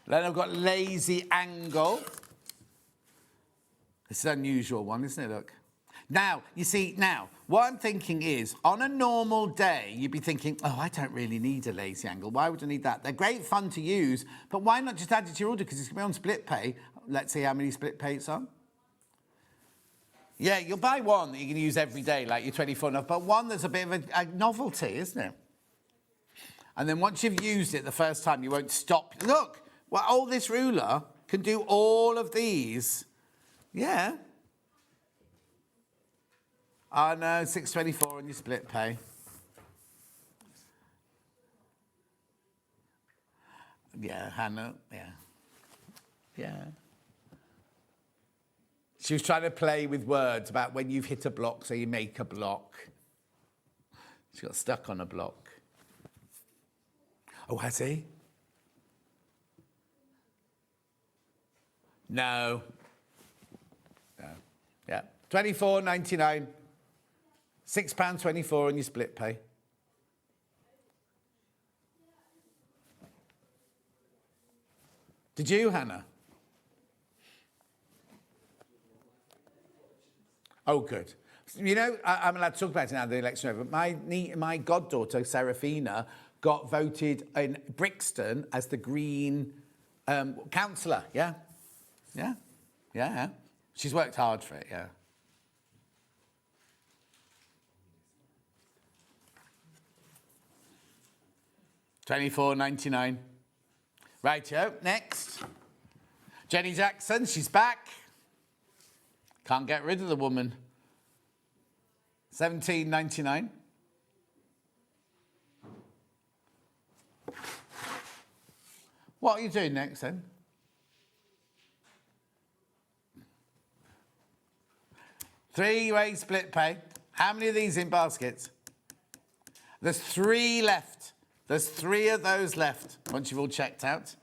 Then I've got Lazy Angle. It's an unusual one, isn't it? Look. Now, you see, what I'm thinking is, on a normal day, you'd be thinking, oh, I don't really need a lazy angle. Why would I need that? They're great fun to use, but why not just add it to your order? Because it's going to be on split pay. Let's see how many split pay it's on. Yeah, you'll buy one that you can use every day, like your 24.5, but one that's a bit of a novelty, isn't it? And then once you've used it the first time, you won't stop. Look, well, all this ruler can do all of these. Yeah. Oh, no, $6.24 on your split pay. Yeah, Hannah, yeah. Yeah. She was trying to play with words about when you've hit a block, so you make a block. She got stuck on a block. Oh, has he? No. No. Yeah. $24.99. £6.24 on your split pay. Did you, Hannah? Oh, good. You know, I'm allowed to talk about it now, the election over. My goddaughter, Serafina, got voted in Brixton as the Green Counsellor, yeah. Yeah. Yeah. She's worked hard for it, yeah. $24.99. Rightio, next. Jenny Jackson, she's back. Can't get rid of the woman. $17.99. What are you doing next then? Three-way split pay. How many of these in baskets? There's 3 left. There's 3 of those left once you've all checked out.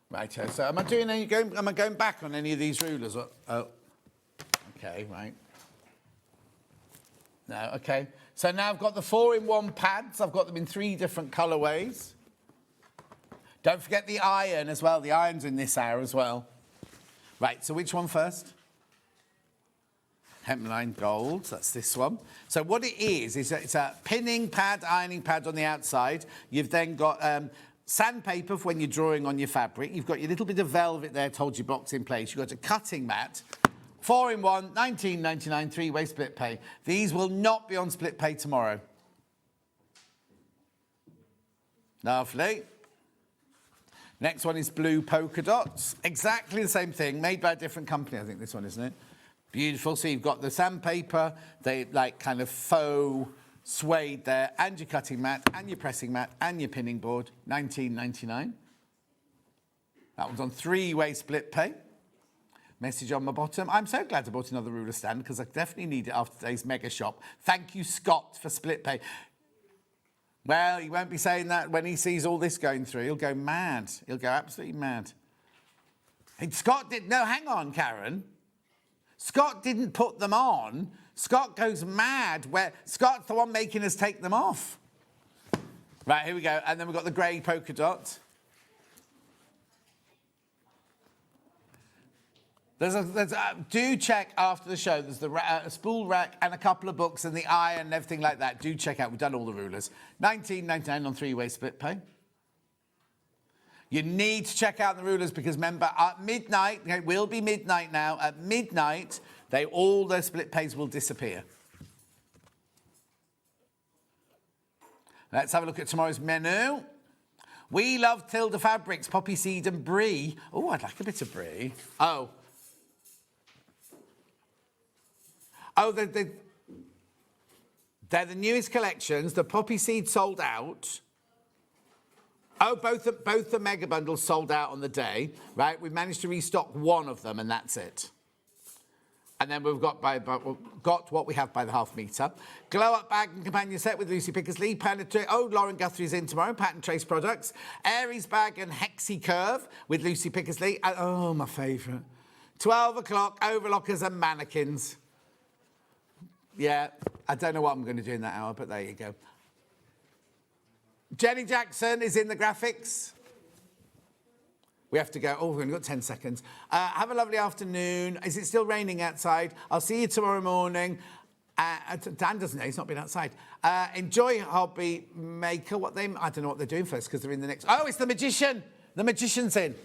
Right, so am I going back on any of these rulers? Oh, okay, right. No, okay. So now I've got the 4-in-1 pads. I've got them in 3 different colourways. Don't forget the iron as well. The iron's in this hour as well. Right, so which one first? Hemline gold, that's this one. So what it is it's a pinning pad, ironing pad on the outside. You've then got sandpaper for when you're drawing on your fabric. You've got your little bit of velvet there to hold your box in place. You've got a cutting mat. 4-in-1, $19.99, 3-way split pay. These will not be on split pay tomorrow. Lovely. Next one is blue polka dots. Exactly the same thing, made by a different company, I think this one, isn't it? Beautiful. So you've got the sandpaper, they like kind of faux suede there, and your cutting mat, and your pressing mat, and your pinning board. $19.99. That one's on 3-way split pay. Message on my bottom. I'm so glad I bought another ruler stand because I definitely need it after today's mega shop. Thank you, Scott, for split pay. Well, he won't be saying that when he sees all this going through. He'll go mad. He'll go absolutely mad. And Scott did... No, hang on, Karen. Scott didn't put them on. Scott goes mad where... Scott's the one making us take them off. Right, here we go. And then we've got the grey polka dot. Do check after the show. There's a spool rack and a couple of books and the iron and everything like that. Do check out. We've done all the rulers. $19.99 on 3-way split pay. You need to check out the rulers because remember, at midnight, it will be midnight now, at midnight, all those split pays will disappear. Let's have a look at tomorrow's menu. We love Tilda fabrics, poppy seed and brie. Oh, I'd like a bit of brie. Oh, they're the newest collections. The poppy seed sold out. Oh, both the mega bundles sold out on the day, right? We've managed to restock one of them, and that's it. And then we've got what we have by the half metre. Glow Up Bag and Companion Set with Lucy Pickersley. Lauren Guthrie's in tomorrow. Pattern Trace products. Aries Bag and Hexie Curve with Lucy Pickersley. Oh, my favourite. 12 o'clock, overlockers and mannequins. Yeah, I don't know what I'm going to do in that hour, but there you go. Jenny Jackson is in the graphics. We have to go. Oh, we've only got 10 seconds. Have a lovely afternoon. Is it still raining outside? I'll see you tomorrow morning. Dan doesn't know. He's not been outside. Enjoy Hobby Maker. I don't know what they're doing first because they're in the next... Oh, it's the magician. The magician's in.